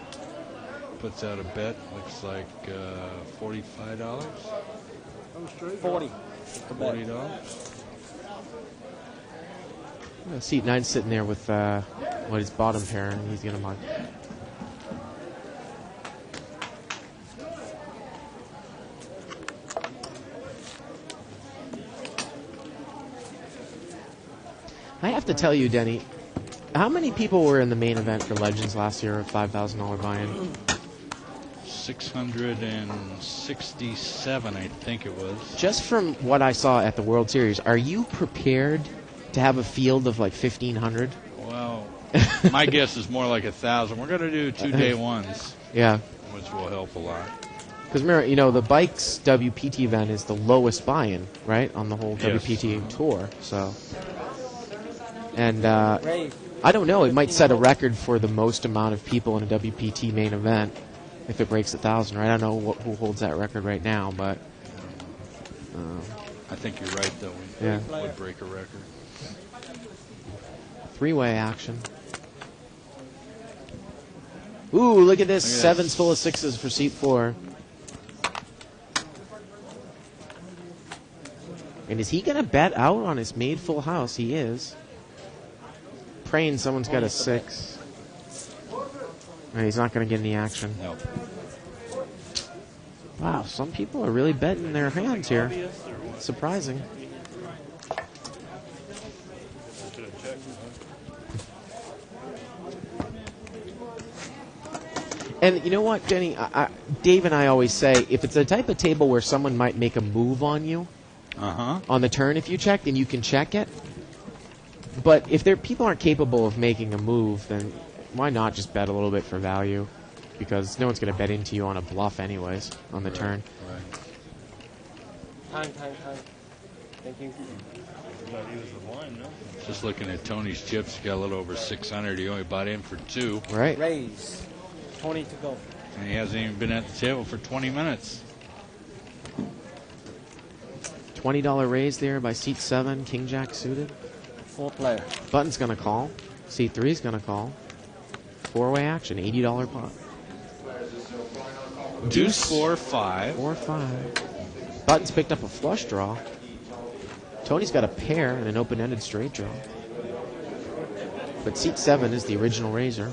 Speaker 2: Puts out a bet. Looks like $45.
Speaker 6: 40.
Speaker 2: $40.
Speaker 3: Seat 9's sitting there with his bottom pair, and he's going to muck. I have to tell you, Denny, how many people were in the main event for Legends last year at $5,000 buy-in?
Speaker 2: 667, I think it was.
Speaker 3: Just from what I saw at the World Series, are you prepared to have a field of like 1,500?
Speaker 2: Well, my guess is more like 1,000. We're going to do 2 day ones.
Speaker 3: Yeah.
Speaker 2: Which will help a lot.
Speaker 3: Because remember, the Bikes WPT event is the lowest buy-in, right, on the whole WPT tour. So, and I don't know. It might set a record for the most amount of people in a WPT main event if it breaks 1,000. Right? I don't know who holds that record right now, but
Speaker 2: I think you're right, though.
Speaker 3: Yeah.
Speaker 2: We would break a record.
Speaker 3: 3-way action. Ooh, look at this.
Speaker 2: Look at
Speaker 3: 7's full of 6s for seat 4. And is he going to bet out on his made full house? He is. Praying someone's got a 6. No, he's not going to get any action.
Speaker 2: Nope.
Speaker 3: Wow, some people are really betting their hands here. Surprising. And you know what, Jenny? Dave and I always say, if it's the type of table where someone might make a move on you on the turn, if you check, then you can check it. But if people aren't capable of making a move, then why not just bet a little bit for value? Because no one's going to bet into you on a bluff anyways on the turn.
Speaker 6: Time. Thank you.
Speaker 2: Just looking at Tony's chips, he got a little over 600. He only bought in for 2.
Speaker 3: Right.
Speaker 6: Raise. 20 to go.
Speaker 2: And he hasn't even been at the table for 20 minutes.
Speaker 3: $20 raise there by seat 7, King Jack suited.
Speaker 6: 4 player.
Speaker 3: Button's going to call. Seat 3's going to call. 4-way action, $80 pot.
Speaker 2: Deuce 4-5.
Speaker 3: 4-5. Button's picked up a flush draw. Tony's got a pair and an open-ended straight draw. But seat 7 is the original raiser.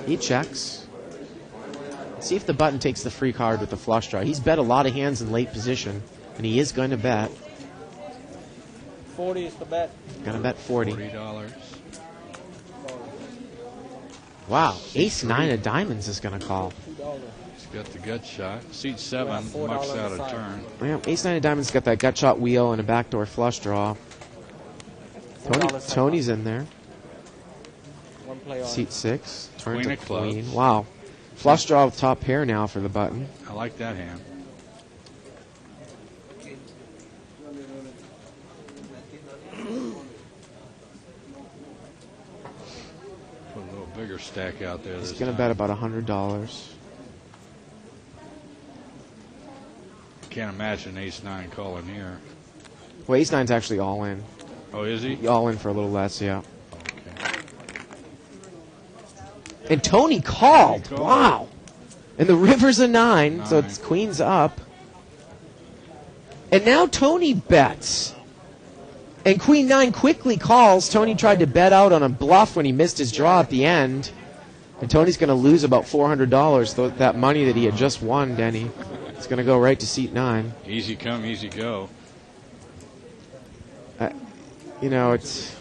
Speaker 3: He checks. Let's see if the button takes the free card with the flush draw. He's bet a lot of hands in late position, and he is going to bet.
Speaker 6: 40 is the bet.
Speaker 3: Going to bet 40.
Speaker 2: $40.
Speaker 3: Wow, ace-9 of diamonds is going to call.
Speaker 2: He's got the gut shot. Seat 7 mucks out a turn.
Speaker 3: Yeah, ace-9 of diamonds got that gut shot wheel and a backdoor flush draw. Tony's in there. Seat 6. Turn
Speaker 2: Queen
Speaker 3: to
Speaker 2: of clubs.
Speaker 3: queen. Wow. Flush draw with top pair now for the button.
Speaker 2: I like that hand. Put a little bigger stack out there.
Speaker 3: He's going to bet about $100.
Speaker 2: Can't imagine ace-9 calling here.
Speaker 3: Well, ace-9's actually all in.
Speaker 2: Oh, is he?
Speaker 3: All in for a little less, yeah. And Tony called. Wow. And the river's a 9, so it's queen's up. And now Tony bets. And queen 9 quickly calls. Tony tried to bet out on a bluff when he missed his draw at the end. And Tony's going to lose about $400. So that money that he had just won, Denny, it's going to go right to seat 9.
Speaker 2: Easy come, easy go.
Speaker 3: You know, it's...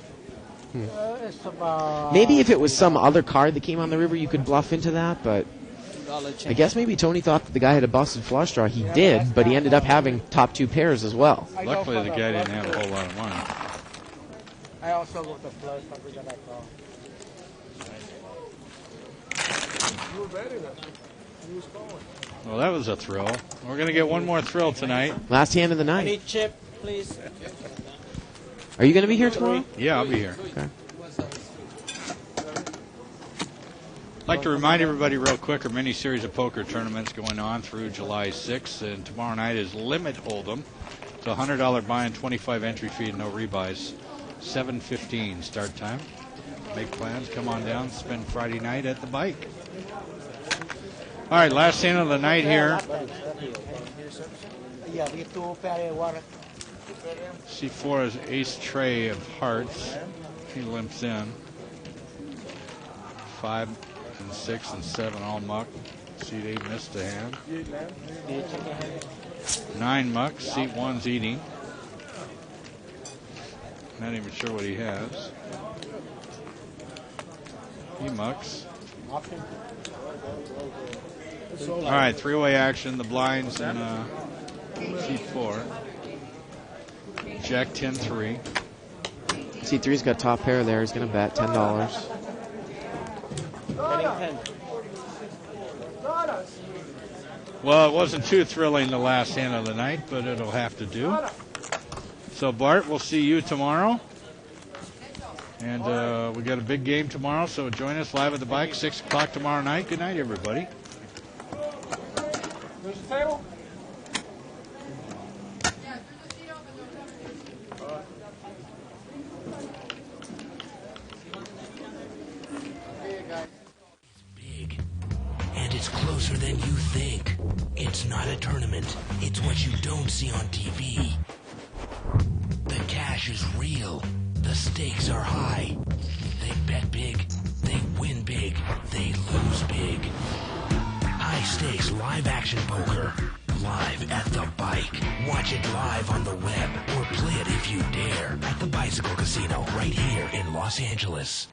Speaker 3: Maybe if it was some other card that came on the river, you could bluff into that, but I guess maybe Tony thought that the guy had a busted flush draw. He did, but he ended up having top 2 pairs as well.
Speaker 2: Luckily, the guy didn't have a whole lot of money.
Speaker 15: I also got the flush after that I call. You were betting it. He was calling.
Speaker 2: Well, that was a thrill. We're going to get one more thrill tonight.
Speaker 3: Last hand of the night.
Speaker 6: I need chip, please.
Speaker 3: Are you going to be here tomorrow?
Speaker 2: Yeah, I'll be here.
Speaker 3: Okay.
Speaker 2: I'd like to remind everybody real quick, our mini-series of poker tournaments going on through July 6th, and tomorrow night is Limit Hold'em. It's a $100 buy-in, 25 entry fee, and no rebuys. 7:15 start time. Make plans, come on down, spend Friday night at the bike. All right, last hand of the night here. C4 is ace tray of hearts. He limps in. 5 and 6 and 7 all muck. Seat 8 missed a hand. 9 muck. Seat 1's eating. Not even sure what he has. He mucks. All right, 3-way action. The blinds and seat 4. Jack 10-3.
Speaker 3: Seat 3's got top pair there. He's going to bet $10.
Speaker 2: Well, it wasn't too thrilling the last hand of the night, but it'll have to do. So, Bart, we'll see you tomorrow. And we got a big game tomorrow, so join us live at the bike, 6 o'clock tomorrow night. Good night, everybody.
Speaker 15: There's a table.
Speaker 1: Big. And it's closer than you think. It's not a tournament. It's what you don't see on TV. The cash is real. The stakes are high. They bet big. They win big. They lose big. High stakes live action poker. Live at the bike. Watch it live on the web or play it if you dare at the Bicycle Casino right here in Los Angeles.